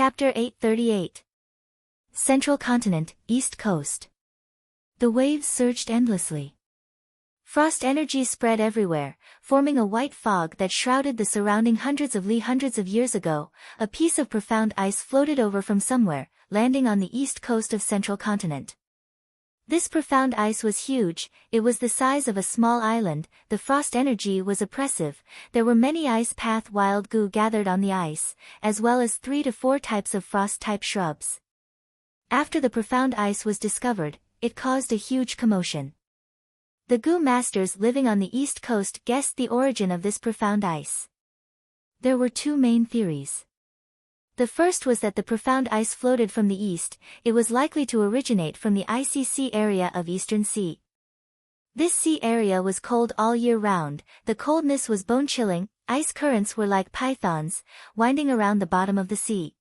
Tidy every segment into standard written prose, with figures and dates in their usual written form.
Chapter 838. Central Continent, East Coast. The waves surged endlessly. Frost energy spread everywhere, forming a white fog that shrouded the surrounding hundreds of years ago. A piece of profound ice floated over from somewhere, landing on the east coast of Central Continent. This profound ice was huge. It was the size of a small island. The frost energy was oppressive. There were many ice path wild goo gathered on the ice, as well as 3 to 4 types of frost-type shrubs. After the profound ice was discovered, it caused a huge commotion. The goo masters living on the east coast guessed the origin of this profound ice. There were 2 main theories. The first was that the profound ice floated from the east. It was likely to originate from the icy sea area of Eastern Sea. This sea area was cold all year round. The coldness was bone-chilling. Ice currents were like pythons, winding around the bottom of the sea.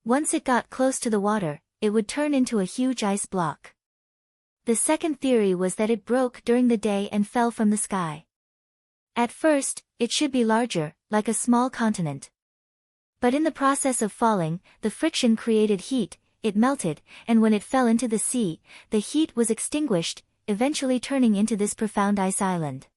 Once it got close to the water, it would turn into a huge ice block. The second theory was that it broke during the day and fell from the sky. At first, it should be larger, like a small continent. But in the process of falling, the friction created heat, it melted, and when it fell into the sea, the heat was extinguished, eventually turning into this profound ice island.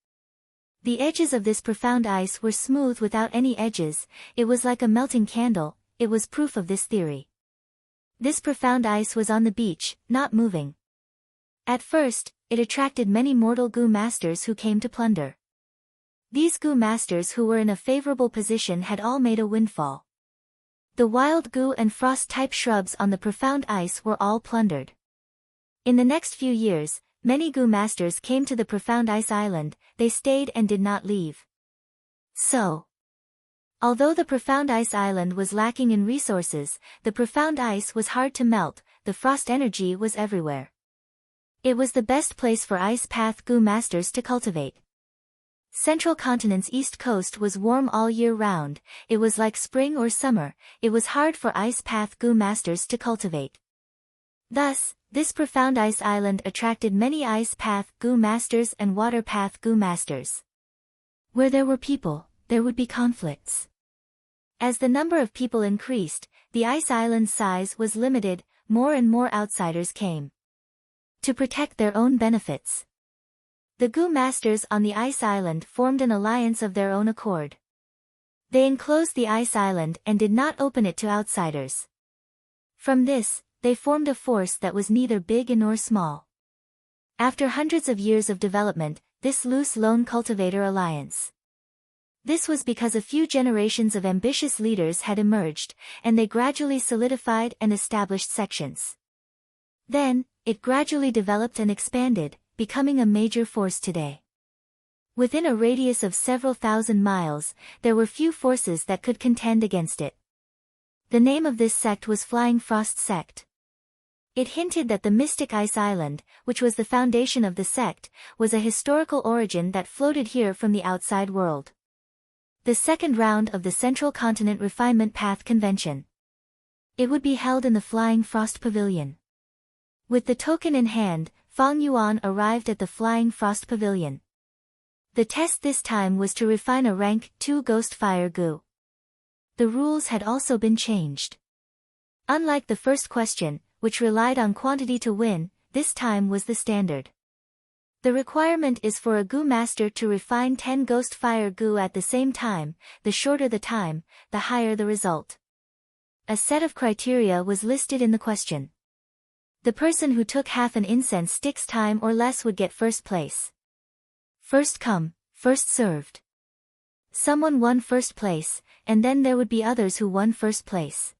The edges of this profound ice were smooth without any edges. It was like a melting candle. It was proof of this theory. This profound ice was on the beach, not moving. At first, it attracted many mortal goo masters who came to plunder. These goo masters who were in a favorable position had all made a windfall. The wild goo and frost-type shrubs on the profound ice were all plundered. In the next few years, many goo masters came to the profound ice island. They stayed and did not leave. So, although the profound ice island was lacking in resources, the profound ice was hard to melt. The frost energy was everywhere. It was the best place for ice path goo masters to cultivate. Central Continent's east coast was warm all year round. It was like spring or summer. It was hard for ice path goo masters to cultivate. Thus, this profound ice island attracted many ice path goo masters and water path goo masters. Where there were people, there would be conflicts. As the number of people increased, the ice island's size was limited. More and more outsiders came. To protect their own benefits, the goo masters on the ice island formed an alliance of their own accord. They enclosed the ice island and did not open it to outsiders. From this, they formed a force that was neither big nor small. After hundreds of years of development, this loose lone cultivator alliance. This was because a few generations of ambitious leaders had emerged, and they gradually solidified and established sections. Then, it gradually developed and expanded, becoming a major force today. Within a radius of several thousand miles, there were few forces that could contend against it. The name of this sect was Flying Frost Sect. It hinted that the mystic ice island, which was the foundation of the sect, was a historical origin that floated here from the outside world. The second round of the Central Continent Refinement Path Convention. It would be held in the Flying Frost Pavilion. With the token in hand, Fang Yuan arrived at the Flying Frost Pavilion. The test this time was to refine a rank 2 ghost fire goo. The rules had also been changed. Unlike the first question, which relied on quantity to win, this time was the standard. The requirement is for a goo master to refine 10 ghost fire goo at the same time. The shorter the time, the higher the result. A set of criteria was listed in the question. The person who took half an incense stick's time or less would get first place. First come, first served. Someone won first place, and then there would be others who won first place.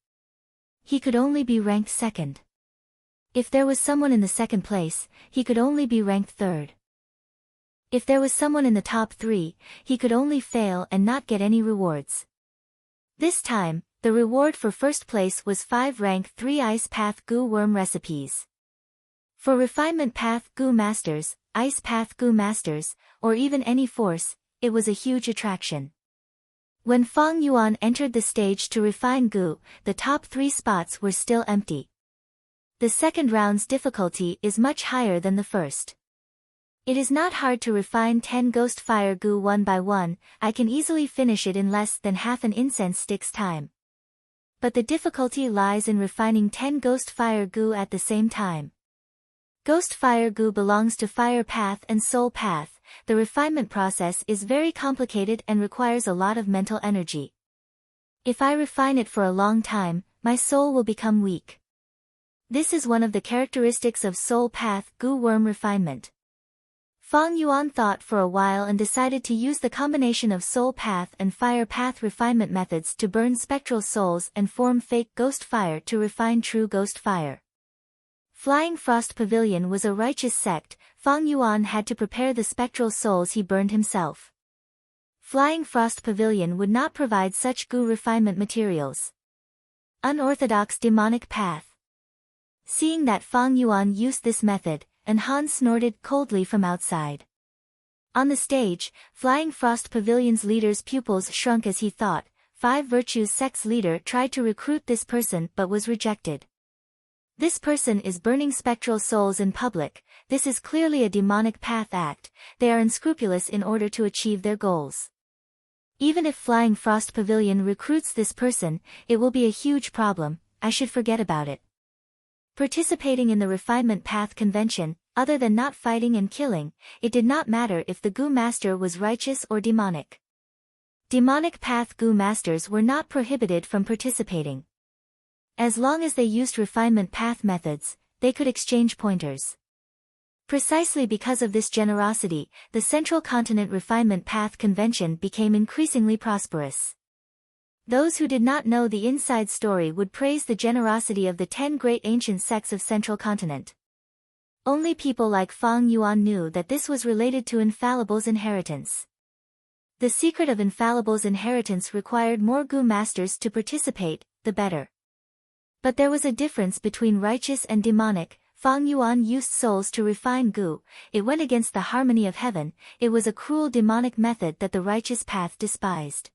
He could only be ranked second. If there was someone in the second place, he could only be ranked third. If there was someone in the top 3, he could only fail and not get any rewards. This time, the reward for first place was 5 rank 3 ice path goo worm recipes. For refinement path goo masters, ice path goo masters, or even any force, it was a huge attraction. When Fang Yuan entered the stage to refine goo, the top 3 spots were still empty. The second round's difficulty is much higher than the first. It is not hard to refine 10 ghost fire goo one by one. I can easily finish it in less than half an incense stick's time. But the difficulty lies in refining 10 ghost fire goo at the same time. Ghost fire goo belongs to fire path and soul path. The refinement process is very complicated and requires a lot of mental energy. If I refine it for a long time, my soul will become weak. This is one of the characteristics of soul path goo worm refinement. Fang Yuan thought for a while and decided to use the combination of soul path and fire path refinement methods to burn spectral souls and form fake ghost fire to refine true ghost fire. Flying Frost Pavilion was a righteous sect. Fang Yuan had to prepare the spectral souls he burned himself. Flying Frost Pavilion would not provide such goo refinement materials. Unorthodox demonic path. Seeing that Fang Yuan used this method, and Han snorted coldly from outside. On the stage, Flying Frost Pavilion's leader's pupils shrunk as he thought. Five Virtues sect's leader tried to recruit this person but was rejected. This person is burning spectral souls in public. This is clearly a demonic path act. They are unscrupulous in order to achieve their goals. Even if Flying Frost Pavilion recruits this person, it will be a huge problem. I should forget about it. Participating in the refinement path convention, other than not fighting and killing, it did not matter if the goo master was righteous or demonic. Demonic path goo masters were not prohibited from participating. As long as they used refinement path methods, they could exchange pointers. Precisely because of this generosity, the Central Continent Refinement Path Convention became increasingly prosperous. Those who did not know the inside story would praise the generosity of the 10 great ancient sects of Central Continent. Only people like Fang Yuan knew that this was related to Infallible's inheritance. The secret of Infallible's inheritance required more goo masters to participate, the better. But there was a difference between righteous and demonic. Fang Yuan used souls to refine goo. It went against the harmony of heaven. It was a cruel demonic method that the righteous path despised.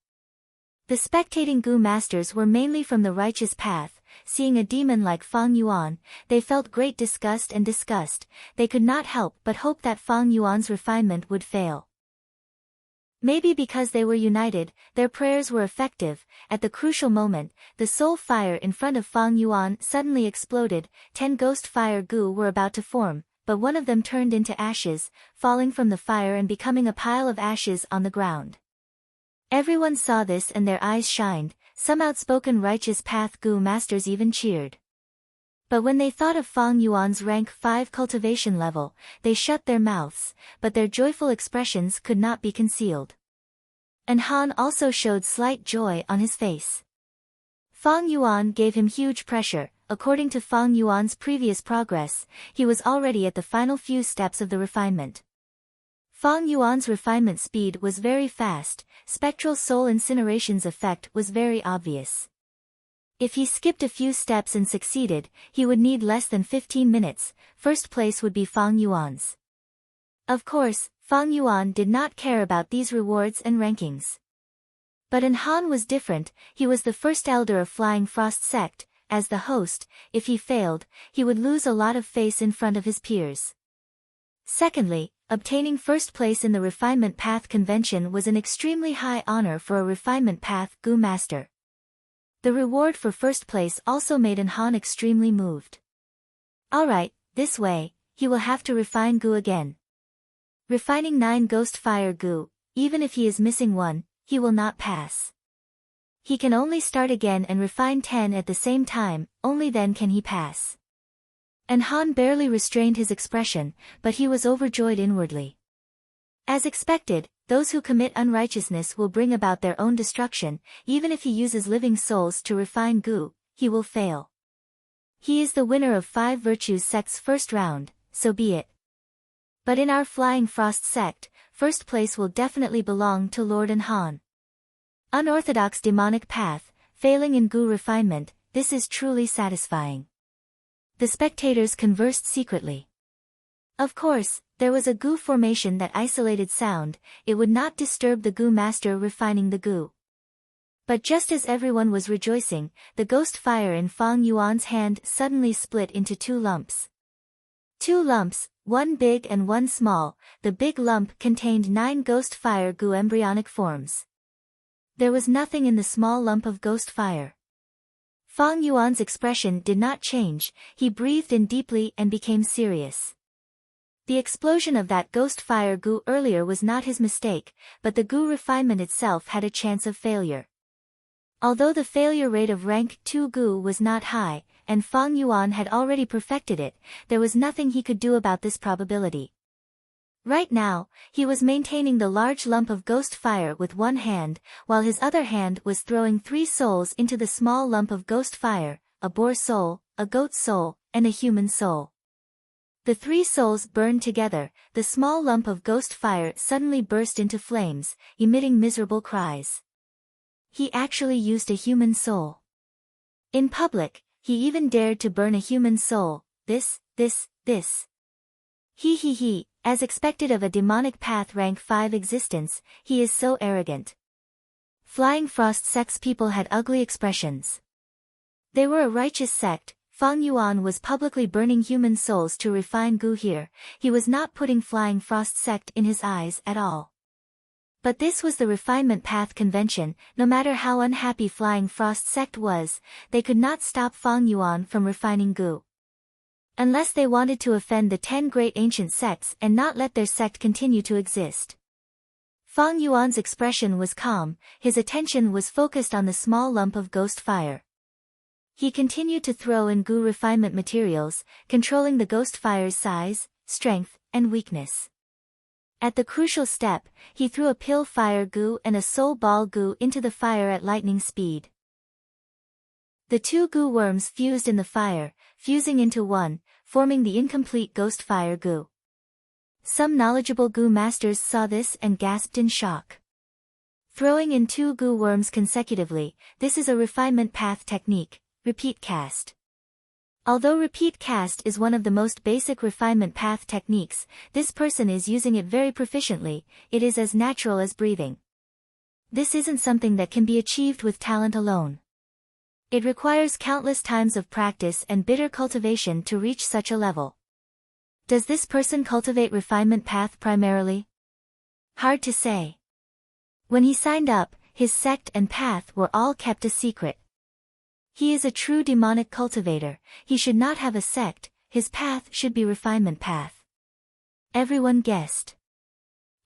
The spectating goo masters were mainly from the righteous path. Seeing a demon like Fang Yuan, they felt great disgust and disgust. They could not help but hope that Fang Yuan's refinement would fail. Maybe because they were united, their prayers were effective. At the crucial moment, the soul fire in front of Fang Yuan suddenly exploded. 10 ghost fire goo were about to form, but one of them turned into ashes, falling from the fire and becoming a pile of ashes on the ground. Everyone saw this and their eyes shined. Some outspoken righteous path goo masters even cheered. But when they thought of Fang Yuan's rank 5 cultivation level, they shut their mouths, but their joyful expressions could not be concealed. And Han also showed slight joy on his face. Fang Yuan gave him huge pressure. According to Fang Yuan's previous progress, he was already at the final few steps of the refinement. Fang Yuan's refinement speed was very fast. Spectral soul incineration's effect was very obvious. If he skipped a few steps and succeeded, he would need less than 15 minutes. First place would be Fang Yuan's. Of course, Fang Yuan did not care about these rewards and rankings. But Han was different. He was the first elder of Flying Frost sect. As the host, if he failed, he would lose a lot of face in front of his peers. Secondly, obtaining first place in the Refinement Path Convention was an extremely high honor for a Refinement Path goo master. The reward for first place also made Han extremely moved. Alright, this way, he will have to refine goo again. Refining 9 ghost fire goo, even if he is missing one, he will not pass. He can only start again and refine 10 at the same time, only then can he pass. And Han barely restrained his expression, but he was overjoyed inwardly. As expected, those who commit unrighteousness will bring about their own destruction. Even if he uses living souls to refine goo, he will fail. He is the winner of 5 Virtues sect's first round, so be it. But in our Flying Frost sect, first place will definitely belong to Lord Han. Unorthodox demonic path, failing in goo refinement, this is truly satisfying. The spectators conversed secretly. Of course, there was a goo formation that isolated sound. It would not disturb the goo master refining the goo. But just as everyone was rejoicing, the ghost fire in Fang Yuan's hand suddenly split into 2 lumps. 2 lumps, one big and one small. The big lump contained 9 ghost fire goo embryonic forms. There was nothing in the small lump of ghost fire. Fang Yuan's expression did not change, he breathed in deeply and became serious. The explosion of that ghost fire goo earlier was not his mistake, but the goo refinement itself had a chance of failure. Although the failure rate of rank 2 goo was not high, and Fang Yuan had already perfected it, there was nothing he could do about this probability. Right now, he was maintaining the large lump of ghost fire with one hand, while his other hand was throwing 3 souls into the small lump of ghost fire, a boar soul, a goat soul, and a human soul. The 3 souls burned together, the small lump of ghost fire suddenly burst into flames, emitting miserable cries. He actually used a human soul. In public, he even dared to burn a human soul, this. He. As expected of a demonic path rank 5 existence, he is so arrogant. Flying Frost sect's people had ugly expressions. They were a righteous sect. Fang Yuan was publicly burning human souls to refine goo here, he was not putting Flying Frost sect in his eyes at all. But this was the refinement path convention, no matter how unhappy Flying Frost sect was, they could not stop Fang Yuan from refining goo. Unless they wanted to offend the 10 great ancient sects and not let their sect continue to exist. Fang Yuan's expression was calm, his attention was focused on the small lump of ghost fire. He continued to throw in goo refinement materials, controlling the ghost fire's size, strength, and weakness. At the crucial step, he threw a pill fire goo and a soul ball goo into the fire at lightning speed. The 2 goo worms fused in the fire, fusing into one, forming the incomplete ghost fire goo. Some knowledgeable goo masters saw this and gasped in shock. Throwing in 2 goo worms consecutively, this is a refinement path technique, repeat cast. Although repeat cast is one of the most basic refinement path techniques, this person is using it very proficiently, it is as natural as breathing. This isn't something that can be achieved with talent alone. It requires countless times of practice and bitter cultivation to reach such a level. Does this person cultivate refinement path primarily? Hard to say. When he signed up, his sect and path were all kept a secret. He is a true demonic cultivator, he should not have a sect, his path should be refinement path. Everyone guessed.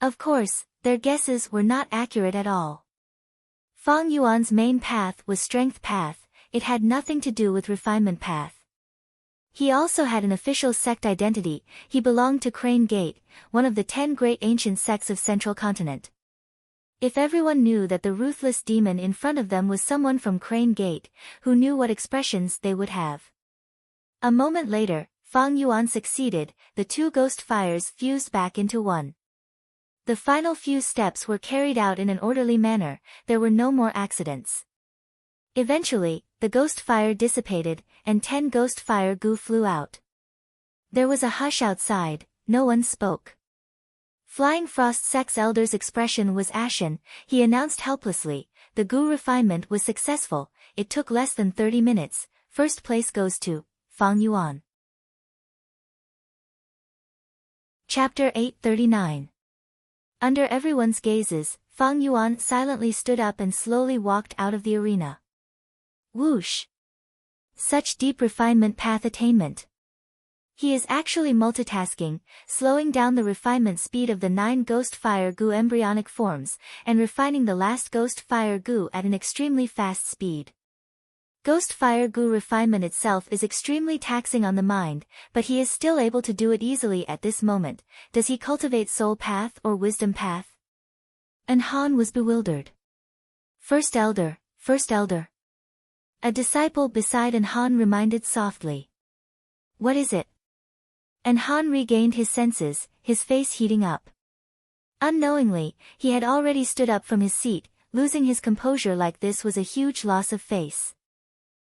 Of course, their guesses were not accurate at all. Fang Yuan's main path was strength path, it had nothing to do with refinement path. He also had an official sect identity, he belonged to Crane Gate, one of the 10 great ancient sects of Central Continent. If everyone knew that the ruthless demon in front of them was someone from Crane Gate, who knew what expressions they would have. A moment later, Fang Yuan succeeded, the 2 ghost fires fused back into one. The final few steps were carried out in an orderly manner, there were no more accidents. Eventually, the ghost fire dissipated, and 10 ghost fire goo flew out. There was a hush outside, no one spoke. Flying Frost sect's elder's expression was ashen, he announced helplessly, the goo refinement was successful, it took less than 30 minutes, first place goes to Fang Yuan. Chapter 839. Under everyone's gazes, Fang Yuan silently stood up and slowly walked out of the arena. Whoosh! Such deep refinement path attainment. He is actually multitasking, slowing down the refinement speed of the 9 ghost fire goo embryonic forms, and refining the last ghost fire goo at an extremely fast speed. Ghost fire goo refinement itself is extremely taxing on the mind, but he is still able to do it easily at this moment. Does he cultivate soul path or wisdom path? And Han was bewildered. First elder. A disciple beside Han reminded softly. What is it? And Han regained his senses, his face heating up. Unknowingly, he had already stood up from his seat, losing his composure like this was a huge loss of face.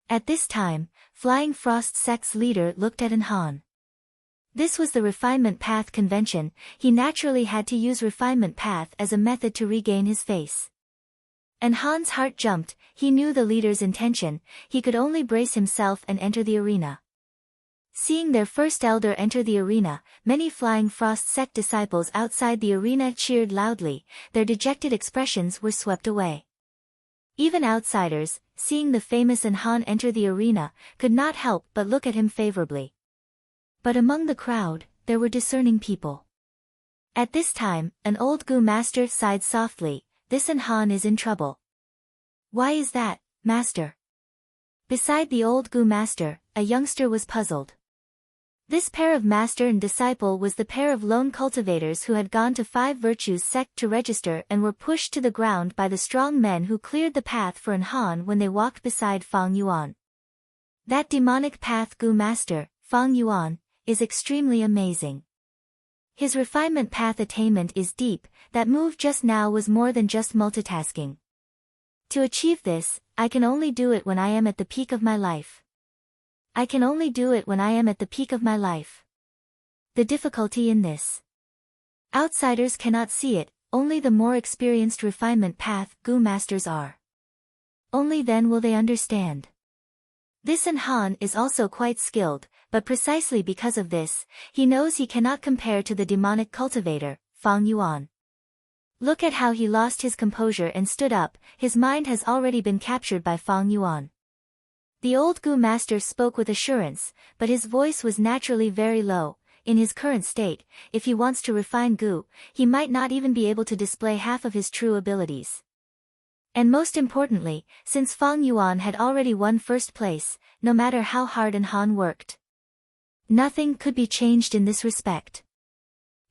At this time, Flying Frost sect's leader looked at Han. This was the refinement path convention, he naturally had to use refinement path as a method to regain his face. And Han's heart jumped, he knew the leader's intention, he could only brace himself and enter the arena. Seeing their first elder enter the arena, many Flying Frost sect disciples outside the arena cheered loudly, their dejected expressions were swept away. Even outsiders, seeing the famous Han enter the arena, could not help but look at him favorably. But among the crowd, there were discerning people. At this time, an old Gu master sighed softly. This Han is in trouble. Why is that, master? Beside the old Gu master, a youngster was puzzled. This pair of master and disciple was the pair of lone cultivators who had gone to Five Virtues sect to register and were pushed to the ground by the strong men who cleared the path for Han when they walked beside Fang Yuan. That demonic path Gu master, Fang Yuan, is extremely amazing. His refinement path attainment is deep. That move just now was more than just multitasking. To achieve this, I can only do it when I am at the peak of my life. I can only do it when I am at the peak of my life. The difficulty in this. Outsiders cannot see it, only the more experienced refinement path Gu masters are. Only then will they understand. This Han is also quite skilled, but precisely because of this, he knows he cannot compare to the demonic cultivator, Fang Yuan. Look at how he lost his composure and stood up. His mind has already been captured by Fang Yuan. The old Gu master spoke with assurance, but his voice was naturally very low. In his current state, if he wants to refine Gu, he might not even be able to display half of his true abilities. And most importantly, since Fang Yuan had already won first place, no matter how hard Han worked, nothing could be changed in this respect.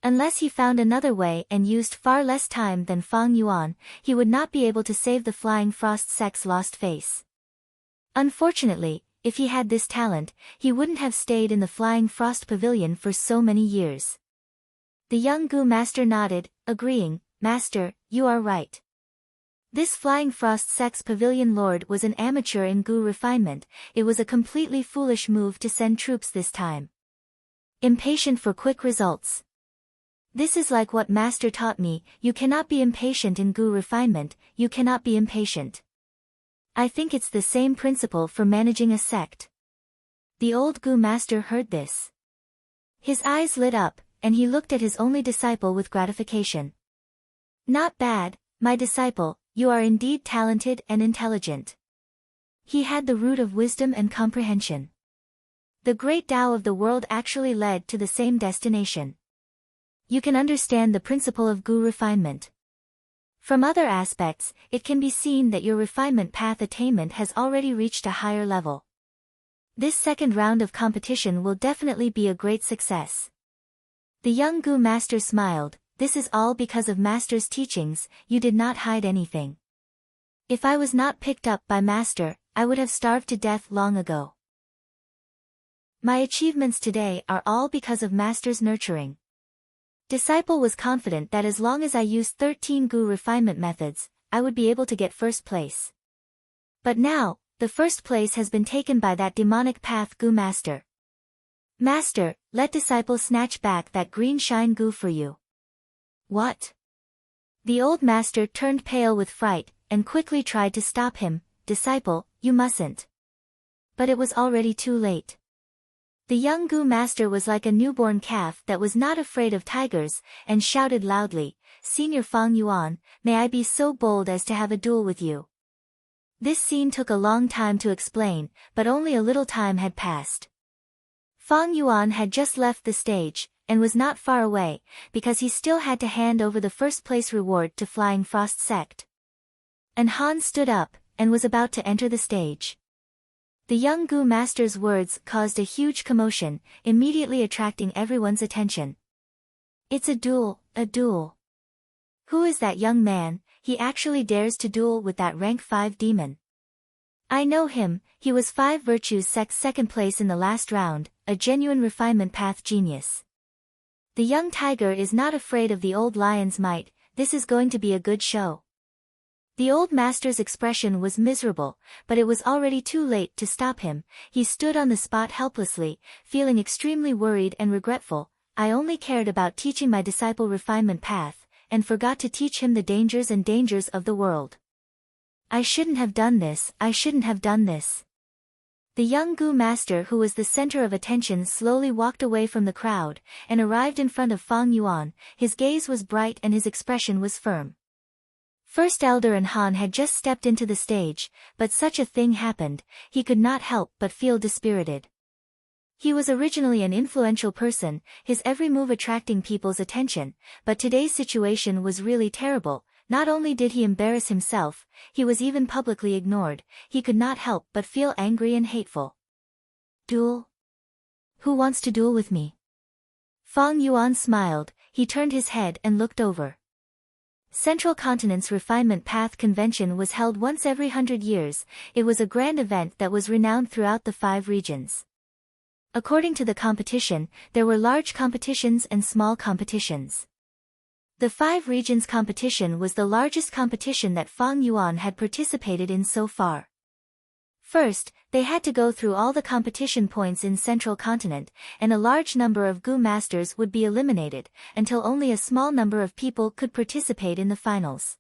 Unless he found another way and used far less time than Fang Yuan, he would not be able to save the Flying Frost sect's lost face. Unfortunately, if he had this talent, he wouldn't have stayed in the Flying Frost Pavilion for so many years. The young Gu master nodded, agreeing, Master, you are right. This Flying Frost sect's pavilion lord was an amateur in Gu refinement. It was a completely foolish move to send troops this time. Impatient for quick results. This is like what Master taught me. You cannot be impatient in Gu refinement, you cannot be impatient. I think it's the same principle for managing a sect. The old Gu master heard this. His eyes lit up, and he looked at his only disciple with gratification. Not bad, my disciple, you are indeed talented and intelligent. He had the root of wisdom and comprehension. The great Tao of the world actually led to the same destination. You can understand the principle of Gu refinement. From other aspects, it can be seen that your refinement path attainment has already reached a higher level. This second round of competition will definitely be a great success. The young Gu master smiled. This is all because of Master's teachings. You did not hide anything. If I was not picked up by Master, I would have starved to death long ago. My achievements today are all because of Master's nurturing. Disciple was confident that as long as I used 13 Gu refinement methods, I would be able to get first place. But now, the first place has been taken by that demonic path Gu master. Master, let disciple snatch back that green shine Gu for you. What? The old master turned pale with fright, and quickly tried to stop him. Disciple, you mustn't. But it was already too late. The young Gu master was like a newborn calf that was not afraid of tigers, and shouted loudly, Senior Fang Yuan, may I be so bold as to have a duel with you? This scene took a long time to explain, but only a little time had passed. Fang Yuan had just left the stage, and was not far away, because he still had to hand over the first place reward to Flying Frost sect. And Han stood up, and was about to enter the stage. The young Gu master's words caused a huge commotion, immediately attracting everyone's attention. It's a duel, a duel. Who is that young man? He actually dares to duel with that rank 5 demon. I know him, he was 5 Virtues sect's second place in the last round, a genuine refinement path genius. The young tiger is not afraid of the old lion's might. This is going to be a good show. The old master's expression was miserable, but it was already too late to stop him. He stood on the spot helplessly, feeling extremely worried and regretful. I only cared about teaching my disciple refinement path, and forgot to teach him the dangers of the world. I shouldn't have done this, I shouldn't have done this. The young Gu master, who was the center of attention, slowly walked away from the crowd, and arrived in front of Fang Yuan. His gaze was bright and his expression was firm. First Elder and Han had just stepped into the stage, but such a thing happened, he could not help but feel dispirited. He was originally an influential person, his every move attracting people's attention, but today's situation was really terrible. Not only did he embarrass himself, he was even publicly ignored. He could not help but feel angry and hateful. Duel? Who wants to duel with me? Fang Yuan smiled, he turned his head and looked over. Central Continent's Refinement Path Convention was held once every 100 years. It was a grand event that was renowned throughout the 5 regions. According to the competition, there were large competitions and small competitions. The 5 regions competition was the largest competition that Fang Yuan had participated in so far. First, they had to go through all the competition points in Central Continent, and a large number of Gu masters would be eliminated, until only a small number of people could participate in the finals.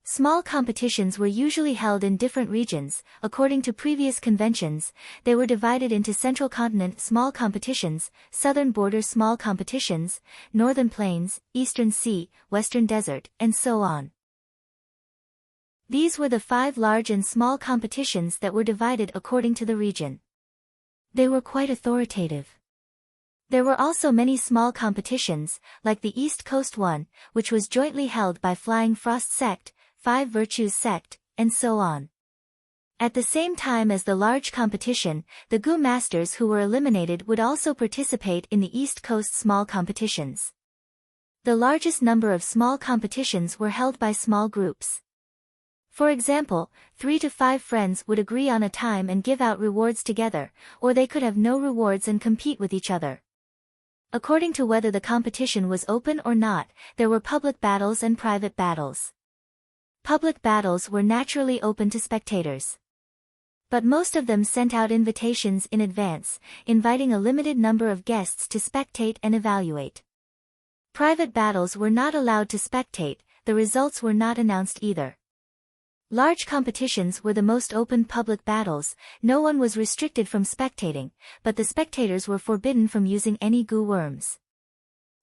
Small competitions were usually held in different regions. According to previous conventions, they were divided into Central Continent small competitions, Southern Border small competitions, Northern Plains, Eastern Sea, Western Desert, and so on. These were the 5 large and small competitions that were divided according to the region. They were quite authoritative. There were also many small competitions, like the East Coast one, which was jointly held by Flying Frost Sect, 5 Virtues Sect, and so on. At the same time as the large competition, the Gu masters who were eliminated would also participate in the East Coast small competitions. The largest number of small competitions were held by small groups. For example, 3 to 5 friends would agree on a time and give out rewards together, or they could have no rewards and compete with each other. According to whether the competition was open or not, there were public battles and private battles. Public battles were naturally open to spectators. But most of them sent out invitations in advance, inviting a limited number of guests to spectate and evaluate. Private battles were not allowed to spectate, the results were not announced either. Large competitions were the most open public battles. No one was restricted from spectating, but the spectators were forbidden from using any Gu worms.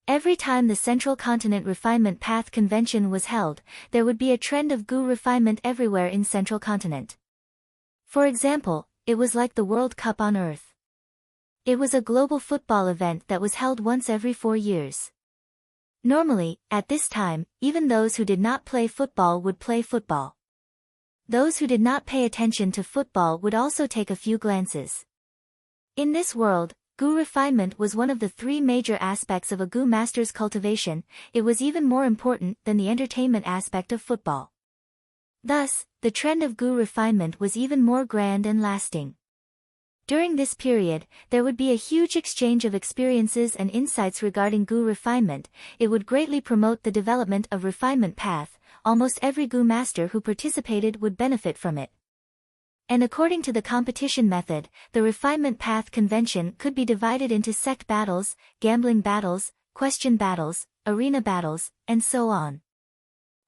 Every time the Central Continent Refinement Path Convention was held, there would be a trend of Gu refinement everywhere in Central Continent. For example, it was like the World Cup on Earth. It was a global football event that was held once every 4 years. Normally, at this time, even those who did not play football would play football. Those who did not pay attention to football would also take a few glances. In this world, Gu refinement was one of the 3 major aspects of a Gu master's cultivation. It was even more important than the entertainment aspect of football. Thus, the trend of Gu refinement was even more grand and lasting. During this period, there would be a huge exchange of experiences and insights regarding Gu refinement. It would greatly promote the development of refinement path. Almost every Gu master who participated would benefit from it. And according to the competition method, the Refinement Path Convention could be divided into sect battles, gambling battles, question battles, arena battles, and so on.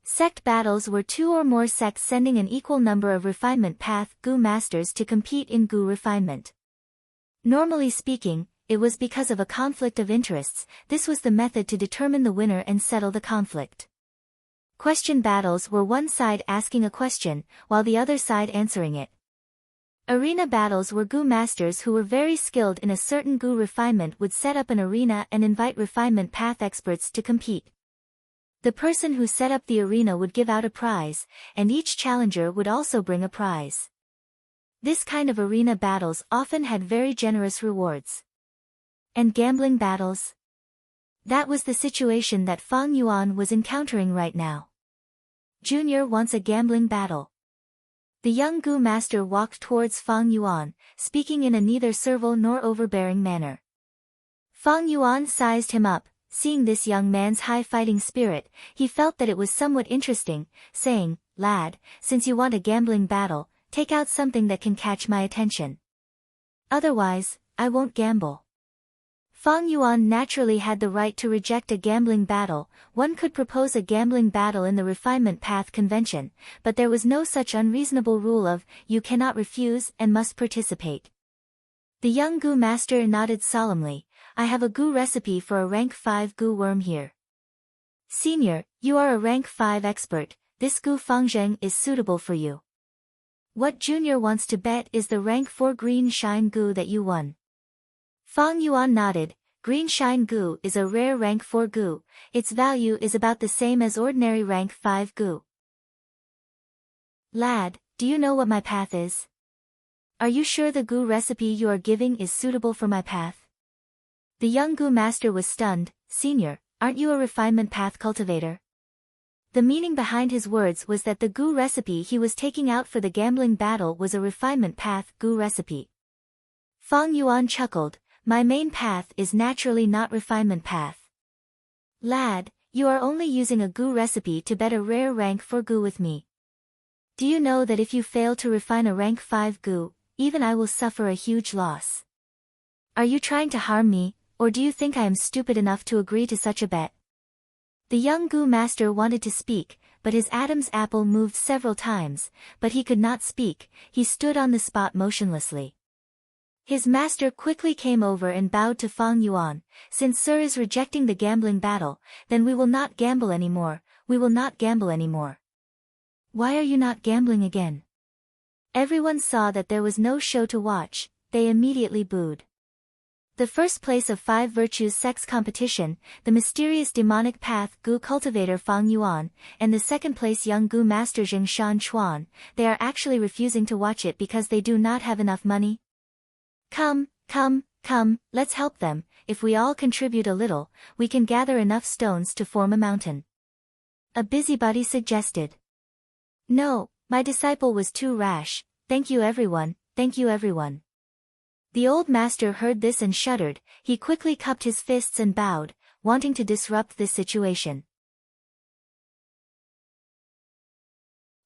Sect battles were 2 or more sects sending an equal number of Refinement Path Gu masters to compete in Gu refinement. Normally speaking, it was because of a conflict of interests. This was the method to determine the winner and settle the conflict. Question battles were one side asking a question, while the other side answering it. Arena battles were Gu masters who were very skilled in a certain Gu refinement would set up an arena and invite refinement path experts to compete. The person who set up the arena would give out a prize, and each challenger would also bring a prize. This kind of arena battles often had very generous rewards. And gambling battles? That was the situation that Fang Yuan was encountering right now. Junior wants a gambling battle. The young Gu master walked towards Fang Yuan, speaking in a neither servile nor overbearing manner. Fang Yuan sized him up. Seeing this young man's high fighting spirit, he felt that it was somewhat interesting, saying, "Lad, since you want a gambling battle, take out something that can catch my attention. Otherwise, I won't gamble." Fang Yuan naturally had the right to reject a gambling battle. One could propose a gambling battle in the Refinement Path Convention, but there was no such unreasonable rule of, you cannot refuse and must participate. The young Gu master nodded solemnly. "I have a Gu recipe for a rank 5 Gu worm here." "Senior, you are a rank 5 expert, this gu fangzheng is suitable for you. What junior wants to bet is the rank 4 green shine gu that you won? Fang Yuan nodded. Green shine gu is a rare rank 4 gu, its value is about the same as ordinary rank 5 gu. Lad, do you know what my path is? Are you sure the gu recipe you are giving is suitable for my path? The young gu master was stunned. Senior, aren't you a refinement path cultivator? The meaning behind his words was that the gu recipe he was taking out for the gambling battle was a refinement path gu recipe. Fang Yuan chuckled. My main path is naturally not refinement path. Lad, you are only using a gu recipe to bet a rare rank 4 gu with me. Do you know that if you fail to refine a rank 5 gu, even I will suffer a huge loss? Are you trying to harm me, or do you think I am stupid enough to agree to such a bet? The young gu master wanted to speak, but his Adam's apple moved several times, but he could not speak. He stood on the spot motionlessly. His master quickly came over and bowed to Fang Yuan. Since Sir is rejecting the gambling battle, then we will not gamble anymore, we will not gamble anymore. Why are you not gambling again? Everyone saw that there was no show to watch, they immediately booed. The first place of 5 virtues sex competition, the mysterious demonic path gu cultivator Fang Yuan, and the second place young gu master Jing Shan Chuan, they are actually refusing to watch it because they do not have enough money. Come, let's help them. If we all contribute a little, we can gather enough stones to form a mountain. A busybody suggested. No, my disciple was too rash. Thank you everyone, thank you everyone. The old master heard this and shuddered. He quickly cupped his fists and bowed, wanting to disrupt this situation.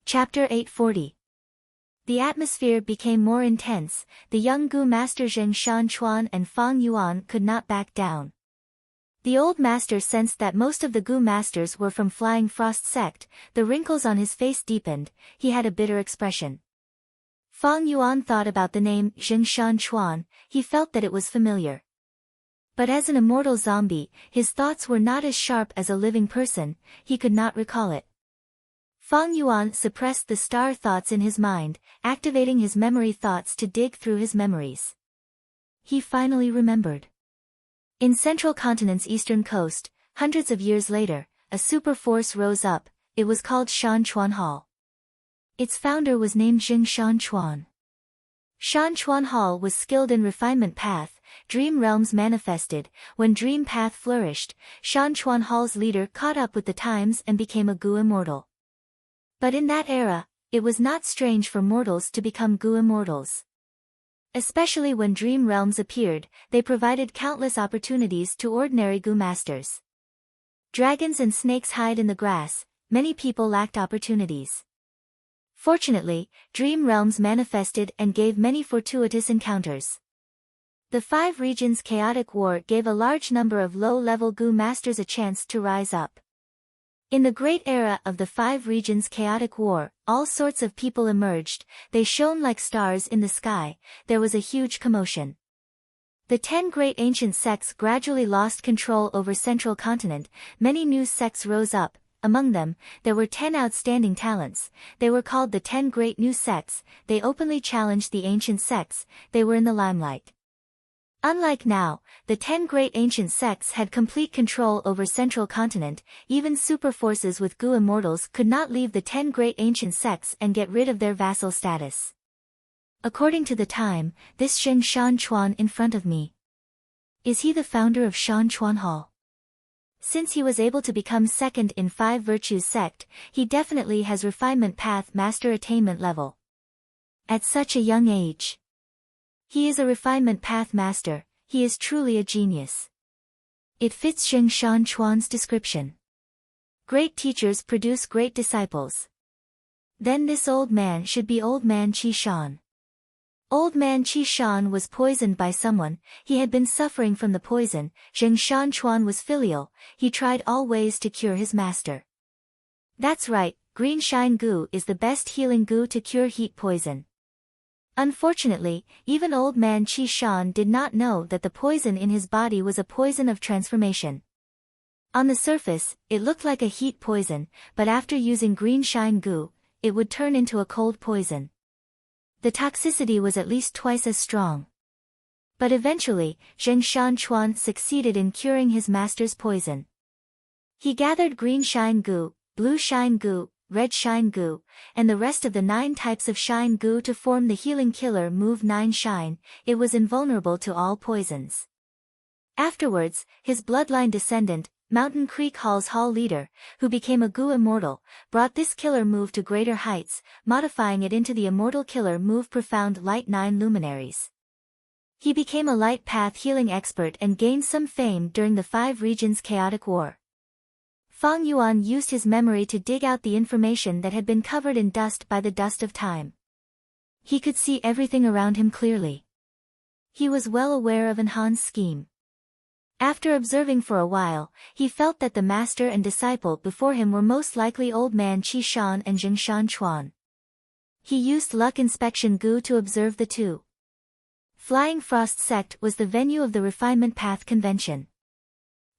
Chapter 840. The atmosphere became more intense. The young gu master Zheng Shanchuan and Fang Yuan could not back down. The old master sensed that most of the gu masters were from Flying Frost sect. The wrinkles on his face deepened. He had a bitter expression. Fang Yuan thought about the name Zheng Shanchuan. He felt that it was familiar. But as an immortal zombie, his thoughts were not as sharp as a living person. He could not recall it. Fang Yuan suppressed the star thoughts in his mind, activating his memory thoughts to dig through his memories. He finally remembered. In Central Continent's eastern coast, hundreds of years later, a super force rose up. It was called Shan Chuan Hall. Its founder was named Jing Shan Chuan. Shan Chuan Hall was skilled in refinement path. Dream realms manifested. When dream path flourished, Shan Chuan Hall's leader caught up with the times and became a gu immortal. But in that era, it was not strange for mortals to become gu immortals. Especially when dream realms appeared, they provided countless opportunities to ordinary gu masters. Dragons and snakes hide in the grass. Many people lacked opportunities. Fortunately, dream realms manifested and gave many fortuitous encounters. The 5 regions' chaotic war gave a large number of low-level gu masters a chance to rise up. In the great era of the 5 regions' chaotic war, all sorts of people emerged. They shone like stars in the sky. There was a huge commotion. The 10 great ancient sects gradually lost control over Central Continent. Many new sects rose up. Among them, there were 10 outstanding talents. They were called the 10 great new sects. They openly challenged the ancient sects. They were in the limelight. Unlike now, the 10 great ancient sects had complete control over Central Continent. Even super forces with gu immortals could not leave the 10 great ancient sects and get rid of their vassal status. According to the time, this Zheng Shan Chuan in front of me. Is he the founder of Shan Chuan Hall? Since he was able to become second in 5 virtues sect, he definitely has refinement path master attainment level. At such a young age. He is a refinement path master. He is truly a genius. It fits Zheng Shan Chuan's description. Great teachers produce great disciples. Then this old man should be Old Man Qi Shan. Old Man Qi Shan was poisoned by someone. He had been suffering from the poison. Zheng Shan Chuan was filial. He tried all ways to cure his master. That's right, green shine gu is the best healing gu to cure heat poison. Unfortunately, even Old Man Qi Shan did not know that the poison in his body was a poison of transformation. On the surface, it looked like a heat poison, but after using green shine goo, it would turn into a cold poison. The toxicity was at least twice as strong. But eventually, Zheng Shanchuan succeeded in curing his master's poison. He gathered green shine goo, blue shine goo, red shine goo, and the rest of the 9 types of shine goo to form the healing killer move 9 shine. It was invulnerable to all poisons. Afterwards, his bloodline descendant, Mountain Creek Hall's Hall leader, who became a goo immortal, brought this killer move to greater heights, modifying it into the immortal killer move Profound Light 9 Luminaries. He became a light path healing expert and gained some fame during the 5 regions chaotic war. Fang Yuan used his memory to dig out the information that had been covered in dust by the dust of time. He could see everything around him clearly. He was well aware of Han's scheme. After observing for a while, he felt that the master and disciple before him were most likely Old Man Qi Shan and Zheng Shanchuan. He used luck inspection goo to observe the two. Flying Frost Sect was the venue of the Refinement Path Convention.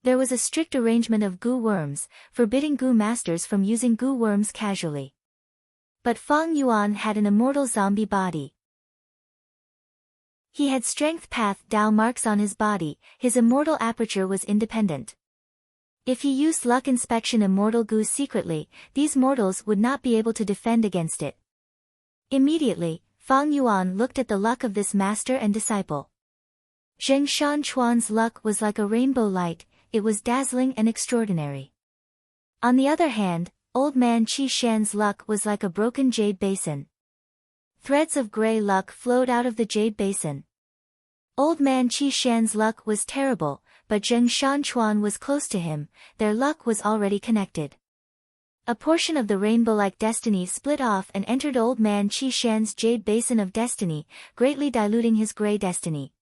There was a strict arrangement of goo worms, forbidding goo masters from using goo worms casually. But Fang Yuan had an immortal zombie body. He had strength path Dao marks on his body, his immortal aperture was independent. If he used luck inspection immortal goo secretly, these mortals would not be able to defend against it. Immediately, Fang Yuan looked at the luck of this master and disciple. Zheng Shanchuan's luck was like a rainbow light, it was dazzling and extraordinary. On the other hand, Old Man Qi Shan's luck was like a broken jade basin. Threads of gray luck flowed out of the jade basin. Old Man Qi Shan's luck was terrible, but Zheng Shanchuan was close to him, their luck was already connected. A portion of the rainbow-like destiny split off and entered Old Man Qi Shan's jade basin of destiny, greatly diluting his gray destiny.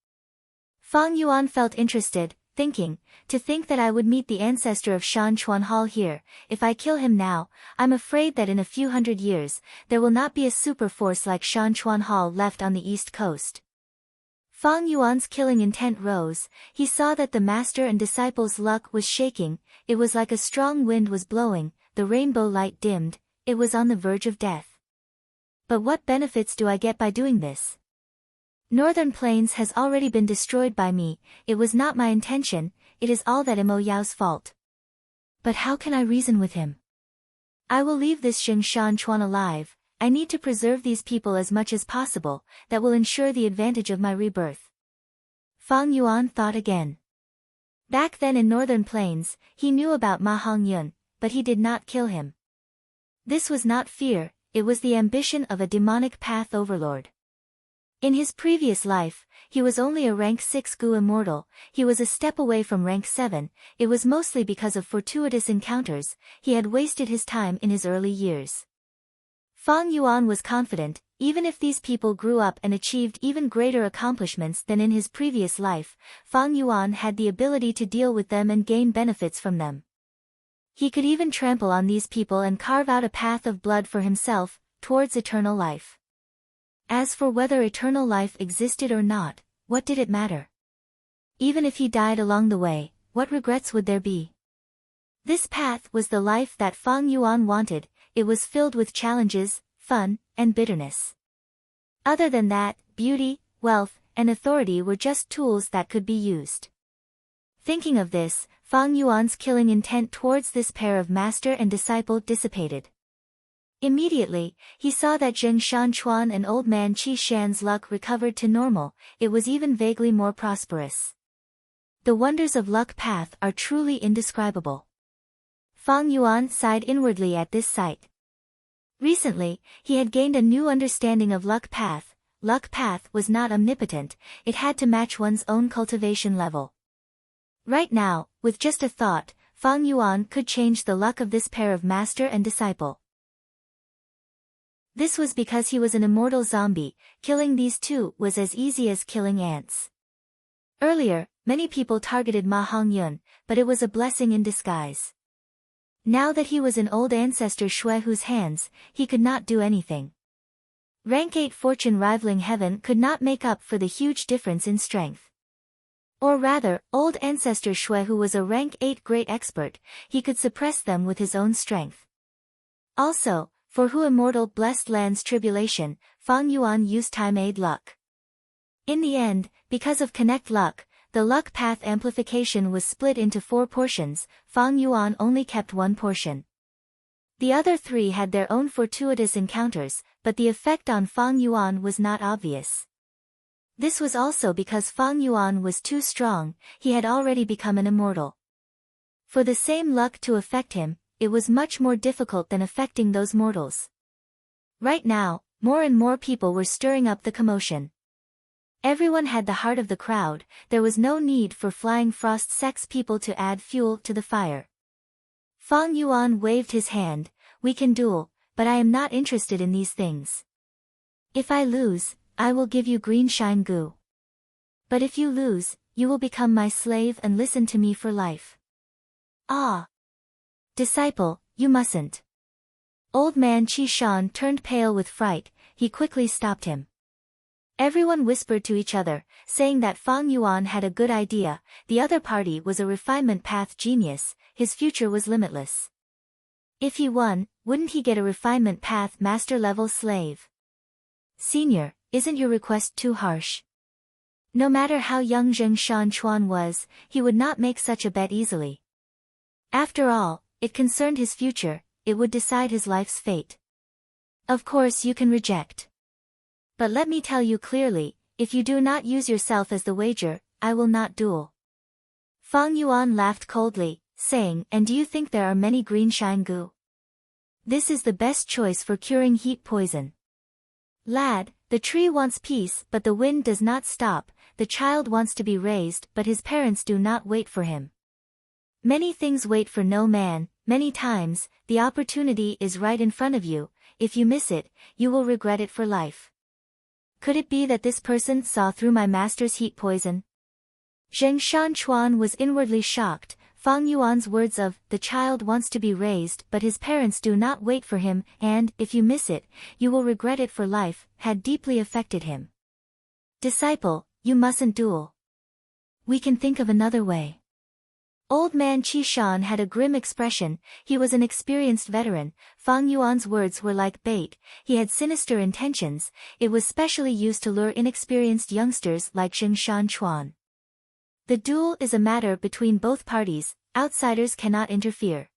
Fang Yuan felt interested, thinking, to think that I would meet the ancestor of Shanchuan Hall here. If I kill him now, I'm afraid that in a few hundred years, there will not be a super force like Shanchuan Hall left on the East Coast. Fang Yuan's killing intent rose, he saw that the master and disciple's luck was shaking, it was like a strong wind was blowing, the rainbow light dimmed, it was on the verge of death. But what benefits do I get by doing this? Northern Plains has already been destroyed by me, it was not my intention, it is all that Mo Yao's fault. But how can I reason with him? I will leave this Zheng Shanchuan alive, I need to preserve these people as much as possible, that will ensure the advantage of my rebirth. Fang Yuan thought again. Back then in Northern Plains, he knew about Ma Hongyun, but he did not kill him. This was not fear, it was the ambition of a demonic path overlord. In his previous life, he was only a rank 6 goo immortal, he was a step away from rank 7, it was mostly because of fortuitous encounters, he had wasted his time in his early years. Fang Yuan was confident, even if these people grew up and achieved even greater accomplishments than in his previous life, Fang Yuan had the ability to deal with them and gain benefits from them. He could even trample on these people and carve out a path of blood for himself, towards eternal life. As for whether eternal life existed or not, what did it matter? Even if he died along the way, what regrets would there be? This path was the life that Fang Yuan wanted, it was filled with challenges, fun, and bitterness. Other than that, beauty, wealth, and authority were just tools that could be used. Thinking of this, Fang Yuan's killing intent towards this pair of master and disciple dissipated. Immediately, he saw that Zheng Shanchuan and Old Man Qi Shan's luck recovered to normal, it was even vaguely more prosperous. The wonders of luck path are truly indescribable. Fang Yuan sighed inwardly at this sight. Recently, he had gained a new understanding of luck path. Luck path was not omnipotent, it had to match one's own cultivation level. Right now, with just a thought, Fang Yuan could change the luck of this pair of master and disciple. This was because he was an immortal zombie, killing these two was as easy as killing ants. Earlier, many people targeted Ma Hongyun, but it was a blessing in disguise. Now that he was in old ancestor Shui Hu's hands, he could not do anything. Rank 8 fortune rivaling heaven could not make up for the huge difference in strength. Or rather, old ancestor Shui, who was a rank 8 great expert, he could suppress them with his own strength. Also, for who immortal blessed land's tribulation, Fang Yuan used time aid luck. In the end, because of connect luck, the luck path amplification was split into 4 portions, Fang Yuan only kept 1 portion. The other 3 had their own fortuitous encounters, but the effect on Fang Yuan was not obvious. This was also because Fang Yuan was too strong, he had already become an immortal. For the same luck to affect him, it was much more difficult than affecting those mortals. Right now, more and more people were stirring up the commotion. Everyone had the heart of the crowd, there was no need for Flying Frost sex people to add fuel to the fire. Fang Yuan waved his hand, we can duel, but I am not interested in these things. If I lose, I will give you green shine goo. But if you lose, you will become my slave and listen to me for life. Ah! Disciple, you mustn't. Old man Qi Shan turned pale with fright, he quickly stopped him. Everyone whispered to each other, saying that Fang Yuan had a good idea, the other party was a refinement path genius, his future was limitless. If he won, wouldn't he get a refinement path master-level slave? Senior, isn't your request too harsh? No matter how young Zheng Shan Chuan was, he would not make such a bet easily. After all, it concerned his future, it would decide his life's fate. Of course you can reject. But let me tell you clearly, if you do not use yourself as the wager, I will not duel. Fang Yuan laughed coldly, saying, and do you think there are many green shine goo? This is the best choice for curing heat poison. Lad, the tree wants peace but the wind does not stop, the child wants to be raised but his parents do not wait for him. Many things wait for no man, many times, the opportunity is right in front of you, if you miss it, you will regret it for life. Could it be that this person saw through my master's heat poison? Zheng Shan Chuan was inwardly shocked. Fang Yuan's words of, the child wants to be raised but his parents do not wait for him, and, if you miss it, you will regret it for life, had deeply affected him. Disciple, you mustn't duel. We can think of another way. Old man Qi Shan had a grim expression, he was an experienced veteran, Fang Yuan's words were like bait, he had sinister intentions, it was specially used to lure inexperienced youngsters like Zheng Shan Chuan. The duel is a matter between both parties, outsiders cannot interfere.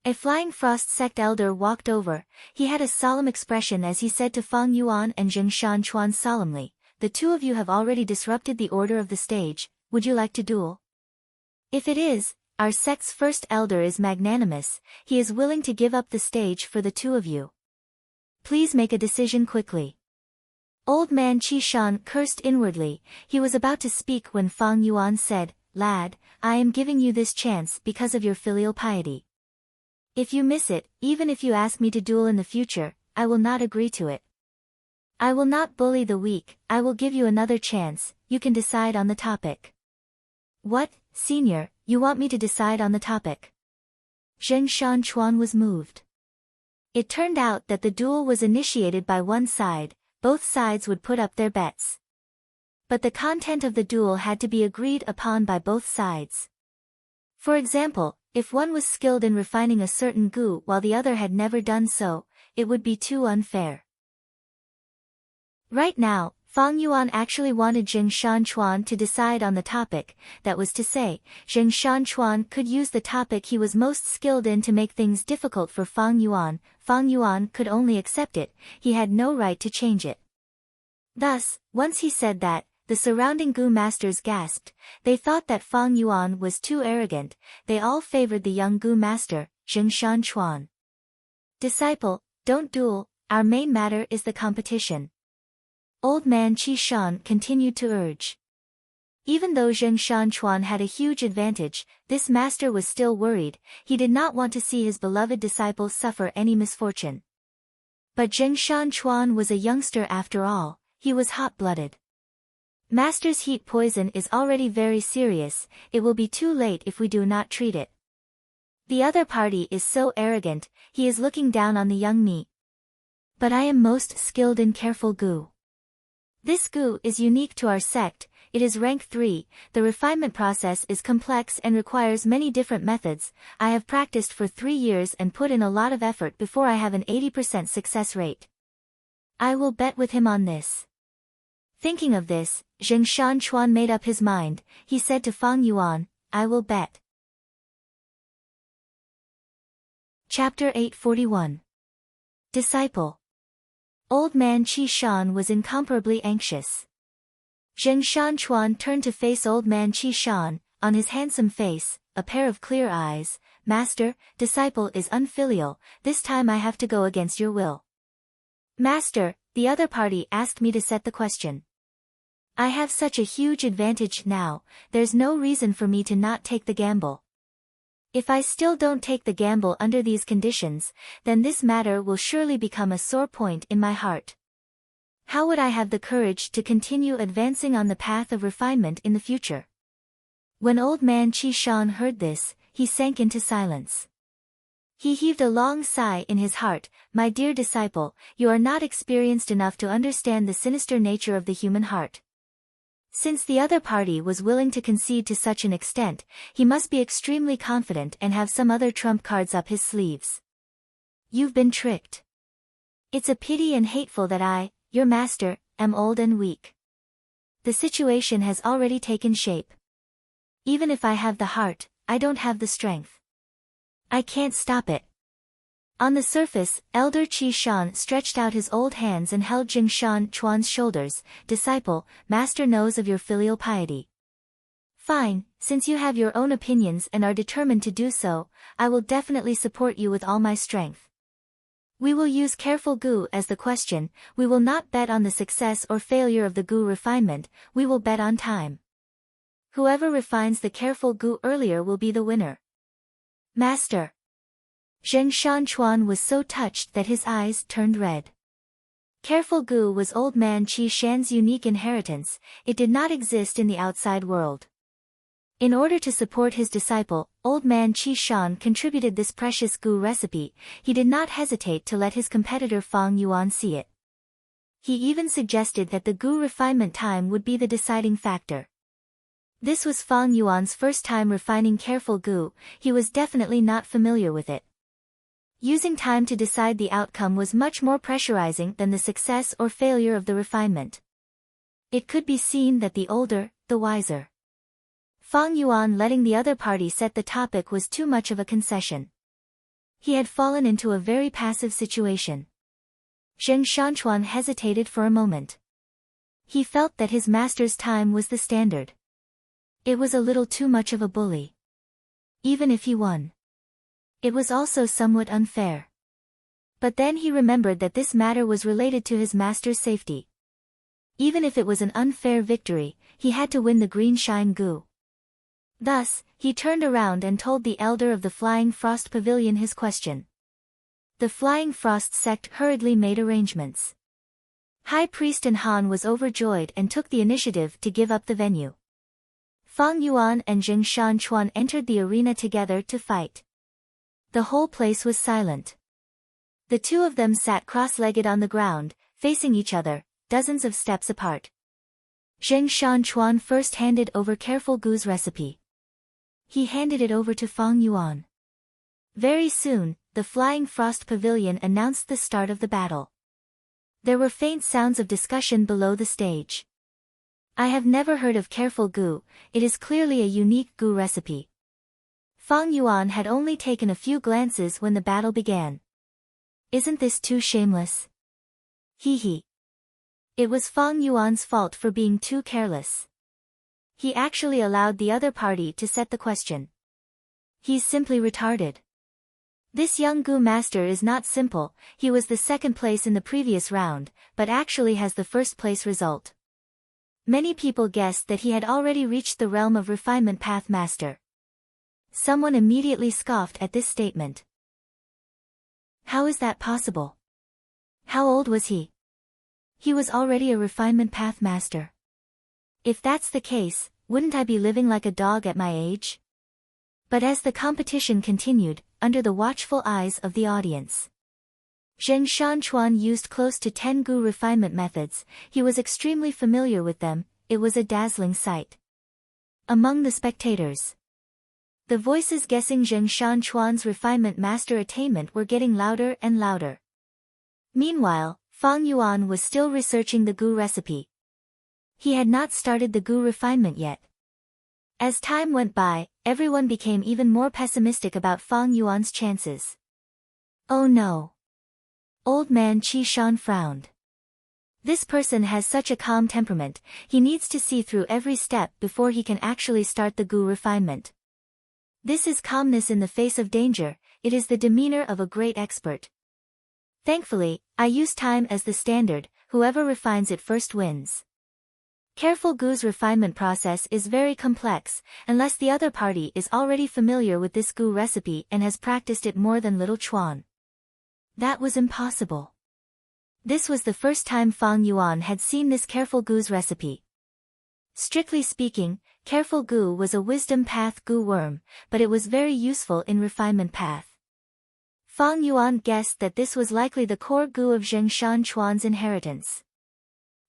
A Flying Frost sect elder walked over, he had a solemn expression as he said to Fang Yuan and Zheng Shan Chuan solemnly, the two of you have already disrupted the order of the stage, would you like to duel? If it is, our sect's first elder is magnanimous, he is willing to give up the stage for the two of you. Please make a decision quickly. Old man Qi Shan cursed inwardly, he was about to speak when Fang Yuan said, Lad, I am giving you this chance because of your filial piety. If you miss it, even if you ask me to duel in the future, I will not agree to it. I will not bully the weak, I will give you another chance, you can decide on the topic. What, senior, you want me to decide on the topic? Zheng Shan Chuan was moved. It turned out that the duel was initiated by one side, both sides would put up their bets. But the content of the duel had to be agreed upon by both sides. For example, if one was skilled in refining a certain goo while the other had never done so, it would be too unfair. Right now, Fang Yuan actually wanted Zheng Shan Chuan to decide on the topic, that was to say, Zheng Shan Chuan could use the topic he was most skilled in to make things difficult for Fang Yuan could only accept it, he had no right to change it. Thus, once he said that, the surrounding Gu masters gasped, they thought that Fang Yuan was too arrogant, they all favored the young Gu master, Zheng Shan Chuan. Disciple, don't duel, our main matter is the competition. Old man Qi Shan continued to urge. Even though Zheng Shan Chuan had a huge advantage, this master was still worried, he did not want to see his beloved disciple suffer any misfortune. But Zheng Shan Chuan was a youngster after all, he was hot-blooded. Master's heat poison is already very serious, it will be too late if we do not treat it. The other party is so arrogant, he is looking down on the young me. But I am most skilled in careful goo. This goo is unique to our sect, it is rank 3, the refinement process is complex and requires many different methods. I have practiced for 3 years and put in a lot of effort before I have an 80% success rate. I will bet with him on this. Thinking of this, Zheng Shanchuan made up his mind. He said to Fang Yuan, I will bet. Chapter 841. Disciple. Old man Qi Shan was incomparably anxious. Zheng Shanchuan turned to face old man Qi Shan, on his handsome face, a pair of clear eyes. Master, disciple is unfilial, this time I have to go against your will. Master, the other party asked me to set the question. I have such a huge advantage now, there's no reason for me to not take the gamble. If I still don't take the gamble under these conditions, then this matter will surely become a sore point in my heart. How would I have the courage to continue advancing on the path of refinement in the future? When old man Qi Shan heard this, he sank into silence. He heaved a long sigh in his heart. My dear disciple, you are not experienced enough to understand the sinister nature of the human heart. Since the other party was willing to concede to such an extent, he must be extremely confident and have some other trump cards up his sleeves. You've been tricked. It's a pity and hateful that I, your master, am old and weak. The situation has already taken shape. Even if I have the heart, I don't have the strength. I can't stop it. On the surface, Elder Qi Shan stretched out his old hands and held Zheng Shanchuan's shoulders. Disciple, master knows of your filial piety. Fine, since you have your own opinions and are determined to do so, I will definitely support you with all my strength. We will use careful gu as the question. We will not bet on the success or failure of the gu refinement, we will bet on time. Whoever refines the careful gu earlier will be the winner. Master. Zheng Shanchuan was so touched that his eyes turned red. Careful gu was old man Qi Shan's unique inheritance, it did not exist in the outside world. In order to support his disciple, old man Qi Shan contributed this precious gu recipe. He did not hesitate to let his competitor Fang Yuan see it. He even suggested that the gu refinement time would be the deciding factor. This was Fang Yuan's first time refining careful gu, he was definitely not familiar with it. Using time to decide the outcome was much more pressurizing than the success or failure of the refinement. It could be seen that the older, the wiser. Fang Yuan letting the other party set the topic was too much of a concession. He had fallen into a very passive situation. Zheng Shanchuan hesitated for a moment. He felt that his master's time was the standard. It was a little too much of a bully. Even if he won. It was also somewhat unfair. But then he remembered that this matter was related to his master's safety. Even if it was an unfair victory, he had to win the green shine gu. Thus, he turned around and told the elder of the Flying Frost Pavilion his question. The Flying Frost sect hurriedly made arrangements. High Priest and Han was overjoyed and took the initiative to give up the venue. Fang Yuan and Zheng Shanchuan entered the arena together to fight. The whole place was silent. The two of them sat cross-legged on the ground, facing each other, dozens of steps apart. Zheng Shanchuan first handed over careful gu's recipe. He handed it over to Fang Yuan. Very soon, the Flying Frost Pavilion announced the start of the battle. There were faint sounds of discussion below the stage. I have never heard of careful gu, it is clearly a unique gu recipe. Fang Yuan had only taken a few glances when the battle began. Isn't this too shameless? Hee hee. It was Fang Yuan's fault for being too careless. He actually allowed the other party to set the question. He's simply retarded. This young gu master is not simple, he was the second place in the previous round, but actually has the first place result. Many people guessed that he had already reached the realm of refinement path master. Someone immediately scoffed at this statement. How is that possible? How old was he? He was already a refinement path master. If that's the case, wouldn't I be living like a dog at my age? But as the competition continued, under the watchful eyes of the audience, Zheng Shanchuan used close to 10 gu refinement methods, he was extremely familiar with them, it was a dazzling sight. Among the spectators, the voices guessing Zheng Shanchuan's refinement master attainment were getting louder and louder. Meanwhile, Fang Yuan was still researching the gu recipe. He had not started the gu refinement yet. As time went by, everyone became even more pessimistic about Fang Yuan's chances. Oh no! Old man Qi Shan frowned. This person has such a calm temperament, he needs to see through every step before he can actually start the gu refinement. This is calmness in the face of danger, it is the demeanor of a great expert. Thankfully, I use time as the standard, whoever refines it first wins. Careful gu's refinement process is very complex, unless the other party is already familiar with this gu recipe and has practiced it more than little Chuan. That was impossible. This was the first time Fang Yuan had seen this careful gu's recipe. Strictly speaking, careful gu was a wisdom path gu worm, but it was very useful in refinement path. Fang Yuan guessed that this was likely the core gu of Zheng Shanchuan's inheritance.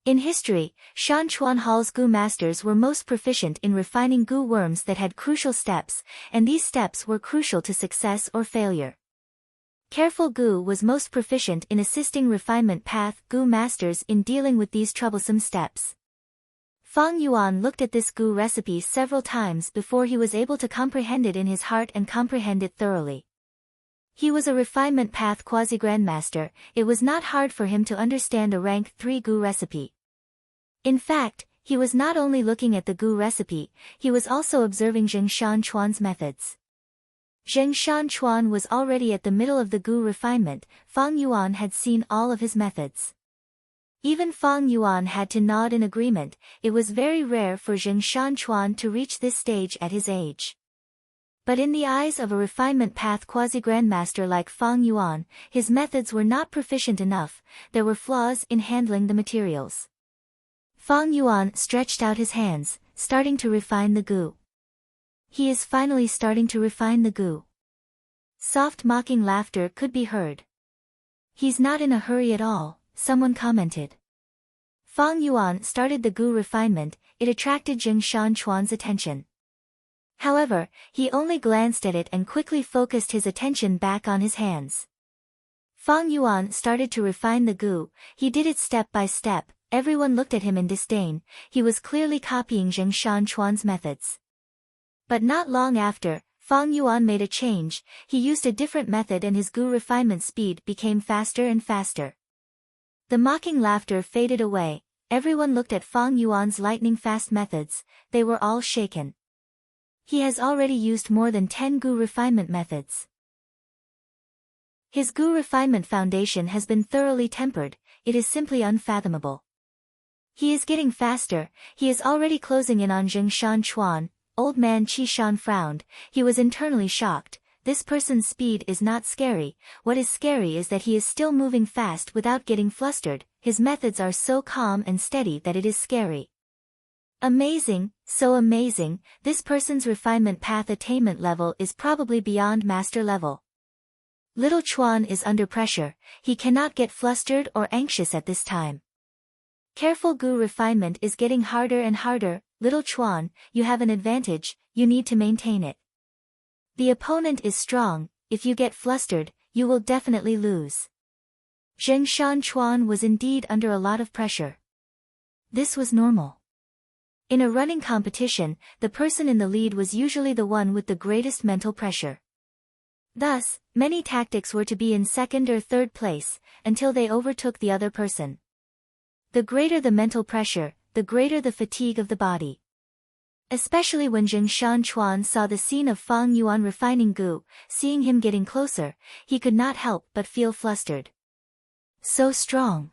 In history, Shanchuan Hall's gu masters were most proficient in refining gu worms that had crucial steps, and these steps were crucial to success or failure. Careful gu was most proficient in assisting refinement path gu masters in dealing with these troublesome steps. Fang Yuan looked at this gu recipe several times before he was able to comprehend it in his heart and comprehend it thoroughly. He was a refinement path quasi-grandmaster, it was not hard for him to understand a rank 3 gu recipe. In fact, he was not only looking at the gu recipe, he was also observing Zheng Shanchuan's methods. Zheng Shanchuan was already at the middle of the gu refinement, Fang Yuan had seen all of his methods. Even Fang Yuan had to nod in agreement, it was very rare for Zheng Shanchuan to reach this stage at his age. But in the eyes of a refinement path quasi-grandmaster like Fang Yuan, his methods were not proficient enough, there were flaws in handling the materials. Fang Yuan stretched out his hands, starting to refine the gu. He is finally starting to refine the gu. Soft mocking laughter could be heard. He's not in a hurry at all, someone commented. Fang Yuan started the gu refinement, it attracted Zheng Shanchuan's attention. However, he only glanced at it and quickly focused his attention back on his hands. Fang Yuan started to refine the gu, he did it step by step, everyone looked at him in disdain, he was clearly copying Zheng Shanchuan's methods. But not long after, Fang Yuan made a change, he used a different method and his gu refinement speed became faster and faster. The mocking laughter faded away, everyone looked at Fang Yuan's lightning-fast methods, they were all shaken. He has already used more than 10 gu refinement methods. His gu refinement foundation has been thoroughly tempered, it is simply unfathomable. He is getting faster, he is already closing in on Zheng Shanchuan. Old man Qi Shan frowned, he was internally shocked, this person's speed is not scary, what is scary is that he is still moving fast without getting flustered, his methods are so calm and steady that it is scary. Amazing, so amazing, this person's refinement path attainment level is probably beyond master level. Little Chuan is under pressure, he cannot get flustered or anxious at this time. Careful gu refinement is getting harder and harder, little Chuan, you have an advantage, you need to maintain it. The opponent is strong, if you get flustered, you will definitely lose. Zheng Shanchuan was indeed under a lot of pressure. This was normal. In a running competition, the person in the lead was usually the one with the greatest mental pressure. Thus, many tactics were to be in second or third place, until they overtook the other person. The greater the mental pressure, the greater the fatigue of the body. Especially when Zheng Shanchuan saw the scene of Fang Yuan refining gu, seeing him getting closer, he could not help but feel flustered. So strong.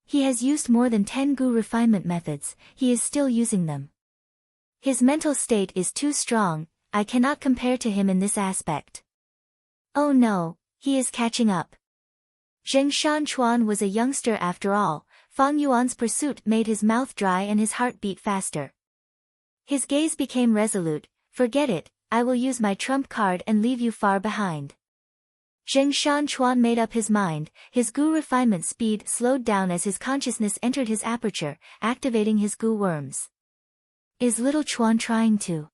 He has used more than 10 gu refinement methods, he is still using them. His mental state is too strong, I cannot compare to him in this aspect. Oh no, he is catching up. Zheng Shanchuan was a youngster after all, Fang Yuan's pursuit made his mouth dry and his heart beat faster. His gaze became resolute, forget it, I will use my trump card and leave you far behind. Zheng Shanchuan made up his mind. His gu refinement speed slowed down as his consciousness entered his aperture, activating his gu worms. Is little Chuan trying to?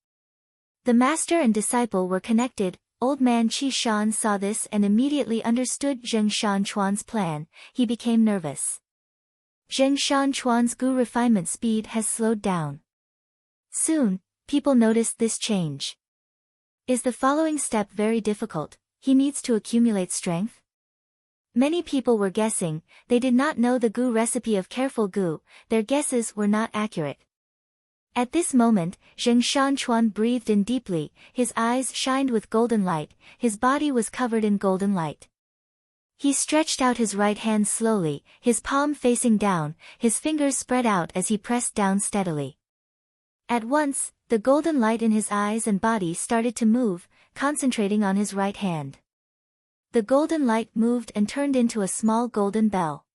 The master and disciple were connected. Old man Qi Shan saw this and immediately understood Zheng Shanchuan's plan. He became nervous. Zheng Shanchuan's gu refinement speed has slowed down. Soon, people noticed this change. Is the following step very difficult? He needs to accumulate strength? Many people were guessing. They did not know the gu recipe of careful gu. Their guesses were not accurate. At this moment, Zheng Shanchuan breathed in deeply. His eyes shined with golden light. His body was covered in golden light. He stretched out his right hand slowly, his palm facing down, his fingers spread out as he pressed down steadily. At once, the golden light in his eyes and body started to move, concentrating on his right hand. The golden light moved and turned into a small golden bell.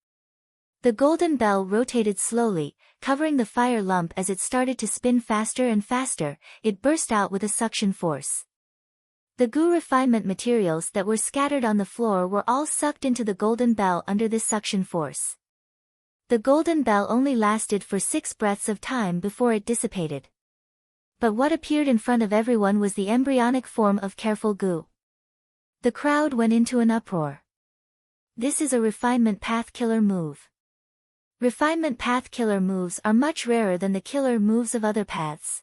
The golden bell rotated slowly, covering the fire lump as it started to spin faster and faster. It burst out with a suction force. The gu refinement materials that were scattered on the floor were all sucked into the golden bell under this suction force. The golden bell only lasted for 6 breaths of time before it dissipated. But what appeared in front of everyone was the embryonic form of careful gu. The crowd went into an uproar. This is a refinement path killer move. Refinement path killer moves are much rarer than the killer moves of other paths.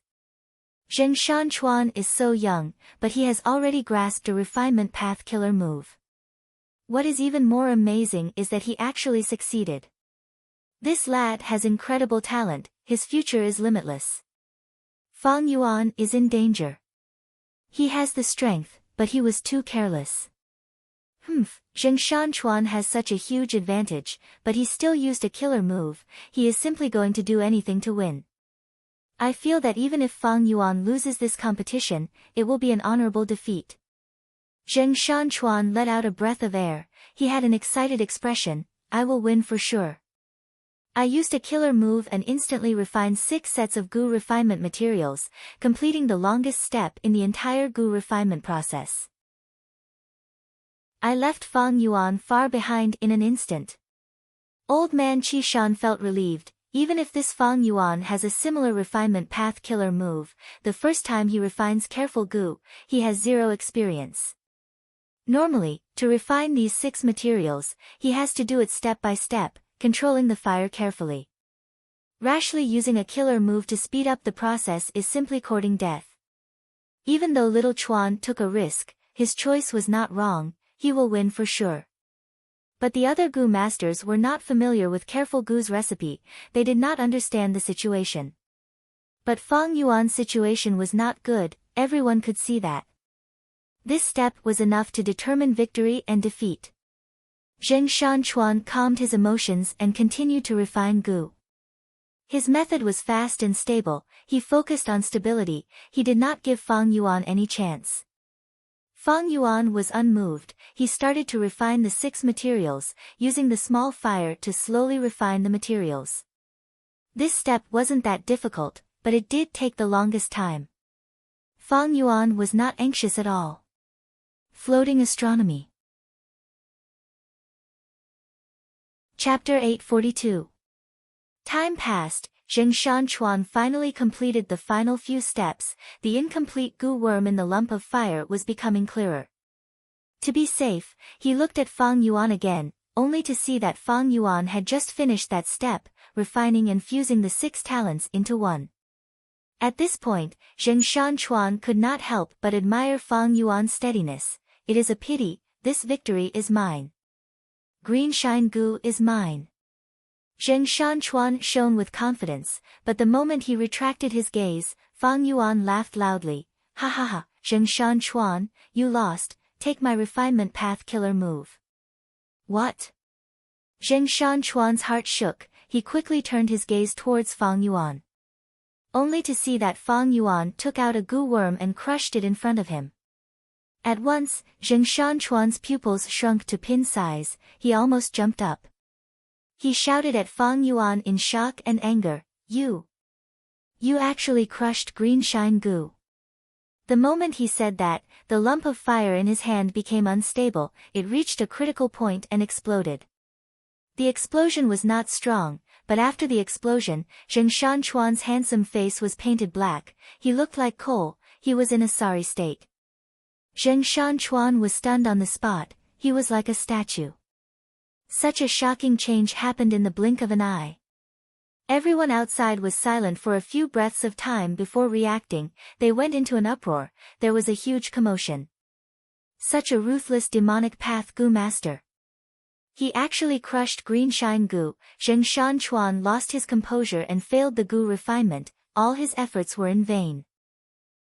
Zheng Shanchuan is so young, but he has already grasped a refinement path killer move. What is even more amazing is that he actually succeeded. This lad has incredible talent. His future is limitless. Fang Yuan is in danger. He has the strength, but he was too careless. Zheng Shanchuan has such a huge advantage, but he still used a killer move. He is simply going to do anything to win. I feel that even if Fang Yuan loses this competition, it will be an honorable defeat. Zheng Shanchuan let out a breath of air. He had an excited expression. I will win for sure. I used a killer move and instantly refined 6 sets of gu refinement materials, completing the longest step in the entire gu refinement process. I left Fang Yuan far behind in an instant. Old man Qi Shan felt relieved. Even if this Fang Yuan has a similar refinement path killer move, the first time he refines careful gu, he has 0 experience. Normally, to refine these 6 materials, he has to do it step by step, controlling the fire carefully. Rashly using a killer move to speed up the process is simply courting death. Even though little Chuan took a risk, his choice was not wrong. He will win for sure. But the other gu masters were not familiar with careful gu's recipe. They did not understand the situation. But Fang Yuan's situation was not good. Everyone could see that. This step was enough to determine victory and defeat. Zheng Shanchuan calmed his emotions and continued to refine gu. His method was fast and stable. He focused on stability. He did not give Fang Yuan any chance. Fang Yuan was unmoved. He started to refine the 6 materials, using the small fire to slowly refine the materials. This step wasn't that difficult, but it did take the longest time. Fang Yuan was not anxious at all. Floating astronomy. Chapter 842. Time passed. Zheng Shanchuan finally completed the final few steps. The incomplete gu worm in the lump of fire was becoming clearer. To be safe, he looked at Fang Yuan again, only to see that Fang Yuan had just finished that step, refining and fusing the 6 talents into one. At this point, Zheng Shanchuan could not help but admire Fang Yuan's steadiness. It is a pity. This victory is mine. Green shine gu is mine. Zheng Shanchuan shone with confidence, but the moment he retracted his gaze, Fang Yuan laughed loudly. Ha ha ha, Zheng Shanchuan, you lost. Take my refinement path killer move. What? Zheng Shanchuan's heart shook. He quickly turned his gaze towards Fang Yuan, only to see that Fang Yuan took out a gu worm and crushed it in front of him. At once, Zheng Shanchuan's pupils shrunk to pin size. He almost jumped up. He shouted at Fang Yuan in shock and anger. You actually crushed green shine gu. The moment he said that, the lump of fire in his hand became unstable, it reached a critical point and exploded. The explosion was not strong, but after the explosion, Zheng Shanchuan's handsome face was painted black, he looked like coal, he was in a sorry state. Zheng Shanchuan was stunned on the spot, he was like a statue. Such a shocking change happened in the blink of an eye. Everyone outside was silent for a few breaths of time before reacting, they went into an uproar, there was a huge commotion. Such a ruthless demonic path Gu master. He actually crushed green shine Gu. Zheng Shanchuan lost his composure and failed the Gu refinement, all his efforts were in vain.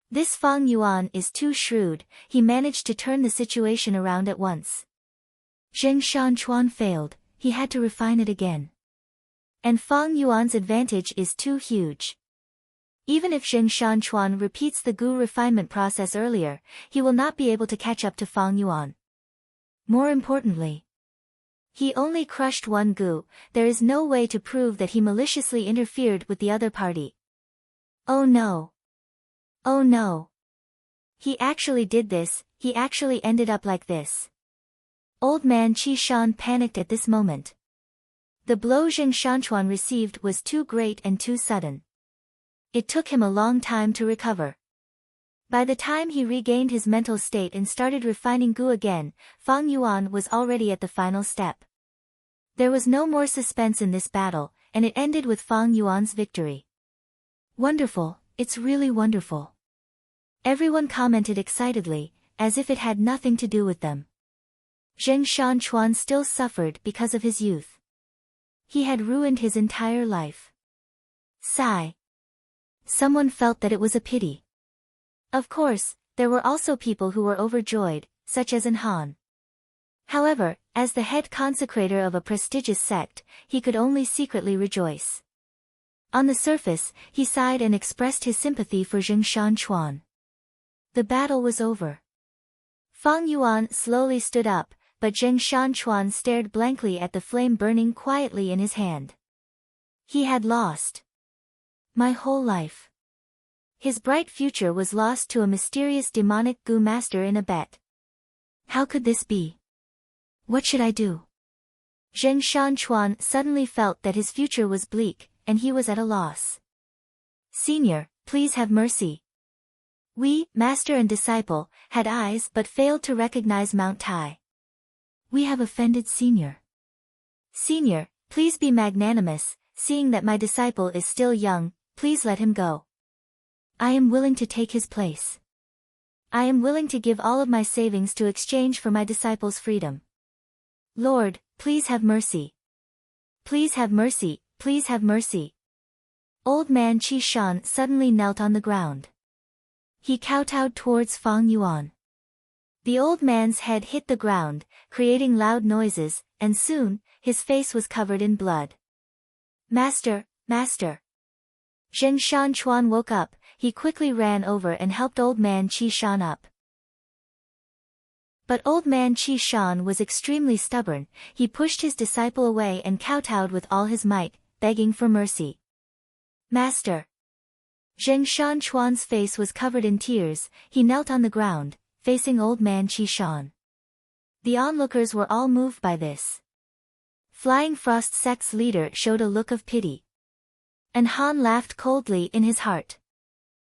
This Fang Yuan is too shrewd, he managed to turn the situation around at once. Zheng Shanchuan failed, he had to refine it again. And Fang Yuan's advantage is too huge. Even if Zheng Shanchuan repeats the Gu refinement process earlier, he will not be able to catch up to Fang Yuan. More importantly, he only crushed one Gu, there is no way to prove that he maliciously interfered with the other party. Oh no! Oh no! He actually did this, he actually ended up like this. Old man Qi Shan panicked at this moment. The blow Zheng Shanchuan received was too great and too sudden. It took him a long time to recover. By the time he regained his mental state and started refining Gu again, Fang Yuan was already at the final step. There was no more suspense in this battle, and it ended with Fang Yuan's victory. Wonderful, it's really wonderful. Everyone commented excitedly, as if it had nothing to do with them. Zheng Shanchuan still suffered because of his youth. He had ruined his entire life. Sigh. Someone felt that it was a pity. Of course, there were also people who were overjoyed, such as An Han. However, as the head consecrator of a prestigious sect, he could only secretly rejoice. On the surface, he sighed and expressed his sympathy for Zheng Shanchuan. The battle was over. Fang Yuan slowly stood up, but Zheng Shanchuan stared blankly at the flame burning quietly in his hand. He had lost. My whole life. His bright future was lost to a mysterious demonic Gu master in a bet. How could this be? What should I do? Zheng Shanchuan suddenly felt that his future was bleak, and he was at a loss. Senior, please have mercy. We, master and disciple, had eyes but failed to recognize Mount Tai. We have offended Senior. Senior, please be magnanimous, seeing that my disciple is still young, please let him go. I am willing to take his place. I am willing to give all of my savings to exchange for my disciple's freedom. Lord, please have mercy. Please have mercy, please have mercy. Old man Qi Shan suddenly knelt on the ground. He kowtowed towards Fang Yuan. The old man's head hit the ground, creating loud noises, and soon, his face was covered in blood. Master, master. Zheng Shanchuan woke up, he quickly ran over and helped old man Qi Shan up. But old man Qi Shan was extremely stubborn, he pushed his disciple away and kowtowed with all his might, begging for mercy. Master. Zheng Shanchuan's face was covered in tears, he knelt on the ground, facing old man Qi Shan. The onlookers were all moved by this. Flying Frost sect's leader showed a look of pity. An Han laughed coldly in his heart.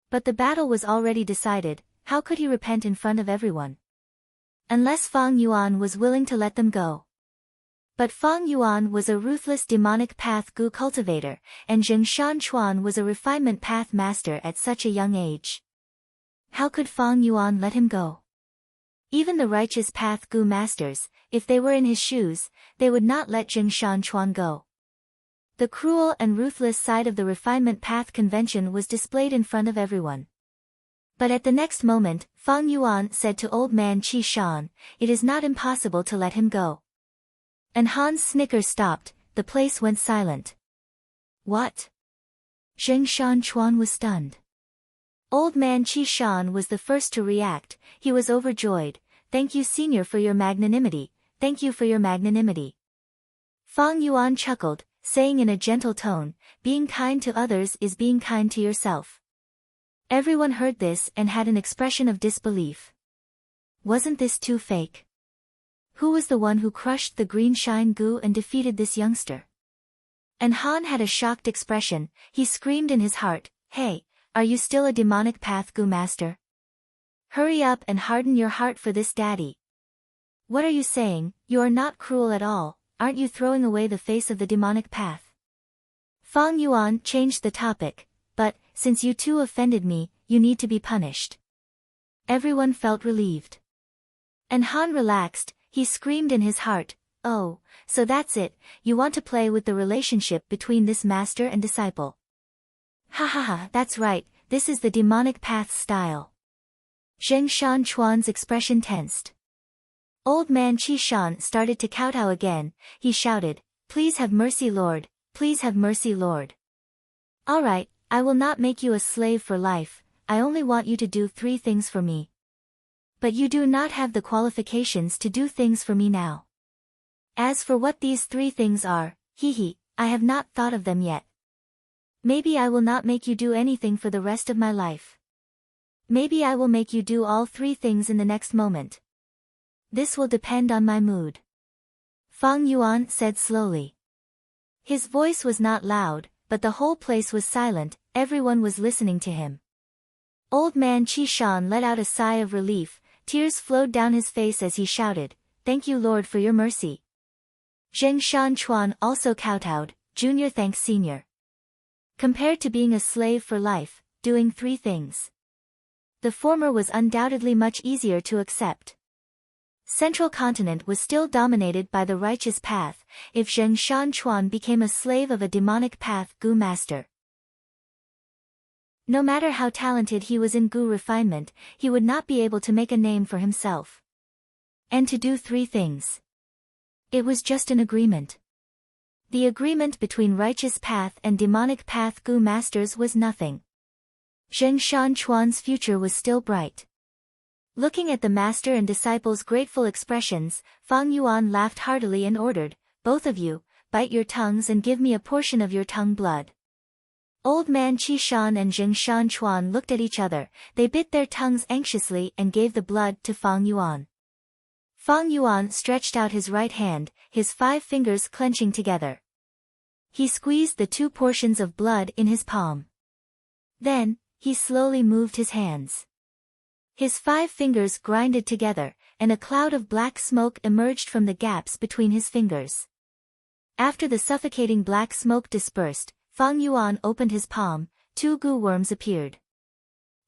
But the battle was already decided, how could he repent in front of everyone? Unless Fang Yuan was willing to let them go. But Fang Yuan was a ruthless demonic path Gu cultivator, and Zheng Shanchuan was a refinement path master at such a young age. How could Fang Yuan let him go? Even the righteous path Gu masters, if they were in his shoes, they would not let Zheng Shanchuan go. The cruel and ruthless side of the refinement path convention was displayed in front of everyone. But at the next moment, Fang Yuan said to old man Qi Shan, it is not impossible to let him go. And Han's snicker stopped, the place went silent. What? Zheng Shanchuan was stunned. Old man Qi Shan was the first to react, he was overjoyed, thank you senior for your magnanimity, thank you for your magnanimity. Fang Yuan chuckled, saying in a gentle tone, being kind to others is being kind to yourself. Everyone heard this and had an expression of disbelief. Wasn't this too fake? Who was the one who crushed the green shine goo and defeated this youngster? And Han had a shocked expression. He screamed in his heart, "Hey, are you still a demonic path goo master? Hurry up and harden your heart for this daddy. What are you saying? You are not cruel at all, aren't you throwing away the face of the demonic path?" Fang Yuan changed the topic, "But, since you two offended me, you need to be punished." Everyone felt relieved. And Han relaxed. He screamed in his heart, "Oh, so that's it, you want to play with the relationship between this master and disciple. Ha ha ha, that's right, this is the demonic path style." Zheng Shanchuan's expression tensed. Old man Qi Shan started to kowtow again. He shouted, "Please have mercy, Lord, please have mercy, Lord. All right, I will not make you a slave for life, I only want you to do 3 things for me. But you do not have the qualifications to do things for me now. As for what these 3 things are, I have not thought of them yet. Maybe I will not make you do anything for the rest of my life. Maybe I will make you do all 3 things in the next moment. This will depend on my mood." Fang Yuan said slowly. His voice was not loud, but the whole place was silent, everyone was listening to him. Old man Qi Shan let out a sigh of relief, tears flowed down his face as he shouted, "Thank you, Lord, for your mercy." Zheng Shanchuan also kowtowed, "Junior thanks senior." Compared to being a slave for life, doing 3 things. The former was undoubtedly much easier to accept. Central Continent was still dominated by the righteous path, if Zheng Shanchuan became a slave of a demonic path goo master. No matter how talented he was in goo refinement, he would not be able to make a name for himself. And to do 3 things. It was just an agreement. The agreement between righteous path and demonic path goo masters was nothing. Zheng Shanchuan's future was still bright. Looking at the master and disciples' grateful expressions, Fang Yuan laughed heartily and ordered, "Both of you, bite your tongues and give me a portion of your tongue blood." Old man Qi Shan and Zheng Shanchuan looked at each other, they bit their tongues anxiously and gave the blood to Fang Yuan. Fang Yuan stretched out his right hand, his 5 fingers clenching together. He squeezed the 2 portions of blood in his palm. Then, he slowly moved his hands. His 5 fingers grinded together, and a cloud of black smoke emerged from the gaps between his fingers. After the suffocating black smoke dispersed, Fang Yuan opened his palm, 2 goo worms appeared.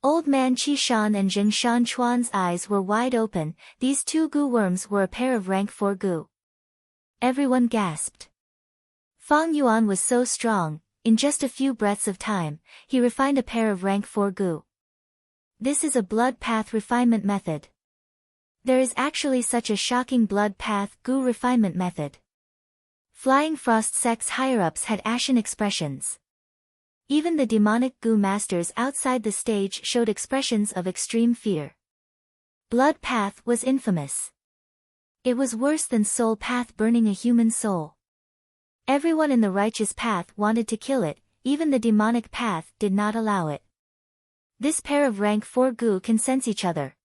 Old man Qi Shan and Zheng Shanchuan's eyes were wide open, these 2 goo worms were a pair of rank 4 goo. Everyone gasped. Fang Yuan was so strong, in just a few breaths of time, he refined a pair of rank 4 goo. This is a blood path refinement method. There is actually such a shocking blood path goo refinement method. Flying Frost sect's higher-ups had ashen expressions. Even the demonic goo masters outside the stage showed expressions of extreme fear. Blood path was infamous. It was worse than soul path burning a human soul. Everyone in the righteous path wanted to kill it, even the demonic path did not allow it. This pair of rank 4 goo can sense each other.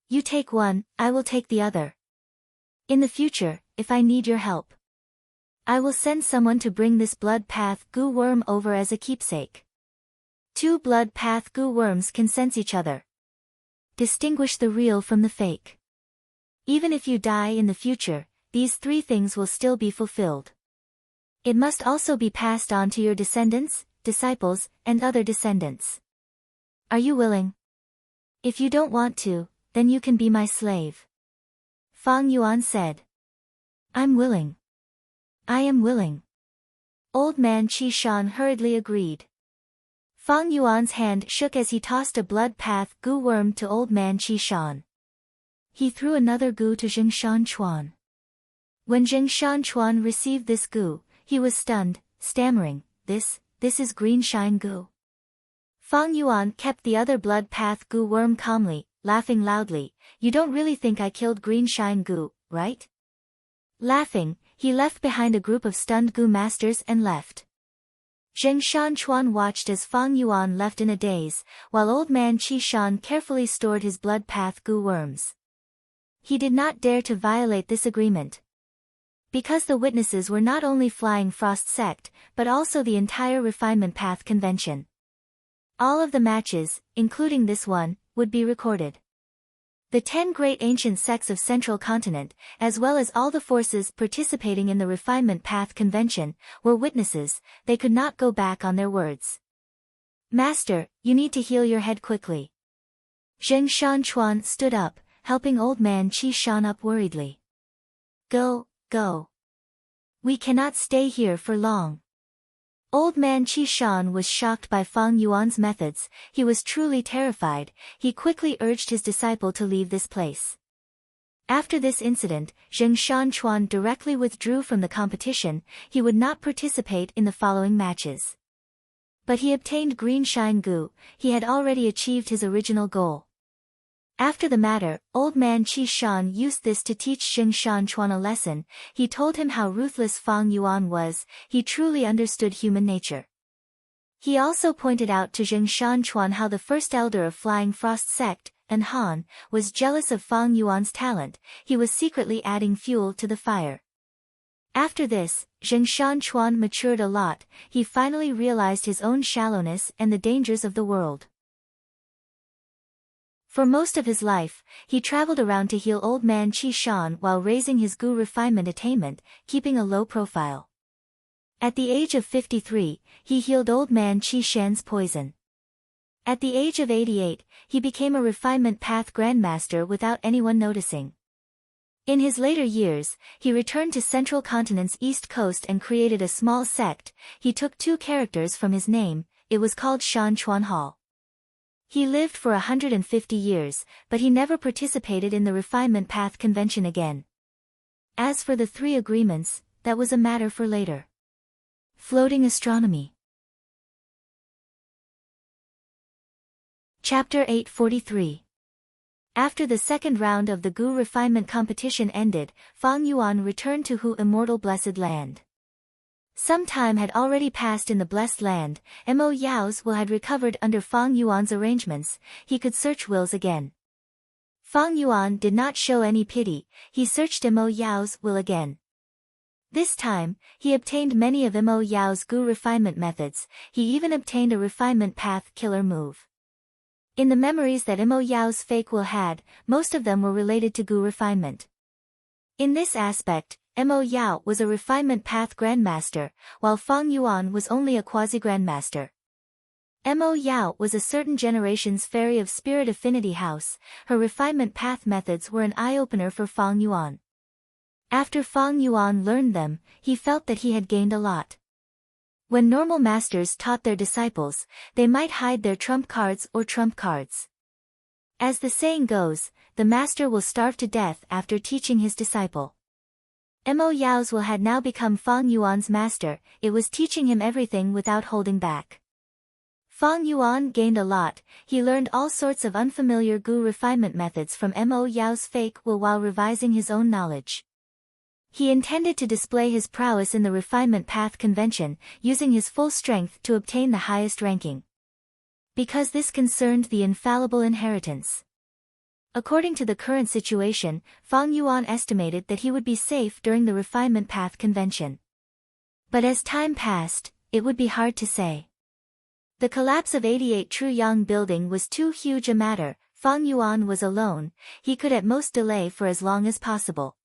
You take one, I will take the other. In the future, if I need your help, I will send someone to bring this blood path goo worm over as a keepsake. 2 blood path goo worms can sense each other. Distinguish the real from the fake. Even if you die in the future, these 3 things will still be fulfilled. It must also be passed on to your descendants, disciples, and other descendants. Are you willing? If you don't want to, then you can be my slave. Fang Yuan said. I'm willing. I am willing. Old man Qi Shan hurriedly agreed. Fang Yuan's hand shook as he tossed a blood path goo worm to old man Qi Shan. He threw another goo to Zheng Shanchuan. When Zheng Shanchuan received this goo, he was stunned, stammering, This is green shine goo. Fang Yuan kept the other blood path goo worm calmly, laughing loudly, You don't really think I killed green shine goo, right? Laughing, he left behind a group of stunned goo masters and left. Zheng Shanchuan watched as Fang Yuan left in a daze, while old man Qi Shan carefully stored his blood path goo worms. He did not dare to violate this agreement. Because the witnesses were not only Flying Frost sect, but also the entire Refinement Path Convention. All of the matches, including this one, would be recorded. The 10 great ancient sects of Central Continent, as well as all the forces participating in the Refinement Path Convention, were witnesses. They could not go back on their words. Master, you need to heal your head quickly. Zheng Shanchuan stood up, helping old man Qi Shan up worriedly. Go. We cannot stay here for long. Old man Qi Shan was shocked by Fang Yuan's methods. He was truly terrified. He quickly urged his disciple to leave this place. After this incident, Zheng Shanchuan directly withdrew from the competition. He would not participate in the following matches. But he obtained green shine goo. He had already achieved his original goal. After the matter, old man Qi Shan used this to teach Zheng Shanchuan a lesson. He told him how ruthless Fang Yuan was. He truly understood human nature. He also pointed out to Zheng Shanchuan how the first elder of Flying Frost sect, An Han, was jealous of Fang Yuan's talent. He was secretly adding fuel to the fire. After this, Zheng Shanchuan matured a lot. He finally realized his own shallowness and the dangers of the world. For most of his life, he traveled around to heal old man Qi Shan while raising his goo refinement attainment, keeping a low profile. At the age of 53, he healed old man Qi Shan's poison. At the age of 88, he became a refinement path grandmaster without anyone noticing. In his later years, he returned to Central Continent's east coast and created a small sect. He took 2 characters from his name. It was called Shanchuan Hall. He lived for 150 years, but he never participated in the Refinement Path Convention again. As for the 3 agreements, that was a matter for later. Floating Astronomy. Chapter 843. After the second round of the goo refinement competition ended, Fang Yuan returned to Hu Immortal Blessed Land. Some time had already passed in the blessed land. Mo Yao's will had recovered under Fang Yuan's arrangements. He could search wills again. Fang Yuan did not show any pity. He searched Mo Yao's will again. This time, he obtained many of Mo Yao's goo refinement methods. He even obtained a refinement path killer move. In the memories that Mo Yao's fake will had, most of them were related to goo refinement. In this aspect, Mo Yao was a refinement path grandmaster, while Fang Yuan was only a quasi-grandmaster. Mo Yao was a certain generation's fairy of spirit affinity house. Her refinement path methods were an eye-opener for Fang Yuan. After Fang Yuan learned them, he felt that he had gained a lot. When normal masters taught their disciples, they might hide their trump cards or trump cards. As the saying goes, the master will starve to death after teaching his disciple. Mo Yao's will had now become Fang Yuan's master. It was teaching him everything without holding back. Fang Yuan gained a lot. He learned all sorts of unfamiliar goo refinement methods from Mo Yao's fake will while revising his own knowledge. He intended to display his prowess in the Refinement Path Convention, using his full strength to obtain the highest ranking. Because this concerned the infallible inheritance. According to the current situation, Fang Yuan estimated that he would be safe during the Refinement Path Convention. But as time passed, it would be hard to say. The collapse of 88 Truyang Building was too huge a matter. Fang Yuan was alone. He could at most delay for as long as possible.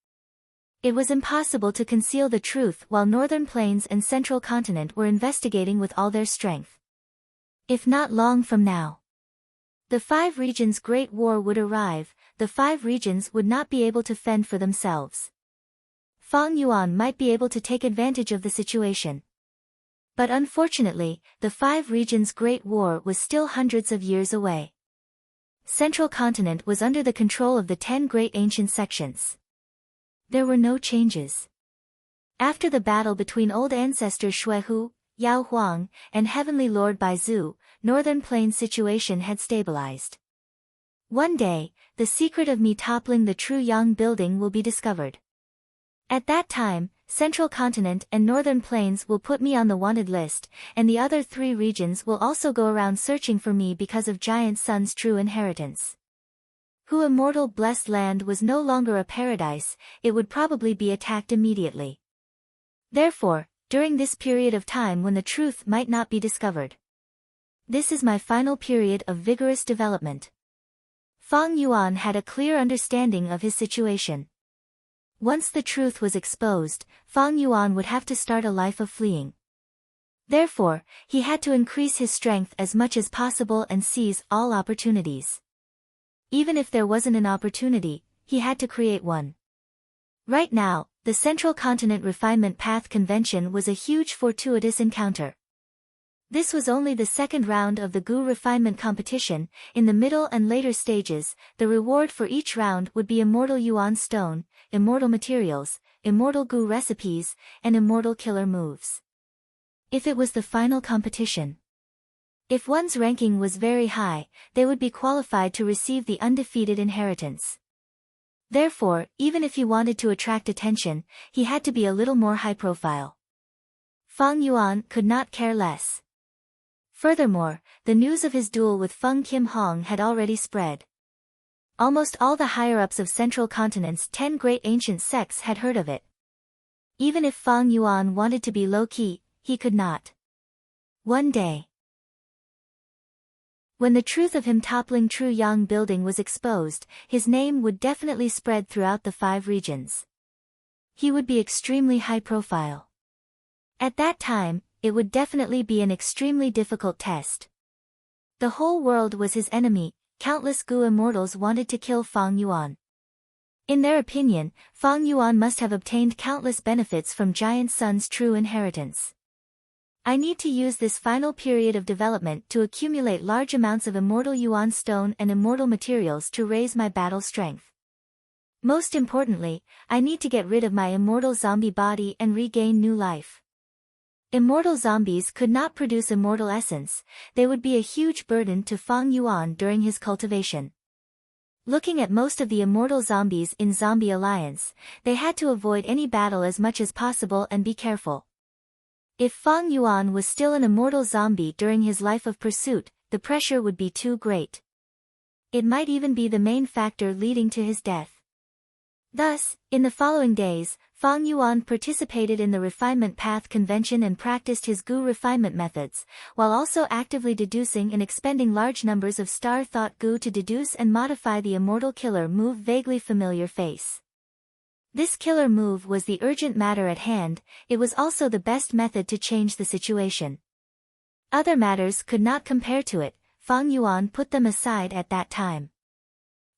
It was impossible to conceal the truth while Northern Plains and Central Continent were investigating with all their strength. If not long from now, the 5 regions' Great War would arrive. The 5 regions would not be able to fend for themselves. Fang Yuan might be able to take advantage of the situation. But unfortunately, the 5 regions' Great War was still hundreds of years away. Central Continent was under the control of the 10 great ancient sections. There were no changes. After the battle between old ancestor Xuehu, Yao Huang, and Heavenly Lord Baizu, Northern Plains' situation had stabilized. One day, the secret of me toppling the Truyang Building will be discovered. At that time, Central Continent and Northern Plains will put me on the wanted list, and the other 3 regions will also go around searching for me because of Giant Sun's true inheritance. Who immortal blessed land was no longer a paradise, it would probably be attacked immediately. Therefore, during this period of time when the truth might not be discovered. This is my final period of vigorous development. Fang Yuan had a clear understanding of his situation. Once the truth was exposed, Fang Yuan would have to start a life of fleeing. Therefore, he had to increase his strength as much as possible and seize all opportunities. Even if there wasn't an opportunity, he had to create one. Right now, the Central Continent Refinement Path Convention was a huge fortuitous encounter. This was only the second round of the Gu refinement competition. In the middle and later stages, the reward for each round would be immortal Yuan stone, immortal materials, immortal Gu recipes, and immortal killer moves. If it was the final competition. If one's ranking was very high, they would be qualified to receive the undefeated inheritance. Therefore, even if he wanted to attract attention, he had to be a little more high profile. Fang Yuan could not care less. Furthermore, the news of his duel with Feng Kim Hong had already spread. Almost all the higher-ups of Central Continent's 10 great ancient sects had heard of it. Even if Fang Yuan wanted to be low-key, he could not. One day, when the truth of him toppling Tru Yang building was exposed, his name would definitely spread throughout the 5 regions. He would be extremely high profile. At that time, it would definitely be an extremely difficult test. The whole world was his enemy, countless Gu immortals wanted to kill Fang Yuan. In their opinion, Fang Yuan must have obtained countless benefits from Giant Sun's true inheritance. I need to use this final period of development to accumulate large amounts of immortal Yuan stone and immortal materials to raise my battle strength. Most importantly, I need to get rid of my immortal zombie body and regain new life. Immortal zombies could not produce immortal essence, they would be a huge burden to Fang Yuan during his cultivation. Looking at most of the immortal zombies in Zombie Alliance, they had to avoid any battle as much as possible and be careful. If Fang Yuan was still an immortal zombie during his life of pursuit, the pressure would be too great. It might even be the main factor leading to his death. Thus, in the following days, Fang Yuan participated in the Refinement Path Convention and practiced his Gu refinement methods, while also actively deducing and expending large numbers of Star Thought Gu to deduce and modify the immortal killer move Vaguely Familiar Face. This killer move was the urgent matter at hand, it was also the best method to change the situation. Other matters could not compare to it, Fang Yuan put them aside at that time.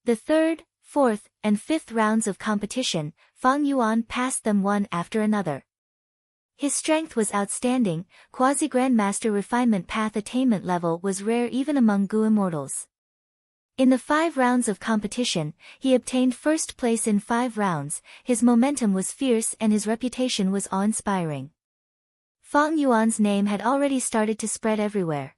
The 3rd, 4th, and 5th rounds of competition, Fang Yuan passed them one after another. His strength was outstanding, Quasi-Grandmaster Refinement Path attainment level was rare even among Gu immortals. In the 5 rounds of competition, he obtained first place in 5 rounds, his momentum was fierce and his reputation was awe-inspiring. Fang Yuan's name had already started to spread everywhere.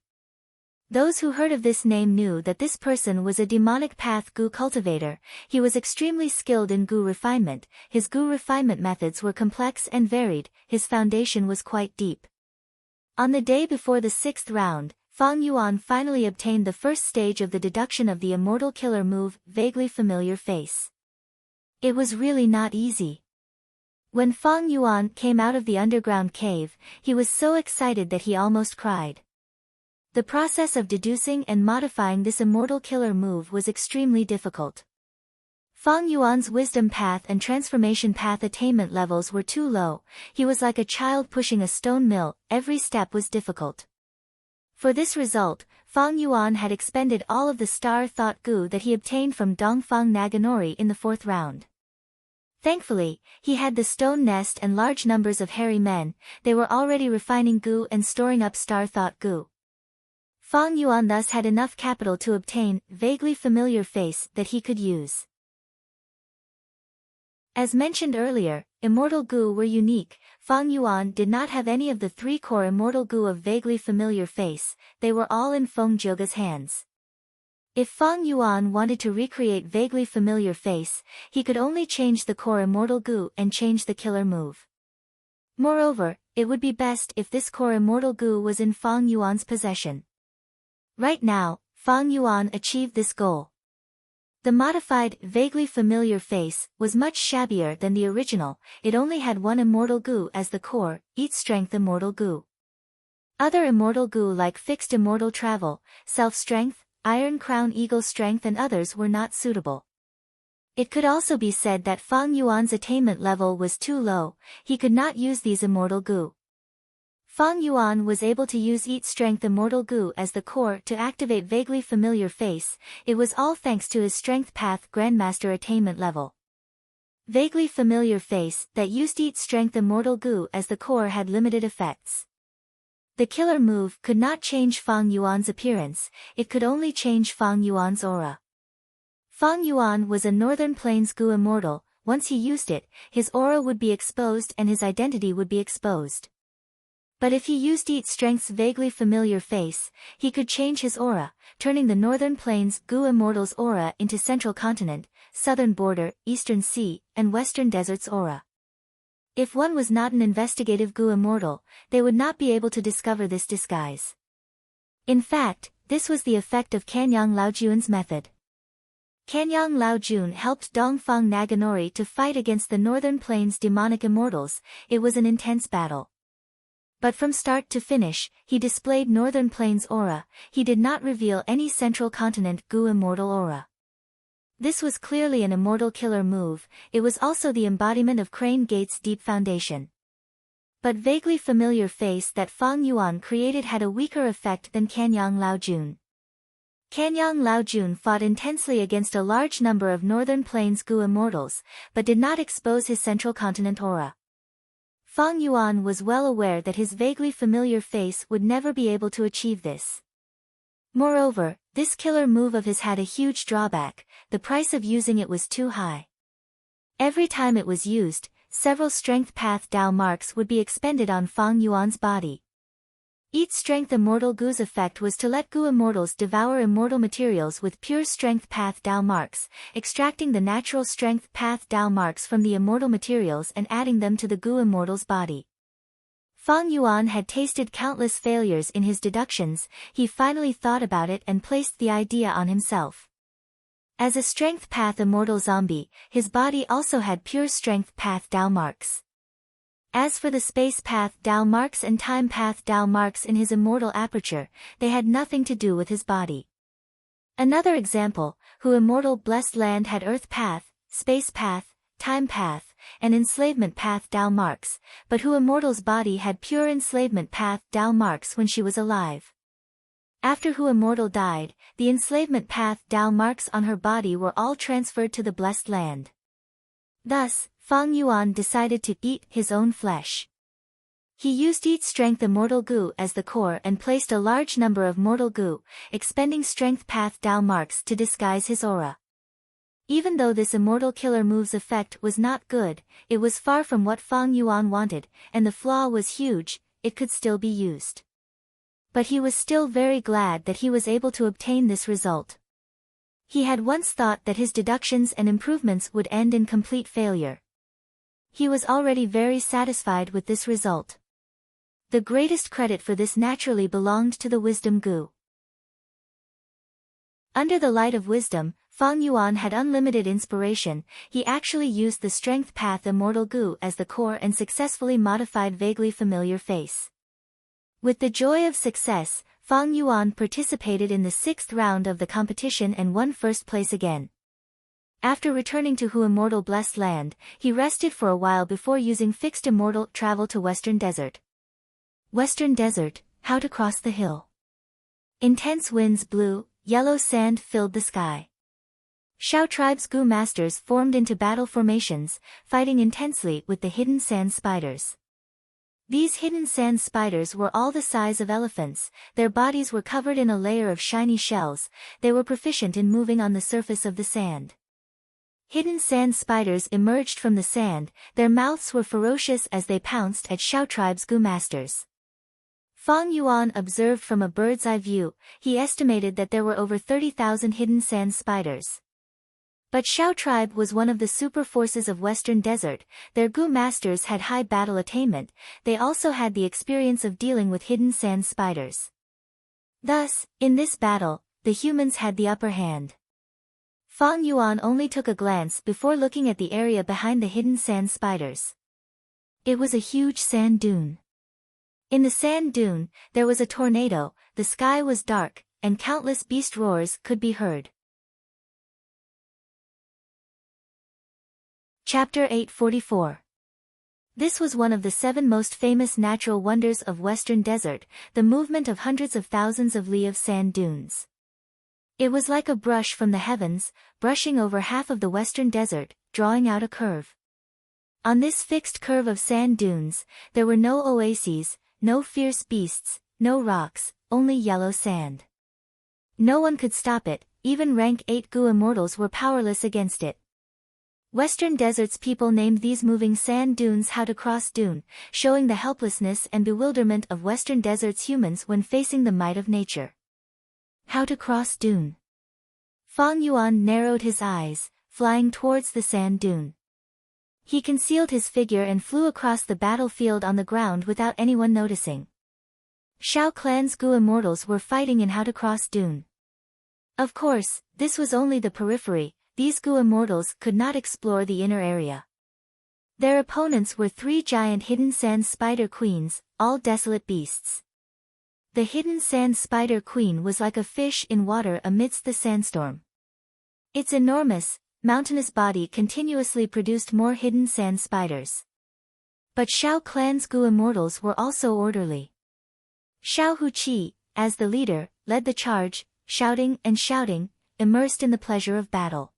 Those who heard of this name knew that this person was a demonic path Gu cultivator, he was extremely skilled in Gu refinement, his Gu refinement methods were complex and varied, his foundation was quite deep. On the day before the 6th round, Fang Yuan finally obtained the first stage of the deduction of the immortal killer move, Vaguely Familiar Face. It was really not easy. When Fang Yuan came out of the underground cave, he was so excited that he almost cried. The process of deducing and modifying this immortal killer move was extremely difficult. Fang Yuan's wisdom path and transformation path attainment levels were too low, he was like a child pushing a stone mill, every step was difficult. For this result, Fang Yuan had expended all of the Star Thought Gu that he obtained from Dongfang Naganori in the 4th round. Thankfully, he had the stone nest and large numbers of hairy men, they were already refining Gu and storing up Star Thought Gu. Fang Yuan thus had enough capital to obtain Vaguely Familiar Face that he could use. As mentioned earlier, Immortal Gu were unique, Fang Yuan did not have any of the 3 core Immortal Gu of Vaguely Familiar Face, they were all in Feng Zhouge's hands. If Fang Yuan wanted to recreate Vaguely Familiar Face, he could only change the core Immortal Gu and change the killer move. Moreover, it would be best if this core immortal goo was in Fang Yuan's possession. Right now, Fang Yuan achieved this goal. The modified, vaguely familiar face was much shabbier than the original. It only had one immortal goo as the core, Eat Strength Immortal Goo. Other immortal goo like Fixed Immortal Travel, Self-Strength, Iron Crown Eagle Strength and others were not suitable. It could also be said that Fang Yuan's attainment level was too low. He could not use these immortal goo. Fang Yuan was able to use Eat Strength Immortal Goo as the core to activate vaguely familiar face. It was all thanks to his Strength Path Grandmaster attainment level. Vaguely familiar face that used Eat Strength Immortal Goo as the core had limited effects. The killer move could not change Fang Yuan's appearance, it could only change Fang Yuan's aura. Fang Yuan was a Northern Plains Goo immortal. Once he used it, his aura would be exposed and his identity would be exposed. But if he used Eat Strength's vaguely familiar face, he could change his aura, turning the Northern Plains Goo Immortal's aura into Central Continent, Southern Border, Eastern Sea, and Western Desert's aura. If one was not an investigative Goo Immortal, they would not be able to discover this disguise. In fact, this was the effect of Kanyang Laojun's method. Kanyang Laojun helped Dongfang Naganori to fight against the Northern Plains demonic immortals. It was an intense battle. But from start to finish, he displayed Northern Plains aura. He did not reveal any Central Continent Goo immortal aura. This was clearly an immortal killer move. It was also the embodiment of Crane Gate's deep foundation. But vaguely familiar face that Fang Yuan created had a weaker effect than Kanyang Laojun. Kanyang Laojun fought intensely against a large number of Northern Plains Goo immortals, but did not expose his Central Continent aura. Fang Yuan was well aware that his vaguely familiar face would never be able to achieve this. Moreover, this killer move of his had a huge drawback: the price of using it was too high. Every time it was used, several Strength Path Dao marks would be expended on Fang Yuan's body. Eat Strength Immortal Goo's effect was to let Goo immortals devour immortal materials with pure Strength Path Dao marks, extracting the natural Strength Path Dao marks from the immortal materials and adding them to the Goo immortal's body. Fang Yuan had tasted countless failures in his deductions. He finally thought about it and placed the idea on himself. As a Strength Path Immortal zombie, his body also had pure Strength Path Dao marks. As for the Space Path Dao marks and Time Path Dao marks in his immortal aperture, they had nothing to do with his body. Another example, Who Immortal Blessed Land had Earth Path, Space Path, Time Path, and Enslavement Path Dao marks, but Who Immortal's body had pure Enslavement Path Dao marks when she was alive. After Who Immortal died, the Enslavement Path Dao marks on her body were all transferred to the Blessed Land. Thus, Fang Yuan decided to eat his own flesh. He used Eat Strength Immortal Goo as the core and placed a large number of Mortal Goo, expending Strength Path Dao marks to disguise his aura. Even though this immortal killer move's effect was not good, it was far from what Fang Yuan wanted, and the flaw was huge. It could still be used. But he was still very glad that he was able to obtain this result. He had once thought that his deductions and improvements would end in complete failure. He was already very satisfied with this result. The greatest credit for this naturally belonged to the Wisdom Goo. Under the light of wisdom, Fang Yuan had unlimited inspiration. He actually used the Strength Path Immortal Goo as the core and successfully modified vaguely familiar face. With the joy of success, Fang Yuan participated in the 6th round of the competition and won first place again. After returning to Who Immortal Blessed Land, he rested for a while before using Fixed Immortal Travel to Western Desert. Western Desert, how to cross the hill. Intense winds blew, yellow sand filled the sky. Shao Tribe's Goo Masters formed into battle formations, fighting intensely with the hidden sand spiders. These hidden sand spiders were all the size of elephants. Their bodies were covered in a layer of shiny shells. They were proficient in moving on the surface of the sand. Hidden sand spiders emerged from the sand. Their mouths were ferocious as they pounced at Shao Tribe's Goo Masters. Fang Yuan observed from a bird's eye view. He estimated that there were over 30,000 hidden sand spiders. But Shao tribe was one of the super forces of Western Desert. Their Gu masters had high battle attainment. They also had the experience of dealing with hidden sand spiders. Thus, in this battle, the humans had the upper hand. Fang Yuan only took a glance before looking at the area behind the hidden sand spiders. It was a huge sand dune. In the sand dune, there was a tornado, the sky was dark, and countless beast roars could be heard. Chapter 844. This was one of the 7 most famous natural wonders of Western Desert, the movement of hundreds of thousands of li of sand dunes. It was like a brush from the heavens, brushing over half of the Western Desert, drawing out a curve. On this fixed curve of sand dunes, there were no oases, no fierce beasts, no rocks, only yellow sand. No one could stop it, even rank 8 Gu immortals were powerless against it. Western Desert's people named these moving sand dunes How to Cross Dune, showing the helplessness and bewilderment of Western Desert's humans when facing the might of nature. How to Cross Dune. Fang Yuan narrowed his eyes, flying towards the sand dune. He concealed his figure and flew across the battlefield on the ground without anyone noticing. Shao clan's Gu immortals were fighting in How to Cross Dune. Of course, this was only the periphery. These Gu immortals could not explore the inner area. Their opponents were 3 giant hidden sand spider queens, all desolate beasts. The hidden sand spider queen was like a fish in water amidst the sandstorm. Its enormous, mountainous body continuously produced more hidden sand spiders. But Shao clan's Gu immortals were also orderly. Shao Huqi, as the leader, led the charge, shouting and shouting, immersed in the pleasure of battle.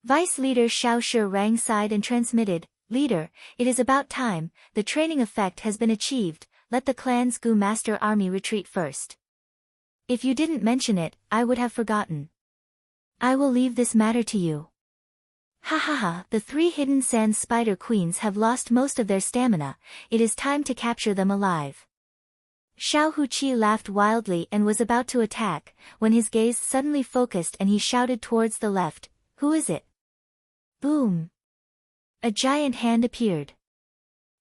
Vice leader Shao Rang sighed and transmitted, "Leader, it is about time, the training effect has been achieved, let the clan's Gu master army retreat first. If you didn't mention it, I would have forgotten. I will leave this matter to you." Ha ha ha, the 3 hidden sand spider queens have lost most of their stamina, it is time to capture them alive. Shao Huqi laughed wildly and was about to attack, when his gaze suddenly focused and he shouted towards the left, "Who is it?" Boom! A giant hand appeared.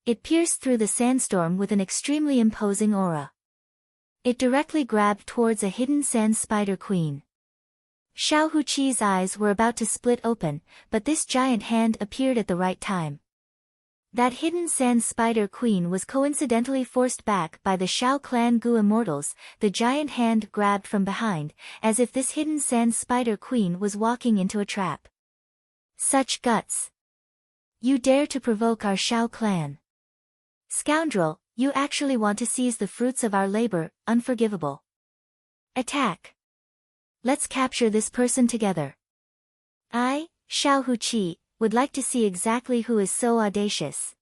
It pierced through the sandstorm with an extremely imposing aura. It directly grabbed towards a hidden sand spider queen. Shao Huqi's eyes were about to split open, but this giant hand appeared at the right time. That hidden sand spider queen was coincidentally forced back by the Shao clan Gu immortals. The giant hand grabbed from behind, as if this hidden sand spider queen was walking into a trap. Such guts! You dare to provoke our Shao clan! Scoundrel, you actually want to seize the fruits of our labor, unforgivable. Attack! Let's capture this person together. I, Shao Huqi, would like to see exactly who is so audacious.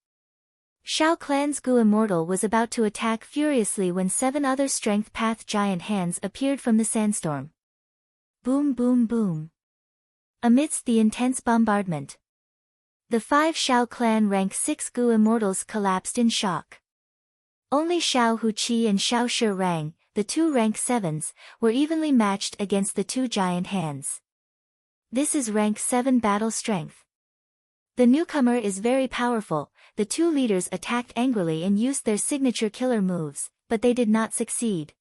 Shao clan's Gu immortal was about to attack furiously when 7 other strength path giant hands appeared from the sandstorm. Boom boom boom. Amidst the intense bombardment, the 5 Shao clan rank 6 Gu immortals collapsed in shock. Only Shao Huqi and Shao Rang, the 2 rank 7s, were evenly matched against the 2 giant hands. This is rank 7 battle strength. The newcomer is very powerful. The 2 leaders attacked angrily and used their signature killer moves, but they did not succeed.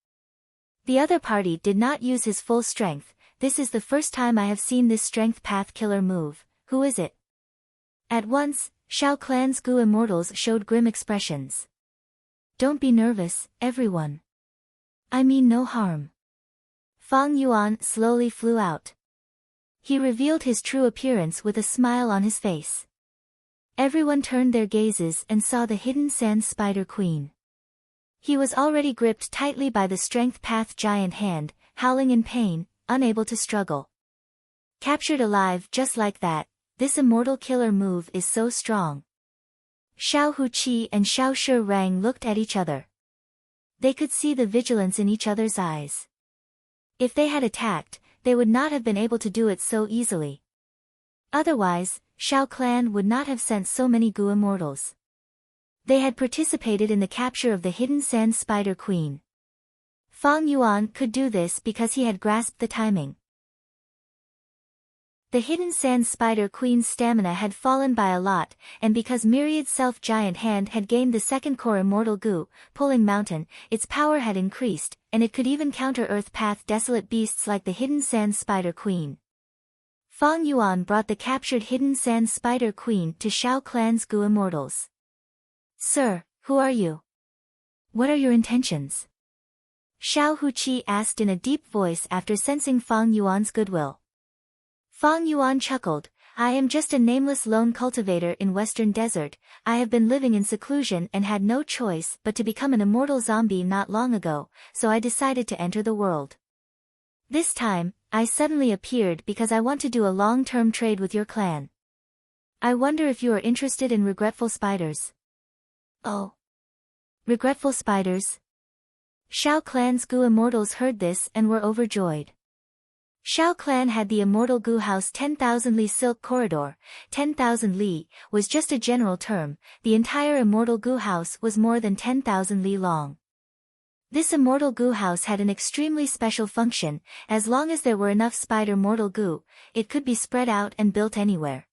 The other party did not use his full strength. This is the first time I have seen this strength path killer move. Who is it? At once, Shao clan's Gu immortals showed grim expressions. Don't be nervous, everyone. I mean no harm. Fang Yuan slowly flew out. He revealed his true appearance with a smile on his face. Everyone turned their gazes and saw the hidden sand spider queen. He was already gripped tightly by the strength path giant hand, howling in pain, unable to struggle. Captured alive just like that, this immortal killer move is so strong. Shao Huqi and Shao Rang looked at each other. They could see the vigilance in each other's eyes. If they had attacked, they would not have been able to do it so easily. Otherwise, Shao clan would not have sent so many Gu immortals. They had participated in the capture of the hidden sand spider queen. Fang Yuan could do this because he had grasped the timing. The hidden sand spider queen's stamina had fallen by a lot, and because Myriad self-giant hand had gained the second core immortal goo, pulling mountain, its power had increased, and it could even counter earth path desolate beasts like the hidden sand spider queen. Fang Yuan brought the captured hidden sand spider queen to Shao Clan's goo immortals. Sir, who are you? What are your intentions? Xiao Huqi asked in a deep voice after sensing Fang Yuan's goodwill. Fang Yuan chuckled, I am just a nameless lone cultivator in Western Desert. I have been living in seclusion and had no choice but to become an immortal zombie not long ago, so I decided to enter the world. This time, I suddenly appeared because I want to do a long-term trade with your clan. I wonder if you are interested in regretful spiders. Oh. Regretful spiders? Shao Clan's goo immortals heard this and were overjoyed. Shao Clan had the immortal goo house 10,000 li silk corridor. 10,000 li was just a general term, the entire immortal goo house was more than 10,000 li long. This immortal goo house had an extremely special function. As long as there were enough spider mortal goo, it could be spread out and built anywhere.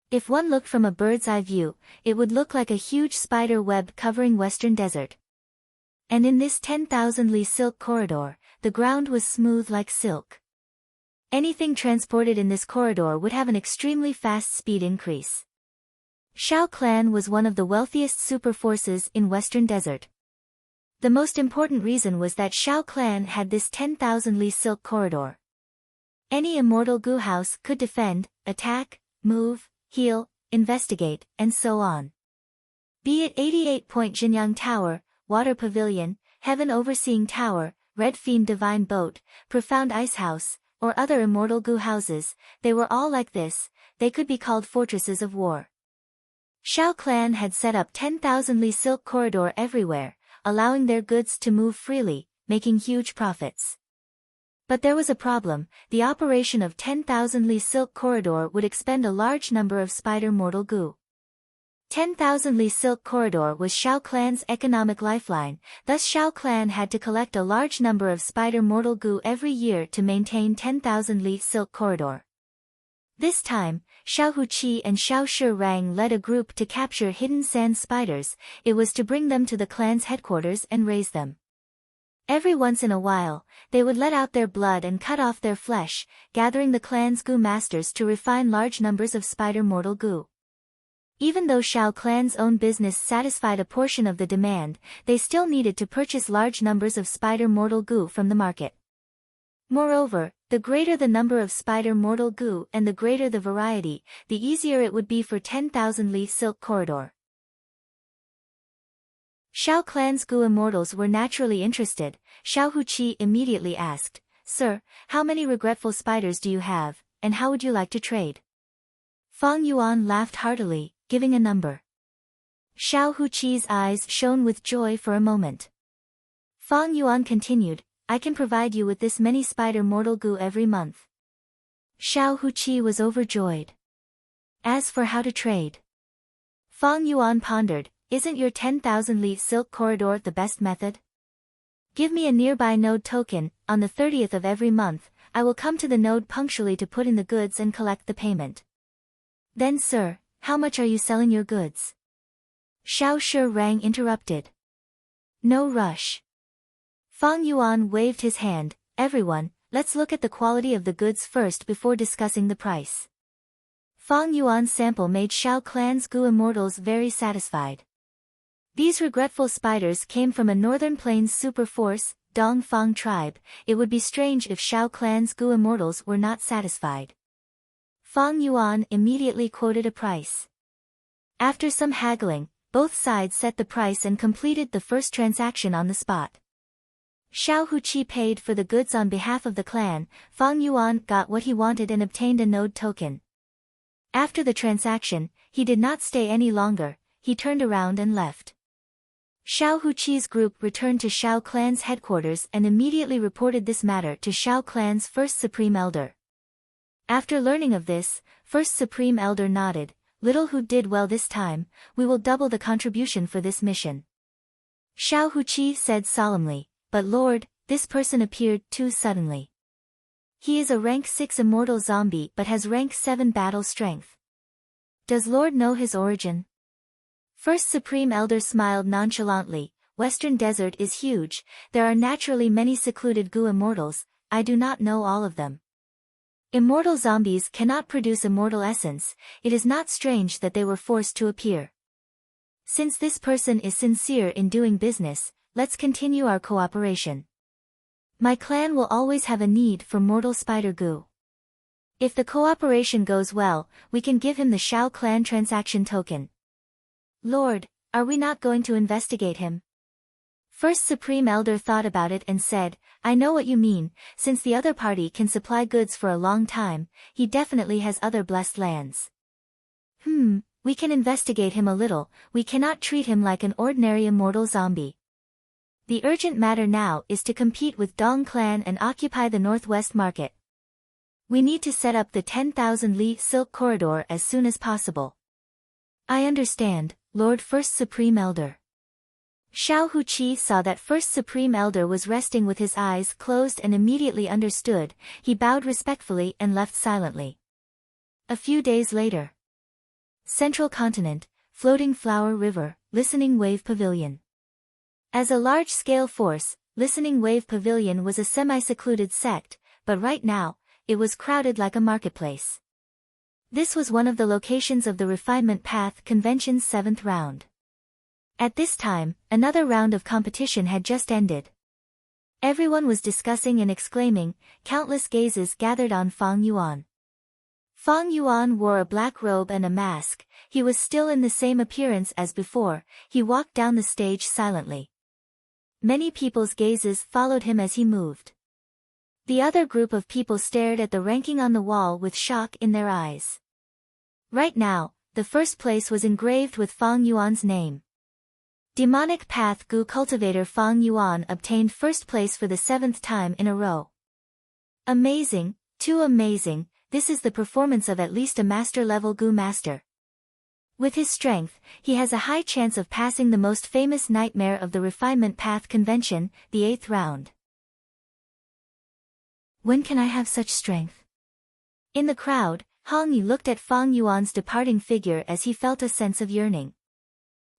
If one looked from a bird's eye view, it would look like a huge spider web covering Western Desert. And in this 10,000 li silk corridor, the ground was smooth like silk. Anything transported in this corridor would have an extremely fast speed increase. Shao Clan was one of the wealthiest super forces in Western Desert. The most important reason was that Shao Clan had this 10,000 li silk corridor. Any immortal goo house could defend, attack, move, heal, investigate, and so on. Be it 88-point Jinyang Tower, Water Pavilion, Heaven Overseeing Tower, Red Fiend Divine Boat, Profound Ice House, or other immortal goo houses, they were all like this. They could be called fortresses of war. Shao Clan had set up 10,000 li silk corridor everywhere, allowing their goods to move freely, making huge profits. But there was a problem. The operation of 10,000 li silk corridor would expend a large number of spider mortal goo. 10,000 li silk corridor was Shao Clan's economic lifeline, thus Shao Clan had to collect a large number of spider mortal goo every year to maintain 10,000 li silk corridor. This time, Xiao Huqi and Xiao Shirang led a group to capture hidden sand spiders. It was to bring them to the clan's headquarters and raise them. Every once in a while, they would let out their blood and cut off their flesh, gathering the clan's goo masters to refine large numbers of spider mortal goo. Even though Shao Clan's own business satisfied a portion of the demand, they still needed to purchase large numbers of spider mortal goo from the market. Moreover, the greater the number of spider mortal goo and the greater the variety, the easier it would be for 10,000 li silk corridor. Shao Clan's goo immortals were naturally interested. Xiao Huqi immediately asked, Sir, how many regretful spiders do you have, and how would you like to trade? Fang Yuan laughed heartily, giving a number. Xiao Huqi's eyes shone with joy for a moment. Fang Yuan continued, I can provide you with this many spider mortal goo every month. Xiao Huqi was overjoyed. As for how to trade, Fang Yuan pondered, isn't your 10,000 li silk corridor the best method? Give me a nearby node token. On the 30th of every month, I will come to the node punctually to put in the goods and collect the payment. Then sir, how much are you selling your goods? Xiao Shirang interrupted. No rush. Fang Yuan waved his hand, everyone, let's look at the quality of the goods first before discussing the price. Fang Yuan's sample made Shao Clan's goo immortals very satisfied. These regretful spiders came from a northern plains super force, Dongfang tribe. It would be strange if Shao Clan's goo immortals were not satisfied. Fang Yuan immediately quoted a price. After some haggling, both sides set the price and completed the first transaction on the spot. Xiao Huqi paid for the goods on behalf of the clan. Fang Yuan got what he wanted and obtained a node token. After the transaction, he did not stay any longer. He turned around and left. Xiao Huqi's group returned to Shao Clan's headquarters and immediately reported this matter to Shao Clan's first Supreme Elder. After learning of this, First Supreme Elder nodded, Little Who did well this time, we will double the contribution for this mission. Xiao Huqi said solemnly, But Lord, this person appeared too suddenly. He is a rank 6 immortal zombie but has rank 7 battle strength. Does Lord know his origin? First Supreme Elder smiled nonchalantly. Western Desert is huge, there are naturally many secluded goo immortals, I do not know all of them. Immortal zombies cannot produce immortal essence, it is not strange that they were forced to appear. Since this person is sincere in doing business, let's continue our cooperation. My clan will always have a need for mortal spider goo. If the cooperation goes well, we can give him the Shao clan transaction token. Lord, are we not going to investigate him? First Supreme Elder thought about it and said, I know what you mean, since the other party can supply goods for a long time, he definitely has other blessed lands. We can investigate him a little, we cannot treat him like an ordinary immortal zombie. The urgent matter now is to compete with Dong clan and occupy the Northwest Market. We need to set up the 10,000 Li Silk Corridor as soon as possible. I understand, Lord First Supreme Elder. Xiao Huqi saw that First Supreme Elder was resting with his eyes closed and immediately understood, he bowed respectfully and left silently. A few days later. Central Continent, Floating Flower River, Listening Wave Pavilion. As a large-scale force, Listening Wave Pavilion was a semi-secluded sect, but right now, it was crowded like a marketplace. This was one of the locations of the Refinement Path Convention's 7th round. At this time, another round of competition had just ended. Everyone was discussing and exclaiming, countless gazes gathered on Fang Yuan. Fang Yuan wore a black robe and a mask, he was still in the same appearance as before, he walked down the stage silently. Many people's gazes followed him as he moved. The other group of people stared at the ranking on the wall with shock in their eyes. Right now, the first place was engraved with Fang Yuan's name. Demonic Path Goo cultivator Fang Yuan obtained first place for the 7th time in a row. Amazing, too amazing, this is the performance of at least a master-level Goo master. With his strength, he has a high chance of passing the most famous nightmare of the Refinement Path Convention, the 8th round. When can I have such strength? In the crowd, Hong Yi looked at Fang Yuan's departing figure as he felt a sense of yearning.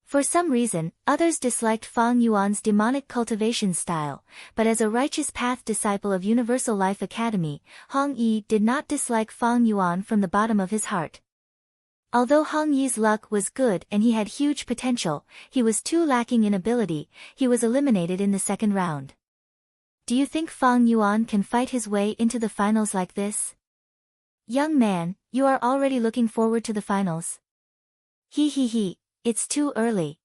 For some reason, others disliked Fang Yuan's demonic cultivation style, but as a Righteous Path disciple of Universal Life Academy, Hong Yi did not dislike Fang Yuan from the bottom of his heart. Although Hong Yi's luck was good and he had huge potential, he was too lacking in ability, he was eliminated in the 2nd round. Do you think Fang Yuan can fight his way into the finals like this? Young man, you are already looking forward to the finals. He. It's too early.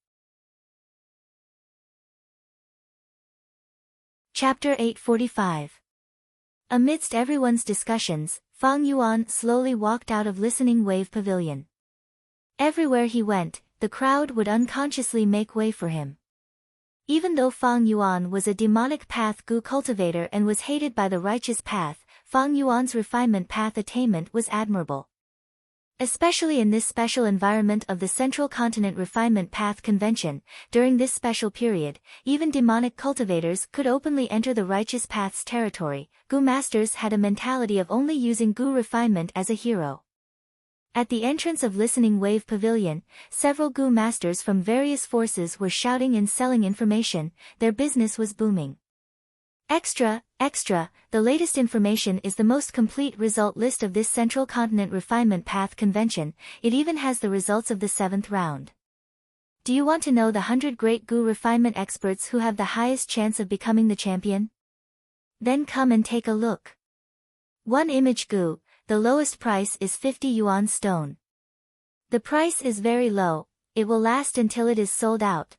Chapter 845. Amidst everyone's discussions, Fang Yuan slowly walked out of Listening Wave Pavilion. Everywhere he went, the crowd would unconsciously make way for him. Even though Fang Yuan was a demonic path Goo cultivator and was hated by the Righteous Path, Fang Yuan's Refinement Path attainment was admirable. Especially in this special environment of the Central Continent Refinement Path Convention, during this special period, even demonic cultivators could openly enter the Righteous Path's territory. Goo masters had a mentality of only using Goo refinement as a hero. At the entrance of Listening Wave Pavilion, several Goo masters from various forces were shouting and selling information, their business was booming. Extra, the latest information is the most complete result list of this Central Continent Refinement Path Convention, it even has the results of the 7th round. Do you want to know the 100 great Goo refinement experts who have the highest chance of becoming the champion? Then come and take a look. 1 image Goo, the lowest price is 50 yuan stone. The price is very low, it will last until it is sold out.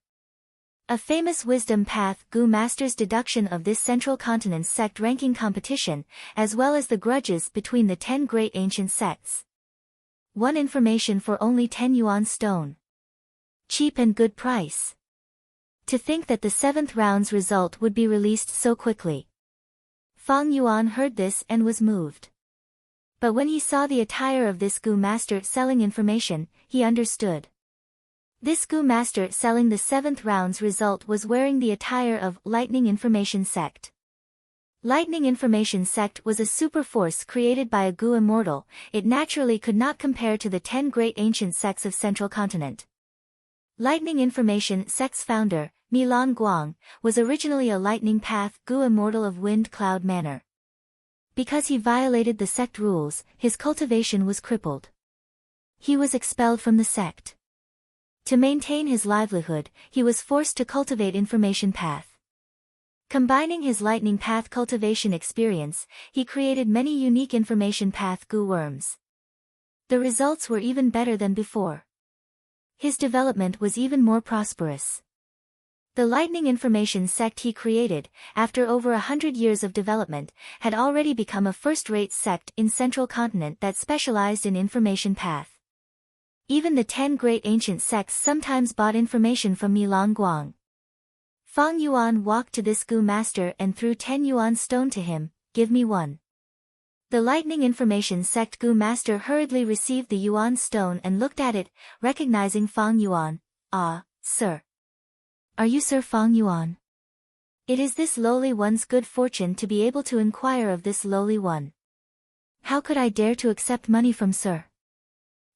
A famous Wisdom Path Goo master's deduction of this Central Continent's sect ranking competition, as well as the grudges between the 10 great ancient sects. 1 information for only 10 yuan stone. Cheap and good price. To think that the 7th round's result would be released so quickly. Fang Yuan heard this and was moved. But when he saw the attire of this Goo master selling information, he understood. This Goo master selling the 7th round's result was wearing the attire of Lightning Information Sect. Lightning Information Sect was a super force created by a Gu immortal. It naturally could not compare to the 10 great ancient sects of Central Continent. Lightning Information Sect's founder, Milan Guang, was originally a Lightning Path Gu immortal of Wind Cloud Manor. Because he violated the sect rules, his cultivation was crippled. He was expelled from the sect. To maintain his livelihood, he was forced to cultivate Information Path. Combining his Lightning Path cultivation experience, he created many unique Information Path Gu worms. The results were even better than before. His development was even more prosperous. The Lightning Information Sect he created, after over 100 years of development, had already become a first-rate sect in Central Continent that specialized in Information Path. Even the 10 great ancient sects sometimes bought information from Milan Guang. Fang Yuan walked to this Gu master and threw 10 yuan stone to him. "Give me one." The Lightning Information Sect Gu master hurriedly received the yuan stone and looked at it, recognizing Fang Yuan. "Ah, sir. Are you Sir Fang Yuan? It is this lowly one's good fortune to be able to inquire of this lowly one. How could I dare to accept money from sir?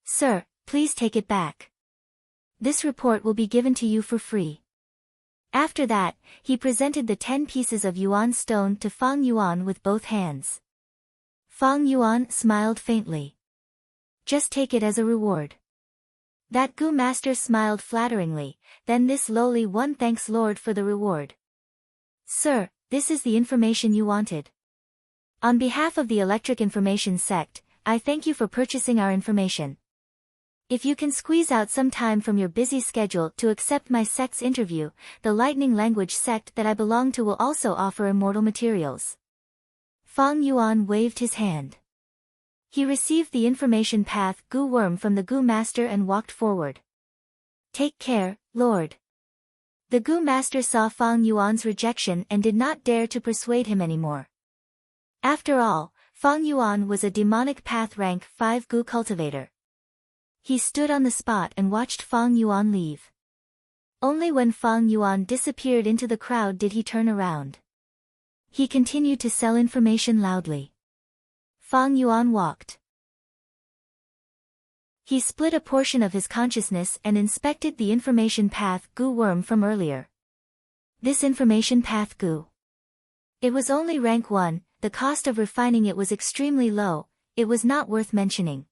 Sir, please take it back. This report will be given to you for free." After that, he presented the 10 pieces of yuan stone to Fang Yuan with both hands. Fang Yuan smiled faintly. "Just take it as a reward." That Gu master smiled flatteringly. "Then this lowly one thanks Lord for the reward." "Sir, this is the information you wanted. On behalf of the Electric Information Sect, I thank you for purchasing our information. If you can squeeze out some time from your busy schedule to accept my sect's interview, the Lightning Language sect that I belong to will also offer immortal materials." Fang Yuan waved his hand. He received the Information Path Gu worm from the Gu master and walked forward. "Take care, Lord." The Gu master saw Fang Yuan's rejection and did not dare to persuade him anymore. After all, Fang Yuan was a demonic path rank 5 Gu cultivator. He stood on the spot and watched Fang Yuan leave. Only when Fang Yuan disappeared into the crowd did he turn around. He continued to sell information loudly. Fang Yuan walked. He split a portion of his consciousness and inspected the Information Path Gu worm from earlier. This Information Path Gu. It was only rank 1, the cost of refining it was extremely low, it was not worth mentioning.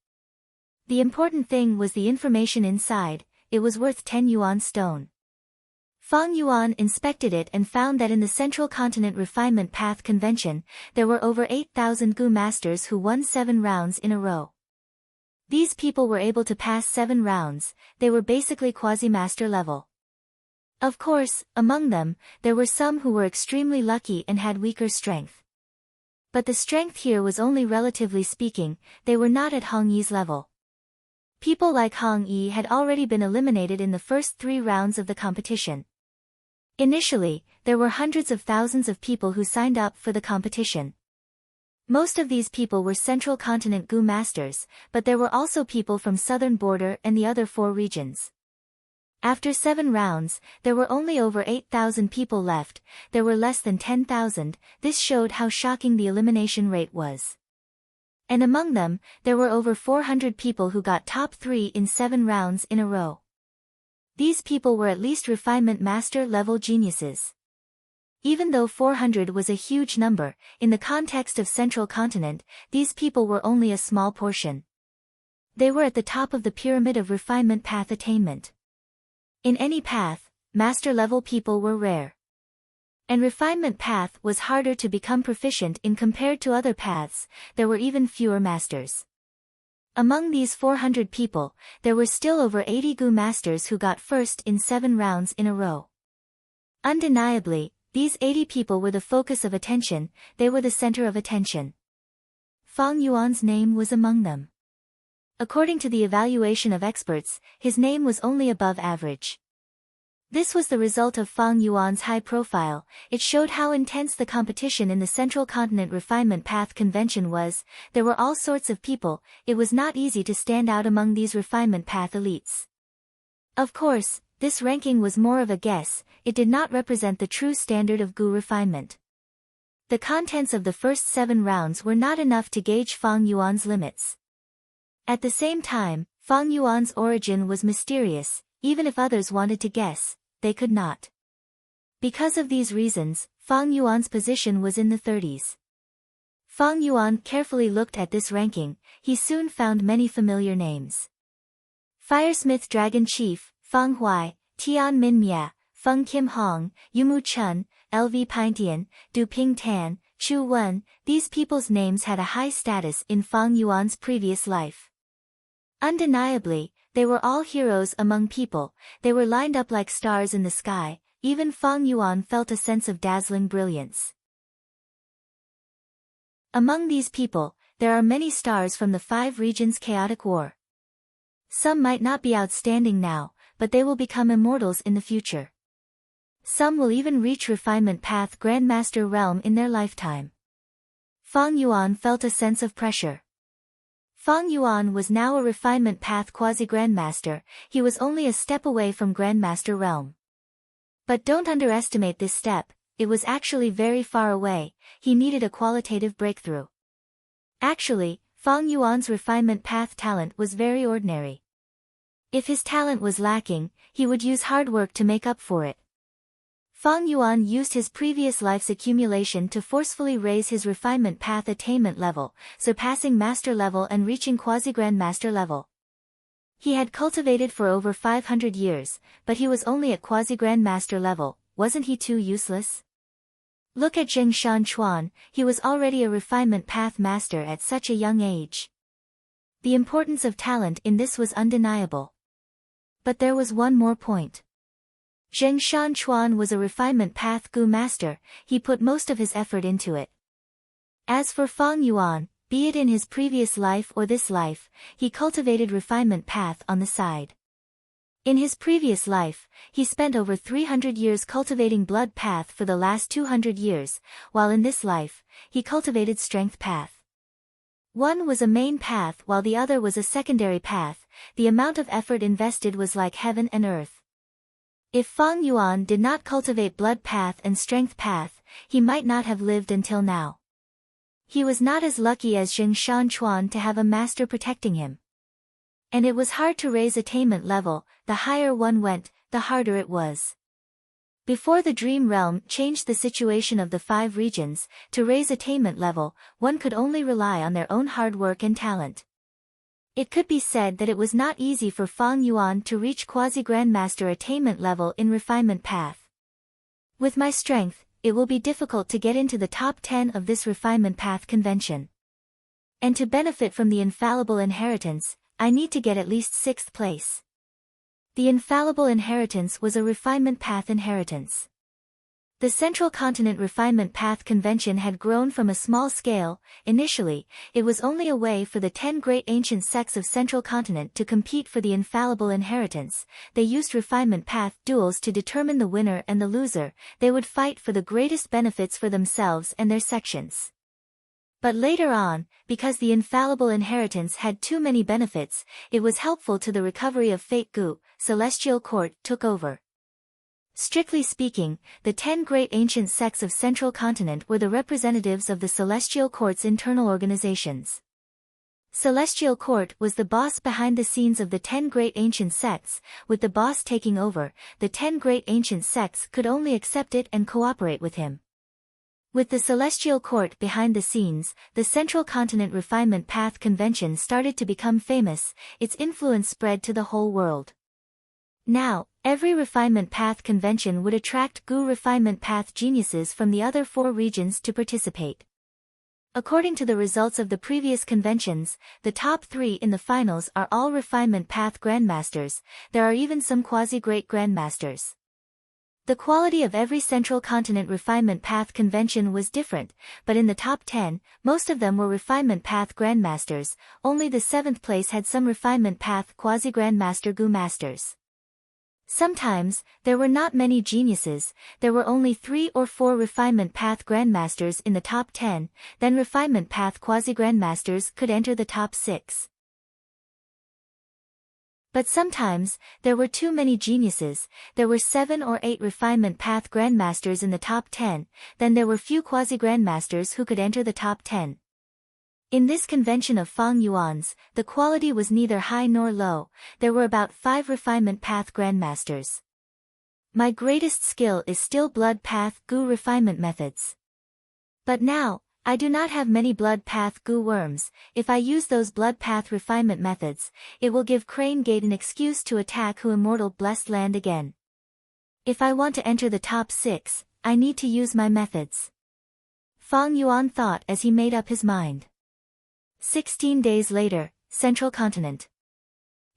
The important thing was the information inside. It was worth 10 yuan stone. Fang Yuan inspected it and found that in the Central Continent Refinement Path Convention, there were over 8,000 Gu masters who won 7 rounds in a row. These people were able to pass 7 rounds, they were basically quasi-master level. Of course, among them, there were some who were extremely lucky and had weaker strength. But the strength here was only relatively speaking, they were not at Hong Yi's level. People like Hong Yi had already been eliminated in the first 3 rounds of the competition. Initially, there were hundreds of thousands of people who signed up for the competition. Most of these people were Central Continent Gu masters, but there were also people from Southern Border and the other 4 regions. After 7 rounds, there were only over 8,000 people left, there were less than 10,000, this showed how shocking the elimination rate was. And among them, there were over 400 people who got top 3 in 7 rounds in a row. These people were at least refinement master level geniuses. Even though 400 was a huge number, in the context of Central Continent, these people were only a small portion. They were at the top of the pyramid of refinement path attainment. In any path, master level people were rare. And refinement path was harder to become proficient in compared to other paths, there were even fewer masters. Among these 400 people, there were still over 80 Gu masters who got first in 7 rounds in a row. Undeniably, these 80 people were the focus of attention, they were the center of attention. Fang Yuan's name was among them. According to the evaluation of experts, his name was only above average. This was the result of Fang Yuan's high profile. It showed how intense the competition in the Central Continent Refinement Path Convention was. There were all sorts of people, it was not easy to stand out among these refinement path elites. Of course, this ranking was more of a guess, it did not represent the true standard of Gu refinement. The contents of the first 7 rounds were not enough to gauge Fang Yuan's limits. At the same time, Fang Yuan's origin was mysterious, even if others wanted to guess, they could not. Because of these reasons, Fang Yuan's position was in the 30s. Fang Yuan carefully looked at this ranking, he soon found many familiar names. Firesmith Dragon Chief, Fang Huai, Tian Min Mia, Feng Kim Hong, Yumu Chun, LV Pintian, Du Ping Tan, Chu Wen, these people's names had a high status in Fang Yuan's previous life. Undeniably, they were all heroes among people, they were lined up like stars in the sky, even Fang Yuan felt a sense of dazzling brilliance. Among these people, there are many stars from the 5 regions' chaotic war. Some might not be outstanding now, but they will become immortals in the future. Some will even reach refinement path Grandmaster realm in their lifetime. Fang Yuan felt a sense of pressure. Fang Yuan was now a refinement path quasi-grandmaster, he was only a step away from Grandmaster realm. But don't underestimate this step, it was actually very far away, he needed a qualitative breakthrough. Actually, Fang Yuan's refinement path talent was very ordinary. If his talent was lacking, he would use hard work to make up for it. Fang Yuan used his previous life's accumulation to forcefully raise his refinement path attainment level, surpassing master level and reaching quasi-grandmaster level. He had cultivated for over 500 years, but he was only at quasi-grandmaster level, wasn't he too useless? Look at Zheng Shanchuan, he was already a refinement path master at such a young age. The importance of talent in this was undeniable. But there was one more point. Zheng Shanchuan was a refinement path Gu master, he put most of his effort into it. As for Fang Yuan, be it in his previous life or this life, he cultivated refinement path on the side. In his previous life, he spent over 300 years cultivating blood path for the last 200 years, while in this life, he cultivated strength path. One was a main path while the other was a secondary path, the amount of effort invested was like heaven and earth. If Fang Yuan did not cultivate blood path and strength path, he might not have lived until now. He was not as lucky as Zheng Shanchuan to have a master protecting him. And it was hard to raise attainment level, the higher one went, the harder it was. Before the Dream Realm changed the situation of the 5 regions, to raise attainment level, one could only rely on their own hard work and talent. It could be said that it was not easy for Fang Yuan to reach quasi-grandmaster attainment level in refinement path. With my strength, it will be difficult to get into the top 10 of this refinement path convention. And to benefit from the infallible inheritance, I need to get at least 6th place. The infallible inheritance was a refinement path inheritance. The Central Continent Refinement Path Convention had grown from a small scale. Initially, it was only a way for the 10 great ancient sects of Central Continent to compete for the infallible inheritance. They used refinement path duels to determine the winner and the loser. They would fight for the greatest benefits for themselves and their sections. But later on, because the infallible inheritance had too many benefits, it was helpful to the recovery of Fate Gu, Celestial Court took over. Strictly speaking, the 10 great ancient sects of Central Continent were the representatives of the Celestial Court's internal organizations. Celestial Court was the boss behind the scenes of the 10 great ancient sects, with the boss taking over, the 10 great ancient sects could only accept it and cooperate with him. With the Celestial Court behind the scenes, the Central Continent Refinement Path Convention started to become famous, its influence spread to the whole world. Now, every refinement path convention would attract Gu refinement path geniuses from the other 4 regions to participate. According to the results of the previous conventions, the top 3 in the finals are all refinement path grandmasters, there are even some quasi-great grandmasters. The quality of every Central Continent Refinement Path convention was different, but in the top 10, most of them were refinement path grandmasters, only the 7th place had some refinement path quasi-grandmaster Gu masters. Sometimes, there were not many geniuses, there were only 3 or 4 refinement path grandmasters in the top 10, then refinement path quasi-grandmasters could enter the top 6. But sometimes, there were too many geniuses. There were 7 or 8 refinement path grandmasters in the top 10, then there were few quasi-grandmasters who could enter the top 10. In this convention of Fang Yuan's, the quality was neither high nor low. There were about 5 refinement path grandmasters. My greatest skill is still blood path Gu refinement methods. But now, I do not have many blood path Gu worms. If I use those blood path refinement methods, it will give Crane Gate an excuse to attack Hu Immortal Blessed Land again. If I want to enter the top 6, I need to use my methods. Fang Yuan thought as he made up his mind. 16 days later, Central Continent.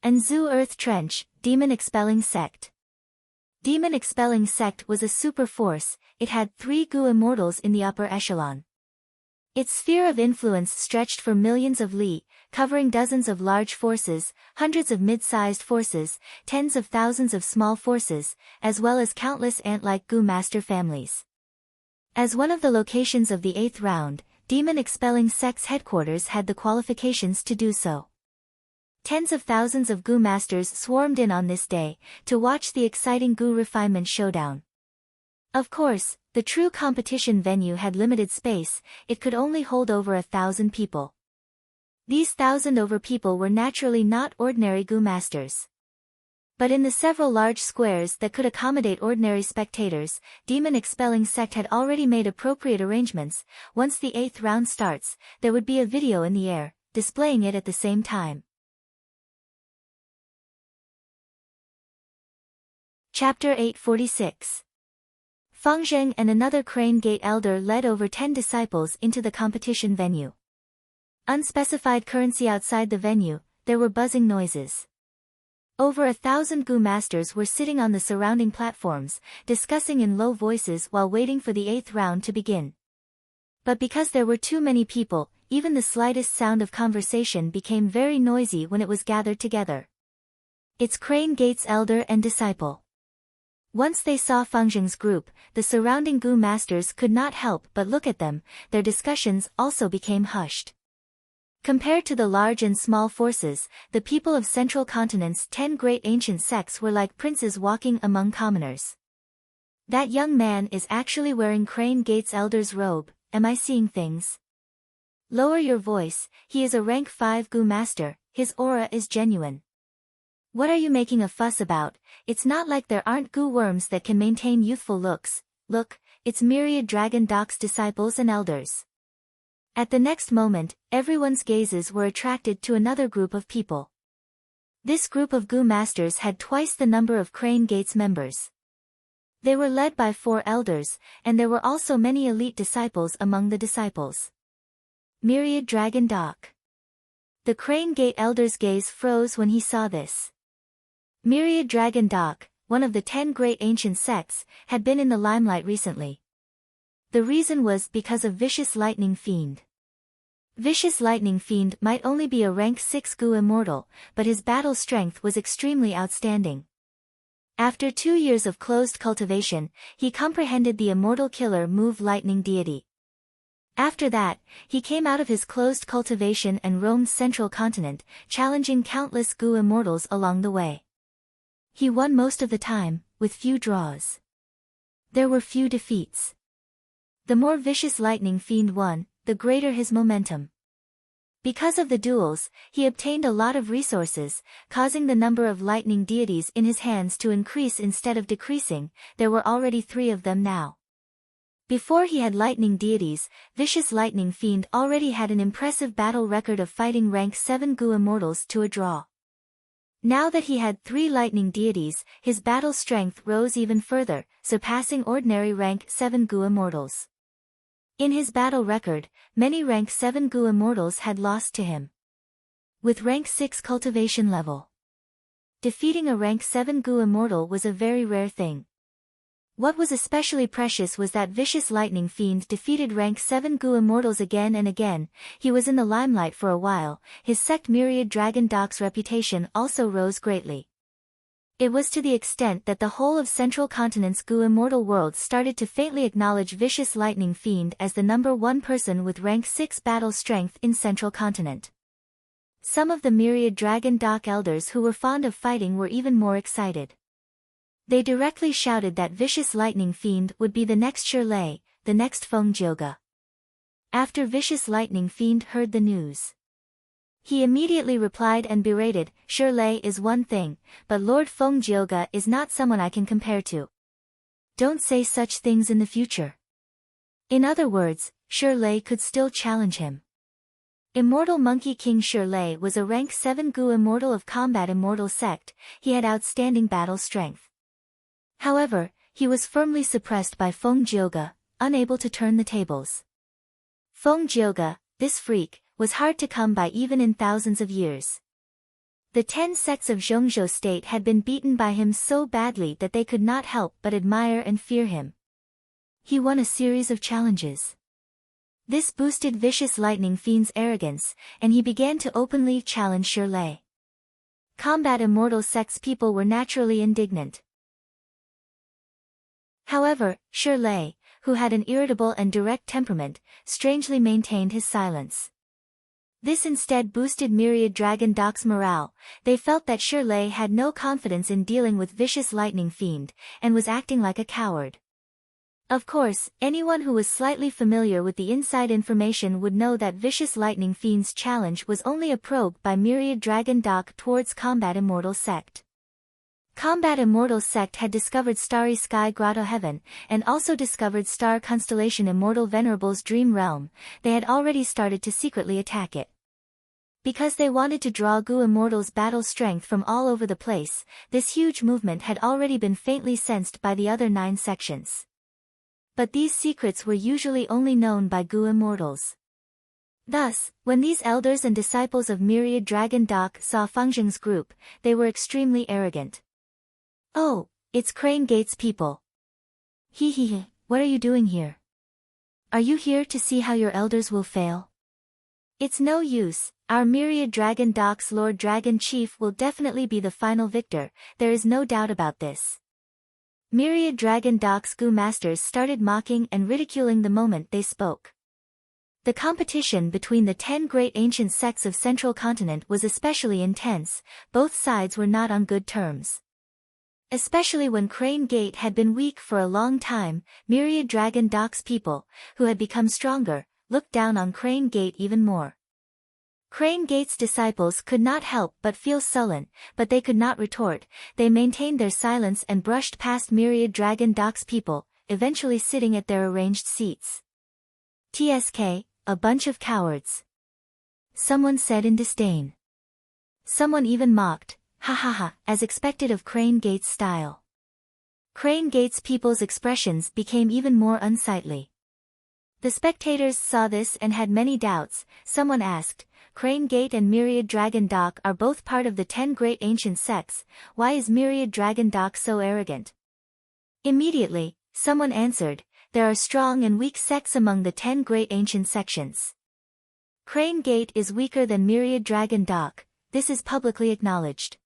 Anzu Earth Trench, Demon Expelling Sect. Demon Expelling Sect was a super force. It had 3 Gu Immortals in the upper echelon. Its sphere of influence stretched for millions of li, covering dozens of large forces, hundreds of mid-sized forces, tens of thousands of small forces, as well as countless ant-like Gu master families. As one of the locations of the 8th round, Demon Expelling Sect's headquarters had the qualifications to do so. Tens of thousands of Gu masters swarmed in on this day, to watch the exciting Gu refinement showdown. Of course, the true competition venue had limited space. It could only hold over 1,000 people. These 1,000 over people were naturally not ordinary Gu masters. But in the several large squares that could accommodate ordinary spectators, Demon Expelling Sect had already made appropriate arrangements. Once the 8th round starts, there would be a video in the air, displaying it at the same time. Chapter 846. Feng Zheng and another Crane Gate elder led over 10 disciples into the competition venue. Unspecified currency outside the venue, there were buzzing noises. Over 1,000 Gu masters were sitting on the surrounding platforms, discussing in low voices while waiting for the 8th round to begin. But because there were too many people, even the slightest sound of conversation became very noisy when it was gathered together. It's Crane Gate's elder and disciple. Once they saw Feng Zheng's group, the surrounding Gu masters could not help but look at them. Their discussions also became hushed. Compared to the large and small forces, the people of Central Continent's 10 great ancient sects were like princes walking among commoners. That young man is actually wearing Crane Gate's elder's robe. Am I seeing things? Lower your voice. He is a rank 5 Gu master. His aura is genuine. What are you making a fuss about? It's not like there aren't Gu worms that can maintain youthful looks. Look, it's myriad Dragon Doc's disciples and elders. At the next moment, everyone's gazes were attracted to another group of people. This group of Gu masters had twice the number of Crane Gate's members. They were led by 4 elders, and there were also many elite disciples among the disciples. Myriad Dragon Doc. The Crane Gate elder's gaze froze when he saw this. Myriad Dragon Doc, one of the 10 great ancient sects, had been in the limelight recently. The reason was because of Vicious Lightning Fiend. Vicious Lightning Fiend might only be a rank 6 Gu immortal, but his battle strength was extremely outstanding. After 2 years of closed cultivation, he comprehended the immortal killer move Lightning Deity. After that, he came out of his closed cultivation and roamed Central Continent, challenging countless Gu immortals along the way. He won most of the time, with few draws. There were few defeats. The more Vicious Lightning Fiend won, the greater his momentum. Because of the duels, he obtained a lot of resources, causing the number of lightning deities in his hands to increase instead of decreasing. There were already 3 of them now. Before he had lightning deities, Vicious Lightning Fiend already had an impressive battle record of fighting rank 7 Gu immortals to a draw. Now that he had 3 lightning deities, his battle strength rose even further, surpassing ordinary rank 7 Gu immortals. In his battle record, many rank 7 Gu immortals had lost to him. With rank 6 cultivation level, defeating a rank 7 Gu immortal was a very rare thing. What was especially precious was that Vicious Lightning Fiend defeated rank 7 Gu immortals again and again. He was in the limelight for a while. His sect Myriad Dragon Doc's reputation also rose greatly. It was to the extent that the whole of Central Continent's Gu immortal world started to faintly acknowledge Vicious Lightning Fiend as the number 1 person with rank 6 battle strength in Central Continent. Some of the myriad dragon dock elders who were fond of fighting were even more excited. They directly shouted that Vicious Lightning Fiend would be the next Shirley, the next Feng Jioge. After Vicious Lightning Fiend heard the news, he immediately replied and berated, Shirley is one thing, but Lord Feng Jioge is not someone I can compare to. Don't say such things in the future. In other words, Shirley could still challenge him. Immortal Monkey King Shirley was a rank 7 Gu Immortal of Combat Immortal Sect. He had outstanding battle strength. However, he was firmly suppressed by Feng Jioge, unable to turn the tables. Feng Jioge, this freak, was hard to come by even in thousands of years. The 10 sects of Zhongzhou state had been beaten by him so badly that they could not help but admire and fear him. He won a series of challenges. This boosted Vicious Lightning Fiend's arrogance, and he began to openly challenge Shirley. Combat Immortal Sect's people were naturally indignant. However, Shirley, who had an irritable and direct temperament, strangely maintained his silence. This instead boosted Myriad Dragon Dock's morale. They felt that Shirley had no confidence in dealing with Vicious Lightning Fiend, and was acting like a coward. Of course, anyone who was slightly familiar with the inside information would know that Vicious Lightning Fiend's challenge was only a probe by Myriad Dragon Dock towards Combat Immortal Sect. Combat Immortal Sect had discovered Starry Sky Grotto Heaven, and also discovered Star Constellation Immortal Venerable's Dream Realm. They had already started to secretly attack it. Because they wanted to draw Gu Immortal's battle strength from all over the place, this huge movement had already been faintly sensed by the other 9 sections. But these secrets were usually only known by Gu Immortals. Thus, when these elders and disciples of Myriad Dragon Dock saw Fengzheng's group, they were extremely arrogant. Oh, it's Crane Gate's people. Hee, what are you doing here? Are you here to see how your elders will fail? It's no use, our Myriad Dragon Dock's Lord Dragon Chief will definitely be the final victor, there is no doubt about this. Myriad Dragon Dock's Gu Masters started mocking and ridiculing the moment they spoke. The competition between the 10 great ancient sects of Central Continent was especially intense, both sides were not on good terms. Especially when Crane Gate had been weak for a long time, Myriad Dragon Dock's people, who had become stronger, looked down on Crane Gate even more. Crane Gate's disciples could not help but feel sullen, but they could not retort. They maintained their silence and brushed past Myriad Dragon Dock's people, eventually sitting at their arranged seats. TSK, a bunch of cowards. Someone said in disdain. Someone even mocked, ha ha ha, as expected of Crane Gate's style. Crane Gate's people's expressions became even more unsightly. The spectators saw this and had many doubts. Someone asked, Crane Gate and Myriad Dragon Dock are both part of the 10 great ancient sects, why is Myriad Dragon Dock so arrogant? Immediately, someone answered, there are strong and weak sects among the 10 great ancient sections. Crane Gate is weaker than Myriad Dragon Dock, this is publicly acknowledged.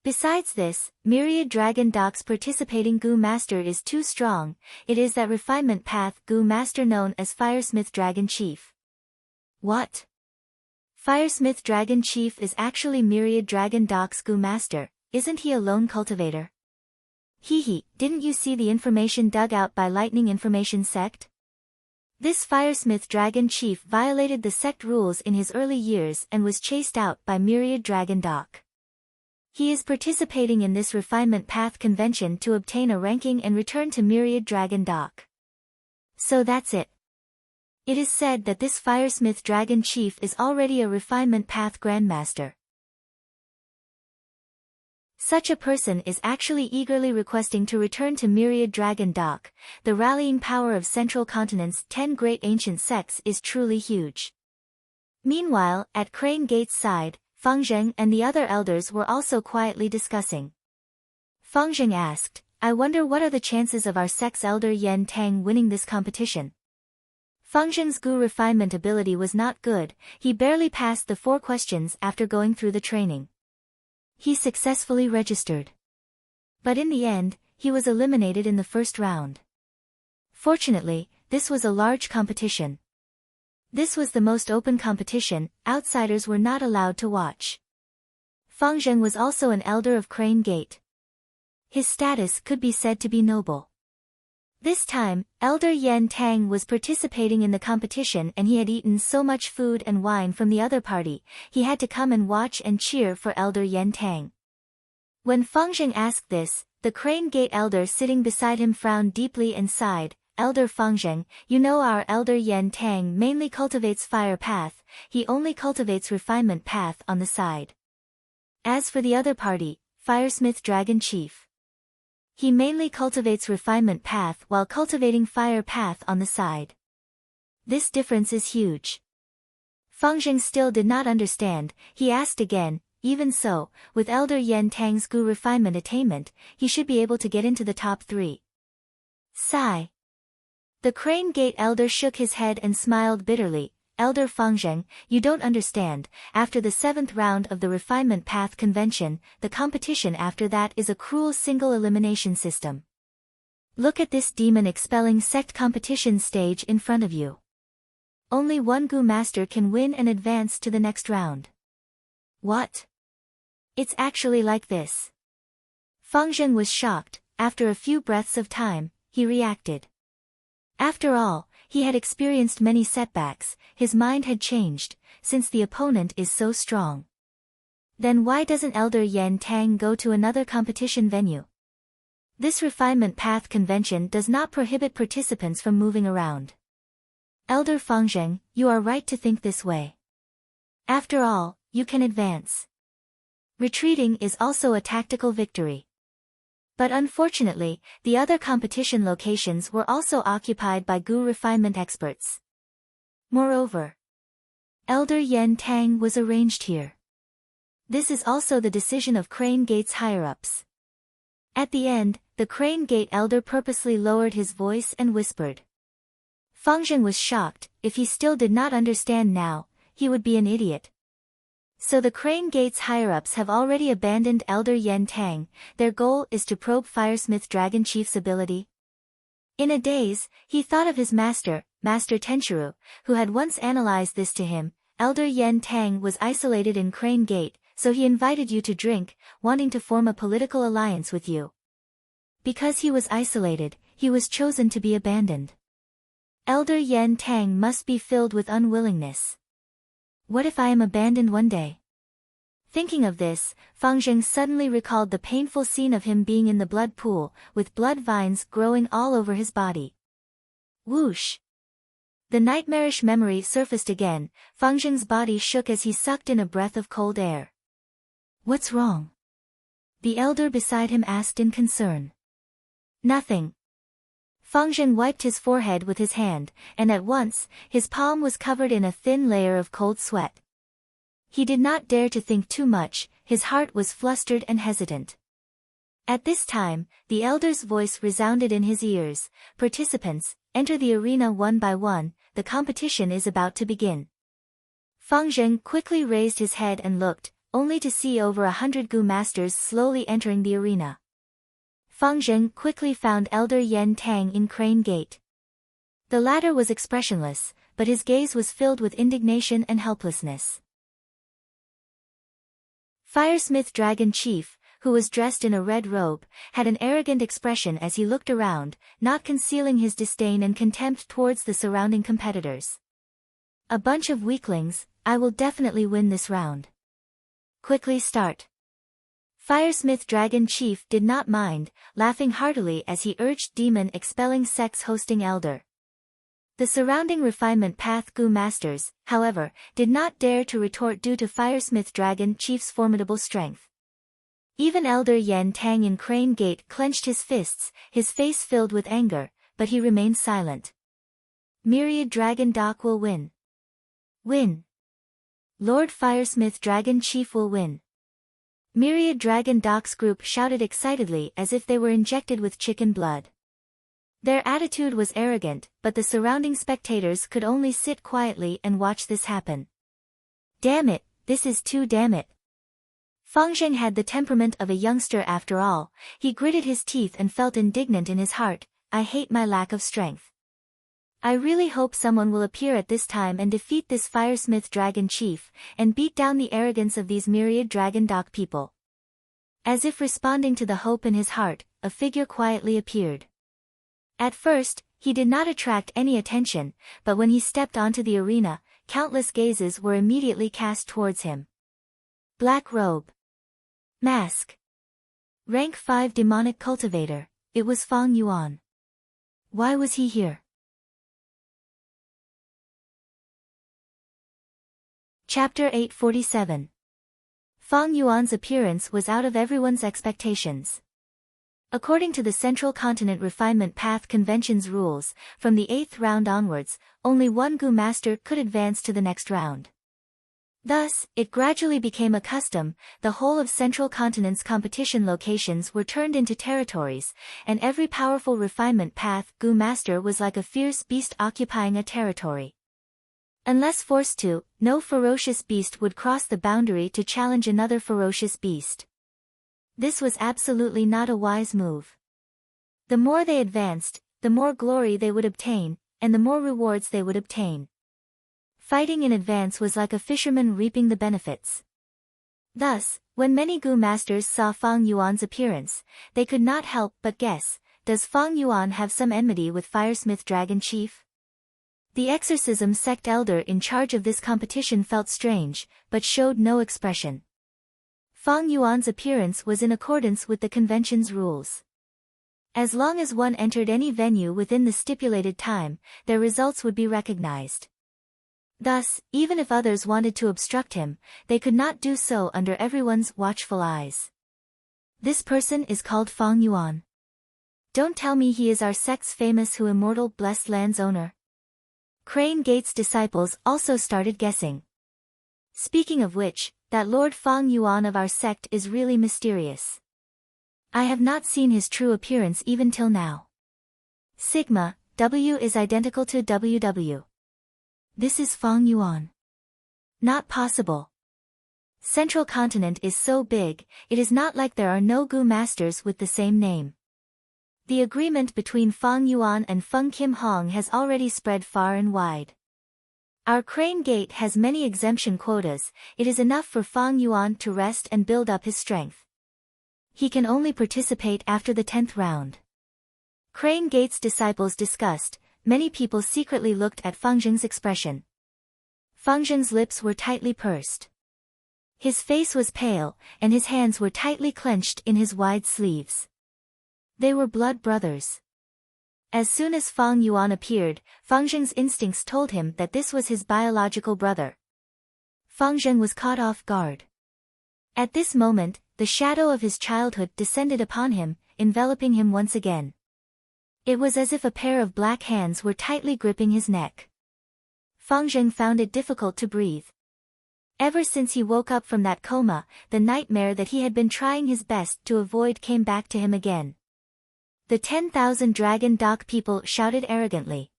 Besides this, Myriad Dragon Dock's participating Gu Master is too strong, it is that refinement path Gu Master known as Firesmith Dragon Chief. What? Firesmith Dragon Chief is actually Myriad Dragon Dock's Gu Master, isn't he a lone cultivator? Hee, didn't you see the information dug out by Lightning Information Sect? This Firesmith Dragon Chief violated the sect rules in his early years and was chased out by Myriad Dragon Dock. He is participating in this refinement path convention to obtain a ranking and return to Myriad Dragon Dock. So that's it. It is said that this Firesmith Dragon Chief is already a refinement path grandmaster. Such a person is actually eagerly requesting to return to Myriad Dragon Dock. The rallying power of Central Continent's 10 great ancient sects is truly huge. Meanwhile, at Crane Gate's side, Fengzheng and the other elders were also quietly discussing. Fengzheng asked, I wonder what are the chances of our sect's elder Yen Tang winning this competition? Fengzheng's Gu refinement ability was not good, he barely passed the 4 questions after going through the training. He successfully registered. But in the end, he was eliminated in the first round. Fortunately, this was a large competition. This was the most open competition, outsiders were not allowed to watch. Feng Zheng was also an elder of Crane Gate. His status could be said to be noble. This time, Elder Yan Tang was participating in the competition and he had eaten so much food and wine from the other party, he had to come and watch and cheer for Elder Yan Tang. When Feng Zheng asked this, the Crane Gate elder sitting beside him frowned deeply and sighed, "Elder Feng Zheng, you know our Elder Yan Tang mainly cultivates fire path, he only cultivates refinement path on the side. As for the other party, Firesmith Dragon Chief, he mainly cultivates refinement path while cultivating fire path on the side. This difference is huge." Feng Zheng still did not understand, he asked again, "Even so, with Elder Yan Tang's Gu refinement attainment, he should be able to get into the top 3. Sigh. The Crane Gate elder shook his head and smiled bitterly, "Elder Feng Zheng, you don't understand, after the 7th round of the Refinement Path Convention, the competition after that is a cruel single elimination system. Look at this demon expelling sect competition stage in front of you. Only one Gu Master can win and advance to the next round." "What? It's actually like this?" Feng Zheng was shocked. After a few breaths of time, he reacted. After all, he had experienced many setbacks, his mind had changed, since the opponent is so strong. Then why doesn't Elder Yan Tang go to another competition venue? This Refinement Path Convention does not prohibit participants from moving around. Elder Feng Zheng, you are right to think this way. After all, you can advance. Retreating is also a tactical victory. But unfortunately, the other competition locations were also occupied by Gu refinement experts. Moreover, Elder Yan Tang was arranged here. This is also the decision of Crane Gate's higher-ups. At the end, the Crane Gate elder purposely lowered his voice and whispered. Feng Zheng was shocked. If he still did not understand now, he would be an idiot. So the Crane Gate's higher-ups have already abandoned Elder Yan Tang, their goal is to probe Firesmith Dragon Chief's ability. In a daze, he thought of his master, Master Tenchiru, who had once analyzed this to him. Elder Yan Tang was isolated in Crane Gate, so he invited you to drink, wanting to form a political alliance with you. Because he was isolated, he was chosen to be abandoned. Elder Yan Tang must be filled with unwillingness. What if I am abandoned one day? Thinking of this, Feng Zheng suddenly recalled the painful scene of him being in the blood pool, with blood vines growing all over his body. Whoosh! The nightmarish memory surfaced again. Feng Zheng's body shook as he sucked in a breath of cold air. What's wrong? The elder beside him asked in concern. Nothing. Feng Zheng wiped his forehead with his hand, and at once, his palm was covered in a thin layer of cold sweat. He did not dare to think too much, his heart was flustered and hesitant. At this time, the elder's voice resounded in his ears. Participants, enter the arena one by one, the competition is about to begin. Feng Zheng quickly raised his head and looked, only to see over 100 Gu masters slowly entering the arena. Feng Zheng quickly found Elder Yan Tang in Crane Gate. The latter was expressionless, but his gaze was filled with indignation and helplessness. Firesmith Dragon Chief, who was dressed in a red robe, had an arrogant expression as he looked around, not concealing his disdain and contempt towards the surrounding competitors. A bunch of weaklings, I will definitely win this round. Quickly start. Firesmith Dragon Chief did not mind, laughing heartily as he urged demon-expelling sects hosting elder. The surrounding Refinement Path Gu Masters, however, did not dare to retort due to Firesmith Dragon Chief's formidable strength. Even Elder Yan Tang in Crane Gate clenched his fists, his face filled with anger, but he remained silent. Myriad Dragon Doc will win. Win. Lord Firesmith Dragon Chief will win. Myriad Dragon Doc's group shouted excitedly as if they were injected with chicken blood. Their attitude was arrogant, but the surrounding spectators could only sit quietly and watch this happen. Damn it, this is too damn it. Feng Zheng had the temperament of a youngster after all, he gritted his teeth and felt indignant in his heart, I hate my lack of strength. I really hope someone will appear at this time and defeat this Firesmith Dragon Chief, and beat down the arrogance of these myriad Dragon Dock people. As if responding to the hope in his heart, a figure quietly appeared. At first, he did not attract any attention, but when he stepped onto the arena, countless gazes were immediately cast towards him. Black robe. Mask. Rank 5 demonic cultivator, it was Fang Yuan. Why was he here? Chapter 847. Fang Yuan's appearance was out of everyone's expectations. According to the Central Continent Refinement Path Convention's rules, from the 8th round onwards, only one Gu Master could advance to the next round. Thus, it gradually became a custom, the whole of Central Continent's competition locations were turned into territories, and every powerful Refinement Path Gu Master was like a fierce beast occupying a territory. Unless forced to, no ferocious beast would cross the boundary to challenge another ferocious beast. This was absolutely not a wise move. The more they advanced, the more glory they would obtain, and the more rewards they would obtain. Fighting in advance was like a fisherman reaping the benefits. Thus, when many Gu Masters saw Fang Yuan's appearance, they could not help but guess, does Fang Yuan have some enmity with Firesmith Dragon Chief? The exorcism sect elder in charge of this competition felt strange, but showed no expression. Fang Yuan's appearance was in accordance with the convention's rules. As long as one entered any venue within the stipulated time, their results would be recognized. Thus, even if others wanted to obstruct him, they could not do so under everyone's watchful eyes. This person is called Fang Yuan. Don't tell me he is our sect's famous who immortal blessed land's owner. Crane Gate's disciples also started guessing. Speaking of which, that Lord Fang Yuan of our sect is really mysterious. I have not seen his true appearance even till now. Sigma, W is identical to WW. This is Fang Yuan. Not possible. Central Continent is so big, it is not like there are no Gu Masters with the same name. The agreement between Fang Yuan and Feng Kim Hong has already spread far and wide. Our Crane Gate has many exemption quotas, it is enough for Fang Yuan to rest and build up his strength. He can only participate after the 10th round. Crane Gate's disciples discussed, many people secretly looked at Feng Zheng's expression. Feng Zheng's lips were tightly pursed. His face was pale, and his hands were tightly clenched in his wide sleeves. They were blood brothers. As soon as Fang Yuan appeared, Feng Zheng's instincts told him that this was his biological brother. Feng Zheng was caught off guard. At this moment, the shadow of his childhood descended upon him, enveloping him once again. It was as if a pair of black hands were tightly gripping his neck. Feng Zheng found it difficult to breathe. Ever since he woke up from that coma, the nightmare that he had been trying his best to avoid came back to him again. The 10,000 Dragon Dock people shouted arrogantly.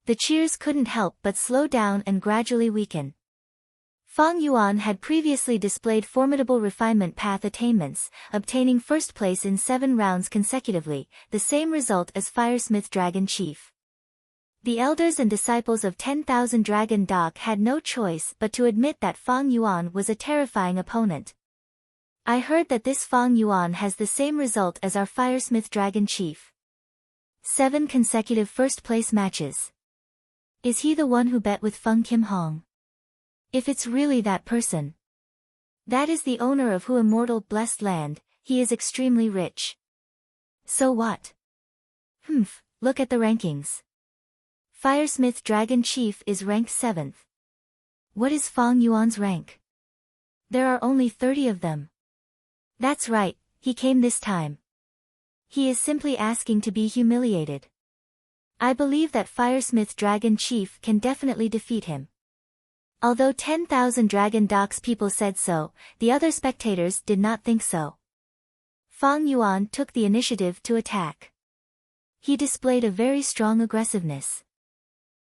The cheers couldn't help but slow down and gradually weaken. Fang Yuan had previously displayed formidable refinement path attainments, obtaining first place in 7 rounds consecutively, the same result as Firesmith Dragon Chief. The elders and disciples of 10,000 Dragon Dock had no choice but to admit that Fang Yuan was a terrifying opponent. I heard that this Fang Yuan has the same result as our Firesmith Dragon Chief. 7 consecutive first-place matches. Is he the one who bet with Feng Kim Hong? If it's really that person. That is the owner of Who Immortal Blessed Land, he is extremely rich. So what? Look at the rankings. Firesmith Dragon Chief is ranked 7th. What is Fang Yuan's rank? There are only 30 of them. That's right, he came this time. He is simply asking to be humiliated. I believe that Firesmith Dragon Chief can definitely defeat him. Although 10,000 Dragon Docks people said so, the other spectators did not think so. Fang Yuan took the initiative to attack. He displayed a very strong aggressiveness.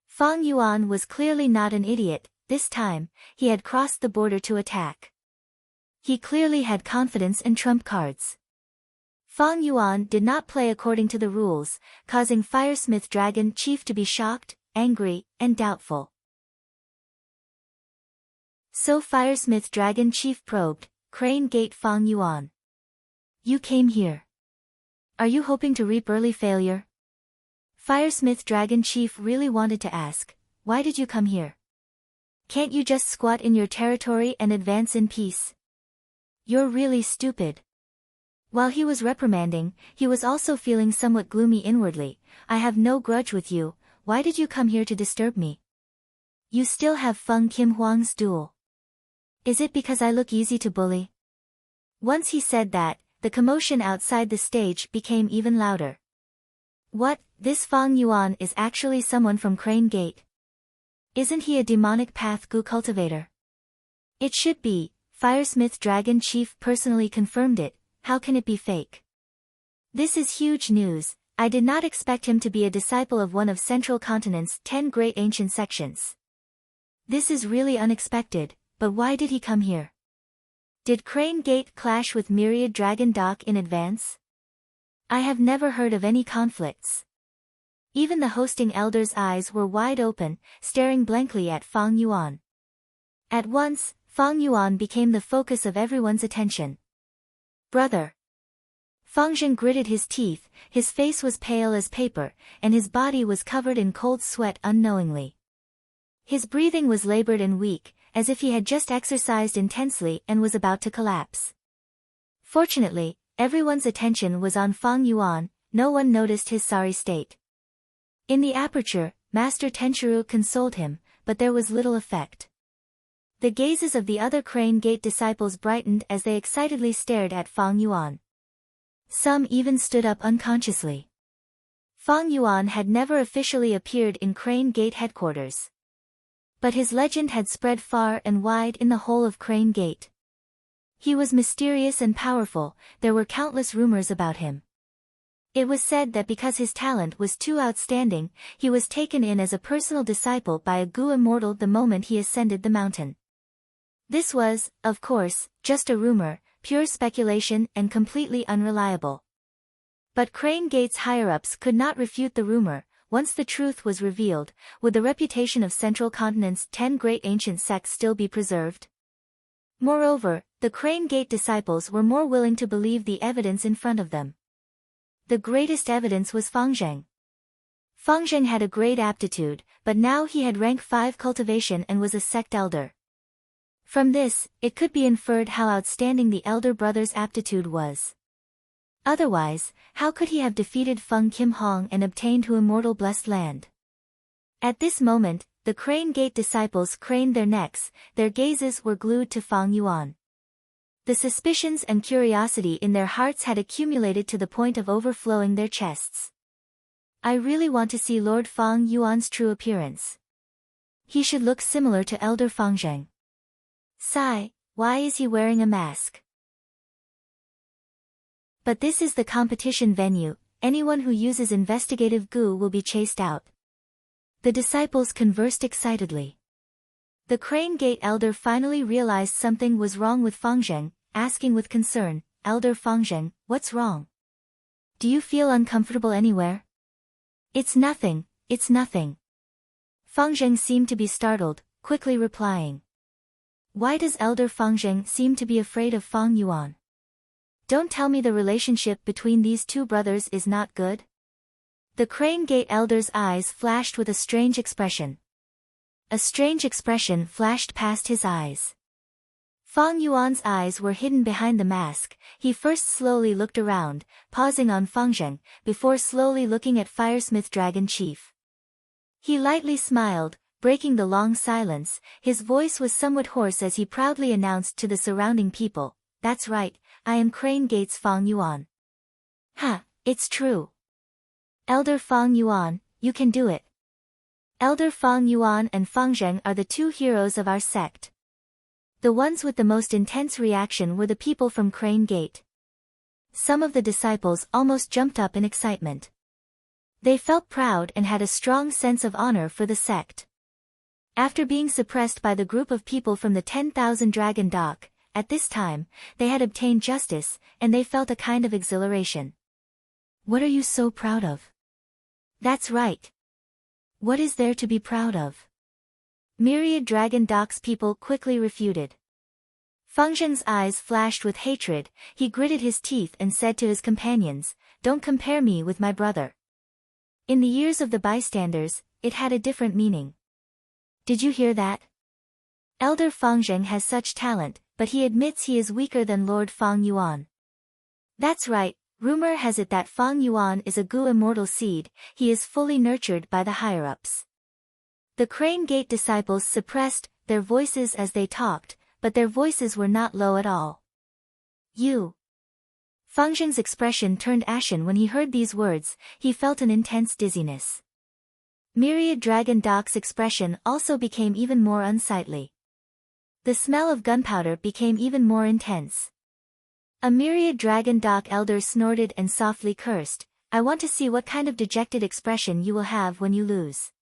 Fang Yuan was clearly not an idiot, this time, he had crossed the border to attack. He clearly had confidence and trump cards. Fang Yuan did not play according to the rules, causing Firesmith Dragon Chief to be shocked, angry, and doubtful. So Firesmith Dragon Chief probed, Crane Gate Fang Yuan. You came here. Are you hoping to reap early failure? Firesmith Dragon Chief really wanted to ask, why did you come here? Can't you just squat in your territory and advance in peace? You're really stupid. While he was reprimanding, he was also feeling somewhat gloomy inwardly. I have no grudge with you, why did you come here to disturb me? You still have Feng Kim Huang's duel. Is it because I look easy to bully? Once he said that, the commotion outside the stage became even louder. What, this Fang Yuan is actually someone from Crane Gate? Isn't he a demonic path gu cultivator? It should be, Firesmith Dragon Chief personally confirmed it, how can it be fake? This is huge news, I did not expect him to be a disciple of one of Central Continent's 10 great ancient sections. This is really unexpected, but why did he come here? Did Crane Gate clash with Myriad Dragon Dock in advance? I have never heard of any conflicts. Even the hosting elder's eyes were wide open, staring blankly at Fang Yuan. At once, Fang Yuan became the focus of everyone's attention. Brother. Fang Zheng gritted his teeth, his face was pale as paper, and his body was covered in cold sweat unknowingly. His breathing was labored and weak, as if he had just exercised intensely and was about to collapse. Fortunately, everyone's attention was on Fang Yuan, no one noticed his sorry state. In the aperture, Master Tenchiru consoled him, but there was little effect. The gazes of the other Crane Gate disciples brightened as they excitedly stared at Fang Yuan. Some even stood up unconsciously. Fang Yuan had never officially appeared in Crane Gate headquarters. But his legend had spread far and wide in the whole of Crane Gate. He was mysterious and powerful, there were countless rumors about him. It was said that because his talent was too outstanding, he was taken in as a personal disciple by a Gu immortal the moment he ascended the mountain. This was, of course, just a rumor, pure speculation and completely unreliable. But Crane Gate's higher-ups could not refute the rumor. Once the truth was revealed, would the reputation of Central Continent's 10 great ancient sects still be preserved? Moreover, the Crane Gate disciples were more willing to believe the evidence in front of them. The greatest evidence was Fang Zheng. Fang Zheng had a great aptitude, but now he had rank 5 cultivation and was a sect elder. From this, it could be inferred how outstanding the elder brother's aptitude was. Otherwise, how could he have defeated Feng Kim Hong and obtained Hu Immortal Blessed Land? At this moment, the Crane Gate disciples craned their necks, their gazes were glued to Fang Yuan. The suspicions and curiosity in their hearts had accumulated to the point of overflowing their chests. I really want to see Lord Fang Yuan's true appearance. He should look similar to Elder Fang Zheng. Sigh, why is he wearing a mask? But this is the competition venue, anyone who uses investigative goo will be chased out. The disciples conversed excitedly. The Crane Gate elder finally realized something was wrong with Fang Zheng, asking with concern, Elder Fang Zheng, what's wrong? Do you feel uncomfortable anywhere? It's nothing, it's nothing. Fang Zheng seemed to be startled, quickly replying. Why does Elder Fang Zheng seem to be afraid of Fang Yuan? Don't tell me the relationship between these two brothers is not good? The Crane Gate elder's eyes flashed with a strange expression. A strange expression flashed past his eyes. Fang Yuan's eyes were hidden behind the mask, he first slowly looked around, pausing on Fang Zheng, before slowly looking at Firesmith Dragon Chief. He lightly smiled, breaking the long silence, his voice was somewhat hoarse as he proudly announced to the surrounding people, that's right, I am Crane Gate's Fang Yuan. Ha, it's true. Elder Fang Yuan, you can do it. Elder Fang Yuan and Fang Zheng are the two heroes of our sect. The ones with the most intense reaction were the people from Crane Gate. Some of the disciples almost jumped up in excitement. They felt proud and had a strong sense of honor for the sect. After being suppressed by the group of people from the 10,000 Dragon Dock, at this time, they had obtained justice, and they felt a kind of exhilaration. What are you so proud of? That's right. What is there to be proud of? Myriad Dragon Doc's people quickly refuted. Fengzhen's eyes flashed with hatred, he gritted his teeth and said to his companions, "Don't compare me with my brother." In the ears of the bystanders, it had a different meaning. Did you hear that? Elder Fengzhen has such talent, but he admits he is weaker than Lord Feng Yuan. That's right, rumor has it that Feng Yuan is a Gu immortal seed, he is fully nurtured by the higher-ups. The Crane Gate disciples suppressed their voices as they talked, but their voices were not low at all. You. Fengzhen's expression turned ashen when he heard these words, he felt an intense dizziness. Myriad Dragon Doc's expression also became even more unsightly. The smell of gunpowder became even more intense. A Myriad Dragon Doc elder snorted and softly cursed, "I want to see what kind of dejected expression you will have when you lose."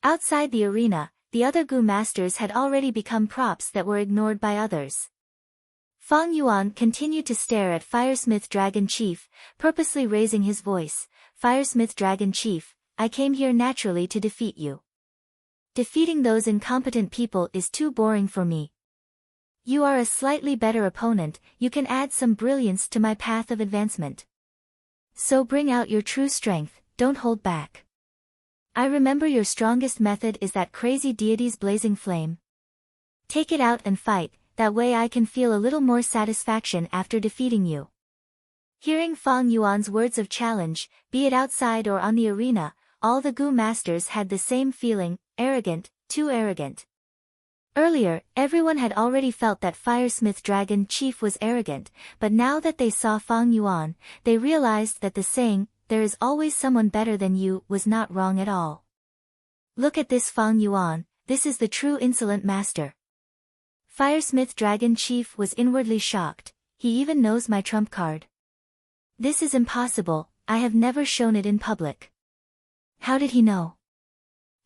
Outside the arena, the other Gu masters had already become props that were ignored by others. Feng Yuan continued to stare at Firesmith Dragon Chief, purposely raising his voice, "Firesmith Dragon Chief, I came here naturally to defeat you. Defeating those incompetent people is too boring for me. You are a slightly better opponent, you can add some brilliance to my path of advancement. So bring out your true strength, don't hold back. I remember your strongest method is that crazy deity's blazing flame. Take it out and fight, that way I can feel a little more satisfaction after defeating you." Hearing Feng Yuan's words of challenge, be it outside or on the arena, all the Gu masters had the same feeling, arrogant, too arrogant. Earlier, everyone had already felt that Firesmith Dragon Chief was arrogant, but now that they saw Feng Yuan, they realized that the saying, "There is always someone better than you," was not wrong at all. Look at this Feng Yuan, this is the true insolent master. Firesmith Dragon Chief was inwardly shocked, he even knows my trump card. This is impossible, I have never shown it in public. How did he know?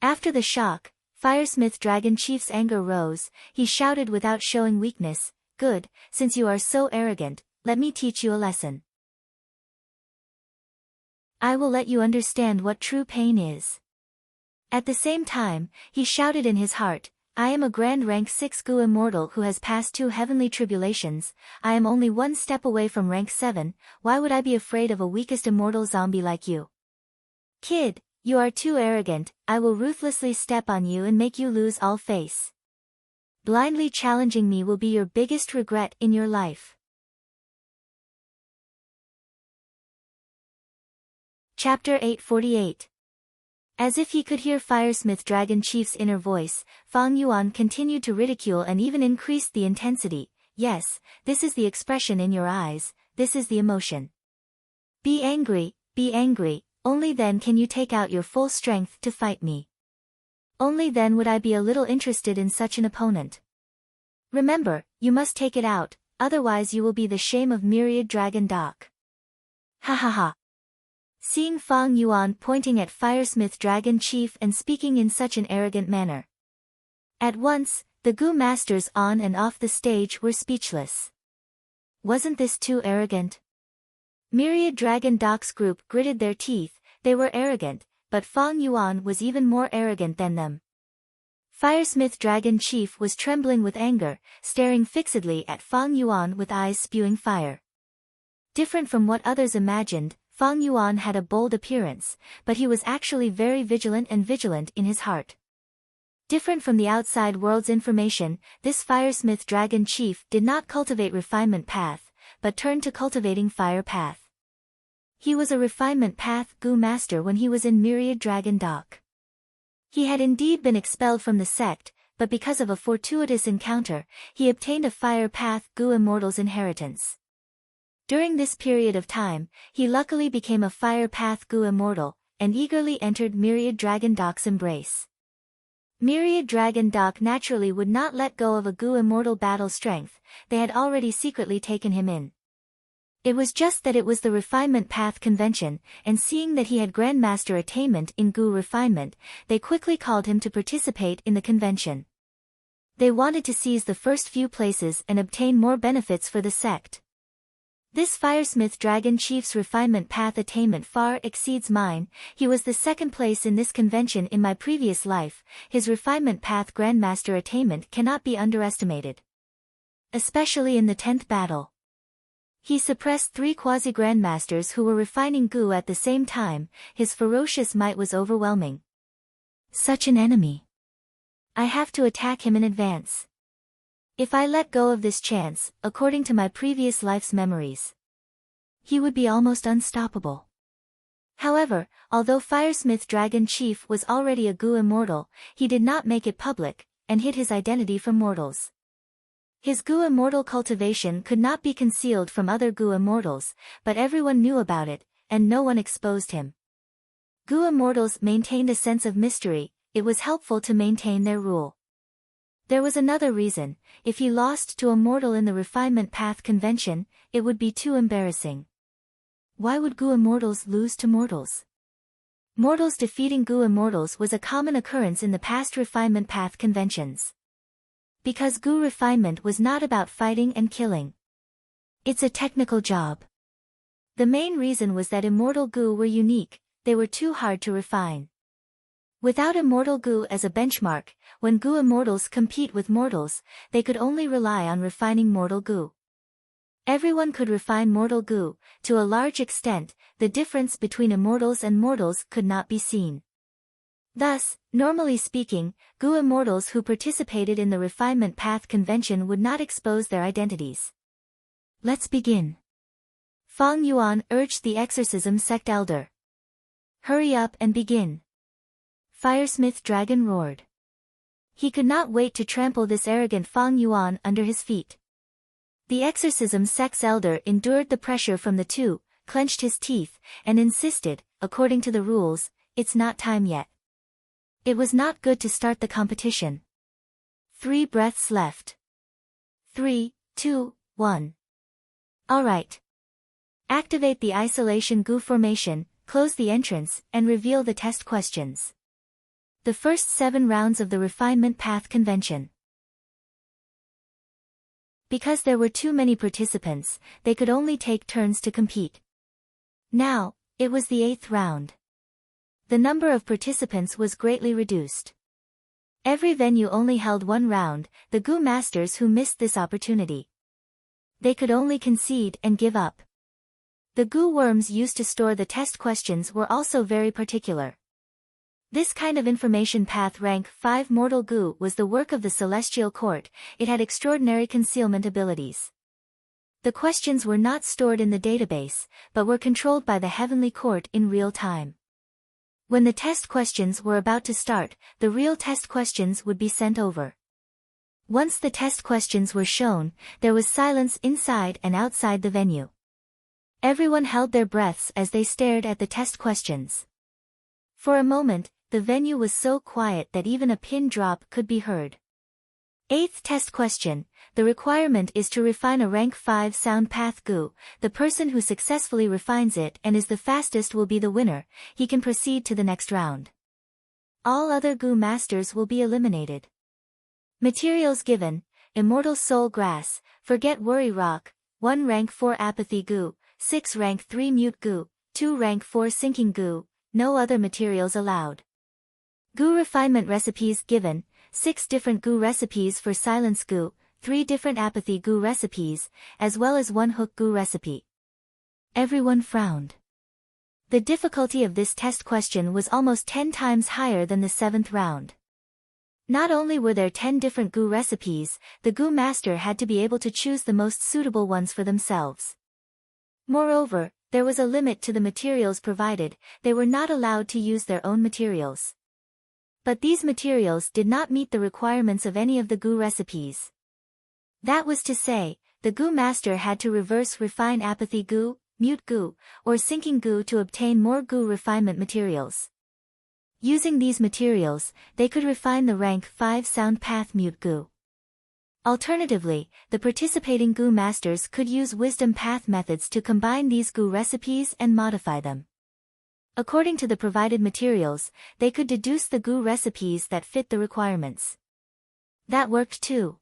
After the shock, Firesmith Dragon Chief's anger rose, he shouted without showing weakness, "Good, since you are so arrogant, let me teach you a lesson. I will let you understand what true pain is." At the same time, he shouted in his heart, "I am a grand rank 6 Gu immortal who has passed 2 heavenly tribulations, I am only 1 step away from rank 7, why would I be afraid of a weakest immortal zombie like you? Kid, you are too arrogant, I will ruthlessly step on you and make you lose all face. Blindly challenging me will be your biggest regret in your life." Chapter 848. As if he could hear Firesmith Dragon Chief's inner voice, Feng Yuan continued to ridicule and even increased the intensity. "Yes, this is the expression in your eyes, this is the emotion. Be angry, only then can you take out your full strength to fight me. Only then would I be a little interested in such an opponent. Remember, you must take it out, otherwise you will be the shame of Myriad Dragon Doc." Ha ha ha. Seeing Feng Yuan pointing at Firesmith Dragon Chief and speaking in such an arrogant manner. At once, the Gu masters on and off the stage were speechless. Wasn't this too arrogant? Myriad Dragon Doc's group gritted their teeth, they were arrogant, but Feng Yuan was even more arrogant than them. Firesmith Dragon Chief was trembling with anger, staring fixedly at Feng Yuan with eyes spewing fire. Different from what others imagined, Feng Yuan had a bold appearance, but he was actually very vigilant in his heart. Different from the outside world's information, this Firesmith Dragon Chief did not cultivate refinement path, but turned to cultivating fire path. He was a refinement path Gu master when he was in Myriad Dragon Doc. He had indeed been expelled from the sect, but because of a fortuitous encounter, he obtained a fire path Gu immortal's inheritance. During this period of time, he luckily became a fire path Gu immortal, and eagerly entered Myriad Dragon Doc's embrace. Myriad Dragon Doc naturally would not let go of a Gu immortal battle strength, they had already secretly taken him in. It was just that it was the refinement path convention, and seeing that he had grandmaster attainment in Gu refinement, they quickly called him to participate in the convention. They wanted to seize the first few places and obtain more benefits for the sect. This Firesmith Dragon Chief's refinement path attainment far exceeds mine. He was the second place in this convention in my previous life. His refinement path Grandmaster attainment cannot be underestimated. Especially in the 10th battle. He suppressed 3 quasi-grandmasters who were refining Gu at the same time. His ferocious might was overwhelming. Such an enemy. I have to attack him in advance. If I let go of this chance, according to my previous life's memories, he would be almost unstoppable. However, although Firesmith Dragon Chief was already a Gu immortal, he did not make it public, and hid his identity from mortals. His Gu immortal cultivation could not be concealed from other Gu immortals, but everyone knew about it, and no one exposed him. Gu immortals maintained a sense of mystery. It was helpful to maintain their rule. There was another reason. If he lost to a mortal in the Refinement Path Convention, it would be too embarrassing. Why would Gu immortals lose to mortals? Mortals defeating Gu immortals was a common occurrence in the past Refinement Path Conventions. Because Gu refinement was not about fighting and killing. It's a technical job. The main reason was that immortal Gu were unique, they were too hard to refine. Without immortal Gu as a benchmark, when Gu immortals compete with mortals, they could only rely on refining mortal Gu. Everyone could refine mortal Gu. To a large extent, the difference between immortals and mortals could not be seen. Thus, normally speaking, Gu immortals who participated in the Refinement Path Convention would not expose their identities. Let's begin. Fang Yuan urged the exorcism sect elder. Hurry up and begin. Firesmith Dragon roared. He could not wait to trample this arrogant Fang Yuan under his feet. The exorcism sect's elder endured the pressure from the two, clenched his teeth, and insisted, according to the rules, it's not time yet. It was not good to start the competition. 3 breaths left. 3, 2, 1. Alright. Activate the isolation Gu formation, close the entrance, and reveal the test questions. The first 7 rounds of the Refinement Path Convention. Because there were too many participants, they could only take turns to compete. Now, it was the 8th round. The number of participants was greatly reduced. Every venue only held 1 round, the Gu masters who missed this opportunity. They could only concede and give up. The Gu worms used to store the test questions were also very particular. This kind of information path rank 5 mortal Gu was the work of the Celestial Court. It had extraordinary concealment abilities. The questions were not stored in the database, but were controlled by the Heavenly Court in real time. When the test questions were about to start, the real test questions would be sent over. Once the test questions were shown, there was silence inside and outside the venue. Everyone held their breaths as they stared at the test questions. For a moment, the venue was so quiet that even a pin drop could be heard. 8th test question. The requirement is to refine a rank 5 sound path Gu. The person who successfully refines it and is the fastest will be the winner. He can proceed to the next round. All other Gu masters will be eliminated. Materials given: Immortal Soul Grass, Forget Worry Rock, 1 rank 4 Apathy Gu, 6 rank 3 Mute Gu, 2 rank 4 Sinking Gu. No other materials allowed. Gu refinement recipes given: 6 different Gu recipes for Silence Gu, 3 different Apathy Gu recipes, as well as 1 Hook Gu recipe. Everyone frowned. The difficulty of this test question was almost 10 times higher than the 7th round. Not only were there 10 different Gu recipes, the Gu master had to be able to choose the most suitable ones for themselves. Moreover, there was a limit to the materials provided. They were not allowed to use their own materials. But these materials did not meet the requirements of any of the Gu recipes. That was to say, the Gu master had to reverse refine Apathy Gu, Mute Gu, or Sinking Gu to obtain more Gu refinement materials. Using these materials, they could refine the rank 5 sound path Mute Gu. Alternatively, the participating Gu masters could use wisdom path methods to combine these Gu recipes and modify them. According to the provided materials, they could deduce the Gu recipes that fit the requirements. That worked too.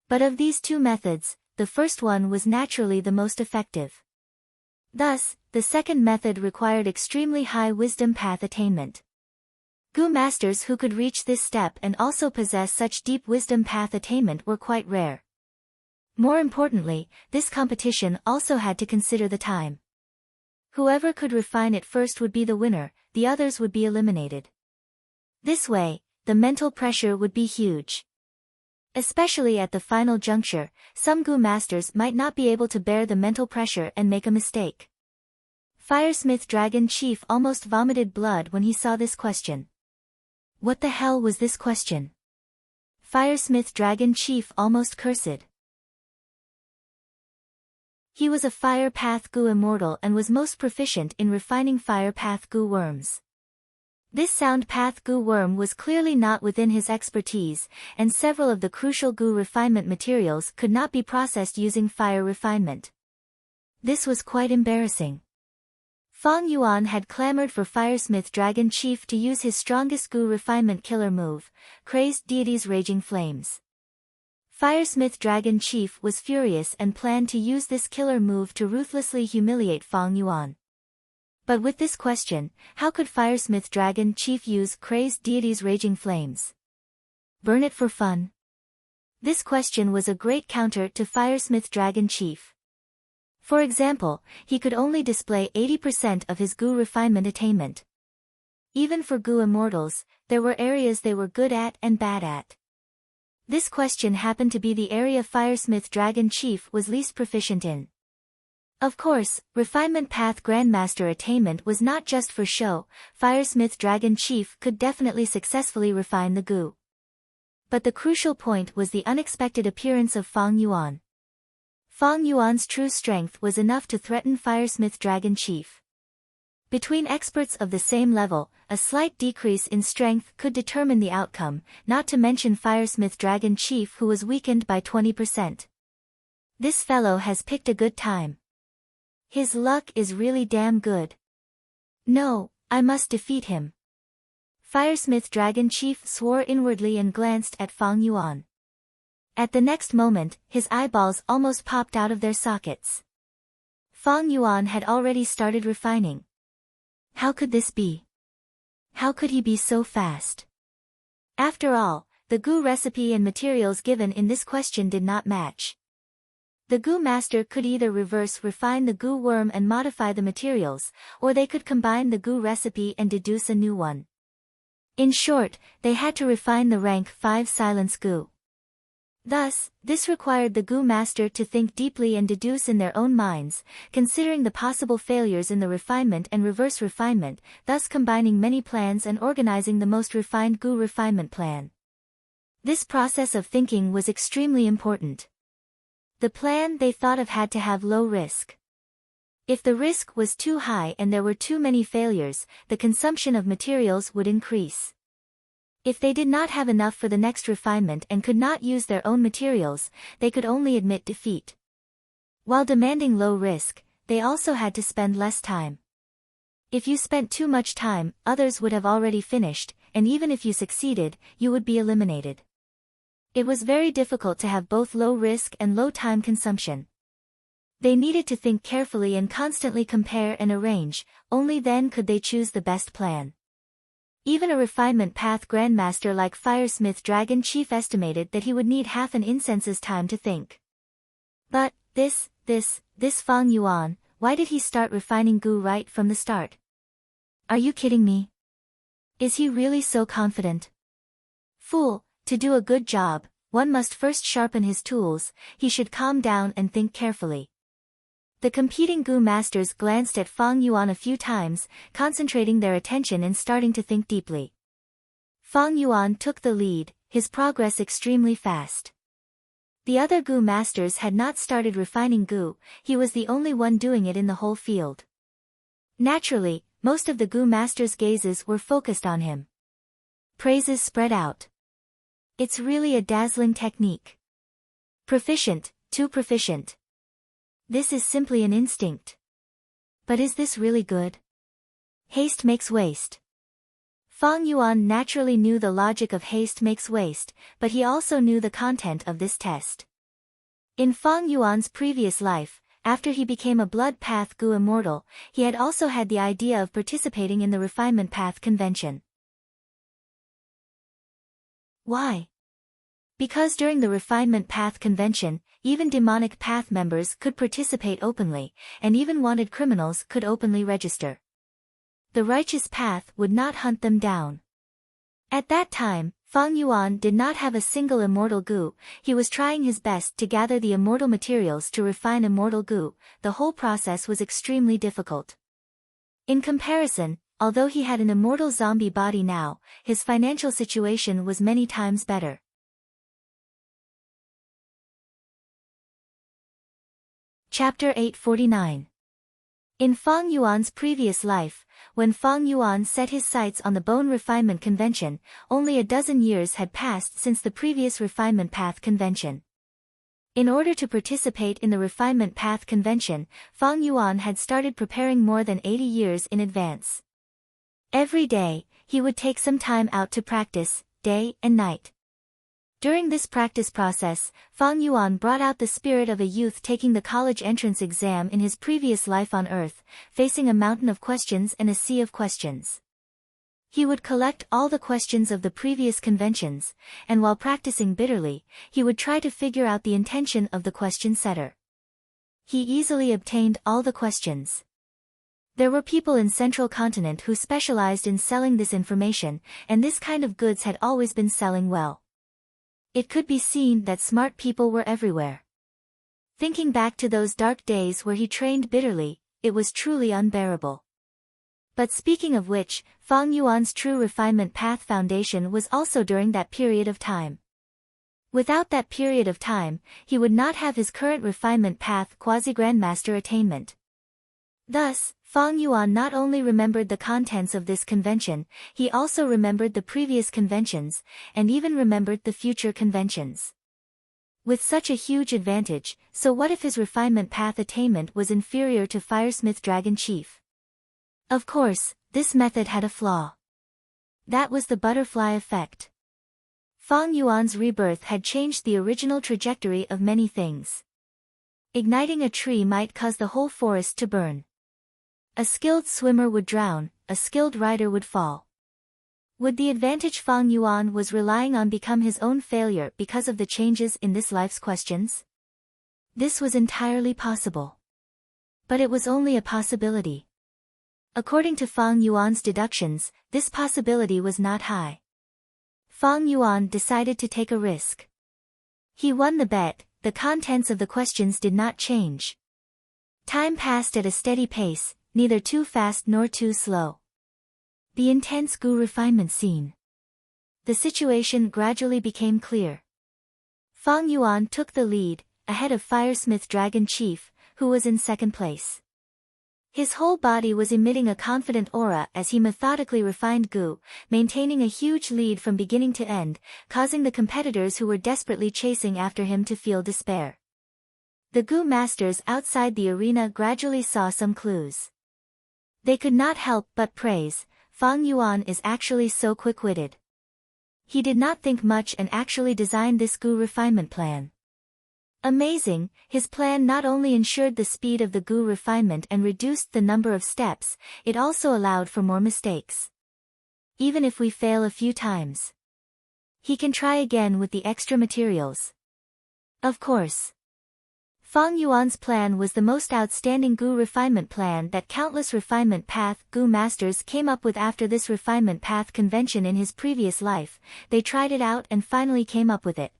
But of these two methods, the first one was naturally the most effective. Thus, the second method required extremely high wisdom path attainment. Gu masters who could reach this step and also possess such deep wisdom path attainment were quite rare. More importantly, this competition also had to consider the time. Whoever could refine it first would be the winner, the others would be eliminated. This way, the mental pressure would be huge. Especially at the final juncture, some Gu masters might not be able to bear the mental pressure and make a mistake. Firesmith Dragon Chief almost vomited blood when he saw this question. What the hell was this question? Firesmith Dragon Chief almost cursed. He was a Fire Path Gu immortal and was most proficient in refining Fire Path Gu worms. This Sound Path Gu worm was clearly not within his expertise, and several of the crucial Gu refinement materials could not be processed using fire refinement. This was quite embarrassing. Fang Yuan had clamored for Firesmith Dragon Chief to use his strongest Gu refinement killer move, Crazed Deity's Raging Flames. Firesmith Dragon Chief was furious and planned to use this killer move to ruthlessly humiliate Fang Yuan. But with this question, how could Firesmith Dragon Chief use Crazed Deity's Raging Flames? Burn it for fun? This question was a great counter to Firesmith Dragon Chief. For example, he could only display 80% of his Gu refinement attainment. Even for Gu immortals, there were areas they were good at and bad at. This question happened to be the area Firesmith Dragon Chief was least proficient in. Of course, Refinement Path Grandmaster attainment was not just for show. Firesmith Dragon Chief could definitely successfully refine the Gu. But the crucial point was the unexpected appearance of Fang Yuan. Fang Yuan's true strength was enough to threaten Firesmith Dragon Chief. Between experts of the same level, a slight decrease in strength could determine the outcome, not to mention Firesmith Dragon Chief who was weakened by 20%. This fellow has picked a good time. His luck is really damn good. No, I must defeat him. Firesmith Dragon Chief swore inwardly and glanced at Fang Yuan. At the next moment, his eyeballs almost popped out of their sockets. Fang Yuan had already started refining. How could this be? How could he be so fast? After all, the Gu recipe and materials given in this question did not match. The Gu master could either reverse refine the Gu worm and modify the materials, or they could combine the Gu recipe and deduce a new one. In short, they had to refine the rank 5 Silence Gu. Thus, this required the Gu master to think deeply and deduce in their own minds, considering the possible failures in the refinement and reverse refinement, thus combining many plans and organizing the most refined Gu refinement plan. This process of thinking was extremely important. The plan they thought of had to have low risk. If the risk was too high and there were too many failures, the consumption of materials would increase. If they did not have enough for the next refinement and could not use their own materials, they could only admit defeat. While demanding low risk, they also had to spend less time. If you spent too much time, others would have already finished, and even if you succeeded, you would be eliminated. It was very difficult to have both low risk and low time consumption. They needed to think carefully and constantly compare and arrange, only then could they choose the best plan. Even a refinement path grandmaster like Firesmith Dragon Chief estimated that he would need half an incense's time to think. But, this Fang Yuan, why did he start refining Gu right from the start? Are you kidding me? Is he really so confident? Fool, to do a good job, one must first sharpen his tools, he should calm down and think carefully. The competing Gu masters glanced at Fang Yuan a few times, concentrating their attention and starting to think deeply. Fang Yuan took the lead, his progress extremely fast. The other Gu masters had not started refining Gu, he was the only one doing it in the whole field. Naturally, most of the Gu masters' gazes were focused on him. Praises spread out. It's really a dazzling technique. Proficient, too proficient. This is simply an instinct. But is this really good? Haste makes waste. Fang Yuan naturally knew the logic of haste makes waste, but he also knew the content of this test. In Fang Yuan's previous life, after he became a Blood Path Gu immortal, he had also had the idea of participating in the Refinement Path Convention. Why? Because during the Refinement Path Convention, even demonic path members could participate openly, and even wanted criminals could openly register. The righteous path would not hunt them down. At that time, Fang Yuan did not have a single immortal gu. He was trying his best to gather the immortal materials to refine immortal gu. The whole process was extremely difficult. In comparison, although he had an immortal zombie body now, his financial situation was many times better. Chapter 849. In Fang Yuan's previous life, when Fang Yuan set his sights on the Bone Refinement Convention, only a dozen years had passed since the previous Refinement Path Convention. In order to participate in the Refinement Path Convention, Fang Yuan had started preparing more than 80 years in advance. Every day, he would take some time out to practice, day and night. During this practice process, Fang Yuan brought out the spirit of a youth taking the college entrance exam in his previous life on Earth, facing a mountain of questions and a sea of questions. He would collect all the questions of the previous conventions, and while practicing bitterly, he would try to figure out the intention of the question setter. He easily obtained all the questions. There were people in Central Continent who specialized in selling this information, and this kind of goods had always been selling well. It could be seen that smart people were everywhere. Thinking back to those dark days where he trained bitterly, it was truly unbearable. But speaking of which, Fang Yuan's True Refinement Path Foundation was also during that period of time. Without that period of time, he would not have his current Refinement Path Quasi-Grandmaster attainment. Thus, Fang Yuan not only remembered the contents of this convention, he also remembered the previous conventions, and even remembered the future conventions. With such a huge advantage, so what if his Refinement Path attainment was inferior to Firesmith Dragon Chief? Of course, this method had a flaw. That was the butterfly effect. Fang Yuan's rebirth had changed the original trajectory of many things. Igniting a tree might cause the whole forest to burn. A skilled swimmer would drown, a skilled rider would fall. Would the advantage Fang Yuan was relying on become his own failure because of the changes in this life's questions? This was entirely possible. But it was only a possibility. According to Fang Yuan's deductions, this possibility was not high. Fang Yuan decided to take a risk. He won the bet. The contents of the questions did not change. Time passed at a steady pace, neither too fast nor too slow. The intense gu refinement scene. The situation gradually became clear. Fang Yuan took the lead, ahead of Firesmith Dragon Chief, who was in second place. His whole body was emitting a confident aura as he methodically refined gu, maintaining a huge lead from beginning to end, causing the competitors who were desperately chasing after him to feel despair. The gu masters outside the arena gradually saw some clues. They could not help but praise, Fang Yuan is actually so quick-witted. He did not think much and actually designed this gu refinement plan. Amazing, his plan not only ensured the speed of the gu refinement and reduced the number of steps, it also allowed for more mistakes. Even if we fail a few times, he can try again with the extra materials. Of course. Fang Yuan's plan was the most outstanding gu refinement plan that countless refinement path gu masters came up with after this refinement path convention in his previous life. They tried it out and finally came up with it.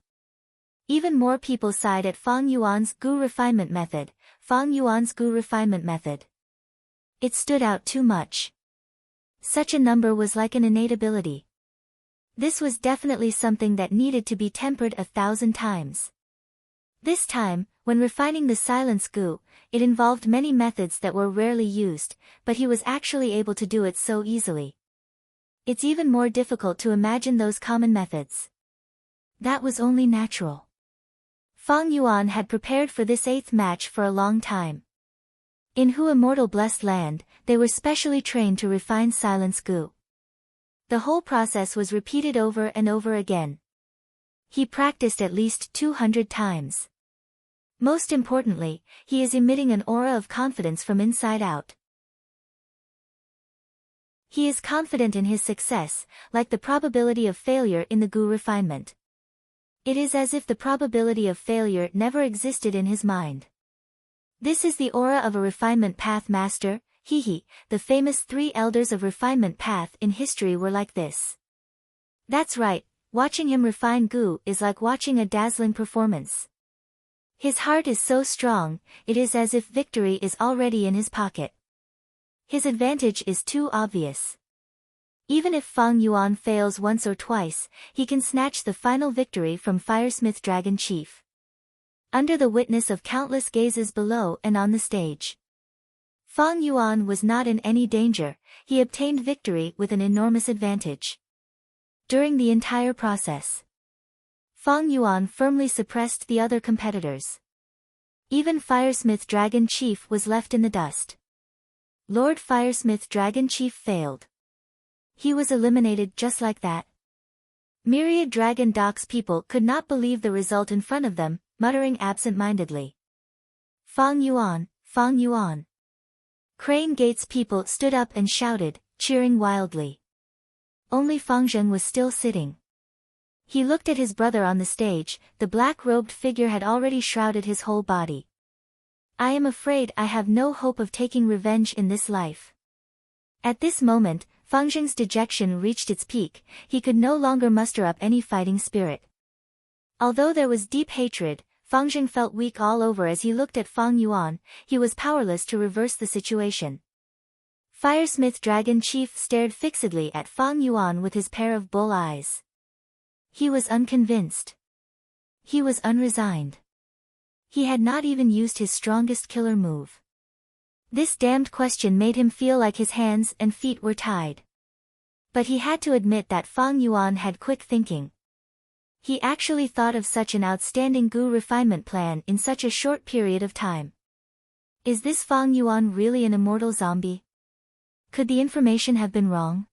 Even more people sighed at Fang Yuan's gu refinement method, Fang Yuan's gu refinement method. It stood out too much. Such a number was like an innate ability. This was definitely something that needed to be tempered 1,000 times. This time, when refining the silence gu, it involved many methods that were rarely used, but he was actually able to do it so easily. It's even more difficult to imagine those common methods. That was only natural. Fang Yuan had prepared for this 8th match for a long time. In Hu Immortal Blessed Land, they were specially trained to refine silence gu. The whole process was repeated over and over again. He practiced at least 200 times. Most importantly, he is emitting an aura of confidence from inside out. He is confident in his success, like the probability of failure in the Gu refinement. It is as if the probability of failure never existed in his mind. This is the aura of a refinement path master. The famous 3 elders of refinement path in history were like this. That's right, watching him refine Gu is like watching a dazzling performance. His heart is so strong, it is as if victory is already in his pocket. His advantage is too obvious. Even if Fang Yuan fails once or twice, he can snatch the final victory from Firesmith Dragon Chief. Under the witness of countless gazes below and on the stage, Fang Yuan was not in any danger. He obtained victory with an enormous advantage. During the entire process, Fang Yuan firmly suppressed the other competitors. Even Firesmith Dragon Chief was left in the dust. Lord Firesmith Dragon Chief failed. He was eliminated just like that. Myriad Dragon Docks people could not believe the result in front of them, muttering absent-mindedly. Fang Yuan, Fang Yuan. Crane Gate's people stood up and shouted, cheering wildly. Only Fang Zheng was still sitting. He looked at his brother on the stage. The black-robed figure had already shrouded his whole body. I am afraid I have no hope of taking revenge in this life. At this moment, Fang Zheng's dejection reached its peak. He could no longer muster up any fighting spirit. Although there was deep hatred, Fang Zheng felt weak all over as he looked at Fang Yuan. He was powerless to reverse the situation. Firesmith Dragon Chief stared fixedly at Fang Yuan with his pair of bull eyes. He was unconvinced. He was unresigned. He had not even used his strongest killer move. This damned question made him feel like his hands and feet were tied. But he had to admit that Fang Yuan had quick thinking. He actually thought of such an outstanding Gu refinement plan in such a short period of time. Is this Fang Yuan really an immortal zombie? Could the information have been wrong?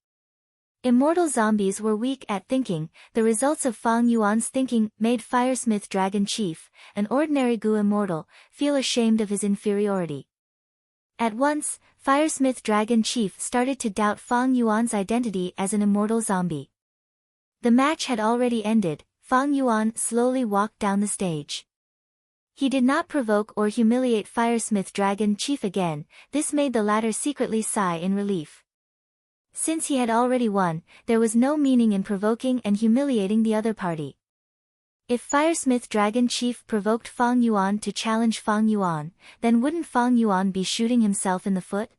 Immortal zombies were weak at thinking. The results of Fang Yuan's thinking made Firesmith Dragon Chief, an ordinary Gu immortal, feel ashamed of his inferiority. At once, Firesmith Dragon Chief started to doubt Fang Yuan's identity as an immortal zombie. The match had already ended. Fang Yuan slowly walked down the stage. He did not provoke or humiliate Firesmith Dragon Chief again. This made the latter secretly sigh in relief. Since he had already won, there was no meaning in provoking and humiliating the other party. If Firesmith Dragon Chief provoked Fang Yuan to challenge Fang Yuan, then wouldn't Fang Yuan be shooting himself in the foot?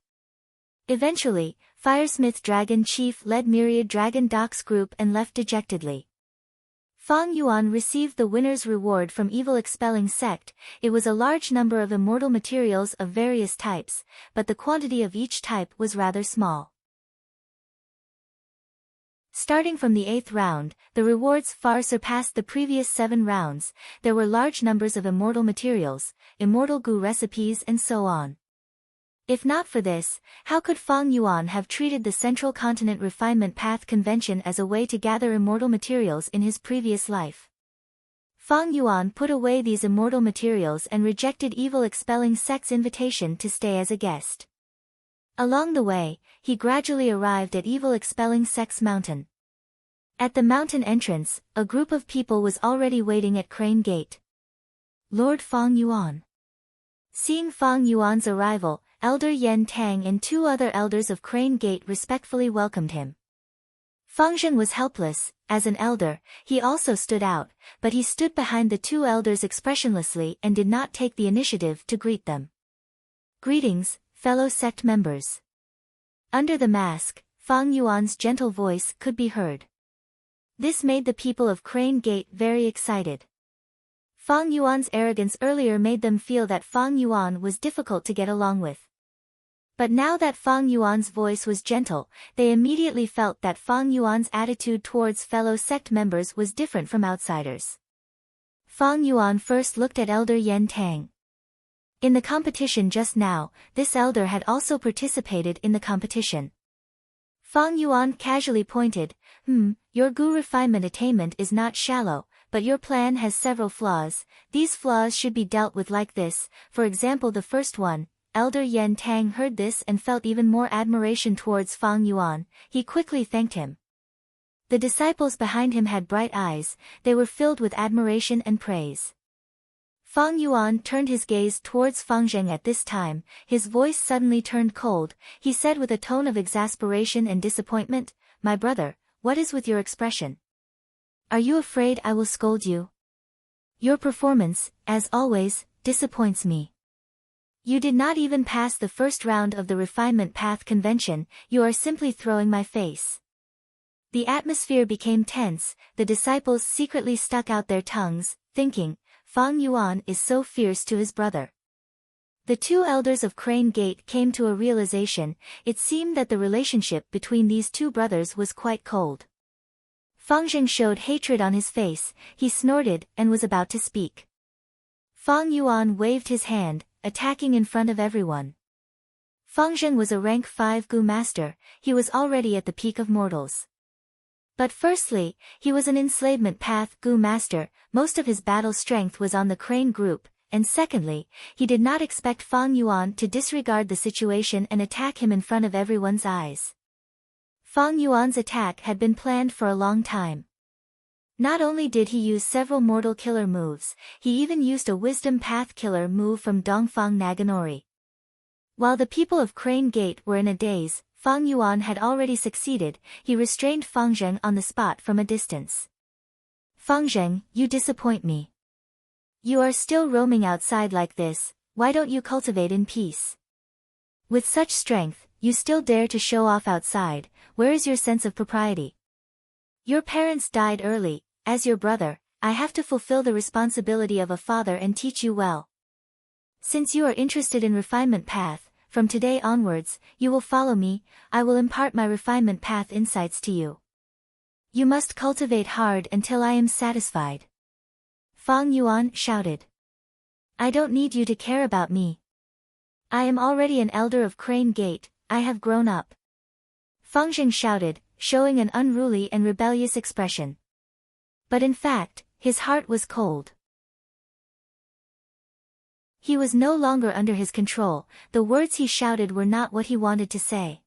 Eventually, Firesmith Dragon Chief led Myriad Dragon Docks group and left dejectedly. Fang Yuan received the winner's reward from Evil Expelling Sect. It was a large number of immortal materials of various types, but the quantity of each type was rather small. Starting from the 8th round, the rewards far surpassed the previous 7 rounds. There were large numbers of immortal materials, immortal Gu recipes and so on. If not for this, how could Fang Yuan have treated the Central Continent Refinement Path Convention as a way to gather immortal materials in his previous life? Fang Yuan put away these immortal materials and rejected Evil Expelling Sect's invitation to stay as a guest. Along the way, he gradually arrived at Evil Expelling Sect's mountain. At the mountain entrance, a group of people was already waiting at Crane Gate. Lord Fang Yuan. Seeing Fang Yuan's arrival, Elder Yen Tang and 2 other elders of Crane Gate respectfully welcomed him. Fang Zheng was helpless. As an elder, he also stood out, but he stood behind the 2 elders expressionlessly and did not take the initiative to greet them. Greetings, fellow sect members. Under the mask, Fang Yuan's gentle voice could be heard. This made the people of Crane Gate very excited. Fang Yuan's arrogance earlier made them feel that Fang Yuan was difficult to get along with. But now that Fang Yuan's voice was gentle, they immediately felt that Fang Yuan's attitude towards fellow sect members was different from outsiders. Fang Yuan first looked at Elder Yen Tang. In the competition just now, this elder had also participated in the competition. Fang Yuan casually pointed, your Gu refinement attainment is not shallow, but your plan has several flaws. These flaws should be dealt with like this, for example the first one. Elder Yen Tang heard this and felt even more admiration towards Fang Yuan. He quickly thanked him. The disciples behind him had bright eyes, they were filled with admiration and praise. Fang Yuan turned his gaze towards Fang Zheng at this time, his voice suddenly turned cold. He said with a tone of exasperation and disappointment, "My brother, what is with your expression? Are you afraid I will scold you? Your performance, as always, disappoints me. You did not even pass the first round of the refinement path convention, you are simply throwing my face." The atmosphere became tense, the disciples secretly stuck out their tongues, thinking, Fang Yuan is so fierce to his brother. The two elders of Crane Gate came to a realization, it seemed that the relationship between these two brothers was quite cold. Fang Zheng showed hatred on his face, he snorted and was about to speak. Fang Yuan waved his hand, attacking in front of everyone. Fang Zheng was a rank 5 Gu master, he was already at the peak of mortals. But firstly, he was an enslavement path Gu master, most of his battle strength was on the Crane group, and secondly, he did not expect Fang Yuan to disregard the situation and attack him in front of everyone's eyes. Fang Yuan's attack had been planned for a long time. Not only did he use several mortal killer moves, he even used a wisdom path killer move from Dongfang Naganori. While the people of Crane Gate were in a daze, Fang Yuan had already succeeded, he restrained Fang Zheng on the spot from a distance. Fang Zheng, you disappoint me. You are still roaming outside like this, why don't you cultivate in peace? With such strength, you still dare to show off outside, where is your sense of propriety? Your parents died early, as your brother, I have to fulfill the responsibility of a father and teach you well. Since you are interested in refinement path, from today onwards, you will follow me, I will impart my refinement path insights to you. You must cultivate hard until I am satisfied. Fang Yuan shouted. I don't need you to care about me. I am already an elder of Crane Gate, I have grown up. Fang Zheng shouted, showing an unruly and rebellious expression. But in fact, his heart was cold. He was no longer under his control, the words he shouted were not what he wanted to say.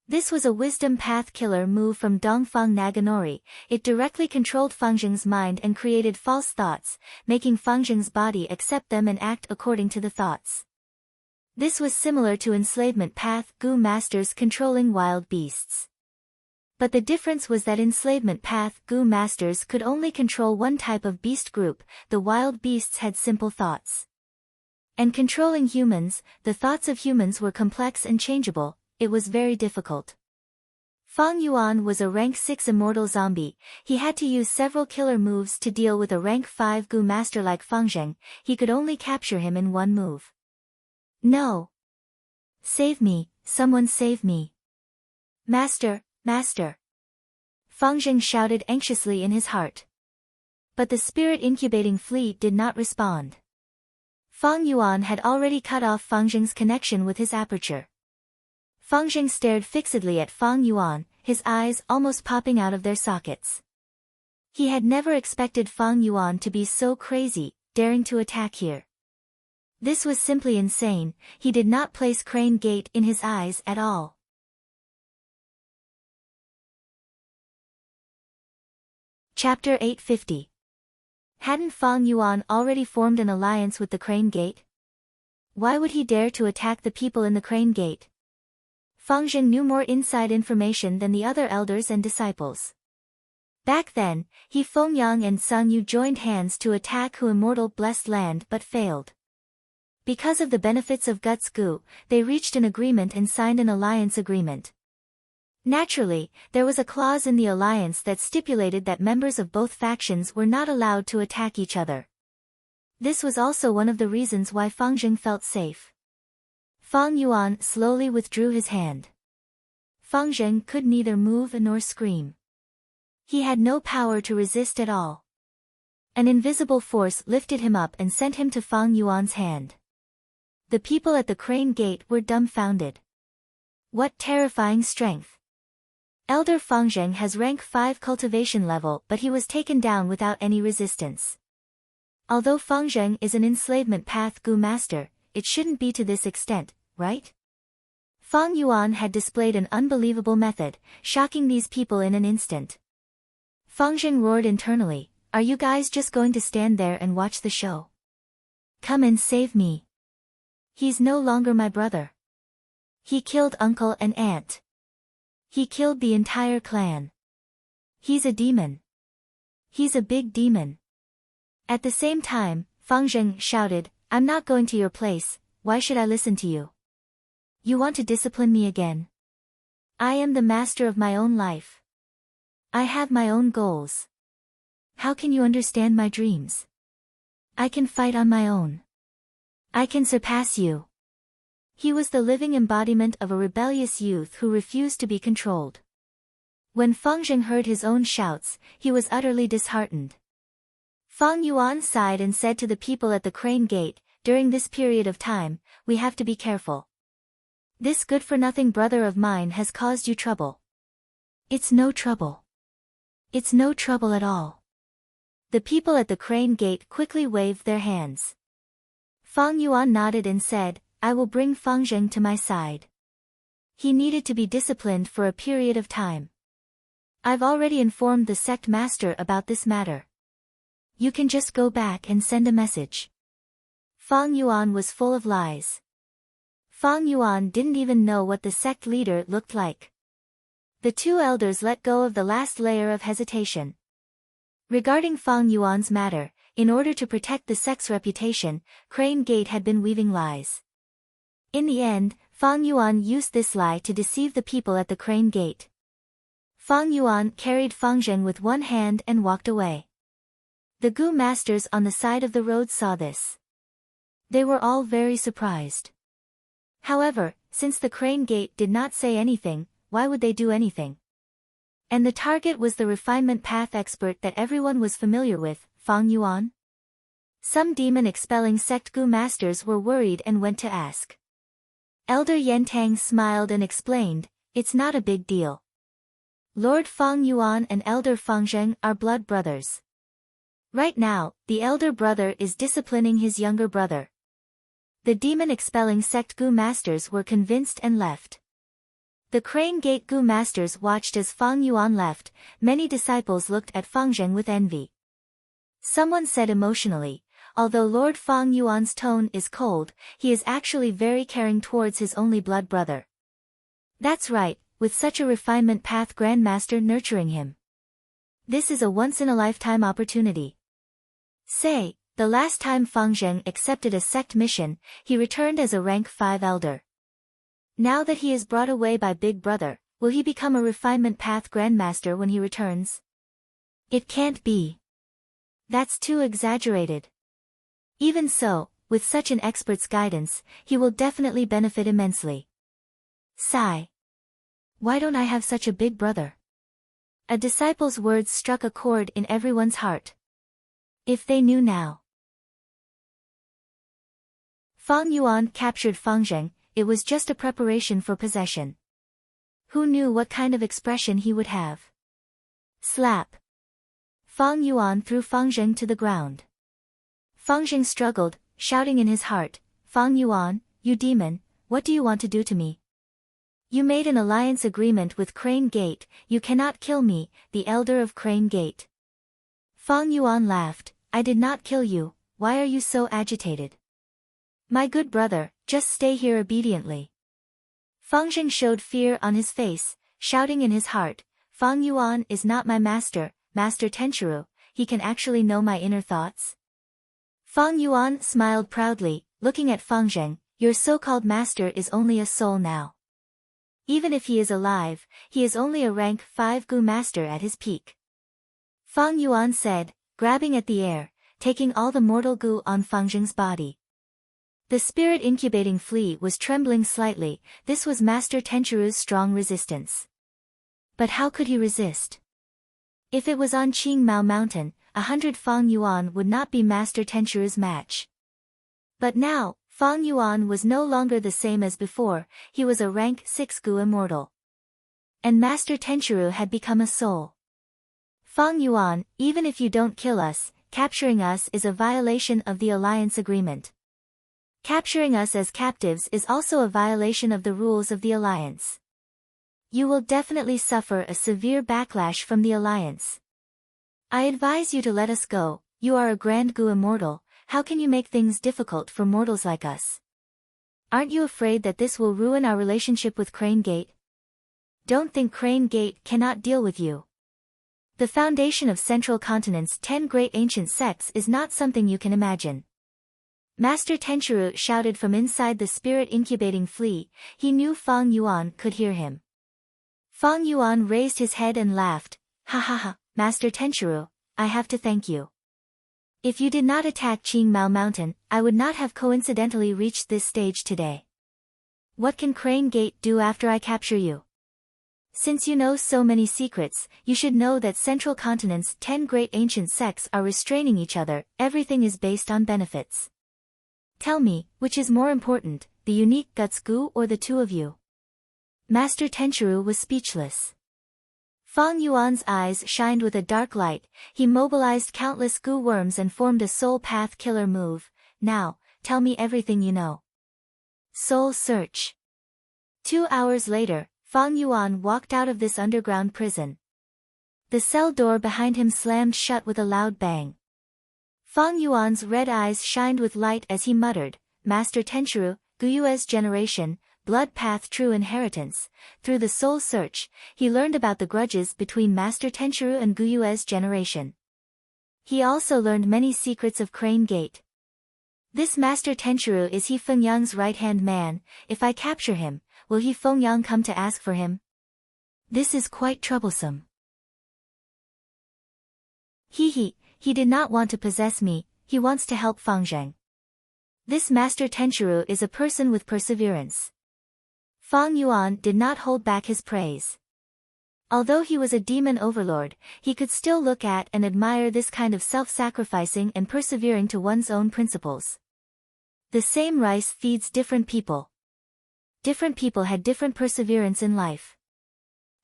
This was a wisdom path killer move from Dongfang Naganori, it directly controlled Fang Zheng's mind and created false thoughts, making Fang Zheng's body accept them and act according to the thoughts. This was similar to enslavement path Gu masters controlling wild beasts. But the difference was that enslavement path Gu masters could only control one type of beast group, the wild beasts had simple thoughts. And controlling humans, the thoughts of humans were complex and changeable, it was very difficult. Fang Yuan was a rank 6 immortal zombie, he had to use several killer moves to deal with a rank 5 Gu master like Fang Zheng, he could only capture him in one move. No! Save me, someone save me! Master, master! Fang Zheng shouted anxiously in his heart. But the spirit incubating flea did not respond. Fang Yuan had already cut off Fang Zheng's connection with his aperture. Fang Zheng stared fixedly at Fang Yuan, his eyes almost popping out of their sockets. He had never expected Fang Yuan to be so crazy, daring to attack here. This was simply insane, he did not place Crane Gate in his eyes at all. Chapter 850. Hadn't Fang Yuan already formed an alliance with the Crane Gate? Why would he dare to attack the people in the Crane Gate? Fang Zheng knew more inside information than the other elders and disciples. Back then, he Fengyang and Sung Yu joined hands to attack Hu Immortal Blessed Land but failed. Because of the benefits of Guts Gu, they reached an agreement and signed an alliance agreement. Naturally, there was a clause in the alliance that stipulated that members of both factions were not allowed to attack each other. This was also one of the reasons why Fang Zheng felt safe. Fang Yuan slowly withdrew his hand. Fang Zheng could neither move nor scream. He had no power to resist at all. An invisible force lifted him up and sent him to Fang Yuan's hand. The people at the Crane Gate were dumbfounded. What terrifying strength! Elder Fangzheng has rank 5 cultivation level, but he was taken down without any resistance. Although Fangzheng is an enslavement path Gu master, it shouldn't be to this extent, right? Fang Yuan had displayed an unbelievable method, shocking these people in an instant. Fangzheng roared internally, "Are you guys just going to stand there and watch the show? Come and save me. He's no longer my brother. He killed uncle and aunt. He killed the entire clan. He's a demon. He's a big demon." At the same time, Fangzheng shouted, "I'm not going to your place, why should I listen to you? You want to discipline me again? I am the master of my own life. I have my own goals. How can you understand my dreams? I can fight on my own. I can surpass you." He was the living embodiment of a rebellious youth who refused to be controlled. When Fangzheng heard his own shouts, he was utterly disheartened. Fang Yuan sighed and said to the people at the crane gate, "During this period of time, we have to be careful. This good-for-nothing brother of mine has caused you trouble." "It's no trouble. It's no trouble at all." The people at the crane gate quickly waved their hands. Fang Yuan nodded and said, "I will bring Fangzheng to my side. He needed to be disciplined for a period of time. I've already informed the sect master about this matter. You can just go back and send a message." Fang Yuan was full of lies. Fang Yuan didn't even know what the sect leader looked like. The two elders let go of the last layer of hesitation. Regarding Fang Yuan's matter, in order to protect the sect's reputation, Crane Gate had been weaving lies. In the end, Fang Yuan used this lie to deceive the people at the Crane Gate. Fang Yuan carried Fangzheng with one hand and walked away. The Gu masters on the side of the road saw this. They were all very surprised. However, since the Crane Gate did not say anything, why would they do anything? And the target was the refinement path expert that everyone was familiar with, Fang Yuan. Some demon-expelling sect Gu masters were worried and went to ask. Elder Yentang smiled and explained, "It's not a big deal. Lord Fang Yuan and Elder Fangzheng are blood brothers. Right now, the elder brother is disciplining his younger brother." The demon-expelling sect Gu masters were convinced and left. The Crane Gate Gu masters watched as Fang Yuan left. Many disciples looked at Fangzheng with envy. Someone said emotionally, "Although Lord Fang Yuan's tone is cold, he is actually very caring towards his only blood brother." That's right, with such a refinement path grandmaster nurturing him. This is a once-in-a-lifetime opportunity. Say, the last time Fangzheng accepted a sect mission, he returned as a rank 5 elder. Now that he is brought away by Big Brother, will he become a refinement path grandmaster when he returns? It can't be. That's too exaggerated. Even so, with such an expert's guidance, he will definitely benefit immensely. Sigh. Why don't I have such a big brother? A disciple's words struck a chord in everyone's heart. If they knew now. Fang Yuan captured Fangzheng. It was just a preparation for possession. Who knew what kind of expression he would have? Slap. Fang Yuan threw Fangzheng to the ground. Fangzheng struggled, shouting in his heart, "Fang Yuan, you demon, what do you want to do to me? You made an alliance agreement with Crane Gate, you cannot kill me, the elder of Crane Gate." Fang Yuan laughed, "I did not kill you, why are you so agitated? My good brother, just stay here obediently." Fangzheng showed fear on his face, shouting in his heart, "Fang Yuan is not my master, Master Tenchiru, he can actually know my inner thoughts." Fang Yuan smiled proudly, looking at Fangzheng, "Your so-called master is only a soul now. Even if he is alive, he is only a rank 5 Gu master at his peak." Fang Yuan said, grabbing at the air, taking all the mortal Gu on Fangzheng's body. The spirit incubating flea was trembling slightly. This was Master Tenchiru's strong resistance. But how could he resist? If it was on Qingmao Mountain, 100 Fang Yuan would not be Master Tenchiru's match. But now, Fang Yuan was no longer the same as before, he was a rank 6 Gu immortal. And Master Tenchiru had become a soul. Feng Yuan, even if you don't kill us, capturing us is a violation of the alliance agreement. Capturing us as captives is also a violation of the rules of the alliance. You will definitely suffer a severe backlash from the alliance. I advise you to let us go. You are a Grand Gu immortal, how can you make things difficult for mortals like us? Aren't you afraid that this will ruin our relationship with Crane Gate? Don't think Crane Gate cannot deal with you. The foundation of Central Continent's 10 great ancient sects is not something you can imagine. Master Tenchiru shouted from inside the spirit incubating flea. He knew Feng Yuan could hear him. Feng Yuan raised his head and laughed. Ha ha ha, Master Tenchiru, I have to thank you. If you did not attack Qingmao Mountain, I would not have coincidentally reached this stage today. What can Crane Gate do after I capture you? Since you know so many secrets, you should know that Central Continent's 10 great ancient sects are restraining each other. Everything is based on benefits. Tell me, which is more important, the unique Guts Gu or the two of you? Master Tenchiru was speechless. Feng Yuan's eyes shined with a dark light. He mobilized countless Gu worms and formed a soul path killer move. Now, tell me everything you know. Soul search. 2 hours later, Feng Yuan walked out of this underground prison. The cell door behind him slammed shut with a loud bang. Feng Yuan's red eyes shined with light as he muttered, Master Tenchiru, Guyue's generation, blood path true inheritance. Through the soul search, he learned about the grudges between Master Tenchiru and Guyue's generation. He also learned many secrets of Crane Gate. This Master Tenchiru, is he Fengyang's right-hand man? If I capture him, will he Fengyang come to ask for him? This is quite troublesome. He did not want to possess me, he wants to help Fengzheng. This Master Tenchiru is a person with perseverance. Feng Yuan did not hold back his praise. Although he was a demon overlord, he could still look at and admire this kind of self-sacrificing and persevering to one's own principles. The same rice feeds different people. Different people had different perseverance in life.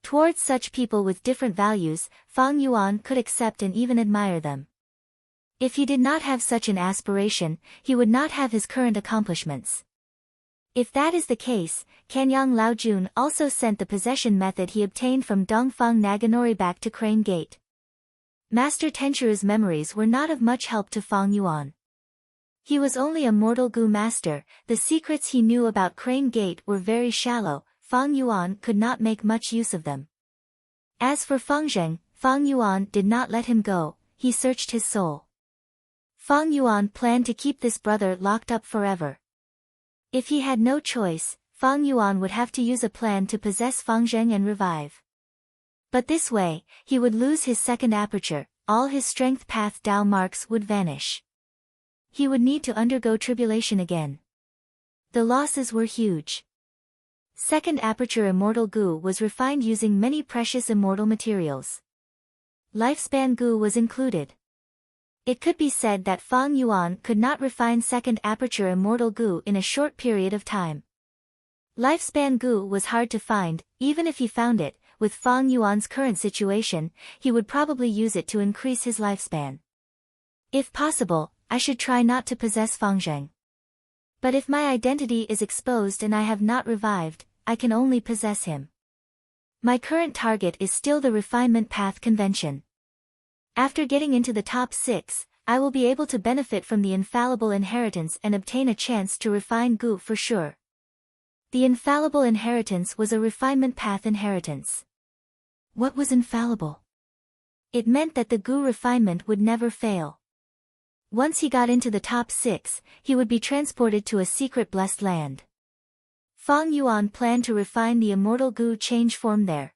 Towards such people with different values, Feng Yuan could accept and even admire them. If he did not have such an aspiration, he would not have his current accomplishments. If that is the case, Kanyang Laojun also sent the possession method he obtained from Dongfang Naganori back to Crane Gate. Master Tenchiru's memories were not of much help to Feng Yuan. He was only a mortal Gu master, the secrets he knew about Crane Gate were very shallow, Feng Yuan could not make much use of them. As for Fengzheng, Feng Yuan did not let him go, he searched his soul. Feng Yuan planned to keep this brother locked up forever. If he had no choice, Feng Yuan would have to use a plan to possess Fengzheng and revive. But this way, he would lose his second aperture, all his strength path Dao marks would vanish. He would need to undergo tribulation again. The losses were huge. Second aperture immortal Gu was refined using many precious immortal materials. Lifespan Gu was included. It could be said that Feng Yuan could not refine second aperture immortal Gu in a short period of time. Lifespan Gu was hard to find, even if he found it, with Feng Yuan's current situation, he would probably use it to increase his lifespan. If possible, I should try not to possess Fengzheng. But if my identity is exposed and I have not revived, I can only possess him. My current target is still the refinement path convention. After getting into the top 6, I will be able to benefit from the infallible inheritance and obtain a chance to refine Gu for sure. The infallible inheritance was a refinement path inheritance. What was infallible? It meant that the Gu refinement would never fail. Once he got into the top 6, he would be transported to a secret blessed land. Feng Yuan planned to refine the immortal Gu change form there.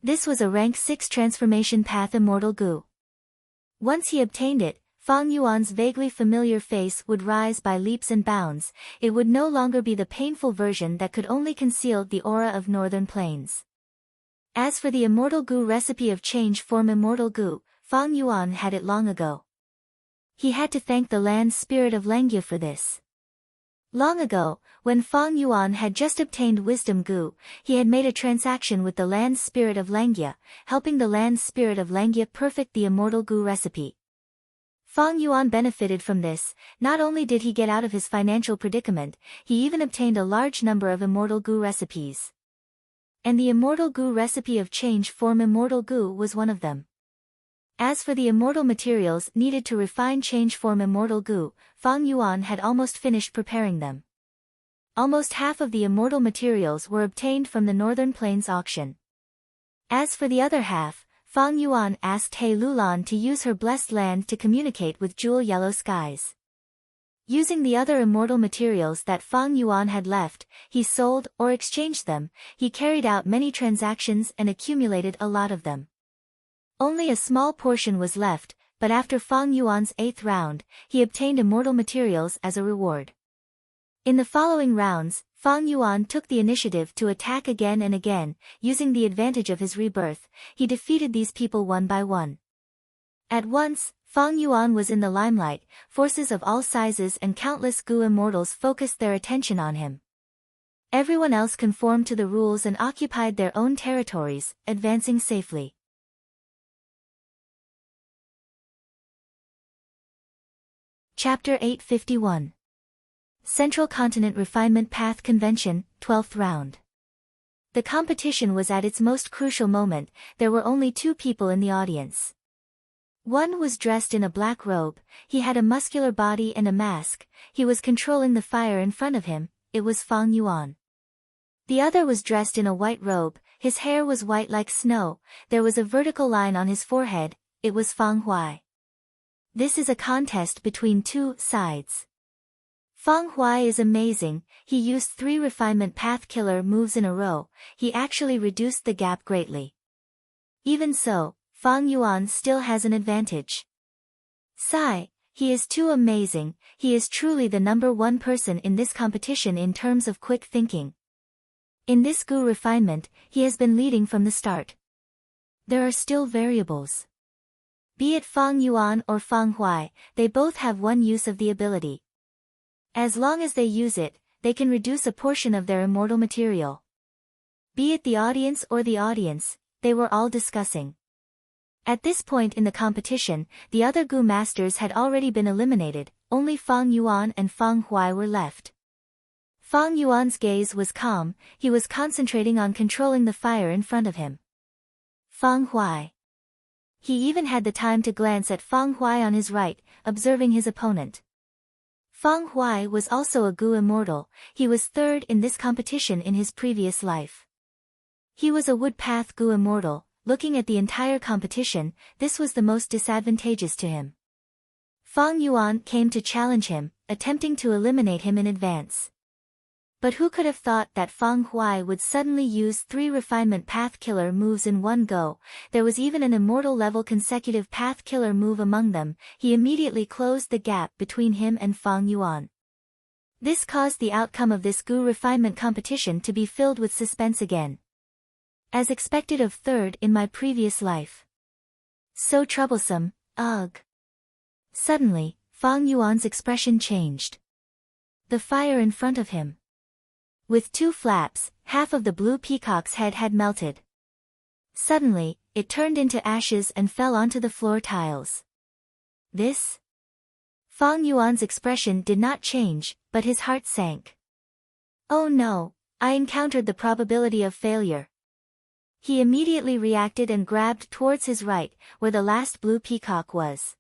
This was a rank 6 transformation path immortal Gu. Once he obtained it, Feng Yuan's vaguely familiar face would rise by leaps and bounds, it would no longer be the painful version that could only conceal the aura of northern plains. As for the immortal Gu recipe of change form immortal Gu, Feng Yuan had it long ago. He had to thank the land spirit of Lengyu for this. Long ago, when Fang Yuan had just obtained wisdom goo, he had made a transaction with the land spirit of Langia, helping the land spirit of Langia perfect the immortal goo recipe. Fang Yuan benefited from this. Not only did he get out of his financial predicament, he even obtained a large number of immortal goo recipes. And the immortal goo recipe of change form immortal goo was one of them. As for the immortal materials needed to refine change form immortal goo, Fang Yuan had almost finished preparing them. Almost half of the immortal materials were obtained from the Northern Plains auction. As for the other half, Fang Yuan asked He Lulan to use her blessed land to communicate with jewel yellow skies. Using the other immortal materials that Fang Yuan had left, he sold or exchanged them. He carried out many transactions and accumulated a lot of them. Only a small portion was left, but after Fang Yuan's 8th round, he obtained immortal materials as a reward. In the following rounds, Fang Yuan took the initiative to attack again and again. Using the advantage of his rebirth, he defeated these people one by one. At once, Fang Yuan was in the limelight. Forces of all sizes and countless goo immortals focused their attention on him. Everyone else conformed to the rules and occupied their own territories, advancing safely. Chapter 851. Central Continent Refinement Path Convention, 12th Round. The competition was at its most crucial moment. There were only 2 people in the audience. One was dressed in a black robe, he had a muscular body and a mask, he was controlling the fire in front of him. It was Fang Yuan. The other was dressed in a white robe, his hair was white like snow, there was a vertical line on his forehead. It was Fang Huai. This is a contest between 2 sides. Fang Huai is amazing. He used 3 refinement path killer moves in a row. He actually reduced the gap greatly. Even so, Fang Yuan still has an advantage. Sigh, he is too amazing. He is truly the #1 person in this competition in terms of quick thinking. In this goo refinement, he has been leading from the start. There are still variables. Be it Fang Yuan or Fang Huai, they both have one use of the ability. As long as they use it, they can reduce a portion of their immortal material. Be it the audience or the audience, they were all discussing. At this point in the competition, the other goo masters had already been eliminated, only Fang Yuan and Fang Huai were left. Fang Yuan's gaze was calm, he was concentrating on controlling the fire in front of him. Fang Huai. He even had the time to glance at Fang Huai on his right, observing his opponent. Fang Huai was also a goo immortal. He was 3rd in this competition in his previous life. He was a wood path goo immortal. Looking at the entire competition, this was the most disadvantageous to him. Fang Yuan came to challenge him, attempting to eliminate him in advance. But who could have thought that Fang Huai would suddenly use 3 refinement path killer moves in one go? There was even an immortal level consecutive path killer move among them. He immediately closed the gap between him and Fang Yuan. This caused the outcome of this goo refinement competition to be filled with suspense again. As expected of 3rd in my previous life. So troublesome, ugh. Suddenly, Fang Yuan's expression changed. The fire in front of him. With 2 flaps, half of the blue peacock's head had melted. Suddenly, it turned into ashes and fell onto the floor tiles. This? Fang Yuan's expression did not change, but his heart sank. Oh no, I encountered the probability of failure. He immediately reacted and grabbed towards his right, where the last blue peacock was.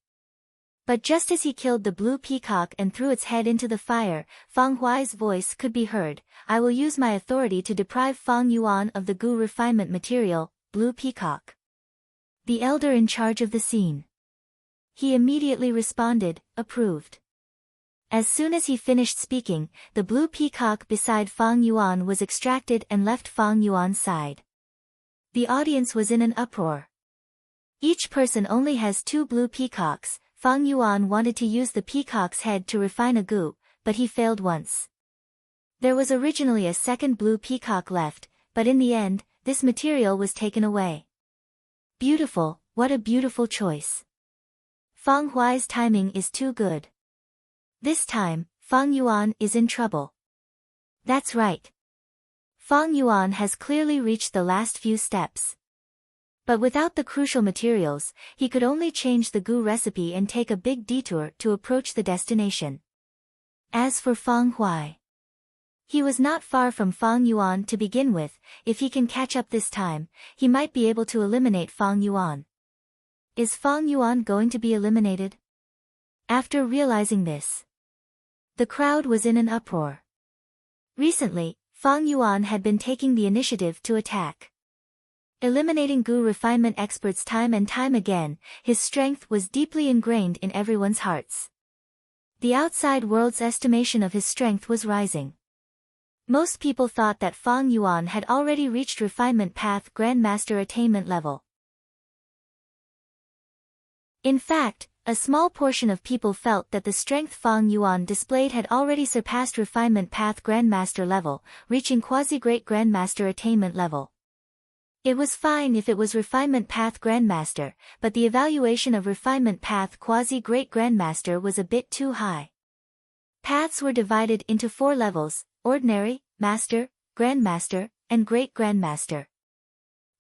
But just as he killed the blue peacock and threw its head into the fire, Fang Huai's voice could be heard. I will use my authority to deprive Fang Yuan of the goo refinement material, blue peacock. The elder in charge of the scene. He immediately responded, approved. As soon as he finished speaking, the blue peacock beside Fang Yuan was extracted and left Fang Yuan's side. The audience was in an uproar. Each person only has 2 blue peacocks. Fang Yuan wanted to use the peacock's head to refine a goo, but he failed once. There was originally a 2nd blue peacock left, but in the end, this material was taken away. Beautiful, what a beautiful choice. Fang Huai's timing is too good. This time, Fang Yuan is in trouble. That's right. Fang Yuan has clearly reached the last few steps. But without the crucial materials, he could only change the gu recipe and take a big detour to approach the destination. As for Fang Huai, he was not far from Fang Yuan to begin with. If he can catch up this time, he might be able to eliminate Fang Yuan. Is Fang Yuan going to be eliminated? After realizing this, the crowd was in an uproar. Recently, Fang Yuan had been taking the initiative to attack, eliminating gu refinement experts time and time again. His strength was deeply ingrained in everyone's hearts. The outside world's estimation of his strength was rising. Most people thought that Fang Yuan had already reached refinement path grandmaster attainment level. In fact, a small portion of people felt that the strength Fang Yuan displayed had already surpassed refinement path grandmaster level, reaching quasi-great grandmaster attainment level. It was fine if it was refinement path grandmaster, but the evaluation of refinement path quasi-great grandmaster was a bit too high. Paths were divided into 4 levels: ordinary, master, grandmaster, and great grandmaster.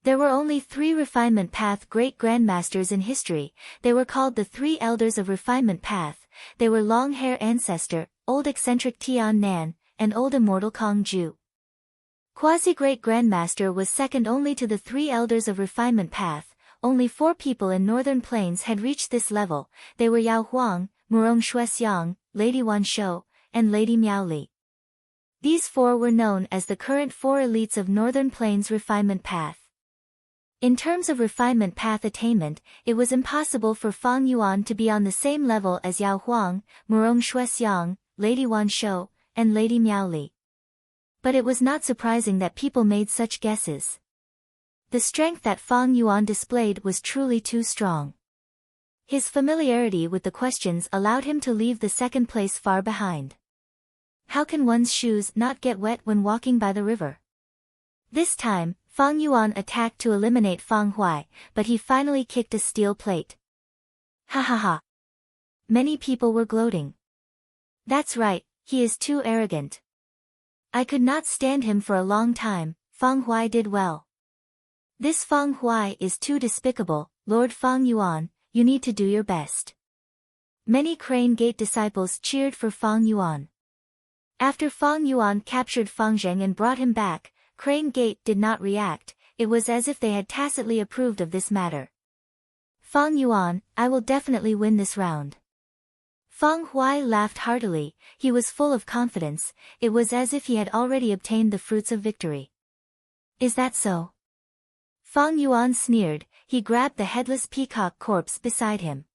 There were only 3 refinement path great grandmasters in history. They were called the 3 elders of refinement path. They were long hair ancestor, old eccentric Tian Nan, and old immortal Kong Ju. Quasi-great grandmaster was second only to the 3 elders of refinement path. Only 4 people in northern plains had reached this level. They were Yao Huang, Murong Shuexiang, Lady Wan Shou, and Lady Miao Li. These 4 were known as the current 4 elites of northern plains refinement path. In terms of refinement path attainment, it was impossible for Fang Yuan to be on the same level as Yao Huang, Murong Shuexiang, Lady Wan Shou, and Lady Miao Li. But it was not surprising that people made such guesses. The strength that Fang Yuan displayed was truly too strong. His familiarity with the questions allowed him to leave the second place far behind. How can one's shoes not get wet when walking by the river? This time, Fang Yuan attacked to eliminate Fang Huai, but he finally kicked a steel plate. Ha ha ha. Many people were gloating. That's right, he is too arrogant. I could not stand him for a long time. Fang Huai did well. This Fang Huai is too despicable. Lord Fang Yuan, you need to do your best. Many Crane Gate disciples cheered for Fang Yuan. After Fang Yuan captured Fang Zheng and brought him back, Crane Gate did not react. It was as if they had tacitly approved of this matter. Fang Yuan, I will definitely win this round. Fang Huai laughed heartily. He was full of confidence. It was as if he had already obtained the fruits of victory. Is that so? Fang Yuan sneered. He grabbed the headless peacock corpse beside him.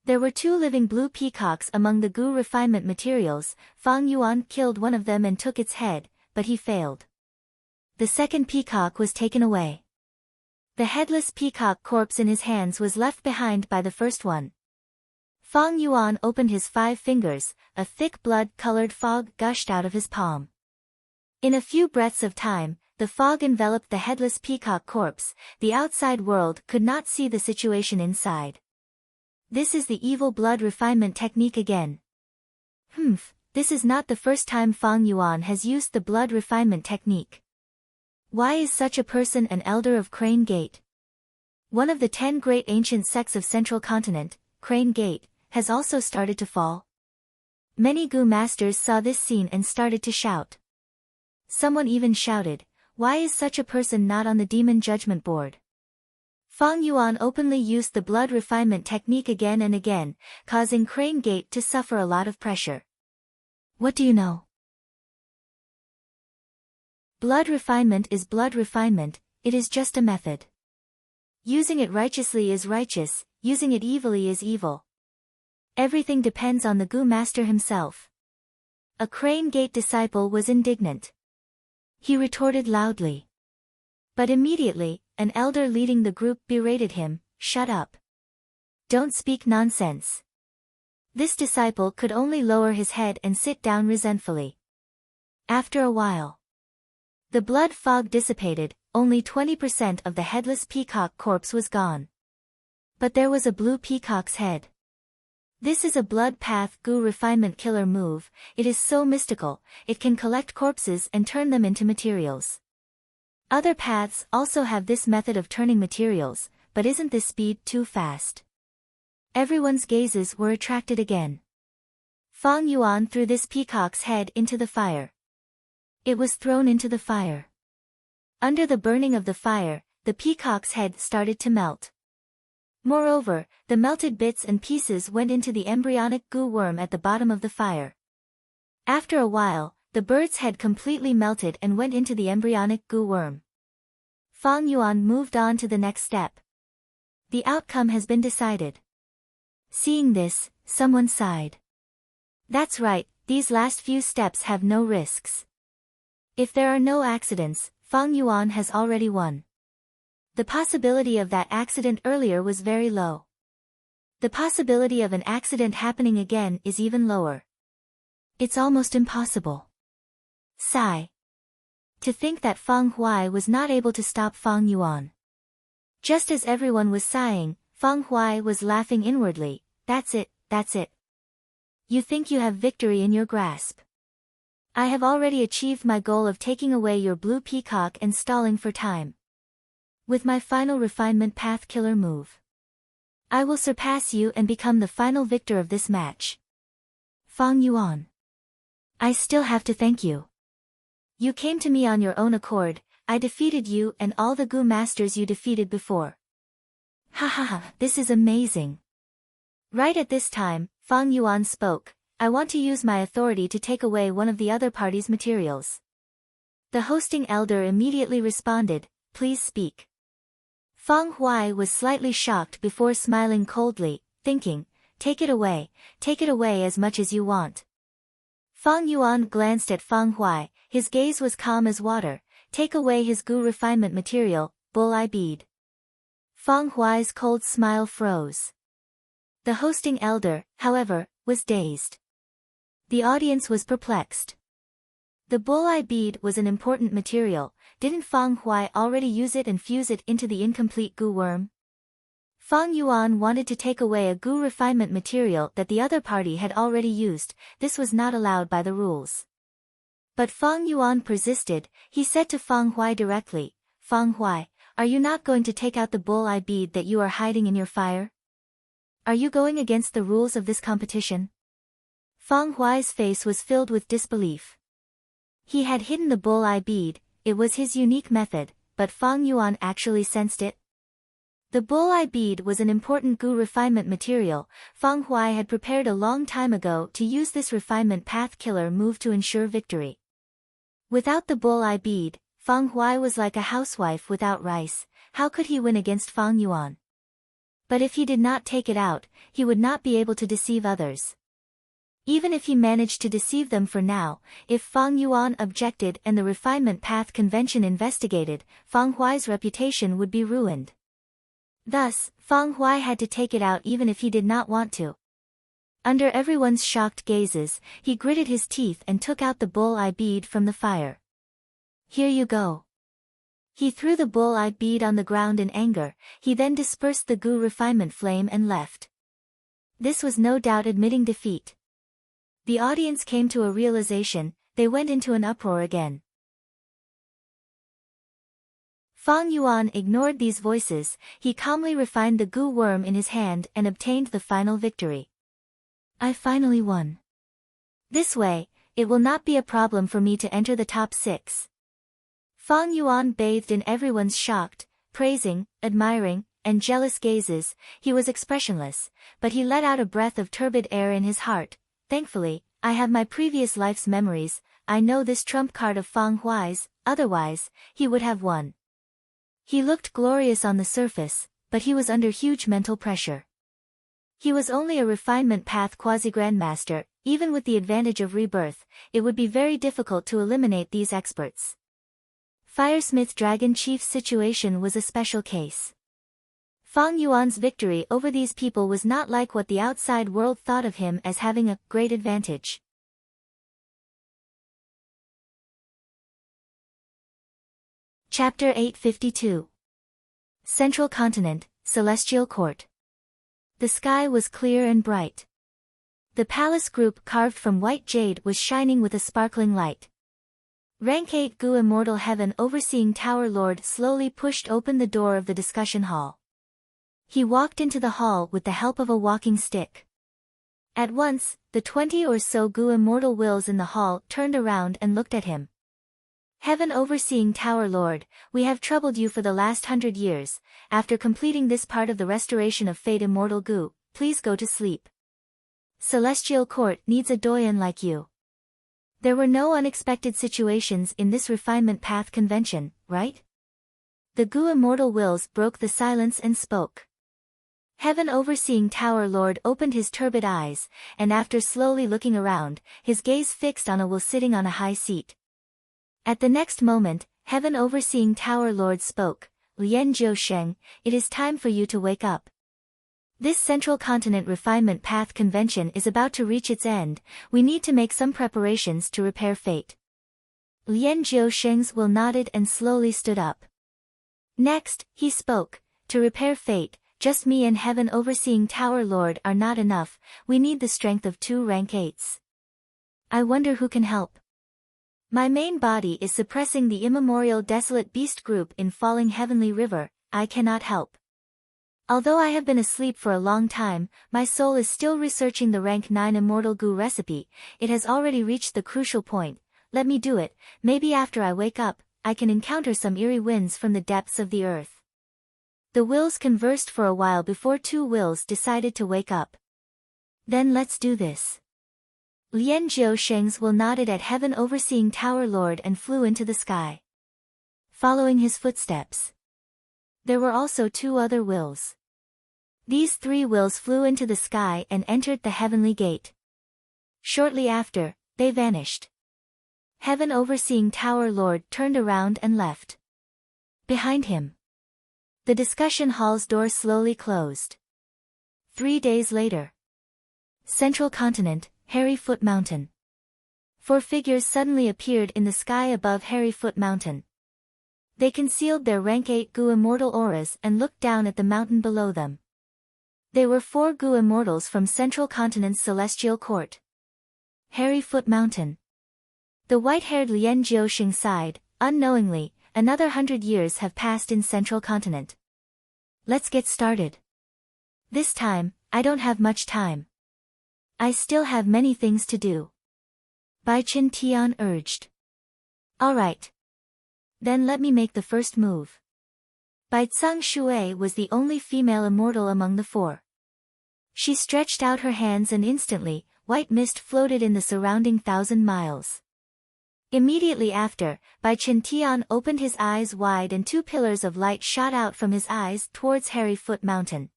There were 2 living blue peacocks among the gu refinement materials. Fang Yuan killed one of them and took its head, but he failed. The second peacock was taken away. The headless peacock corpse in his hands was left behind by the first one. Fang Yuan opened his 5 fingers. A thick blood-colored fog gushed out of his palm. In a few breaths of time, the fog enveloped the headless peacock corpse. The outside world could not see the situation inside. This is the evil blood refinement technique again. This is not the first time Fang Yuan has used the blood refinement technique. Why is such a person an elder of Crane Gate? One of the 10 great ancient sects of Central Continent, Crane Gate, has also started to fall. Many gu masters saw this scene and started to shout. Someone even shouted, why is such a person not on the demon judgment board? Fang Yuan openly used the blood refinement technique again and again, causing Crane Gate to suffer a lot of pressure. What do you know? Blood refinement is blood refinement, it is just a method. Using it righteously is righteous, using it evilly is evil. Everything depends on the gu master himself. A Crane Gate disciple was indignant. He retorted loudly. But immediately, an elder leading the group berated him, shut up. Don't speak nonsense. This disciple could only lower his head and sit down resentfully. After a while, the blood fog dissipated. Only 20% of the headless peacock corpse was gone. But there was a blue peacock's head. This is a blood path goo refinement killer move. It is so mystical, it can collect corpses and turn them into materials. Other paths also have this method of turning materials, but isn't this speed too fast? Everyone's gazes were attracted again. Fang Yuan threw this peacock's head into the fire. It was thrown into the fire. Under the burning of the fire, the peacock's head started to melt. Moreover, the melted bits and pieces went into the embryonic goo worm at the bottom of the fire. After a while, the bird's head completely melted and went into the embryonic goo worm. Fang Yuan moved on to the next step. The outcome has been decided. Seeing this, someone sighed. That's right, these last few steps have no risks. If there are no accidents, Fang Yuan has already won. The possibility of that accident earlier was very low. The possibility of an accident happening again is even lower. It's almost impossible. Sigh. To think that Fang Huai was not able to stop Fang Yuan. Just as everyone was sighing, Fang Huai was laughing inwardly. That's it, that's it. You think you have victory in your grasp. I have already achieved my goal of taking away your blue peacock and stalling for time. With my final refinement path killer move, I will surpass you and become the final victor of this match. Fang Yuan. I still have to thank you. You came to me on your own accord, I defeated you and all the goo masters you defeated before. Ha ha ha, this is amazing. Right at this time, Fang Yuan spoke. I want to use my authority to take away one of the other party's materials. The hosting elder immediately responded, please speak. Fang Huai was slightly shocked before smiling coldly, thinking, take it away as much as you want. Fang Yuan glanced at Fang Huai, his gaze was calm as water, take away his goo refinement material, bull-eye bead. Fang Huai's cold smile froze. The hosting elder, however, was dazed. The audience was perplexed. The bull-eye bead was an important material, didn't Fang Huai already use it and fuse it into the incomplete goo worm? Fang Yuan wanted to take away a goo refinement material that the other party had already used, this was not allowed by the rules. But Fang Yuan persisted, he said to Fang Huai directly, Fang Huai, are you not going to take out the bull-eye bead that you are hiding in your fire? Are you going against the rules of this competition? Fang Huai's face was filled with disbelief. He had hidden the bull-eye bead, it was his unique method, but Fang Yuan actually sensed it. The bull-eye bead was an important goo refinement material, Fang Huai had prepared a long time ago to use this refinement path killer move to ensure victory. Without the bull-eye bead, Fang Huai was like a housewife without rice, how could he win against Fang Yuan? But if he did not take it out, he would not be able to deceive others. Even if he managed to deceive them for now, if Fang Yuan objected and the refinement path convention investigated, Fang Huai's reputation would be ruined. Thus, Fang Huai had to take it out even if he did not want to. Under everyone's shocked gazes, he gritted his teeth and took out the bull-eye bead from the fire. Here you go. He threw the bull-eye bead on the ground in anger, he then dispersed the goo refinement flame and left. This was no doubt admitting defeat. The audience came to a realization, they went into an uproar again. Fang Yuan ignored these voices, he calmly refined the goo worm in his hand and obtained the final victory. I finally won. This way, it will not be a problem for me to enter the top 6. Fang Yuan bathed in everyone's shocked, praising, admiring, and jealous gazes, he was expressionless, but he let out a breath of turbid air in his heart. Thankfully, I have my previous life's memories, I know this trump card of Fang Huai's, otherwise, he would have won. He looked glorious on the surface, but he was under huge mental pressure. He was only a refinement path quasi-grandmaster, even with the advantage of rebirth, it would be very difficult to eliminate these experts. Firesmith Dragon Chief's situation was a special case. Fang Yuan's victory over these people was not like what the outside world thought of him as having a great advantage. Chapter 852. Central Continent, Celestial Court. The sky was clear and bright. The palace group carved from white jade was shining with a sparkling light. Rank 8 Gu Immortal Heaven Overseeing Tower Lord slowly pushed open the door of the discussion hall. He walked into the hall with the help of a walking stick. At once, the 20 or so Gu Immortal wills in the hall turned around and looked at him. Heaven Overseeing Tower Lord, we have troubled you for the last 100 years. After completing this part of the restoration of Fate Immortal Gu, please go to sleep. Celestial Court needs a doyen like you. There were no unexpected situations in this refinement path convention, right? The Gu Immortal Wills broke the silence and spoke. Heaven Overseeing Tower Lord opened his turbid eyes, and after slowly looking around, his gaze fixed on a will sitting on a high seat. At the next moment, Heaven Overseeing Tower Lord spoke, Lian Jiusheng, it is time for you to wake up. This Central Continent Refinement Path Convention is about to reach its end. We need to make some preparations to repair fate. Lian Jiusheng's will nodded and slowly stood up. Next, he spoke, to repair fate, just me and Heaven Overseeing Tower Lord are not enough, we need the strength of 2 rank 8s. I wonder who can help. My main body is suppressing the immemorial desolate beast group in Falling Heavenly River, I cannot help. Although I have been asleep for a long time, my soul is still researching the rank 9 Immortal Gu recipe, it has already reached the crucial point, let me do it, maybe after I wake up, I can encounter some eerie winds from the depths of the earth. The wills conversed for a while before 2 wills decided to wake up. Then let's do this. Lian Jiusheng's will nodded at Heaven Overseeing Tower Lord and flew into the sky. Following his footsteps, there were also 2 other wills. These 3 wills flew into the sky and entered the heavenly gate. Shortly after, they vanished. Heaven Overseeing Tower Lord turned around and left. Behind him, the discussion hall's door slowly closed. 3 days later. Central Continent, Hairy Foot Mountain. 4 figures suddenly appeared in the sky above Hairy Foot Mountain. They concealed their rank 8 Gu Immortal auras and looked down at the mountain below them. They were 4 Gu Immortals from Central Continent's Celestial Court. Hairy Foot Mountain. The white-haired Lian Jiusheng sighed, unknowingly, another 100 years have passed in Central Continent. Let's get started. This time, I don't have much time. I still have many things to do. Bai Chen Tian urged. Alright. Then let me make the first move. Bai Tsang Shui was the only female immortal among the 4. She stretched out her hands and instantly, white mist floated in the surrounding 1,000 miles. Immediately after, Bai Chen Tian opened his eyes wide and 2 pillars of light shot out from his eyes towards Hairy Foot Mountain.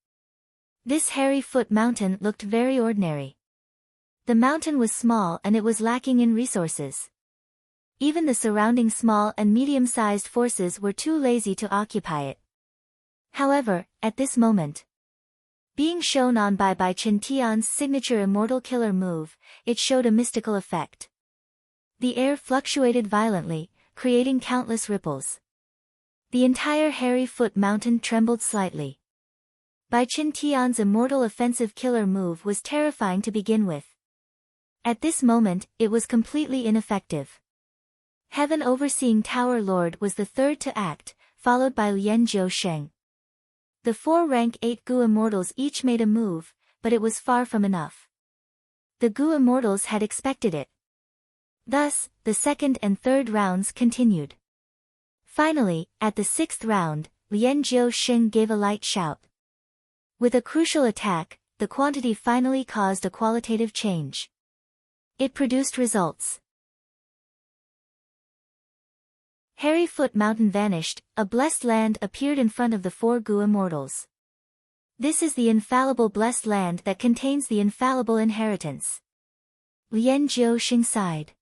This Hairy Foot Mountain looked very ordinary. The mountain was small and it was lacking in resources. Even the surrounding small and medium-sized forces were too lazy to occupy it. However, at this moment, being shown on by Bai Chen Tian's signature Immortal Killer move, it showed a mystical effect. The air fluctuated violently, creating countless ripples. The entire Hairy Foot Mountain trembled slightly. Bai Chen Tian's Immortal Offensive Killer move was terrifying to begin with. At this moment, it was completely ineffective. Heaven Overseeing Tower Lord was the third to act, followed by Lian Jiusheng. The 4 rank 8 Gu Immortals each made a move, but it was far from enough. The Gu Immortals had expected it. Thus, the second and third rounds continued. Finally, at the 6th round, Lian Jiusheng gave a light shout. With a crucial attack, the quantity finally caused a qualitative change. It produced results. Hairy Foot Mountain vanished, a blessed land appeared in front of the 4 Gu Immortals. This is the infallible blessed land that contains the infallible inheritance. Lian Jiusheng sighed.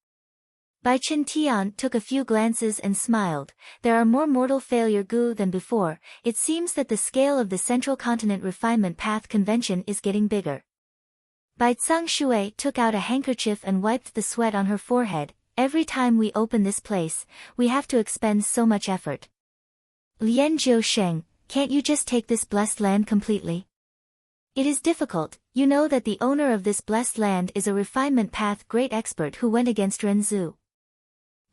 Bai Chen Tian took a few glances and smiled, there are more mortal failure Gu than before, it seems that the scale of the Central Continent Refinement Path Convention is getting bigger. Bai Tsang Shui took out a handkerchief and wiped the sweat on her forehead. Every time we open this place, we have to expend so much effort. Lian Jiusheng, can't you just take this blessed land completely? It is difficult, You know that the owner of this blessed land is a refinement path great expert who went against Renzu.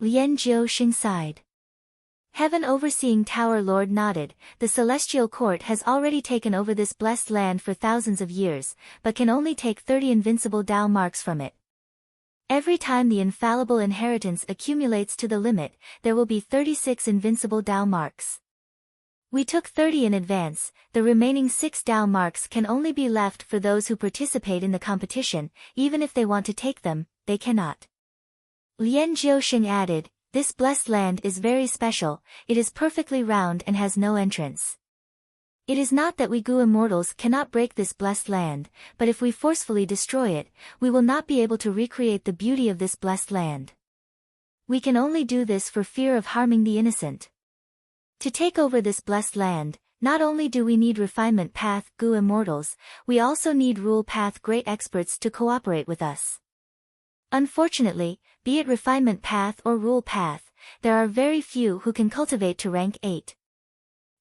Lian Jiuxing sighed. Heaven overseeing Tower Lord nodded. The celestial court has already taken over this blessed land for thousands of years, but can only take 30 invincible Dao marks from it. Every time the infallible inheritance accumulates to the limit, there will be 36 invincible Dao marks. We took 30 in advance, the remaining 6 Dao marks can only be left for those who participate in the competition. Even if they want to take them, they cannot. Lian Jiuxing added, this blessed land is very special, it is perfectly round and has no entrance. It is not that we Gu immortals cannot break this blessed land, but if we forcefully destroy it, we will not be able to recreate the beauty of this blessed land. We can only do this for fear of harming the innocent. To take over this blessed land, not only do we need refinement path Gu immortals, we also need rule path great experts to cooperate with us. Unfortunately, be it refinement path or rule path, there are very few who can cultivate to rank 8.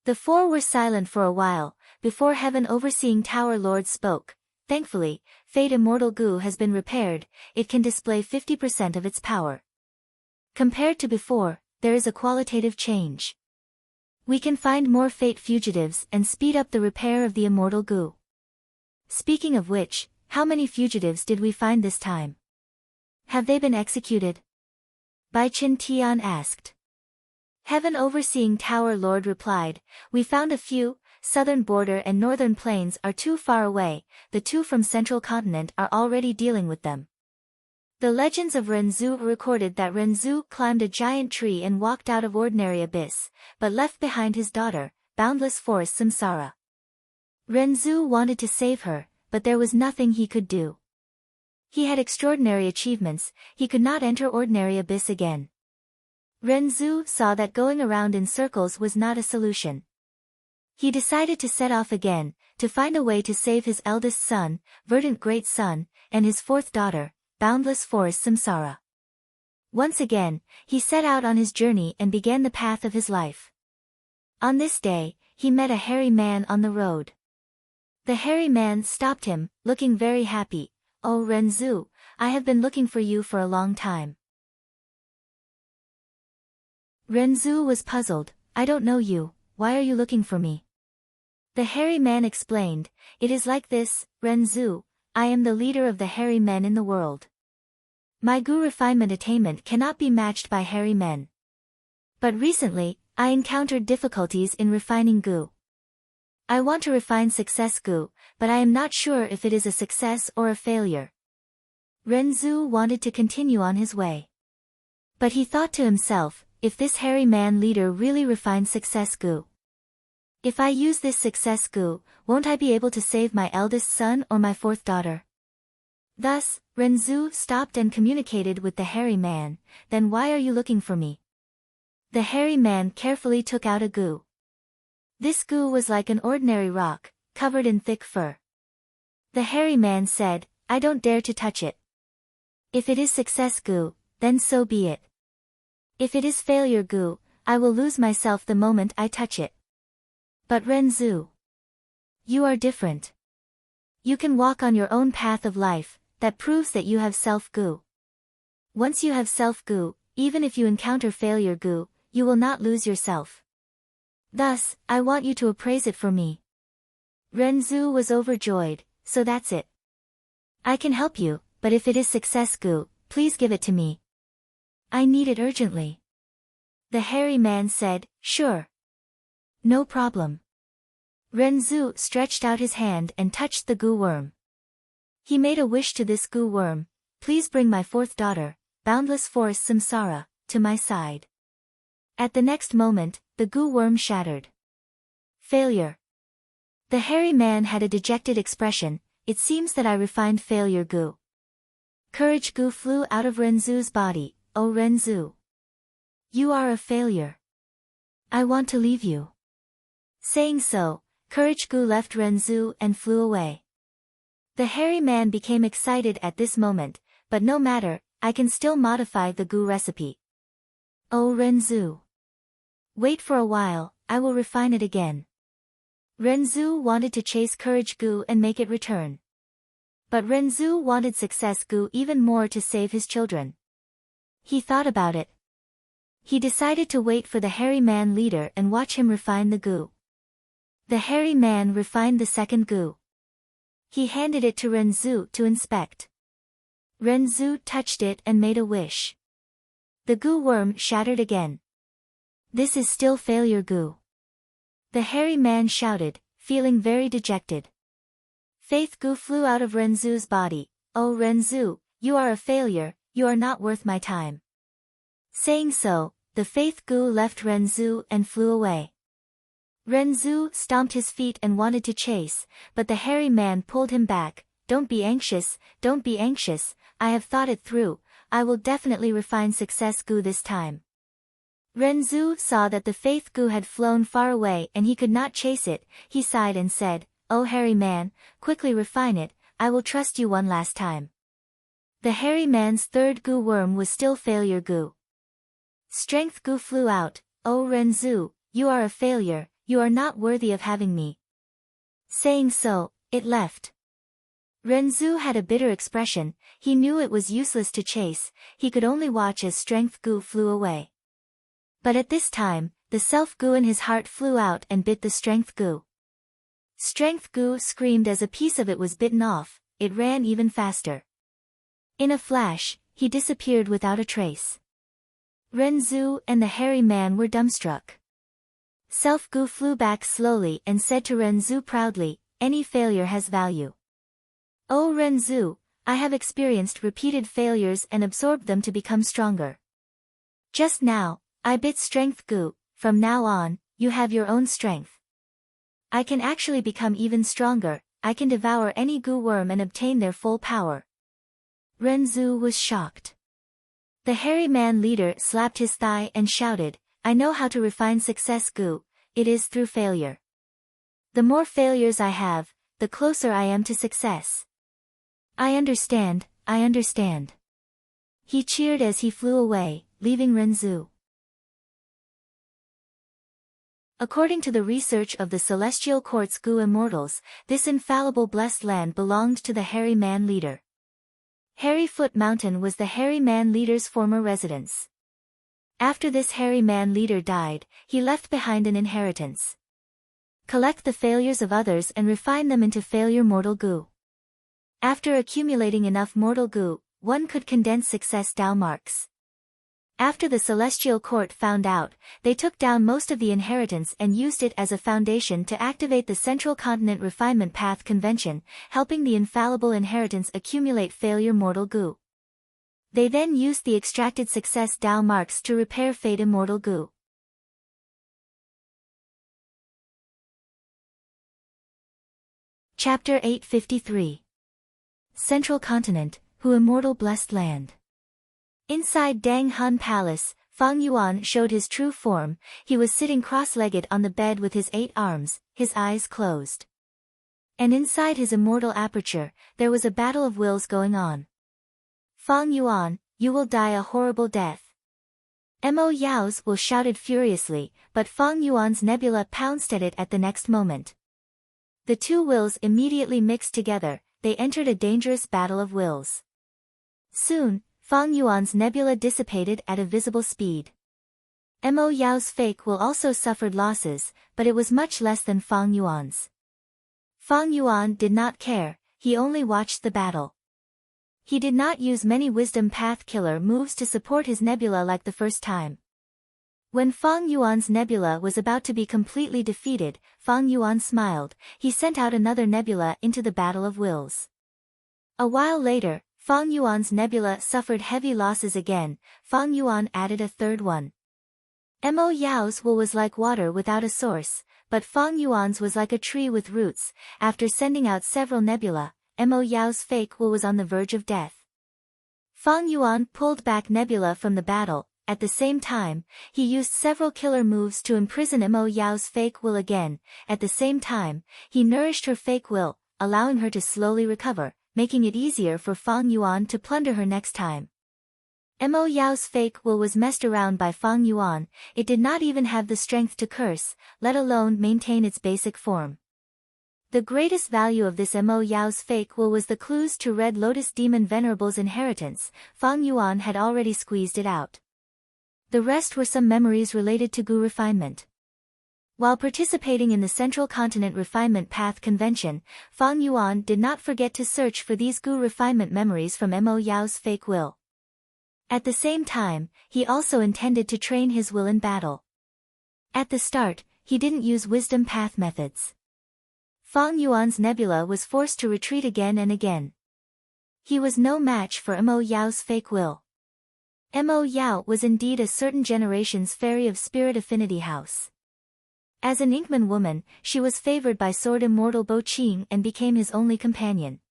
The 4 were silent for a while, before Heaven overseeing Tower Lord spoke. Thankfully, Fate Immortal Gu has been repaired, it can display 50% of its power. Compared to before, there is a qualitative change. We can find more Fate fugitives and speed up the repair of the Immortal Gu. Speaking of which, how many fugitives did we find this time? Have they been executed? Bai Chin Tian asked. Heaven overseeing Tower Lord replied, we found a few, southern border and northern plains are too far away, the 2 from central continent are already dealing with them. The legends of Renzu recorded that Renzu climbed a giant tree and walked out of ordinary abyss, but left behind his daughter, boundless forest Samsara. Renzu wanted to save her, but there was nothing he could do. He had extraordinary achievements, he could not enter ordinary abyss again. Renzu saw that going around in circles was not a solution. He decided to set off again, to find a way to save his eldest son, verdant great son, and his 4th daughter, boundless forest Samsara. Once again, he set out on his journey and began the path of his life. On this day, he met a hairy man on the road. The hairy man stopped him, looking very happy. Oh Renzu, I have been looking for you for a long time. Renzu was puzzled, I don't know you, why are you looking for me? The hairy man explained, it is like this, Renzu, I am the leader of the hairy men in the world. My Gu refinement attainment cannot be matched by hairy men. But recently, I encountered difficulties in refining Gu. I want to refine success Gu, but I am not sure if it is a success or a failure. Renzu wanted to continue on his way. But he thought to himself, if this hairy man leader really refines success Gu. If I use this success Gu, won't I be able to save my eldest son or my 4th daughter? Thus, Renzu stopped and communicated with the hairy man, then why are you looking for me? The hairy man carefully took out a Gu. This Gu was like an ordinary rock, covered in thick fur. The hairy man said, I don't dare to touch it. If it is success Gu, then so be it. If it is failure Gu, I will lose myself the moment I touch it. But Renzu, you are different. You can walk on your own path of life, that proves that you have self-Gu. Once you have self-Gu, even if you encounter failure Gu, you will not lose yourself. Thus, I want you to appraise it for me. Renzu was overjoyed, so that's it. I can help you, but if it is success Gu, please give it to me. I need it urgently. The hairy man said, sure. No problem. Renzu stretched out his hand and touched the Gu worm. He made a wish to this Gu worm, please bring my 4th daughter, boundless forest Samsara, to my side. At the next moment, the Gu worm shattered. Failure. The hairy man had a dejected expression, it seems that I refined failure Gu. Courage Gu flew out of Renzu's body, oh Renzu. You are a failure. I want to leave you. Saying so, Courage Gu left Renzu and flew away. The hairy man became excited at this moment, but no matter, I can still modify the Gu recipe. Oh Renzu. Wait for a while, I will refine it again. Renzu wanted to chase Courage Gu and make it return. But Renzu wanted success Gu even more to save his children. He thought about it. He decided to wait for the hairy man leader and watch him refine the Gu. The hairy man refined the second Gu. He handed it to Renzu to inspect. Renzu touched it and made a wish. The Gu worm shattered again. This is still failure Gu. The hairy man shouted, feeling very dejected. Faith Gu flew out of Renzu's body. Oh Renzu, you are a failure, you are not worth my time. Saying so, the Faith Gu left Renzu and flew away. Renzu stomped his feet and wanted to chase, but the hairy man pulled him back. Don't be anxious, I have thought it through, I will definitely refine success Gu this time. Renzu saw that the Faith Gu had flown far away and he could not chase it. He sighed and said, Oh hairy man, quickly refine it, I will trust you one last time. The hairy man's third Gu worm was still failure Gu. Strength Gu flew out. Oh Renzu, you are a failure, you are not worthy of having me. Saying so, it left. Renzu had a bitter expression, he knew it was useless to chase, he could only watch as Strength Gu flew away. But at this time, the Self Gu in his heart flew out and bit the Strength Gu. Strength Gu screamed as a piece of it was bitten off, it ran even faster. In a flash, he disappeared without a trace. Renzu and the hairy man were dumbstruck. Self Gu flew back slowly and said to Renzu proudly, any failure has value. Oh Renzu, I have experienced repeated failures and absorbed them to become stronger. Just now, I bit Strength Gu, from now on, you have your own strength. I can actually become even stronger, I can devour any Gu worm and obtain their full power. Renzu was shocked. The hairy man leader slapped his thigh and shouted, I know how to refine success Gu, it is through failure. The more failures I have, the closer I am to success. I understand. He cheered as he flew away, leaving Renzu. According to the research of the Celestial Court's Gu Immortals, this infallible blessed land belonged to the hairy man leader. Hairy Foot Mountain was the hairy man leader's former residence. After this hairy man leader died, he left behind an inheritance. Collect the failures of others and refine them into failure mortal Gu. After accumulating enough mortal Gu, one could condense success Dao marks. After the Celestial Court found out, they took down most of the inheritance and used it as a foundation to activate the Central Continent Refinement Path Convention, helping the infallible inheritance accumulate failure mortal Gu. They then used the extracted success Dao marks to repair fate immortal Gu. Chapter 853. Central Continent, Hu Immortal Blessed Land. Inside Dang Hun Palace, Fang Yuan showed his true form. He was sitting cross-legged on the bed with his 8 arms, his eyes closed. And inside his immortal aperture, there was a battle of wills going on. Fang Yuan, you will die a horrible death. Mo Yao's will shouted furiously, but Fang Yuan's nebula pounced at it at the next moment. The two wills immediately mixed together, they entered a dangerous battle of wills. Soon, Fang Yuan's nebula dissipated at a visible speed. Mo Yao's fake will also suffered losses, but it was much less than Fang Yuan's. Fang Yuan did not care, he only watched the battle. He did not use many wisdom path killer moves to support his nebula like the first time. When Fang Yuan's nebula was about to be completely defeated, Fang Yuan smiled, he sent out another nebula into the battle of wills. A while later, Fang Yuan's nebula suffered heavy losses again, Fang Yuan added a third one. Mo Yao's will was like water without a source, but Fang Yuan's was like a tree with roots. After sending out several nebula, Mo Yao's fake will was on the verge of death. Fang Yuan pulled back nebula from the battle, at the same time, he used several killer moves to imprison Mo Yao's fake will again, at the same time, he nourished her fake will, allowing her to slowly recover, making it easier for Fang Yuan to plunder her next time. Mo Yao's fake will was messed around by Fang Yuan, it did not even have the strength to curse, let alone maintain its basic form. The greatest value of this Mo Yao's fake will was the clues to Red Lotus Demon Venerable's inheritance. Fang Yuan had already squeezed it out. The rest were some memories related to Gu refinement. While participating in the Central Continent Refinement Path Convention, Fang Yuan did not forget to search for these Gu refinement memories from Mo Yao's fake will. At the same time, he also intended to train his will in battle. At the start, he didn't use wisdom path methods. Fang Yuan's nebula was forced to retreat again and again. He was no match for Mo Yao's fake will. Mo Yao was indeed a certain generation's fairy of spirit affinity house. As an Inkman woman, she was favored by Sword Immortal Bo Qing and became his only companion.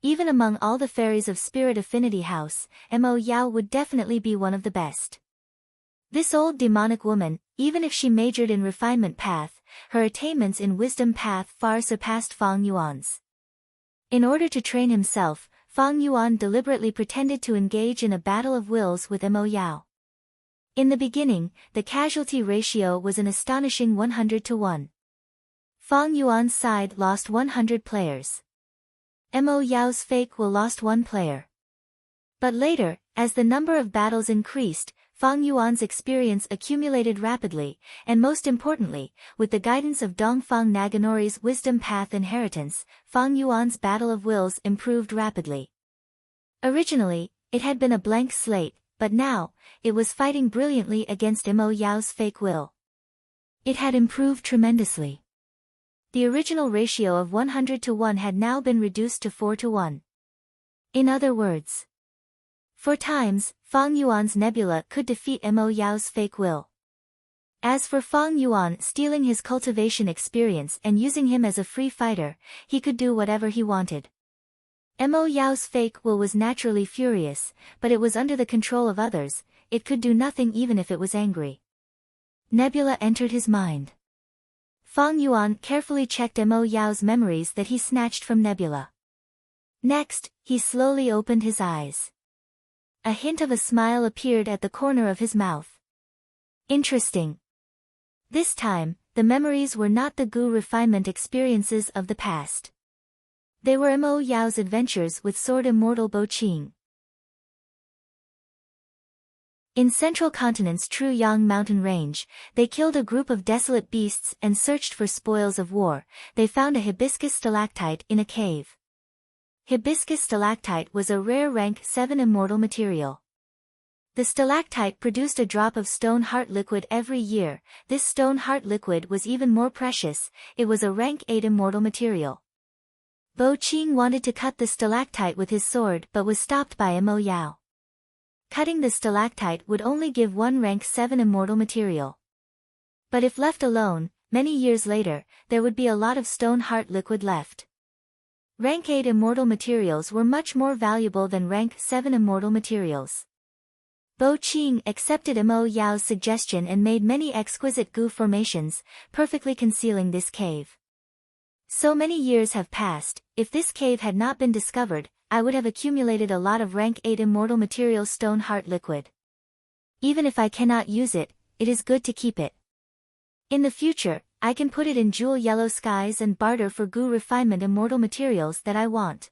Even among all the fairies of Spirit Affinity House, Mo Yao would definitely be one of the best. This old demonic woman, even if she majored in Refinement Path, her attainments in Wisdom Path far surpassed Fang Yuan's. In order to train himself, Fang Yuan deliberately pretended to engage in a battle of wills with Mo Yao. In the beginning, the casualty ratio was an astonishing 100 to 1. Fang Yuan's side lost 100 players. Mo Yao's fake will lost 1 player. But later, as the number of battles increased, Fang Yuan's experience accumulated rapidly, and most importantly, with the guidance of Dongfang Naganori's Wisdom Path inheritance, Fang Yuan's battle of wills improved rapidly. Originally, it had been a blank slate, but now, it was fighting brilliantly against Mo Yao's fake will. It had improved tremendously. The original ratio of 100 to 1 had now been reduced to 4 to 1. In other words, 4 times, Fang Yuan's nebula could defeat Mo Yao's fake will. As for Fang Yuan stealing his cultivation experience and using him as a free fighter, he could do whatever he wanted. Mo Yao's fake will was naturally furious, but it was under the control of others, it could do nothing even if it was angry. Nebula entered his mind. Fang Yuan carefully checked Mo Yao's memories that he snatched from Nebula. Next, he slowly opened his eyes. A hint of a smile appeared at the corner of his mouth. Interesting. This time, the memories were not the Gu refinement experiences of the past. They were Mo Yao's adventures with Sword Immortal Bo Qing. In Central Continent's Truyang mountain range, they killed a group of desolate beasts and searched for spoils of war. They found a hibiscus stalactite in a cave. Hibiscus stalactite was a rare rank 7 immortal material. The stalactite produced a drop of stone heart liquid every year. This stone heart liquid was even more precious, it was a rank 8 immortal material. Bo Qing wanted to cut the stalactite with his sword but was stopped by Mo Yao. Cutting the stalactite would only give 1 rank 7 immortal material. But if left alone, many years later, there would be a lot of stone heart liquid left. Rank 8 immortal materials were much more valuable than rank 7 immortal materials. Bo Qing accepted Mo Yao's suggestion and made many exquisite Gu formations, perfectly concealing this cave. So many years have passed, if this cave had not been discovered, I would have accumulated a lot of rank 8 immortal material stone heart liquid. Even if I cannot use it, it is good to keep it. In the future, I can put it in jewel yellow skies and barter for Gu refinement immortal materials that I want.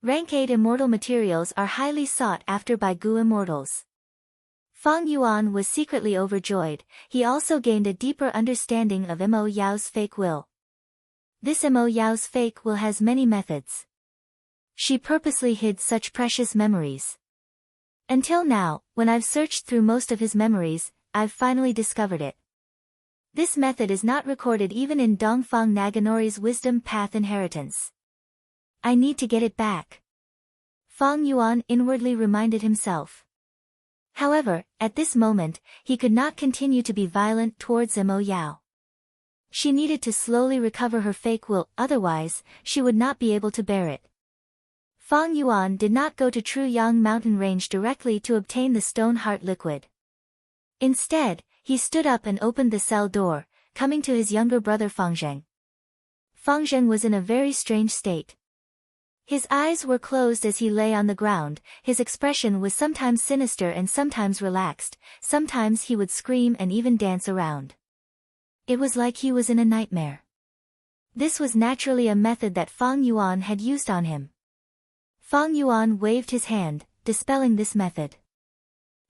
Rank 8 immortal materials are highly sought after by Gu immortals. Fang Yuan was secretly overjoyed, he also gained a deeper understanding of Mo Yao's fake will. This Mo Yao's fake will has many methods. She purposely hid such precious memories. Until now, when I've searched through most of his memories, I've finally discovered it. This method is not recorded even in Dongfang Naganori's Wisdom Path inheritance. I need to get it back. Fang Yuan inwardly reminded himself. However, at this moment, he could not continue to be violent towards Mo Yao. She needed to slowly recover her fake will, otherwise, she would not be able to bear it. Fang Yuan did not go to Truyang mountain range directly to obtain the stone heart liquid. Instead, he stood up and opened the cell door, coming to his younger brother Fangzheng. Fangzheng was in a very strange state. His eyes were closed as he lay on the ground, his expression was sometimes sinister and sometimes relaxed, sometimes he would scream and even dance around. It was like he was in a nightmare. This was naturally a method that Fang Yuan had used on him. Fang Yuan waved his hand, dispelling this method.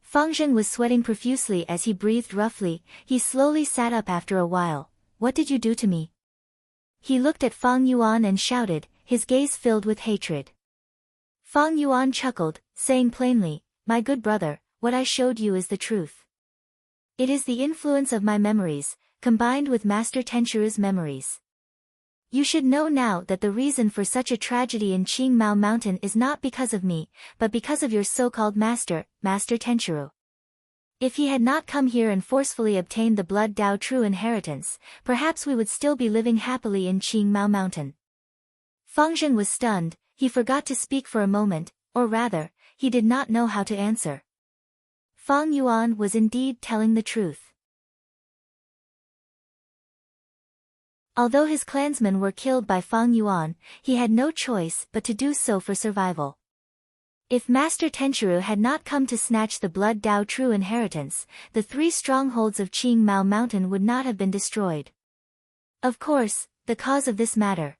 Fang Zheng was sweating profusely as he breathed roughly. He slowly sat up after a while. What did you do to me? He looked at Fang Yuan and shouted, his gaze filled with hatred. Fang Yuan chuckled, saying plainly, my good brother, what I showed you is the truth. It is the influence of my memories, combined with Master Tenchiru's memories. You should know now that the reason for such a tragedy in Qingmao Mountain is not because of me, but because of your so-called master, Master Tenchiru. If he had not come here and forcefully obtained the blood Dao true inheritance, perhaps we would still be living happily in Qingmao Mountain. Fang Zheng was stunned. He forgot to speak for a moment, or rather, he did not know how to answer. Fang Yuan was indeed telling the truth. Although his clansmen were killed by Fang Yuan, he had no choice but to do so for survival. If Master Tenchiru had not come to snatch the blood Dao true inheritance, the 3 strongholds of Qingmao Mountain would not have been destroyed. Of course, the cause of this matter.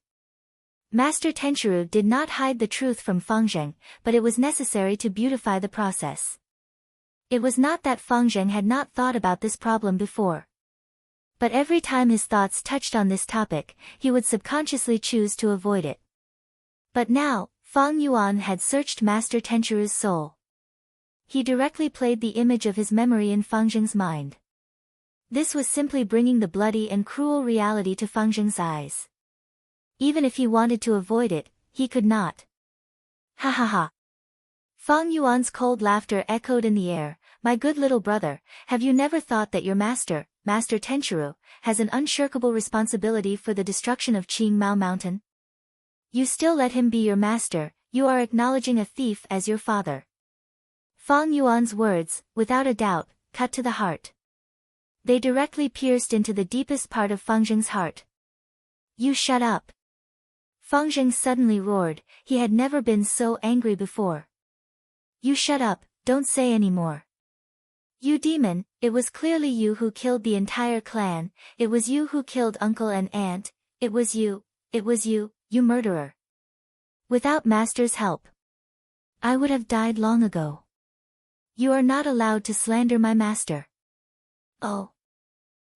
Master Tenchiru did not hide the truth from Fang Zheng, but it was necessary to beautify the process. It was not that Fang Zheng had not thought about this problem before. But every time his thoughts touched on this topic, he would subconsciously choose to avoid it. But now, Fang Yuan had searched Master Tenchiru's soul. He directly played the image of his memory in Fang Zheng's mind. This was simply bringing the bloody and cruel reality to Fang Zheng's eyes. Even if he wanted to avoid it, he could not. Ha ha ha. Fang Yuan's cold laughter echoed in the air. My good little brother, have you never thought that your master, Master Tenchiru, has an unshirkable responsibility for the destruction of Qingmao Mountain? You still let him be your master, you are acknowledging a thief as your father. Fang Yuan's words, without a doubt, cut to the heart. They directly pierced into the deepest part of Fang Zheng's heart. You shut up. Fang Zheng suddenly roared. He had never been so angry before. You shut up, don't say any more. You demon, it was clearly you who killed the entire clan, it was you who killed uncle and aunt, it was you, you murderer. Without Master's help, I would have died long ago. You are not allowed to slander my master. Oh.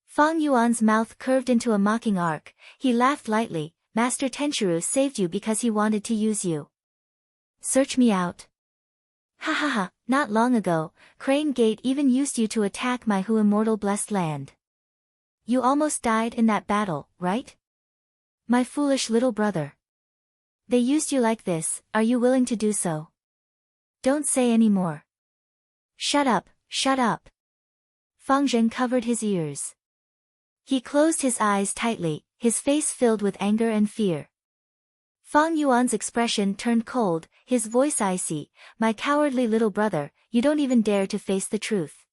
Fang Yuan's mouth curved into a mocking arc. He laughed lightly. Master Tenchiru saved you because he wanted to use you. Search me out. Ha ha ha, not long ago, Crane Gate even used you to attack my Hu immortal blessed land. You almost died in that battle, right? My foolish little brother. They used you like this, are you willing to do so? Don't say any more. Shut up, shut up. Fang Zheng covered his ears. He closed his eyes tightly, his face filled with anger and fear. Fang Yuan's expression turned cold, his voice icy. My cowardly little brother, you don't even dare to face the truth.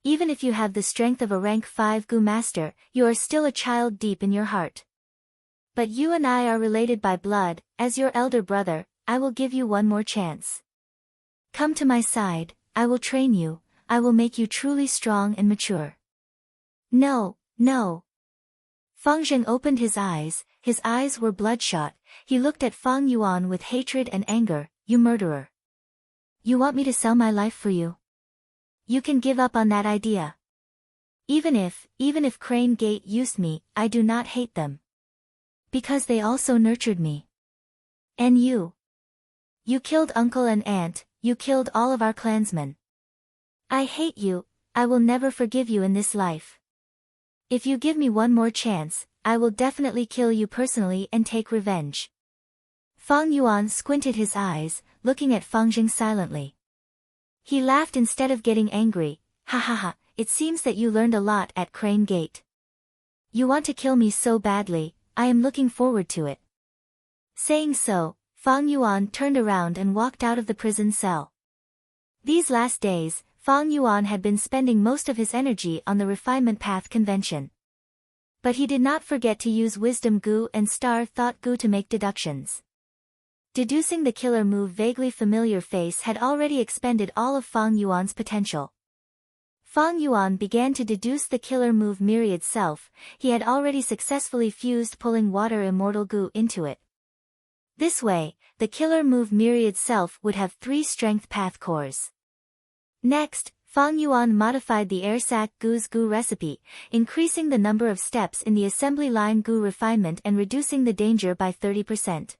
Even if you have the strength of a rank 5 Gu master, you are still a child deep in your heart. But you and I are related by blood, as your elder brother, I will give you one more chance. Come to my side, I will train you, I will make you truly strong and mature. No, no. Fang Zheng opened his eyes were bloodshot. He looked at Fang Yuan with hatred and anger. You murderer. You want me to sell my life for you? You can give up on that idea. Even if Crane Gate used me, I do not hate them. Because they also nurtured me. And you. You killed uncle and aunt, you killed all of our clansmen. I hate you, I will never forgive you in this life. If you give me one more chance, I will definitely kill you personally and take revenge. Fang Yuan squinted his eyes, looking at Fang Zheng silently. He laughed instead of getting angry. Ha ha ha, it seems that you learned a lot at Crane Gate. You want to kill me so badly, I am looking forward to it. Saying so, Fang Yuan turned around and walked out of the prison cell. These last days, Fang Yuan had been spending most of his energy on the Refinement Path convention. But he did not forget to use Wisdom Gu and Star Thought Gu to make deductions. Deducing the killer move vaguely familiar face had already expended all of Fang Yuan's potential. Fang Yuan began to deduce the killer move myriad self. He had already successfully fused pulling water immortal goo into it. This way, the killer move myriad self would have 3 strength path cores. Next, Fang Yuan modified the air sac goo's goo recipe, increasing the number of steps in the assembly line goo refinement and reducing the danger by 30%.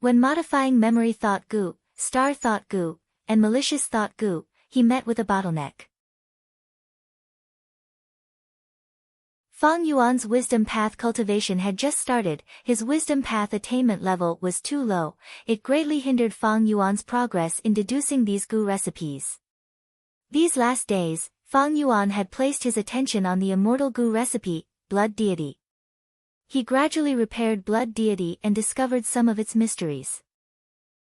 When modifying memory thought goo, star thought goo, and malicious thought goo, he met with a bottleneck. Fang Yuan's wisdom path cultivation had just started. His wisdom path attainment level was too low. It greatly hindered Fang Yuan's progress in deducing these goo recipes. These last days, Fang Yuan had placed his attention on the immortal goo recipe, blood deity. He gradually repaired blood deity and discovered some of its mysteries.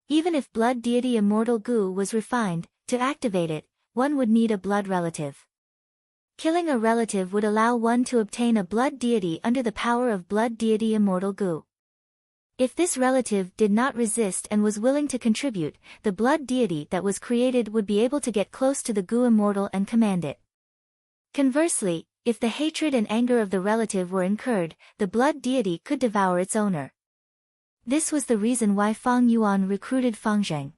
Even if blood deity immortal goo was refined, to activate it, one would need a blood relative. Killing a relative would allow one to obtain a blood deity under the power of blood deity immortal goo. If this relative did not resist and was willing to contribute, the blood deity that was created would be able to get close to the goo immortal and command it. Conversely, if the hatred and anger of the relative were incurred, the blood deity could devour its owner. This was the reason why Fang Yuan recruited Fang Zheng.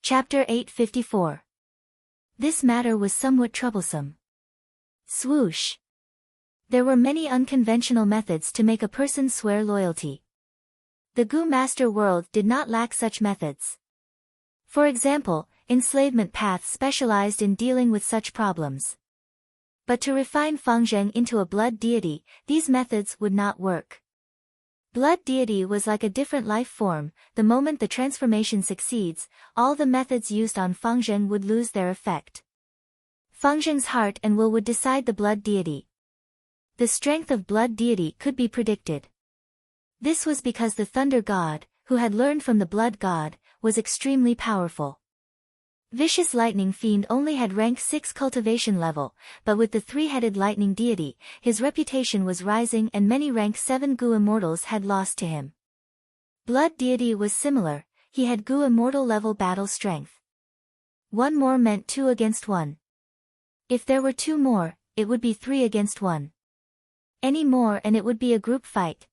Chapter 854. This matter was somewhat troublesome. Swoosh. There were many unconventional methods to make a person swear loyalty. The Goo Master world did not lack such methods. For example, enslavement paths specialized in dealing with such problems. But to refine Fang Zheng into a blood deity, these methods would not work. Blood deity was like a different life form. The moment the transformation succeeds, all the methods used on Fang Zheng would lose their effect. Fang Zheng's heart and will would decide the blood deity. The strength of blood deity could be predicted. This was because the thunder god, who had learned from the blood god, was extremely powerful. Vicious Lightning Fiend only had rank 6 cultivation level, but with the 3-headed lightning deity, his reputation was rising and many rank 7 Goo immortals had lost to him. Blood deity was similar, he had Goo immortal level battle strength. 1 more meant 2 against 1. If there were 2 more, it would be 3 against 1. Any more and it would be a group fight.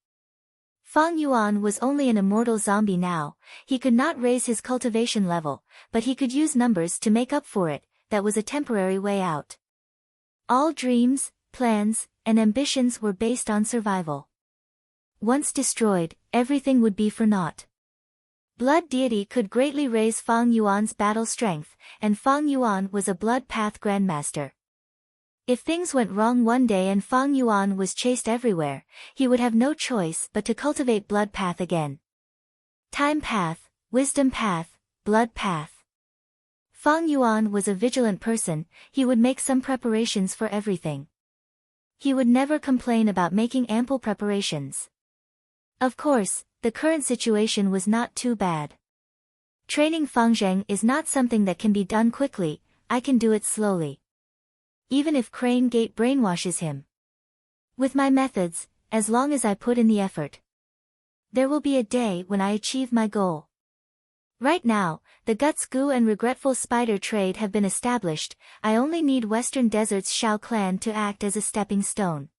Fang Yuan was only an immortal zombie now. He could not raise his cultivation level, but he could use numbers to make up for it. That was a temporary way out. All dreams, plans, and ambitions were based on survival. Once destroyed, everything would be for naught. Blood deity could greatly raise Fang Yuan's battle strength, and Fang Yuan was a blood path grandmaster. If things went wrong one day and Fang Yuan was chased everywhere, he would have no choice but to cultivate blood path again. Time path, wisdom path, blood path. Fang Yuan was a vigilant person. He would make some preparations for everything. He would never complain about making ample preparations. Of course, the current situation was not too bad. Training Fang Zheng is not something that can be done quickly. I can do it slowly. Even if Crane Gate brainwashes him. With my methods, as long as I put in the effort. There will be a day when I achieve my goal. Right now, the Guts Goo and Regretful Spider trade have been established. I only need Western Desert's Shao clan to act as a stepping stone.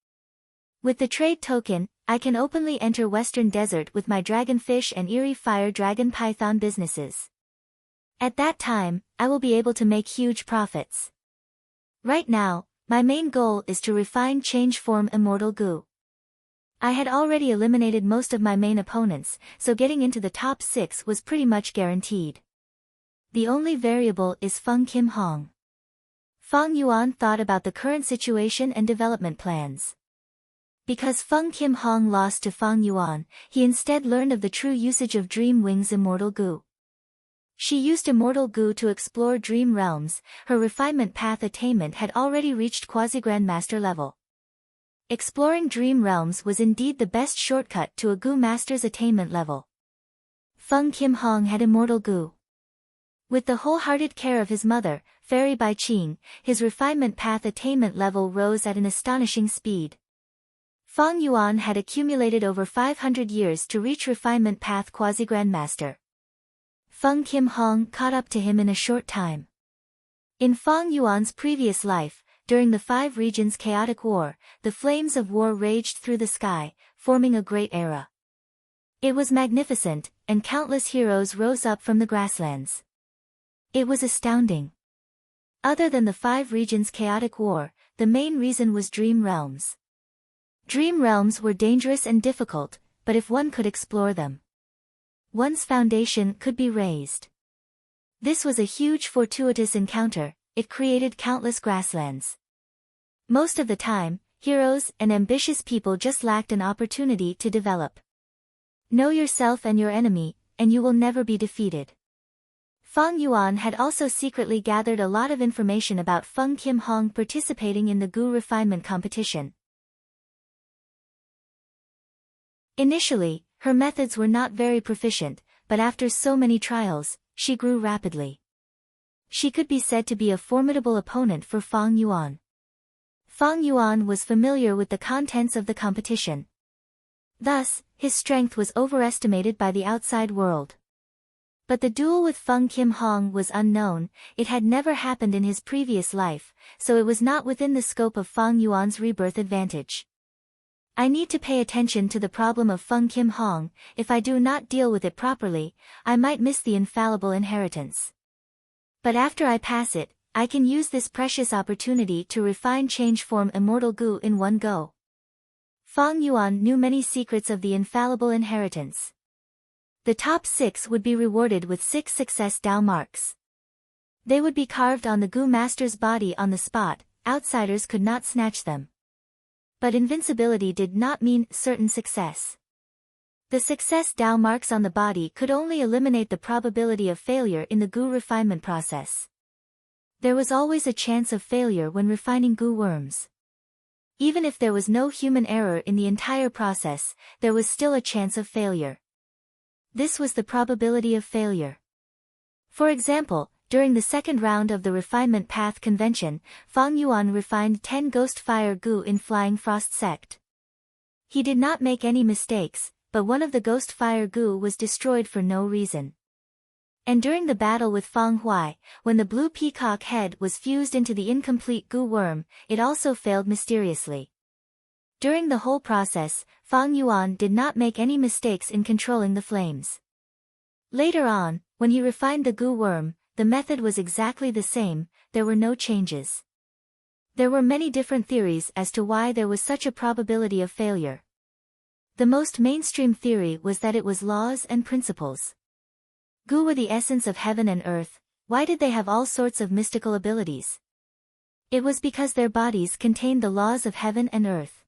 With the trade token, I can openly enter Western Desert with my Dragonfish and Eerie Fire Dragon Python businesses. At that time, I will be able to make huge profits. Right now, my main goal is to refine change form Immortal Goo. I had already eliminated most of my main opponents, so getting into the top 6 was pretty much guaranteed. The only variable is Feng Kim Hong. Fang Yuan thought about the current situation and development plans. Because Feng Kim Hong lost to Fang Yuan, he instead learned of the true usage of Dream Wings Immortal Goo. She used Immortal Goo to explore dream realms. Her refinement path attainment had already reached Quasi-Grandmaster level. Exploring dream realms was indeed the best shortcut to a Goo Master's attainment level. Feng Kim Hong had Immortal Goo. With the wholehearted care of his mother, Fairy Bai Qing, his refinement path attainment level rose at an astonishing speed. Fang Yuan had accumulated over 500 years to reach refinement path Quasi-Grandmaster. Feng Kim Hong caught up to him in a short time. In Fang Yuan's previous life, during the Five Regions' chaotic war, the flames of war raged through the sky, forming a great era. It was magnificent, and countless heroes rose up from the grasslands. It was astounding. Other than the Five Regions' chaotic war, the main reason was dream realms. Dream realms were dangerous and difficult, but if one could explore them, one's foundation could be raised. This was a huge fortuitous encounter. It created countless grasslands. Most of the time, heroes and ambitious people just lacked an opportunity to develop. Know yourself and your enemy, and you will never be defeated. Fang Yuan had also secretly gathered a lot of information about Feng Kim Hong participating in the Gu refinement competition. Initially, her methods were not very proficient, but after so many trials, she grew rapidly. She could be said to be a formidable opponent for Fang Yuan. Fang Yuan was familiar with the contents of the competition. Thus, his strength was overestimated by the outside world. But the duel with Feng Kim Hong was unknown, it had never happened in his previous life, so it was not within the scope of Fang Yuan's rebirth advantage. I need to pay attention to the problem of Feng Kim Hong. If I do not deal with it properly, I might miss the infallible inheritance. But after I pass it, I can use this precious opportunity to refine change form immortal Gu in one go. Fang Yuan knew many secrets of the infallible inheritance. The top 6 would be rewarded with 6 success Dao marks. They would be carved on the Gu master's body on the spot, outsiders could not snatch them. But invincibility did not mean certain success. The success Dao marks on the body could only eliminate the probability of failure in the Gu refinement process. There was always a chance of failure when refining Gu worms. Even if there was no human error in the entire process, there was still a chance of failure. This was the probability of failure. For example, during the second round of the Refinement Path Convention, Fang Yuan refined 10 Ghost Fire Gu in Flying Frost Sect. He did not make any mistakes, but one of the Ghost Fire Gu was destroyed for no reason. And during the battle with Fang Huai, when the blue peacock head was fused into the incomplete Gu worm, it also failed mysteriously. During the whole process, Fang Yuan did not make any mistakes in controlling the flames. Later on, when he refined the Gu worm, the method was exactly the same, there were no changes. There were many different theories as to why there was such a probability of failure. The most mainstream theory was that it was laws and principles. Gu were the essence of heaven and earth. Why did they have all sorts of mystical abilities? It was because their bodies contained the laws of heaven and earth.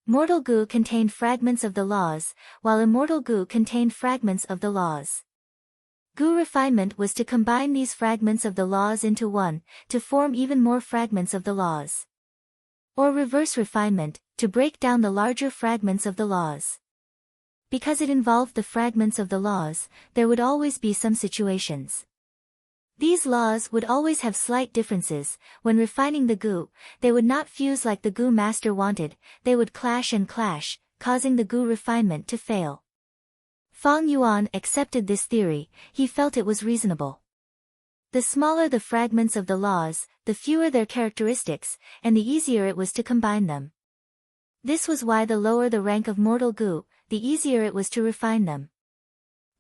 Mortal Gu contained fragments of the laws, while immortal Gu contained fragments of the laws. Gu refinement was to combine these fragments of the laws into one, to form even more fragments of the laws. Or reverse refinement, to break down the larger fragments of the laws. Because it involved the fragments of the laws, there would always be some situations. These laws would always have slight differences. When refining the Gu, they would not fuse like the Gu master wanted, they would clash and clash, causing the Gu refinement to fail. Fang Yuan accepted this theory, he felt it was reasonable. The smaller the fragments of the laws, the fewer their characteristics, and the easier it was to combine them. This was why the lower the rank of mortal Gu, the easier it was to refine them.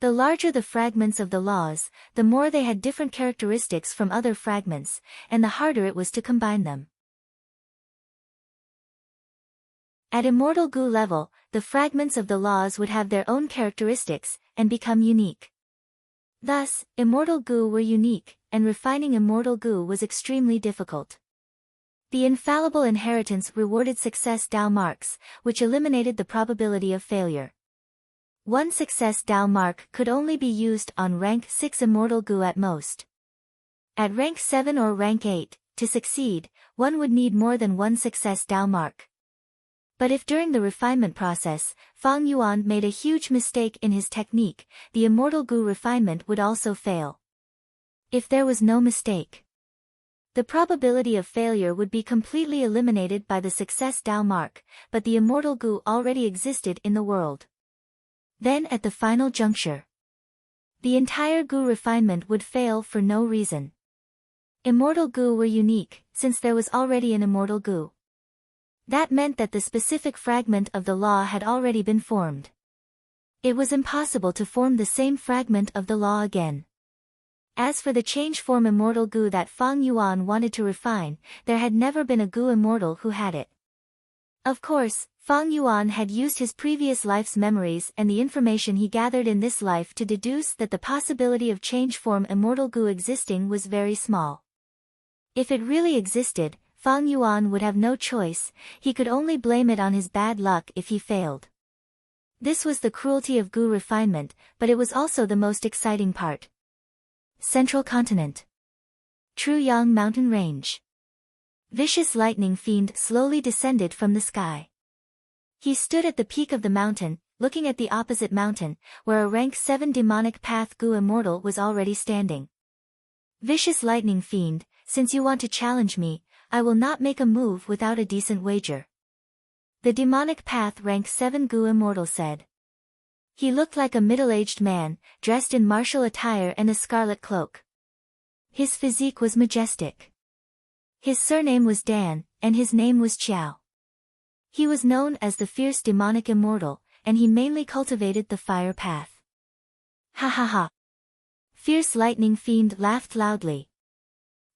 The larger the fragments of the laws, the more they had different characteristics from other fragments, and the harder it was to combine them. At immortal Gu level, the fragments of the laws would have their own characteristics, and become unique. Thus, immortal Gu were unique, and refining immortal Gu was extremely difficult. The infallible inheritance rewarded success Dao marks, which eliminated the probability of failure. One success Dao mark could only be used on rank 6 immortal Gu at most. At rank 7 or rank 8, to succeed, one would need more than one success Dao mark. But if during the refinement process, Fang Yuan made a huge mistake in his technique, the immortal Gu refinement would also fail. If there was no mistake, the probability of failure would be completely eliminated by the success Dao mark, but the immortal Gu already existed in the world. Then at the final juncture, The entire Gu refinement would fail for no reason. Immortal Gu were unique, since there was already an immortal Gu. That meant that the specific fragment of the law had already been formed. It was impossible to form the same fragment of the law again. As for the change-form immortal Gu that Fang Yuan wanted to refine, there had never been a Gu immortal who had it. Of course, Fang Yuan had used his previous life's memories and the information he gathered in this life to deduce that the possibility of change-form immortal Gu existing was very small. If it really existed, Fang Yuan would have no choice, he could only blame it on his bad luck if he failed. This was the cruelty of Gu refinement, but it was also the most exciting part. Central Continent. Truyang Mountain Range. Vicious lightning fiend slowly descended from the sky. He stood at the peak of the mountain, looking at the opposite mountain, where a rank 7 demonic path Gu immortal was already standing. Vicious lightning fiend, since you want to challenge me, I will not make a move without a decent wager. The demonic path rank 7 Gu immortal said. He looked like a middle-aged man, dressed in martial attire and a scarlet cloak. His physique was majestic. His surname was Dan, and his name was Qiao. He was known as the fierce demonic immortal, and he mainly cultivated the fire path. Ha ha ha. Fierce lightning fiend laughed loudly.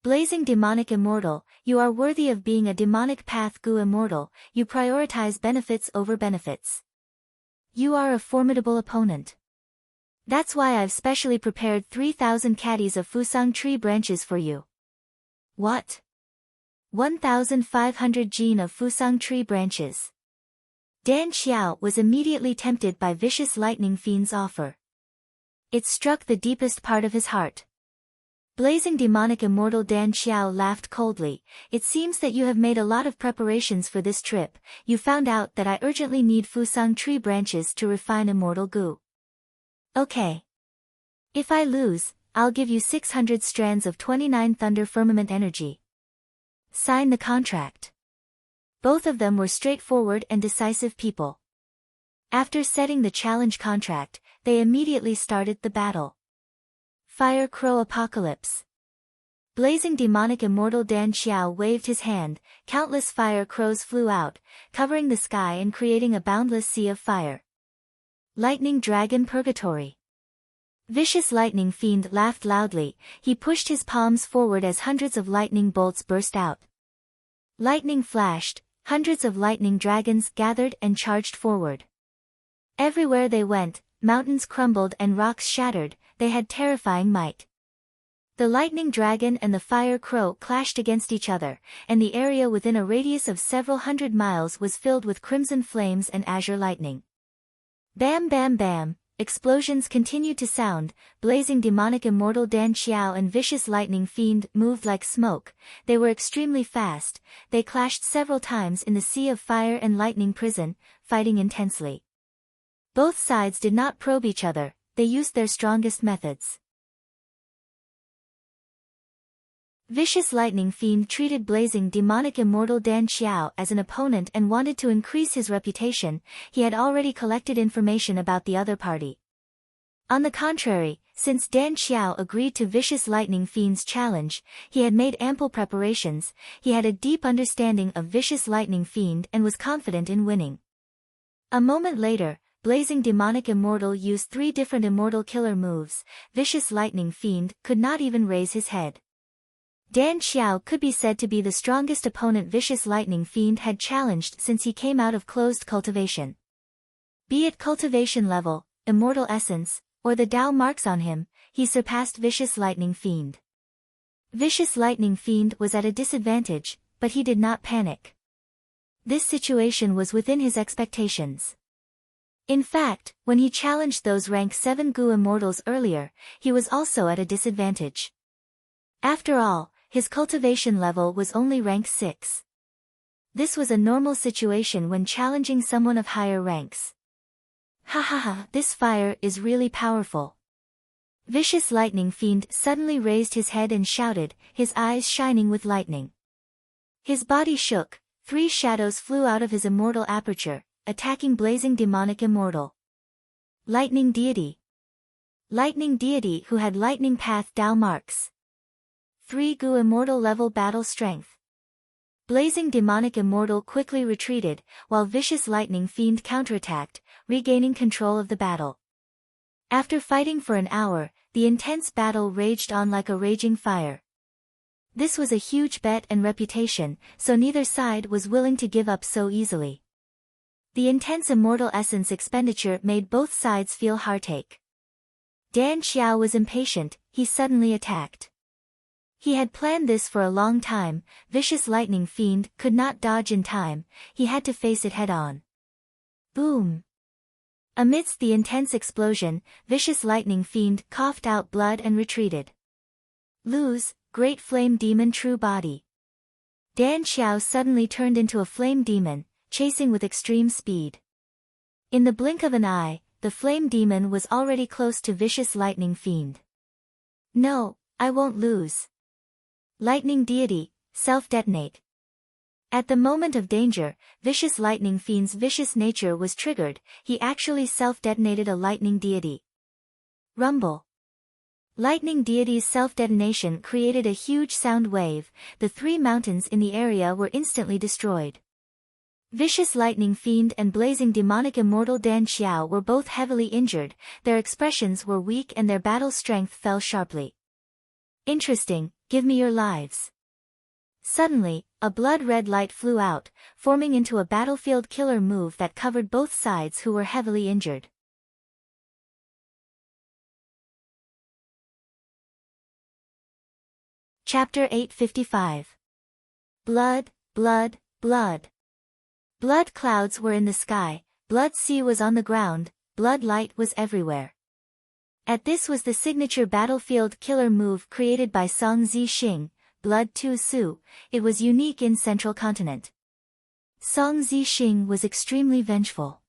Blazing demonic immortal, you are worthy of being a demonic path Gu immortal, you prioritize benefits over benefits. You are a formidable opponent. That's why I've specially prepared 3,000 caddies of Fusang tree branches for you. What? 1,500 gene of Fusang tree branches. Dan Xiao was immediately tempted by vicious lightning fiend's offer. It struck the deepest part of his heart. Blazing demonic immortal Dan Xiao laughed coldly. It seems that you have made a lot of preparations for this trip. You found out that I urgently need Fusang tree branches to refine immortal Gu. Okay. If I lose, I'll give you 600 strands of 29 thunder firmament energy. Sign the contract. Both of them were straightforward and decisive people. After setting the challenge contract, they immediately started the battle. Fire Crow Apocalypse. Blazing demonic immortal Dan Xiao waved his hand, countless fire crows flew out, covering the sky and creating a boundless sea of fire. Lightning Dragon Purgatory. Vicious lightning fiend laughed loudly, he pushed his palms forward as hundreds of lightning bolts burst out. Lightning flashed, hundreds of lightning dragons gathered and charged forward. Everywhere they went, mountains crumbled and rocks shattered, they had terrifying might. The lightning dragon and the fire crow clashed against each other, and the area within a radius of several hundred miles was filled with crimson flames and azure lightning. Bam bam bam, explosions continued to sound, blazing demonic immortal Dan Xiao and vicious lightning fiend moved like smoke, they were extremely fast, they clashed several times in the sea of fire and lightning prison, fighting intensely. Both sides did not probe each other, they used their strongest methods. Vicious lightning fiend treated blazing demonic immortal Dan Xiao as an opponent and wanted to increase his reputation, he had already collected information about the other party. On the contrary, since Dan Xiao agreed to vicious lightning fiend's challenge, he had made ample preparations, he had a deep understanding of vicious lightning fiend and was confident in winning. A moment later, blazing demonic immortal used 3 different immortal killer moves, vicious lightning fiend could not even raise his head. Dan Xiao could be said to be the strongest opponent vicious lightning fiend had challenged since he came out of closed cultivation. Be it cultivation level, immortal essence, or the Tao marks on him, he surpassed vicious lightning fiend. Vicious lightning fiend was at a disadvantage, but he did not panic. This situation was within his expectations. In fact, when he challenged those rank 7 Gu immortals earlier, he was also at a disadvantage. After all, his cultivation level was only rank 6. This was a normal situation when challenging someone of higher ranks. Ha ha ha, this fire is really powerful. Vicious lightning fiend suddenly raised his head and shouted, his eyes shining with lightning. His body shook, 3 shadows flew out of his immortal aperture, attacking blazing demonic immortal. Lightning deity. Lightning deity who had lightning path Dao marks. 3 Gu immortal level battle strength. Blazing demonic immortal quickly retreated, while vicious lightning fiend counterattacked, regaining control of the battle. After fighting for an hour, the intense battle raged on like a raging fire. This was a huge bet and reputation, so neither side was willing to give up so easily. The intense immortal essence expenditure made both sides feel heartache. Dan Xiao was impatient, he suddenly attacked. He had planned this for a long time, vicious lightning fiend could not dodge in time, he had to face it head-on. Boom! Amidst the intense explosion, vicious lightning fiend coughed out blood and retreated. Lose, great flame demon true body. Dan Xiao suddenly turned into a flame demon, chasing with extreme speed. In the blink of an eye, the flame demon was already close to vicious lightning fiend. No, I won't lose. Lightning deity, self-detonate. At the moment of danger, vicious lightning fiend's vicious nature was triggered, he actually self-detonated a lightning deity. Rumble. Lightning deity's self-detonation created a huge sound wave, the 3 mountains in the area were instantly destroyed. Vicious lightning fiend and blazing demonic immortal Dan Xiao were both heavily injured, their expressions were weak and their battle strength fell sharply. Interesting, give me your lives. Suddenly, a blood-red light flew out, forming into a battlefield killer move that covered both sides who were heavily injured. Chapter 855. Blood, blood, blood. Blood clouds were in the sky, blood sea was on the ground, blood light was everywhere. This was the signature battlefield killer move created by Song Zi Xing, Blood Tu Su, it was unique in Central Continent. Song Zi Xing was extremely vengeful.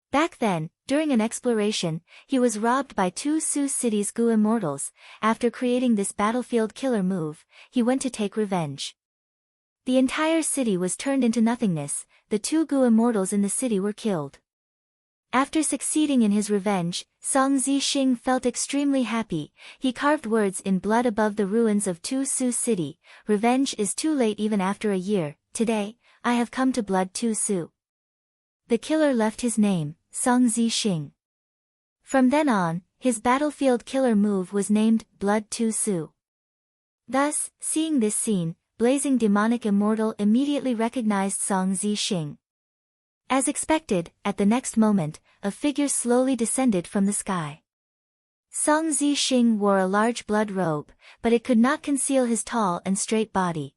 Back then, during an exploration, he was robbed by Tu Su City's Gu immortals. After creating this battlefield killer move, he went to take revenge. The entire city was turned into nothingness, the 2 Gu immortals in the city were killed. After succeeding in his revenge, Song Zi Xing felt extremely happy, he carved words in blood above the ruins of Tu Su City, revenge is too late even after a year, today, I have come to Blood Tu Su. The killer left his name, Song Zi Xing. From then on, his battlefield killer move was named Blood Tu Su. Thus, seeing this scene, Blazing Demonic Immortal immediately recognized Song Zi Xing. As expected, at the next moment, a figure slowly descended from the sky. Song Zi Xing wore a large blood robe, but it could not conceal his tall and straight body.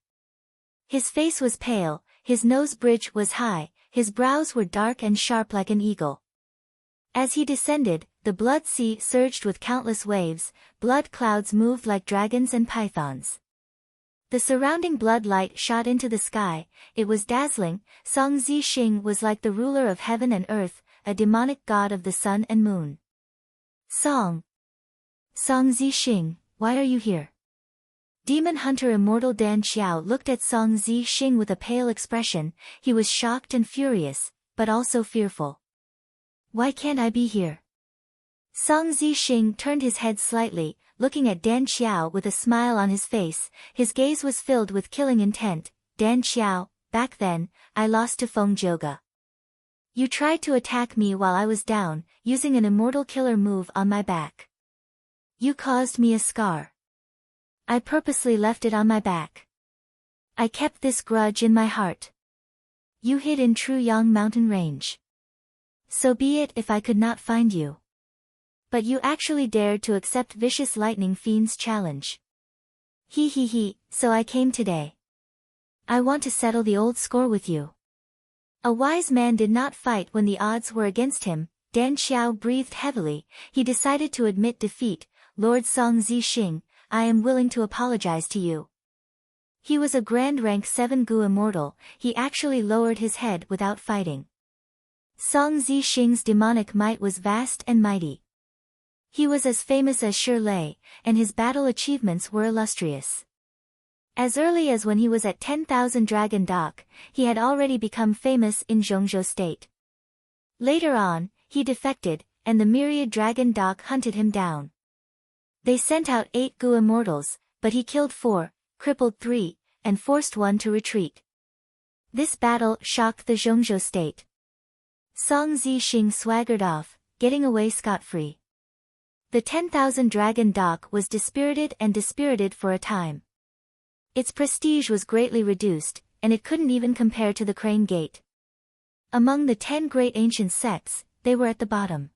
His face was pale, his nose bridge was high, his brows were dark and sharp like an eagle. As he descended, the blood sea surged with countless waves, blood clouds moved like dragons and pythons. The surrounding blood light shot into the sky, it was dazzling. Song Zi Xing was like the ruler of heaven and earth, a demonic god of the sun and moon. Song Zi Xing, why are you here? Demon hunter immortal Dan Xiao looked at Song Zi Xing with a pale expression, he was shocked and furious, but also fearful. Why can't I be here? Song Zi Xing turned his head slightly, looking at Dan Xiao with a smile on his face, his gaze was filled with killing intent. Dan Xiao, back then, I lost to Feng Zhouge. You tried to attack me while I was down, using an immortal killer move on my back. You caused me a scar. I purposely left it on my back. I kept this grudge in my heart. You hid in Truyang mountain range. So be it if I could not find you. But you actually dared to accept vicious lightning fiend's challenge. He, so I came today. I want to settle the old score with you. A wise man did not fight when the odds were against him. Dan Xiao breathed heavily, he decided to admit defeat. Lord Song Zi Xing, I am willing to apologize to you. He was a grand rank 7 Gu immortal, he actually lowered his head without fighting. Song Zi Xing's demonic might was vast and mighty. He was as famous as Shi Lei, and his battle achievements were illustrious. As early as when he was at 10,000 Dragon Dock, he had already become famous in Zhongzhou State. Later on, he defected, and the myriad dragon doc hunted him down. They sent out 8 Gu immortals, but he killed 4, crippled 3, and forced 1 to retreat. This battle shocked the Zhongzhou state. Song Zixing swaggered off, getting away scot-free. The 10,000 dragon doc was dispirited for a time. Its prestige was greatly reduced, and it couldn't even compare to the Crane Gate. Among the 10 great ancient sects, they were at the bottom.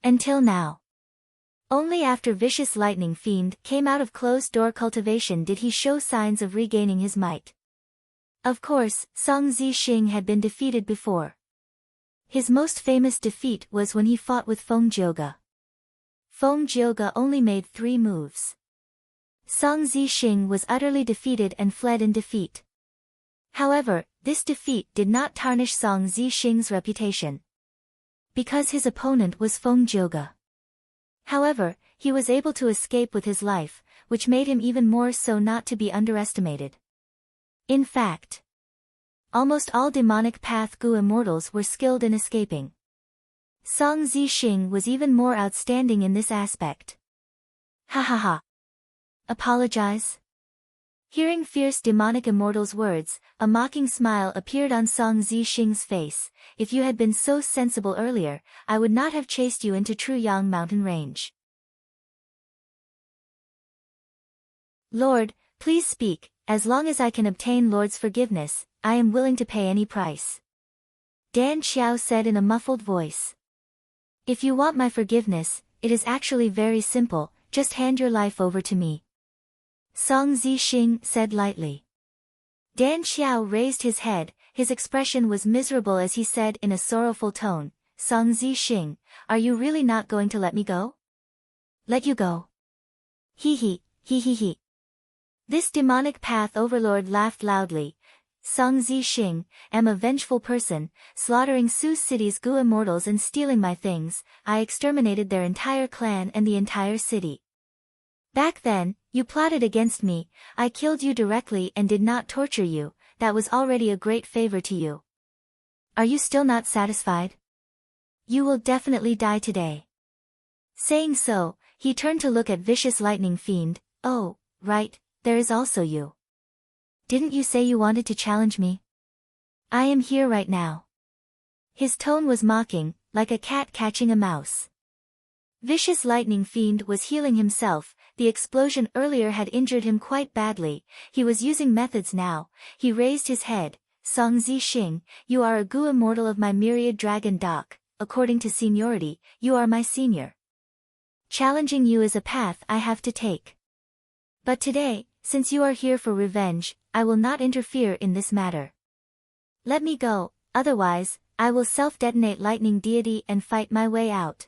Until now. Only after Vicious Lightning Fiend came out of closed-door cultivation did he show signs of regaining his might. Of course, Song Zixing had been defeated before. His most famous defeat was when he fought with Feng Jioge. Feng Jioge only made 3 moves. Song Zixing was utterly defeated and fled in defeat. However, this defeat did not tarnish Song Zixing's reputation. Because his opponent was Feng Jioge. However, he was able to escape with his life, which made him even more so not to be underestimated. In fact, almost all demonic path Gu immortals were skilled in escaping. Song Zixing was even more outstanding in this aspect. Ha ha ha. Apologize? Hearing fierce demonic immortals' words, a mocking smile appeared on Song Zixing's face. If you had been so sensible earlier, I would not have chased you into Truyang mountain range. Lord, please speak. As long as I can obtain Lord's forgiveness, I am willing to pay any price. Dan Xiao said in a muffled voice. If you want my forgiveness, it is actually very simple, just hand your life over to me. Song Zixing said lightly. Dan Xiao raised his head, his expression was miserable as he said in a sorrowful tone, Song Zixing, are you really not going to let me go? Let you go? Hee hee, hee hee hee. This demonic path overlord laughed loudly. Song Zixing, am a vengeful person, slaughtering Su City's Gu immortals and stealing my things. I exterminated their entire clan and the entire city. Back then, you plotted against me, I killed you directly and did not torture you, that was already a great favor to you. Are you still not satisfied? You will definitely die today. Saying so, he turned to look at Vicious Lightning Fiend. Oh, right. There is also you. Didn't you say you wanted to challenge me? I am here right now. His tone was mocking, like a cat catching a mouse. Vicious Lightning Fiend was healing himself, the explosion earlier had injured him quite badly, he was using methods now. He raised his head. Song Zixing, you are a Gu immortal of my myriad dragon doc, according to seniority, you are my senior. Challenging you is a path I have to take. But today, since you are here for revenge, I will not interfere in this matter. Let me go, otherwise, I will self-detonate Lightning Deity and fight my way out.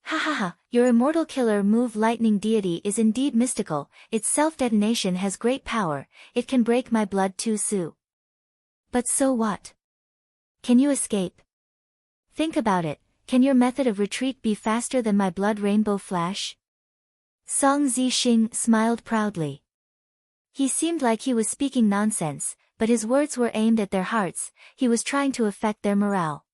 Ha ha ha, your immortal killer move Lightning Deity is indeed mystical, its self-detonation has great power, it can break my blood too Su. But so what? Can you escape? Think about it, can your method of retreat be faster than my blood rainbow flash? Song Zixing smiled proudly. He seemed like he was speaking nonsense, but his words were aimed at their hearts, he was trying to affect their morale.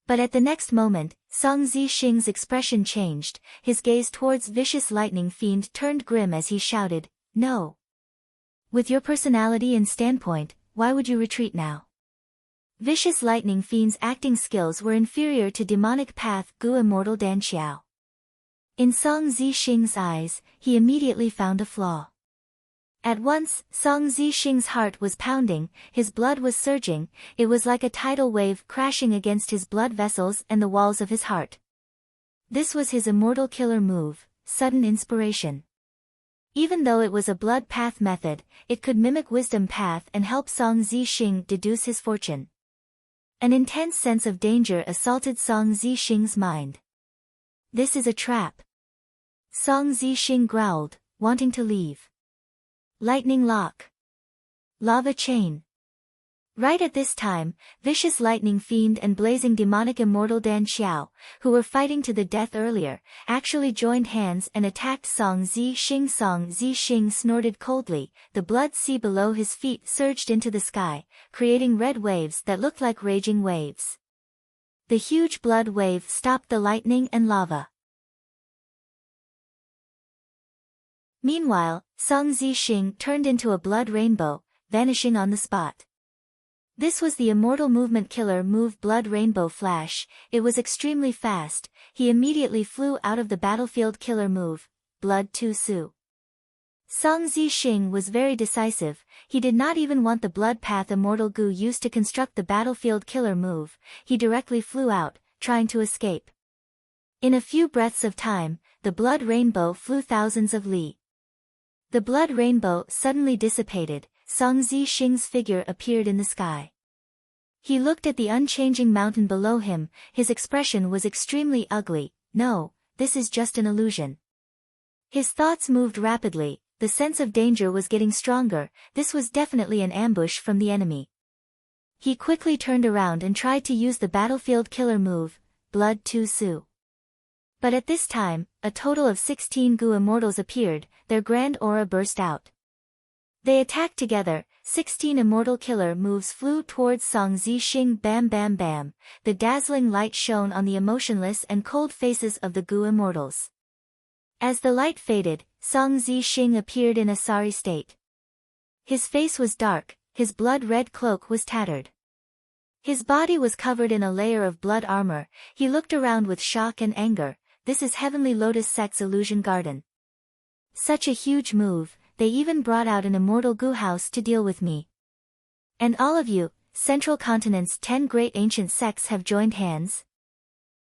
But at the next moment, Song Zixing's expression changed, his gaze towards Vicious Lightning Fiend turned grim as he shouted, no. With your personality and standpoint, why would you retreat now? Vicious Lightning Fiend's acting skills were inferior to demonic path Gu immortal Dan Xiao. In Song Zixing's eyes, he immediately found a flaw. At once, Song Zixing's heart was pounding, his blood was surging, it was like a tidal wave crashing against his blood vessels and the walls of his heart. This was his immortal killer move, sudden inspiration. Even though it was a blood path method, it could mimic wisdom path and help Song Zixing deduce his fortune. An intense sense of danger assaulted Song Zixing's mind. This is a trap. Song Zixing growled, wanting to leave. Lightning Lock. Lava Chain. Right at this time, Vicious Lightning Fiend and Blazing Demonic Immortal Dan Xiao, who were fighting to the death earlier, actually joined hands and attacked Song Zixing. Song Zixing snorted coldly, the blood sea below his feet surged into the sky, creating red waves that looked like raging waves. The huge blood wave stopped the lightning and lava. Meanwhile, Song Zixing turned into a blood rainbow, vanishing on the spot. This was the immortal movement killer move Blood Rainbow Flash. It was extremely fast. He immediately flew out of the battlefield killer move, Blood Tu Su. Song Zixing was very decisive. He did not even want the blood path immortal goo used to construct the battlefield killer move. He directly flew out, trying to escape. In a few breaths of time, the blood rainbow flew thousands of li. The blood rainbow suddenly dissipated. Song Zixing's figure appeared in the sky. He looked at the unchanging mountain below him. His expression was extremely ugly. No, this is just an illusion. His thoughts moved rapidly. The sense of danger was getting stronger. This was definitely an ambush from the enemy. He quickly turned around and tried to use the battlefield killer move, Blood Tu Su. But at this time, a total of 16 Gu Immortals appeared. Their grand aura burst out. They attacked together. 16 immortal killer moves flew towards Song Zixing. Bam bam bam. The dazzling light shone on the emotionless and cold faces of the Gu Immortals. As the light faded, Song Zixing appeared in a sorry state. His face was dark, his blood-red cloak was tattered. His body was covered in a layer of blood armor. He looked around with shock and anger. This is Heavenly Lotus Sect's illusion garden. Such a huge move. They even brought out an immortal Gu house to deal with me. And all of you, Central Continent's 10 great ancient sects have joined hands?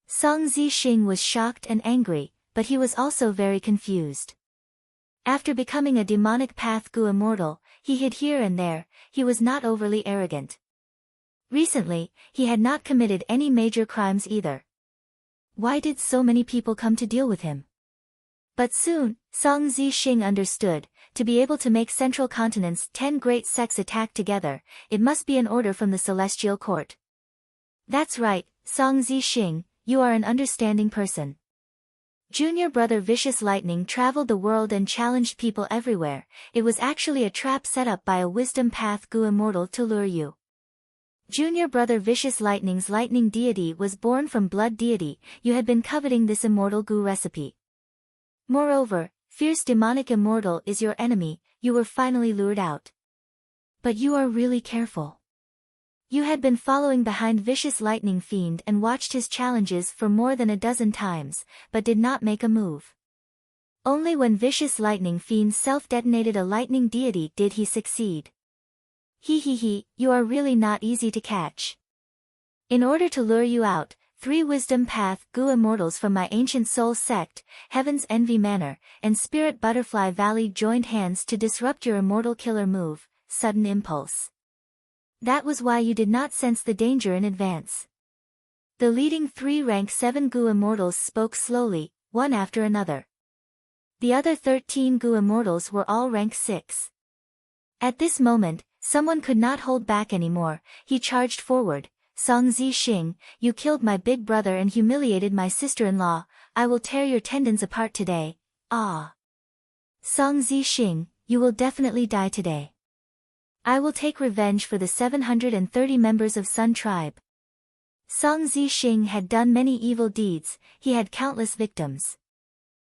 Song Zixing was shocked and angry, but he was also very confused. After becoming a demonic path Gu immortal, he hid here and there. He was not overly arrogant. Recently, he had not committed any major crimes either. Why did so many people come to deal with him? But soon, Song Zixing understood. To be able to make Central Continent's 10 great sects attack together, it must be an order from the Celestial Court. That's right, Song Zixing, you are an understanding person. Junior brother Vicious Lightning traveled the world and challenged people everywhere. It was actually a trap set up by a wisdom path Gu immortal to lure you. Junior brother Vicious Lightning's lightning deity was born from blood deity. You had been coveting this immortal Gu recipe. Moreover, fierce demonic immortal is your enemy. You were finally lured out. But you are really careful. You had been following behind Vicious Lightning Fiend and watched his challenges for more than a dozen times, but did not make a move. Only when Vicious Lightning Fiend self-detonated a lightning deity did he succeed. He, you are really not easy to catch. In order to lure you out, 3 Wisdom Path Gu Immortals from my ancient soul sect, Heaven's Envy Manor, and Spirit Butterfly Valley joined hands to disrupt your immortal killer move, Sudden Impulse. That was why you did not sense the danger in advance. The leading 3 rank 7 Gu Immortals spoke slowly, one after another. The other 13 Gu Immortals were all rank 6. At this moment, someone could not hold back anymore. He charged forward. Song Zixing, you killed my big brother and humiliated my sister-in-law. I will tear your tendons apart today. Ah. Song Zixing, you will definitely die today. I will take revenge for the 730 members of Sun Tribe. Song Zixing had done many evil deeds. He had countless victims.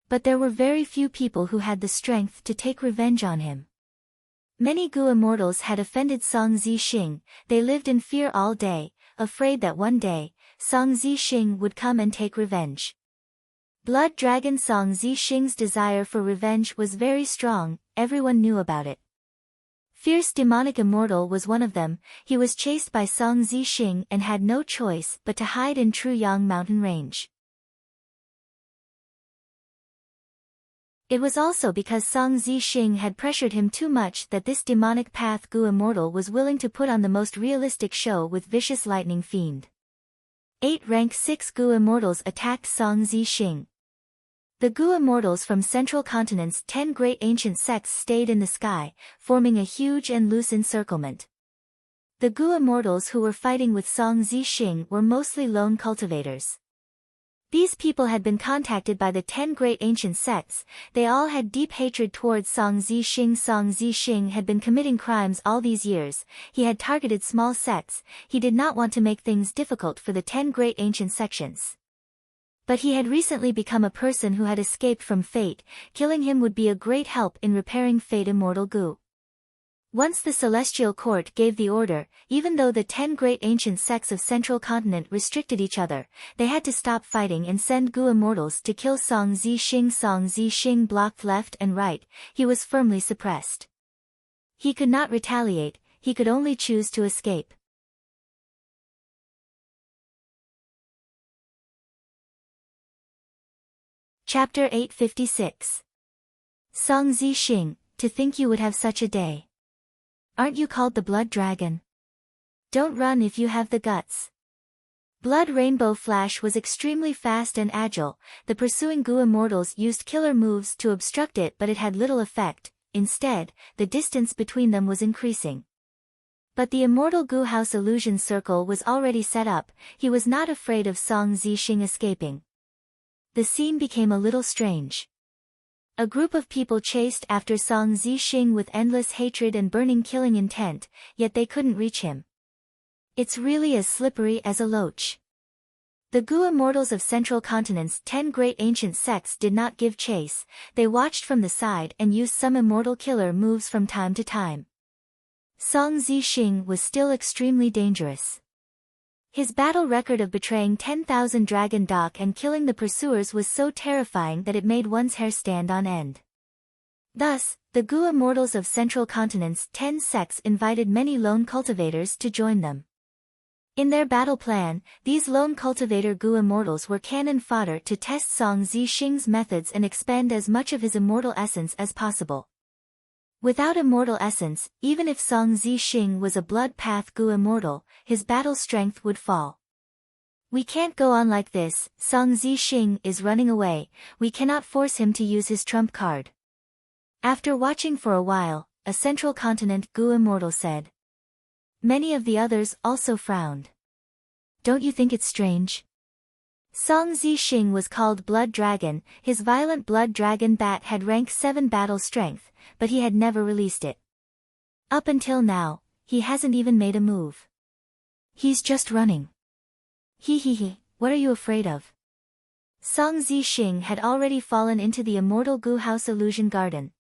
But there were very few people who had the strength to take revenge on him. Many Gu Immortals had offended Song Zixing. They lived in fear all day, afraid that one day, Song Zixing would come and take revenge. Blood Dragon Song Zixing's desire for revenge was very strong. Everyone knew about it. Fierce Demonic Immortal was one of them. He was chased by Song Zixing and had no choice but to hide in Truyang mountain range. It was also because Song Zixing had pressured him too much that this demonic path Gu Immortal was willing to put on the most realistic show with Vicious Lightning Fiend. 8 rank 6 Gu Immortals attacked Song Zixing. The Gu Immortals from Central Continent's 10 great ancient sects stayed in the sky, forming a huge and loose encirclement. The Gu Immortals who were fighting with Song Zixing were mostly lone cultivators. These people had been contacted by the 10 great ancient sects. They all had deep hatred towards Song Zixing. Song Zixing had been committing crimes all these years. He had targeted small sects. He did not want to make things difficult for the 10 great ancient sections. But he had recently become a person who had escaped from fate. Killing him would be a great help in repairing fate. Immortal Gu. Once the Celestial Court gave the order, even though the 10 great ancient sects of Central Continent restricted each other, they had to stop fighting and send Gu immortals to kill Song Zixing. Song Zixing blocked left and right. He was firmly suppressed. He could not retaliate, he could only choose to escape. Chapter 856. Song Zixing, to think you would have such a day. Aren't you called the Blood Dragon? Don't run if you have the guts. Blood Rainbow Flash was extremely fast and agile. The pursuing Gu immortals used killer moves to obstruct it, but it had little effect. Instead, the distance between them was increasing. But the immortal Gu House illusion circle was already set up. He was not afraid of Song Zixing escaping. The scene became a little strange. A group of people chased after Song Zixing with endless hatred and burning killing intent, yet they couldn't reach him. It's really as slippery as a loach. The Gu immortals of Central Continent's 10 great ancient sects did not give chase. They watched from the side and used some immortal killer moves from time to time. Song Zixing was still extremely dangerous. His battle record of betraying 10,000 Dragon Dock and killing the pursuers was so terrifying that it made one's hair stand on end. Thus, the Gu immortals of Central Continent's 10 sects invited many lone cultivators to join them. In their battle plan, these lone cultivator Gu immortals were cannon fodder to test Song Zixing's methods and expend as much of his immortal essence as possible. Without immortal essence, even if Song Zixing was a blood path Gu immortal, his battle strength would fall. We can't go on like this. Song Zixing is running away. We cannot force him to use his trump card. After watching for a while, a Central Continent Gu immortal said. Many of the others also frowned. Don't you think it's strange? Song Zixing was called Blood Dragon. His violent Blood Dragon bat had rank 7 battle strength, but he had never released it. Up until now, he hasn't even made a move. He's just running. He, what are you afraid of? Song Zixing had already fallen into the immortal Gu House illusion garden.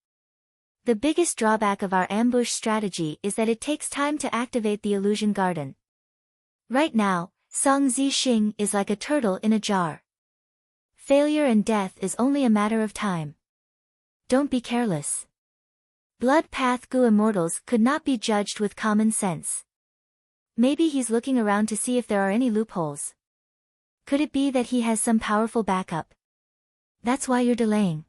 The biggest drawback of our ambush strategy is that it takes time to activate the illusion garden. Right now, Song Zixing is like a turtle in a jar. Failure and death is only a matter of time. Don't be careless. Blood Path Gu immortals could not be judged with common sense. Maybe he's looking around to see if there are any loopholes. Could it be that he has some powerful backup? That's why you're delaying.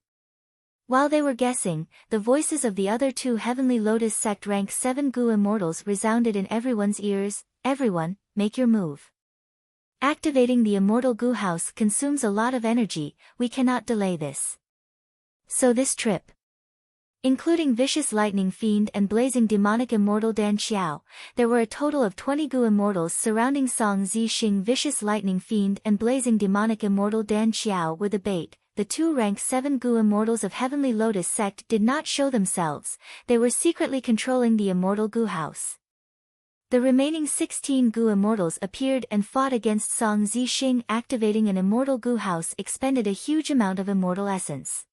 While they were guessing, the voices of the other 2 Heavenly Lotus Sect rank 7 Gu immortals resounded in everyone's ears. Everyone, make your move. Activating the immortal Gu House consumes a lot of energy. We cannot delay this. So this trip, including Vicious Lightning Fiend and Blazing Demonic Immortal Dan Xiao, there were a total of 20 Gu immortals surrounding Song Zixing. Vicious Lightning Fiend and Blazing Demonic Immortal Dan Xiao were the bait. The 2 rank 7 Gu immortals of Heavenly Lotus Sect did not show themselves. They were secretly controlling the immortal Gu House. The remaining 16 Gu immortals appeared and fought against Song Zixing. Activating an immortal Gu House expended a huge amount of immortal essence.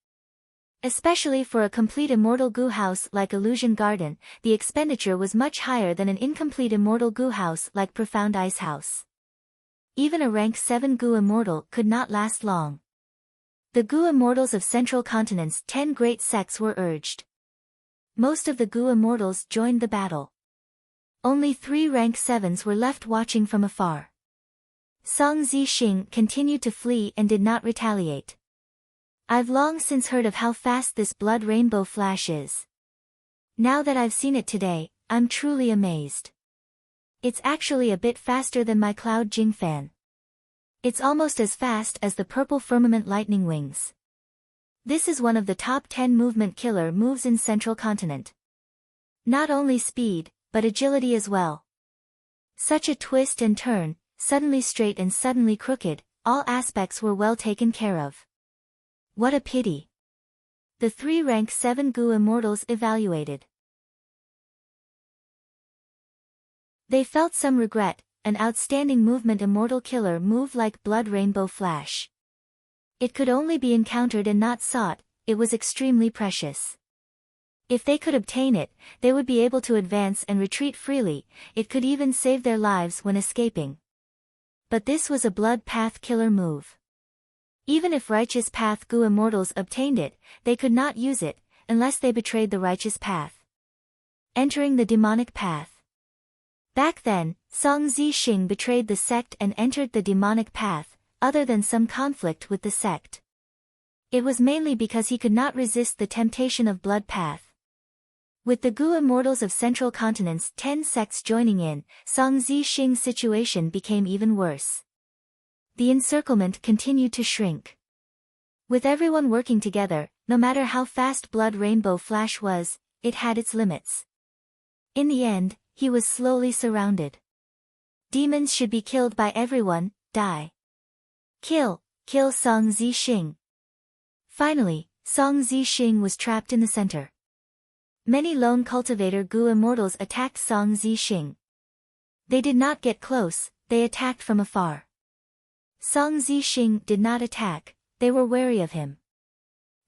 Especially for a complete immortal Gu House like Illusion Garden, the expenditure was much higher than an incomplete immortal Gu House like Profound Ice House. Even a rank 7 Gu immortal could not last long. The Gu immortals of Central Continent's 10 great sects were urged. Most of the Gu immortals joined the battle. Only 3 rank 7s were left watching from afar. Song Zixing continued to flee and did not retaliate. I've long since heard of how fast this Blood Rainbow Flash is. Now that I've seen it today, I'm truly amazed. It's actually a bit faster than my Cloud Jing fan. It's almost as fast as the Purple Firmament Lightning Wings. This is one of the top 10 movement killer moves in Central Continent. Not only speed, but agility as well. Such a twist and turn, suddenly straight and suddenly crooked, all aspects were well taken care of. What a pity. The 3 rank 7 Gu immortals evaluated. They felt some regret. An outstanding movement immortal killer move like Blood Rainbow Flash. It could only be encountered and not sought, it was extremely precious. If they could obtain it, they would be able to advance and retreat freely, it could even save their lives when escaping. But this was a Blood Path killer move. Even if Righteous Path Gu immortals obtained it, they could not use it, unless they betrayed the Righteous Path. Entering the demonic path. Back then, Song Zixing betrayed the sect and entered the demonic path, other than some conflict with the sect. It was mainly because he could not resist the temptation of Blood Path. With the Gu immortals of Central Continent's 10 sects joining in, Song Zixing's situation became even worse. The encirclement continued to shrink. With everyone working together, no matter how fast Blood Rainbow Flash was, it had its limits. In the end, he was slowly surrounded. Demons should be killed by everyone, die. Kill Song Zixing. Finally, Song Zixing was trapped in the center. Many lone cultivator Gu immortals attacked Song Zixing. They did not get close, they attacked from afar. Song Zixing did not attack, they were wary of him.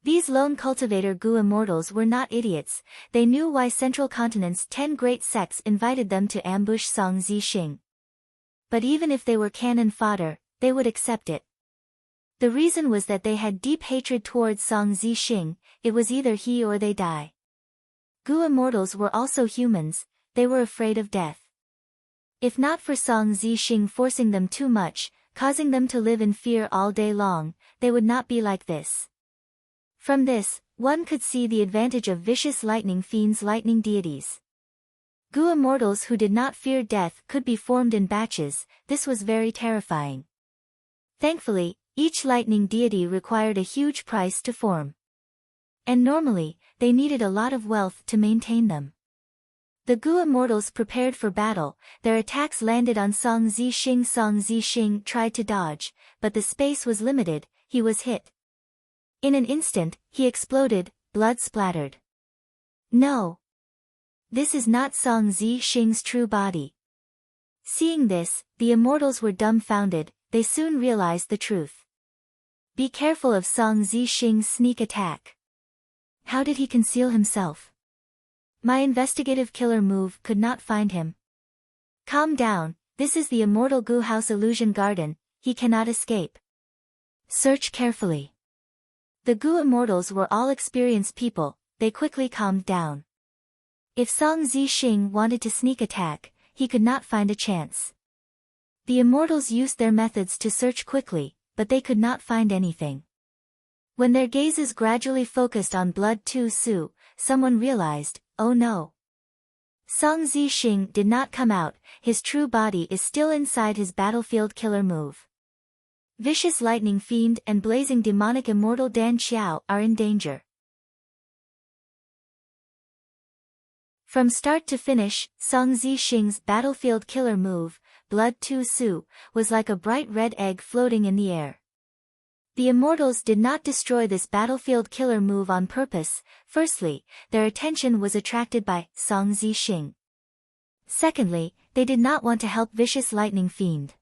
These lone cultivator Gu immortals were not idiots, they knew why Central Continent's 10 great sects invited them to ambush Song Zixing. But even if they were cannon fodder, they would accept it. The reason was that they had deep hatred towards Song Zixing, it was either he or they die. Gu immortals were also humans, they were afraid of death. If not for Song Zixing forcing them too much, causing them to live in fear all day long, they would not be like this. From this, one could see the advantage of vicious lightning fiends, lightning deities. Gu immortals who did not fear death could be formed in batches, this was very terrifying. Thankfully, each lightning deity required a huge price to form. And normally, they needed a lot of wealth to maintain them. The Gu immortals prepared for battle, their attacks landed on Song Zixing. Song Zixing tried to dodge, but the space was limited, he was hit. In an instant, he exploded, blood splattered. No! This is not Song Zixing's true body. Seeing this, the immortals were dumbfounded, they soon realized the truth. Be careful of Song Zixing's sneak attack. How did he conceal himself? My investigative killer move could not find him. Calm down, this is the immortal Gu House Illusion Garden, he cannot escape. Search carefully. The Gu immortals were all experienced people, they quickly calmed down. If Song Zixing wanted to sneak attack, he could not find a chance. The immortals used their methods to search quickly, but they could not find anything. When their gazes gradually focused on Blood Tu Su, someone realized, oh no. Song Zixing did not come out, his true body is still inside his battlefield killer move. Vicious lightning fiend and blazing demonic immortal Dan Xiao are in danger. From start to finish, Song Zixing's battlefield killer move, Blood Tu Su, was like a bright red egg floating in the air. The immortals did not destroy this battlefield killer move on purpose. Firstly, their attention was attracted by Song Zixing. Secondly, they did not want to help vicious lightning fiend.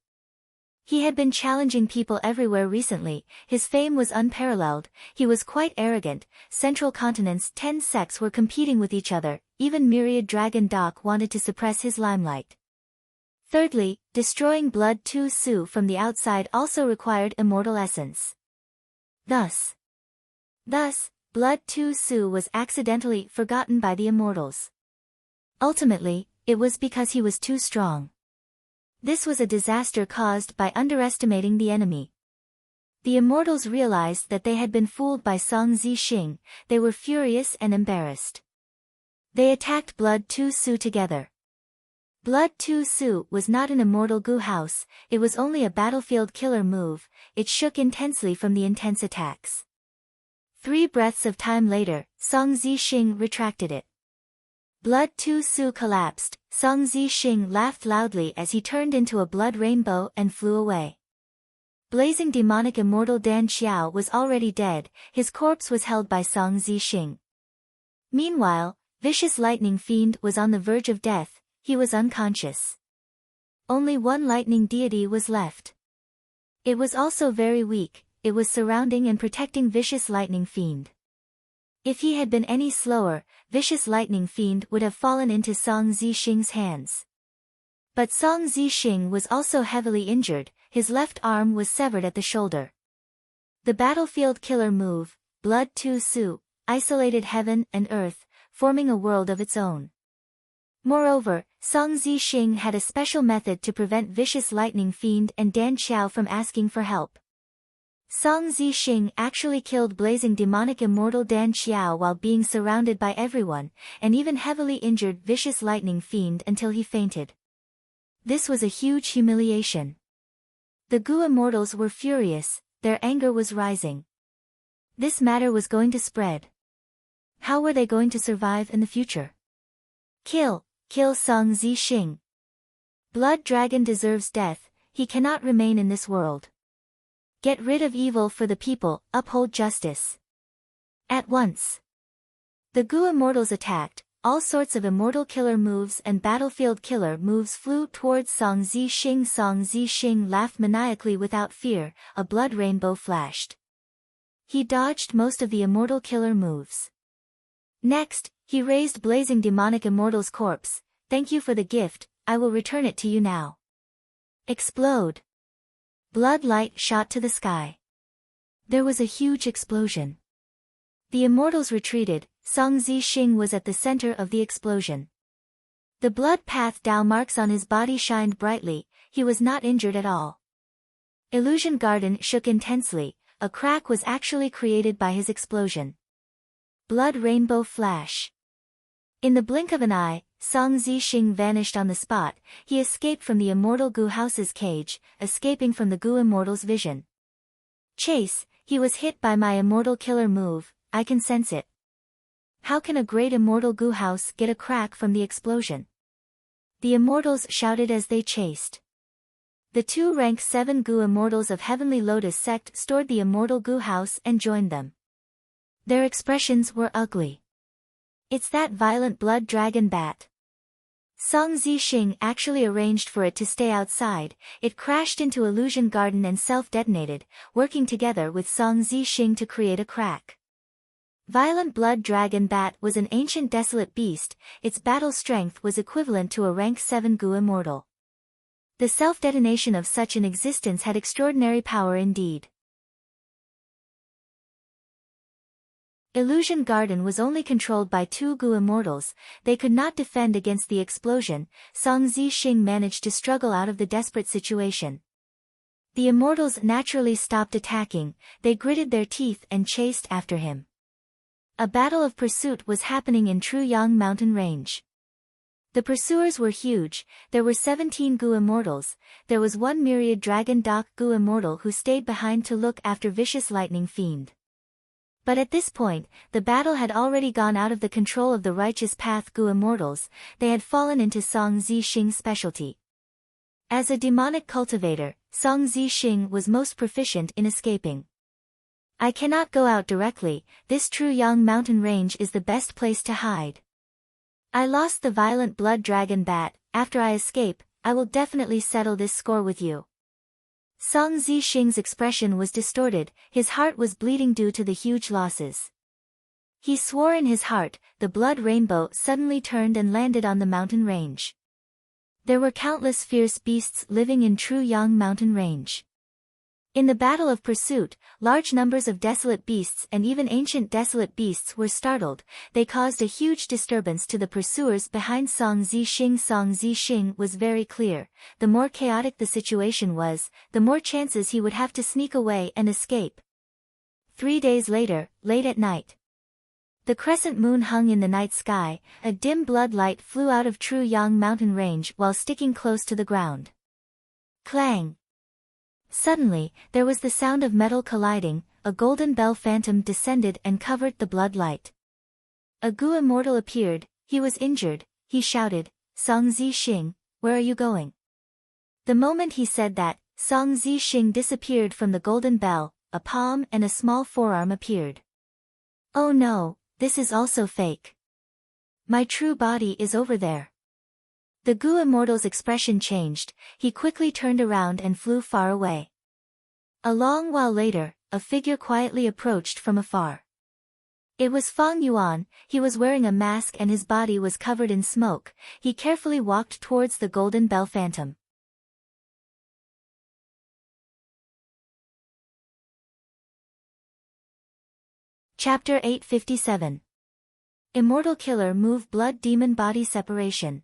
He had been challenging people everywhere recently, his fame was unparalleled, he was quite arrogant, Central Continent's 10 sects were competing with each other, even Myriad Dragon Doc wanted to suppress his limelight. Thirdly, destroying Blood Tu Su from the outside also required immortal essence. Thus, Blood Tu Su was accidentally forgotten by the immortals. Ultimately, it was because he was too strong. This was a disaster caused by underestimating the enemy. The immortals realized that they had been fooled by Song Zixing, they were furious and embarrassed. They attacked Blood Tu Su together. Blood Tu Su was not an immortal Gu house, it was only a battlefield killer move, it shook intensely from the intense attacks. 3 breaths of time later, Song Zixing retracted it. Blood Tu Su collapsed, Song Zixing laughed loudly as he turned into a blood rainbow and flew away. Blazing demonic immortal Dan Xiao was already dead, his corpse was held by Song Zixing. Meanwhile, vicious lightning fiend was on the verge of death, he was unconscious. Only one lightning deity was left. It was also very weak, it was surrounding and protecting vicious lightning fiend. If he had been any slower, vicious lightning fiend would have fallen into Song Zixing's hands. But Song Zixing was also heavily injured, his left arm was severed at the shoulder. The battlefield killer move, Blood Tu Su, isolated heaven and earth, forming a world of its own. Moreover, Song Zixing had a special method to prevent vicious lightning fiend and Dan Xiao from asking for help. Song Zixing actually killed blazing demonic immortal Dan Xiao while being surrounded by everyone, and even heavily injured vicious lightning fiend until he fainted. This was a huge humiliation. The Gu immortals were furious, their anger was rising. This matter was going to spread. How were they going to survive in the future? Kill Song Zixing. Blood Dragon deserves death, he cannot remain in this world. Get rid of evil for the people, uphold justice. At once. The Gu immortals attacked, all sorts of immortal killer moves and battlefield killer moves flew towards Song Zixing. Song Zixing laughed maniacally without fear, a blood rainbow flashed. He dodged most of the immortal killer moves. Next, he raised blazing demonic immortal's corpse. Thank you for the gift, I will return it to you now. Explode. Blood light shot to the sky. There was a huge explosion. The immortals retreated, Song Zixing was at the center of the explosion. The blood path Dao marks on his body shined brightly, he was not injured at all. Illusion Garden shook intensely, a crack was actually created by his explosion. Blood rainbow flash. In the blink of an eye, Song Zixing vanished on the spot, he escaped from the immortal Gu house's cage, escaping from the Gu immortal's vision. Chase, he was hit by my immortal killer move, I can sense it. How can a great immortal Gu house get a crack from the explosion? The immortals shouted as they chased. The two rank 7 Gu immortals of Heavenly Lotus sect stored the immortal Gu house and joined them. Their expressions were ugly. It's that violent blood dragon bat. Song Zixing actually arranged for it to stay outside, it crashed into Illusion Garden and self-detonated, working together with Song Zixing to create a crack. Violent Blood Dragon Bat was an ancient desolate beast, its battle strength was equivalent to a rank 7 Gu immortal. The self-detonation of such an existence had extraordinary power indeed. Illusion Garden was only controlled by 2 Gu immortals, they could not defend against the explosion, Song Zixing managed to struggle out of the desperate situation. The immortals naturally stopped attacking, they gritted their teeth and chased after him. A battle of pursuit was happening in Truyang mountain range. The pursuers were huge, there were 17 Gu immortals, there was one myriad dragon Dak Gu immortal who stayed behind to look after vicious lightning fiend. But at this point, the battle had already gone out of the control of the righteous path Gu immortals, they had fallen into Song Zixing's specialty. As a demonic cultivator, Song Zixing was most proficient in escaping. I cannot go out directly, this Truyang mountain range is the best place to hide. I lost the violent blood dragon bat, after I escape, I will definitely settle this score with you. Song Zixing's expression was distorted, his heart was bleeding due to the huge losses. He swore in his heart, the blood rainbow suddenly turned and landed on the mountain range. There were countless fierce beasts living in Truyang mountain range. In the battle of pursuit, large numbers of desolate beasts and even ancient desolate beasts were startled, they caused a huge disturbance to the pursuers behind Song Zixing. Song Zixing was very clear, the more chaotic the situation was, the more chances he would have to sneak away and escape. 3 days later, late at night. The crescent moon hung in the night sky, a dim blood light flew out of Truyang mountain range while sticking close to the ground. Clang! Suddenly, there was the sound of metal colliding, a golden bell phantom descended and covered the blood light. A Gu immortal appeared, he was injured, he shouted, Song Zixing, where are you going? The moment he said that, Song Zixing disappeared from the golden bell, a palm and a small forearm appeared. Oh no, this is also fake. My true body is over there. The Gu Immortal's expression changed, he quickly turned around and flew far away. A long while later, a figure quietly approached from afar. It was Fang Yuan. He was wearing a mask and his body was covered in smoke. He carefully walked towards the golden bell phantom. Chapter 857. Immortal Killer Move Blood Demon Body Separation.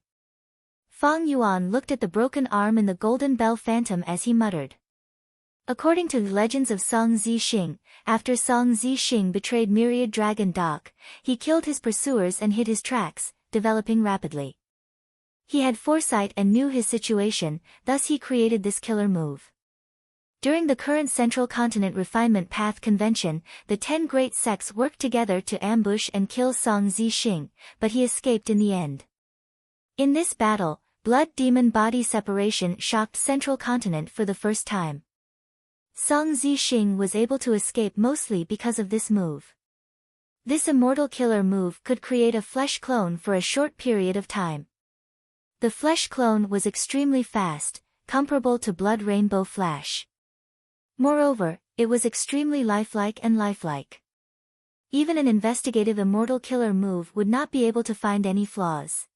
Fang Yuan looked at the broken arm in the golden bell phantom as he muttered. According to the legends of Song Zixing, after Song Zixing betrayed Myriad Dragon Doc, he killed his pursuers and hid his tracks, developing rapidly. He had foresight and knew his situation, thus he created this killer move. During the current Central Continent Refinement Path Convention, the 10 great sects worked together to ambush and kill Song Zixing, but he escaped in the end. In this battle, blood demon body separation shocked Central Continent for the first time. Song Zixing was able to escape mostly because of this move. This immortal killer move could create a flesh clone for a short period of time. The flesh clone was extremely fast, comparable to Blood Rainbow Flash. Moreover, it was extremely lifelike and lifelike. Even an investigative immortal killer move would not be able to find any flaws.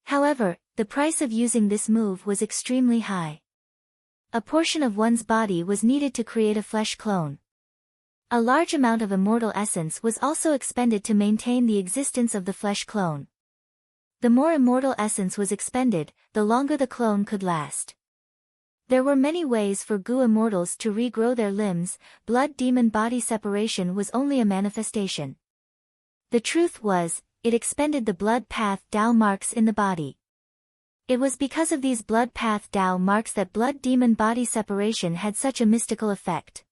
However, the price of using this move was extremely high. A portion of one's body was needed to create a flesh clone. A large amount of immortal essence was also expended to maintain the existence of the flesh clone. The more immortal essence was expended, the longer the clone could last. There were many ways for Gu Immortals to regrow their limbs. Blood demon body separation was only a manifestation. The truth was, it expended the blood path Dao marks in the body. It was because of these blood path Dao marks that blood demon body separation had such a mystical effect.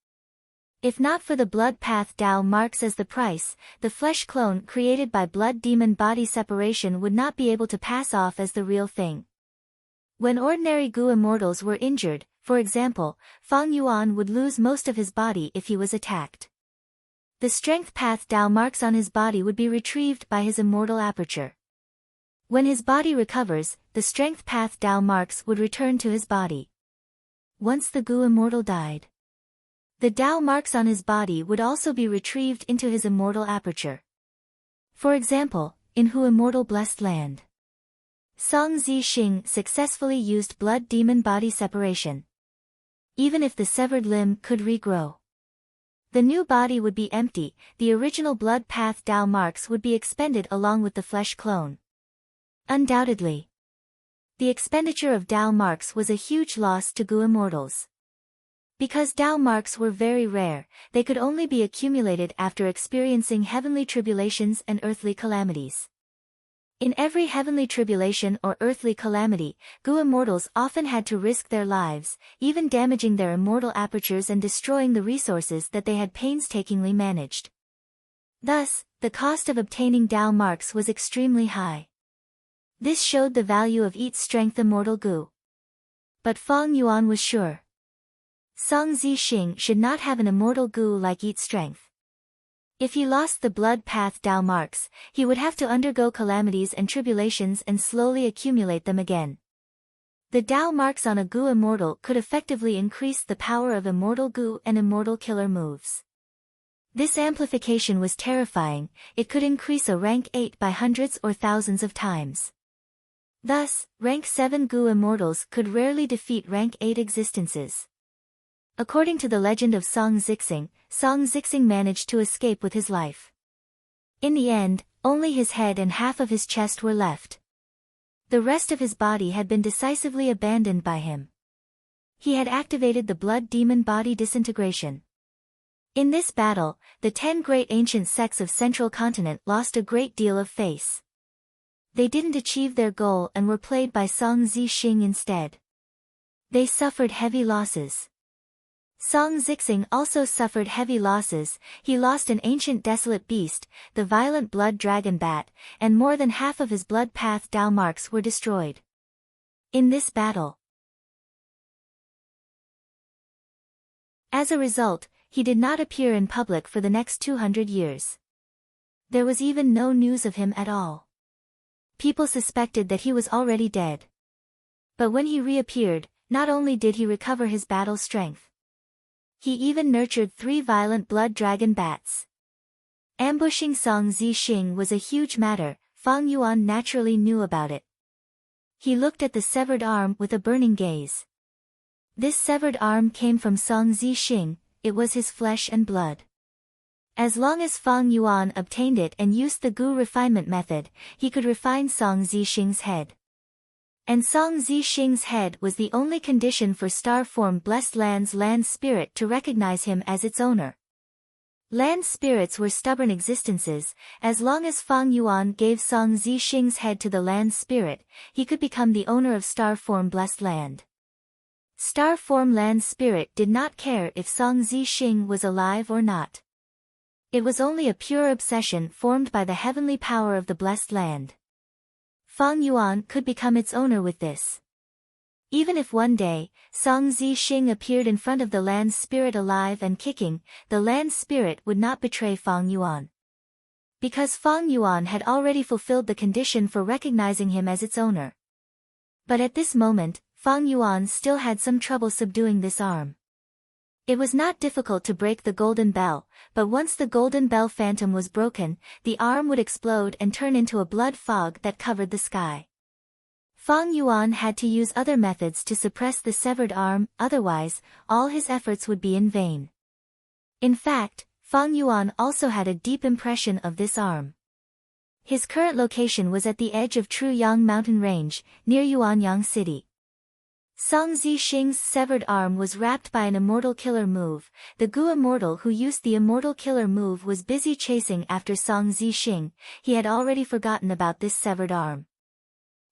If not for the blood path Dao marks as the price, the flesh clone created by blood demon body separation would not be able to pass off as the real thing. When ordinary Gu Immortals were injured, for example, Fang Yuan would lose most of his body if he was attacked. The strength path Dao marks on his body would be retrieved by his immortal aperture. When his body recovers, the strength path Dao marks would return to his body. Once the Gu Immortal died, the Dao marks on his body would also be retrieved into his immortal aperture. For example, in Hu Immortal Blessed Land, Song Zixing successfully used blood demon body separation. Even if the severed limb could regrow, the new body would be empty, the original blood path Dao marks would be expended along with the flesh clone. Undoubtedly, the expenditure of Dao marks was a huge loss to Gu Immortals. Because Dao marks were very rare, they could only be accumulated after experiencing heavenly tribulations and earthly calamities. In every heavenly tribulation or earthly calamity, Gu Immortals often had to risk their lives, even damaging their immortal apertures and destroying the resources that they had painstakingly managed. Thus, the cost of obtaining Dao marks was extremely high. This showed the value of each strength immortal Gu. But Fang Yuan was sure Song Zixing should not have an immortal Gu like each strength. If he lost the blood path Dao marks, he would have to undergo calamities and tribulations and slowly accumulate them again. The Dao marks on a Gu Immortal could effectively increase the power of immortal Gu and immortal killer moves. This amplification was terrifying, it could increase a rank 8 by hundreds or thousands of times. Thus, rank 7 Gu Immortals could rarely defeat rank 8 existences. According to the legend of Song Zixing managed to escape with his life. In the end, only his head and half of his chest were left. The rest of his body had been decisively abandoned by him. He had activated the blood demon body disintegration. In this battle, the 10 great ancient sects of Central Continent lost a great deal of face. They didn't achieve their goal and were played by Song Zixing instead. They suffered heavy losses. Song Zixing also suffered heavy losses. He lost an ancient desolate beast, the violent blood dragon bat, and more than half of his blood path Dao marks were destroyed. In this battle, As a result, he did not appear in public for the next 200 years. There was even no news of him at all. People suspected that he was already dead. But when he reappeared, not only did he recover his battle strength, he even nurtured 3 violent blood dragon bats. Ambushing Song Zixing was a huge matter. Fang Yuan naturally knew about it. He looked at the severed arm with a burning gaze. This severed arm came from Song Zixing, it was his flesh and blood. As long as Fang Yuan obtained it and used the Gu refinement method, he could refine Song Zixing's head. And Song Zixing's head was the only condition for Star Form Blessed Land's land spirit to recognize him as its owner. Land spirits were stubborn existences. As long as Fang Yuan gave Song Zixing's head to the land spirit, he could become the owner of Star Form Blessed Land. Star Form Land Spirit did not care if Song Zixing was alive or not. It was only a pure obsession formed by the heavenly power of the Blessed Land. Fang Yuan could become its owner with this. Even if one day, Song Zixing appeared in front of the land spirit alive and kicking, the land spirit would not betray Fang Yuan. Because Fang Yuan had already fulfilled the condition for recognizing him as its owner. But at this moment, Fang Yuan still had some trouble subduing this arm. It was not difficult to break the golden bell, but once the golden bell phantom was broken, the arm would explode and turn into a blood fog that covered the sky. Fang Yuan had to use other methods to suppress the severed arm, otherwise, all his efforts would be in vain. In fact, Fang Yuan also had a deep impression of this arm. His current location was at the edge of Truyang mountain range, near Yuanyang City. Song Zixing's severed arm was wrapped by an immortal killer move. The Gu immortal who used the immortal killer move was busy chasing after Song Zixing. He had already forgotten about this severed arm.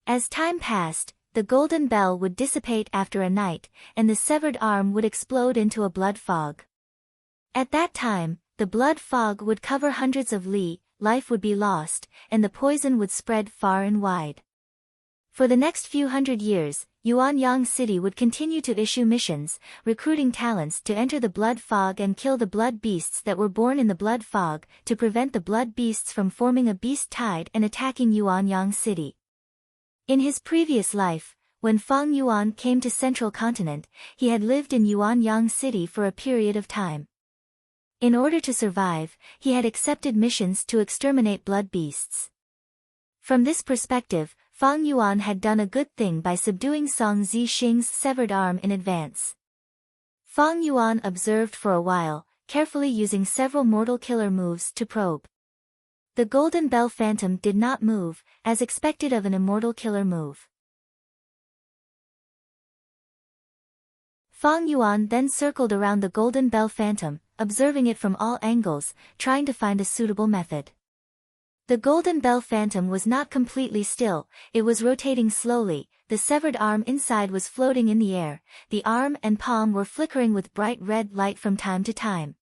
As time passed, the golden bell would dissipate after a night, and the severed arm would explode into a blood fog. At that time, the blood fog would cover hundreds of li, life would be lost, and the poison would spread far and wide. For the next few hundred years, Yuanyang City would continue to issue missions, recruiting talents to enter the blood fog and kill the blood beasts that were born in the blood fog, to prevent the blood beasts from forming a beast tide and attacking Yuanyang City. In his previous life, when Fang Yuan came to Central Continent, he had lived in Yuanyang City for a period of time. In order to survive, he had accepted missions to exterminate blood beasts. From this perspective, Fang Yuan had done a good thing by subduing Song Zixing's severed arm in advance. Fang Yuan observed for a while, carefully using several mortal killer moves to probe. The golden bell phantom did not move, as expected of an immortal killer move. Fang Yuan then circled around the golden bell phantom, observing it from all angles, trying to find a suitable method. The golden bell phantom was not completely still, it was rotating slowly, the severed arm inside was floating in the air, the arm and palm were flickering with bright red light from time to time.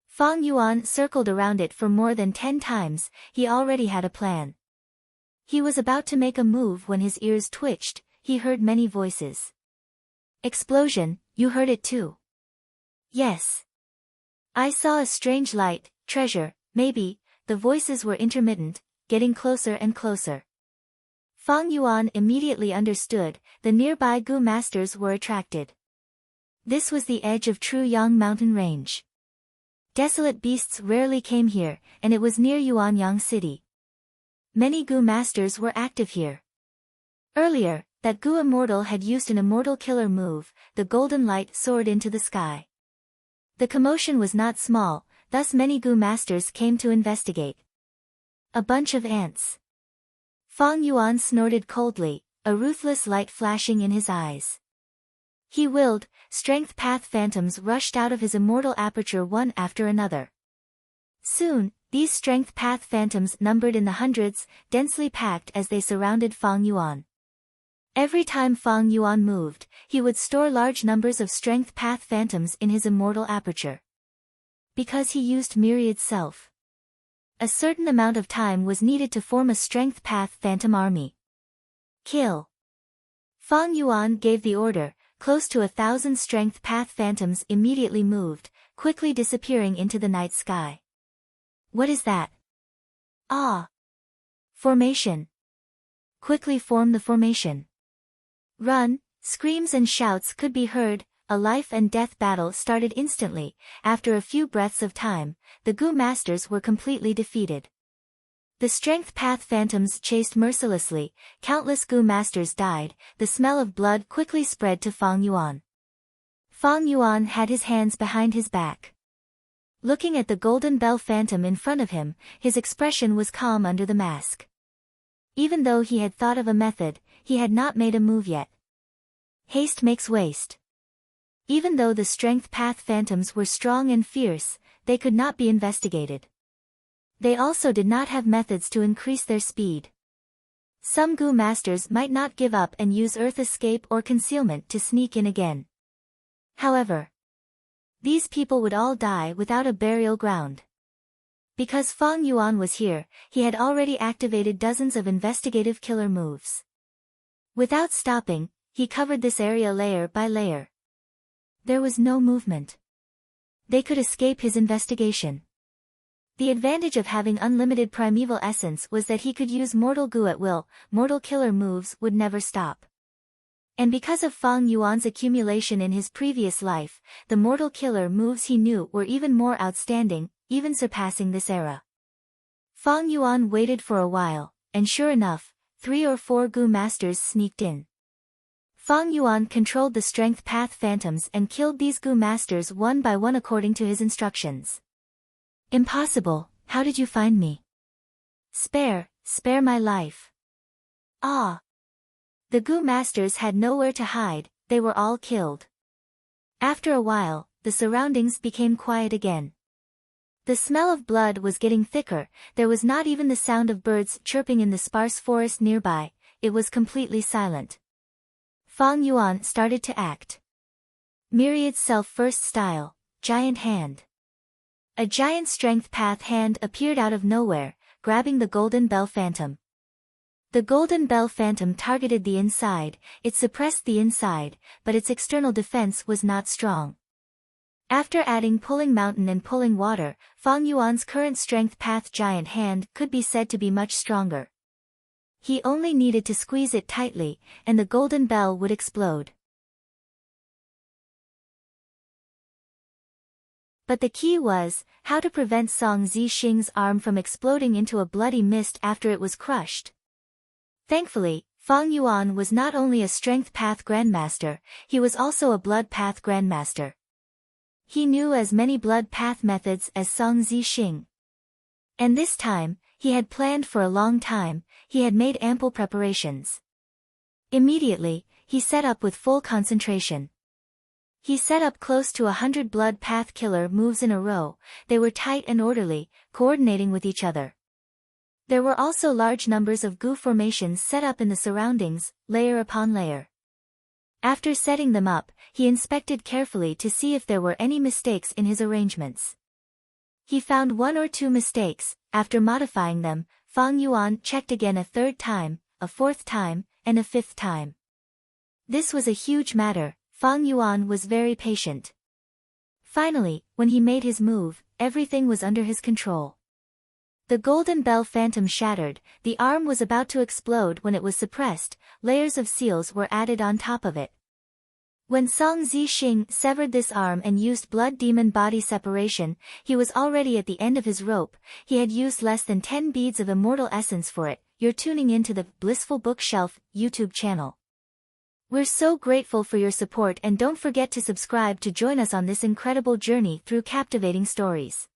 Fang Yuan circled around it for more than 10 times, he already had a plan. He was about to make a move when his ears twitched, he heard many voices. Explosion, you heard it too? Yes. I saw a strange light, treasure, maybe. The voices were intermittent, getting closer and closer. Fang Yuan immediately understood, the nearby Gu masters were attracted. This was the edge of Truyang mountain range. Desolate beasts rarely came here, and it was near Yuanyang City. Many Gu masters were active here. Earlier, that Gu immortal had used an immortal killer move, the golden light soared into the sky. The commotion was not small, thus many Gu masters came to investigate. A bunch of ants. Fang Yuan snorted coldly, a ruthless light flashing in his eyes. He willed, strength path phantoms rushed out of his immortal aperture one after another. Soon, these strength path phantoms numbered in the hundreds, densely packed as they surrounded Fang Yuan. Every time Fang Yuan moved, he would store large numbers of strength path phantoms in his immortal aperture. Because he used myriad self. A certain amount of time was needed to form a strength path phantom army. Kill. Fang Yuan gave the order, close to 1,000 strength path phantoms immediately moved, quickly disappearing into the night sky. What is that? Ah! Formation. Quickly form the formation. Run! Screams and shouts could be heard. A life and death battle started instantly. After a few breaths of time, the Gu Masters were completely defeated. The strength path phantoms chased mercilessly, countless Gu Masters died, the smell of blood quickly spread to Fang Yuan. Fang Yuan had his hands behind his back. Looking at the golden bell phantom in front of him, his expression was calm under the mask. Even though he had thought of a method, he had not made a move yet. Haste makes waste. Even though the strength path phantoms were strong and fierce, they could not be investigated. They also did not have methods to increase their speed. Some Gu Masters might not give up and use earth escape or concealment to sneak in again. However, these people would all die without a burial ground. Because Fang Yuan was here, he had already activated dozens of investigative killer moves. Without stopping, he covered this area layer by layer. There was no movement. They could escape his investigation. The advantage of having unlimited primeval essence was that he could use mortal Gu at will. Mortal killer moves would never stop. And because of Fang Yuan's accumulation in his previous life, the mortal killer moves he knew were even more outstanding, even surpassing this era. Fang Yuan waited for a while, and sure enough, 3 or 4 Gu Masters sneaked in. Fang Yuan controlled the strength path phantoms and killed these Gu Masters one by one according to his instructions. Impossible, how did you find me? Spare my life. Ah! The Gu Masters had nowhere to hide, they were all killed. After a while, the surroundings became quiet again. The smell of blood was getting thicker, there was not even the sound of birds chirping in the sparse forest nearby, it was completely silent. Fang Yuan started to act. Myriad self-first style, giant hand. A giant strength path hand appeared out of nowhere, grabbing the golden bell phantom. The golden bell phantom targeted the inside, it suppressed the inside, but its external defense was not strong. After adding pulling mountain and pulling water, Fang Yuan's current strength path giant hand could be said to be much stronger. He only needed to squeeze it tightly, and the golden bell would explode. But the key was, how to prevent Song Zixing's arm from exploding into a bloody mist after it was crushed. Thankfully, Fang Yuan was not only a strength path grandmaster, he was also a blood path grandmaster. He knew as many blood path methods as Song Zixing. And this time, he had planned for a long time, he had made ample preparations. Immediately, he set up with full concentration. He set up close to 100 blood path killer moves in a row, they were tight and orderly, coordinating with each other. There were also large numbers of Gu formations set up in the surroundings, layer upon layer. After setting them up, he inspected carefully to see if there were any mistakes in his arrangements. He found 1 or 2 mistakes. After modifying them, Fang Yuan checked again a 3rd time, a 4th time, and a 5th time. This was a huge matter, Fang Yuan was very patient. Finally, when he made his move, everything was under his control. The golden bell phantom shattered, the arm was about to explode when it was suppressed, layers of seals were added on top of it. When Song Zixing severed this arm and used blood demon body separation, he was already at the end of his rope, he had used less than 10 beads of immortal essence for it. You're tuning into the Blissful Bookshelf YouTube channel. We're so grateful for your support and don't forget to subscribe to join us on this incredible journey through captivating stories.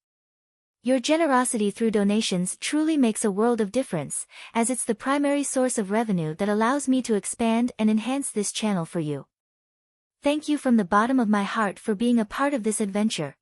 Your generosity through donations truly makes a world of difference, as it's the primary source of revenue that allows me to expand and enhance this channel for you. Thank you from the bottom of my heart for being a part of this adventure.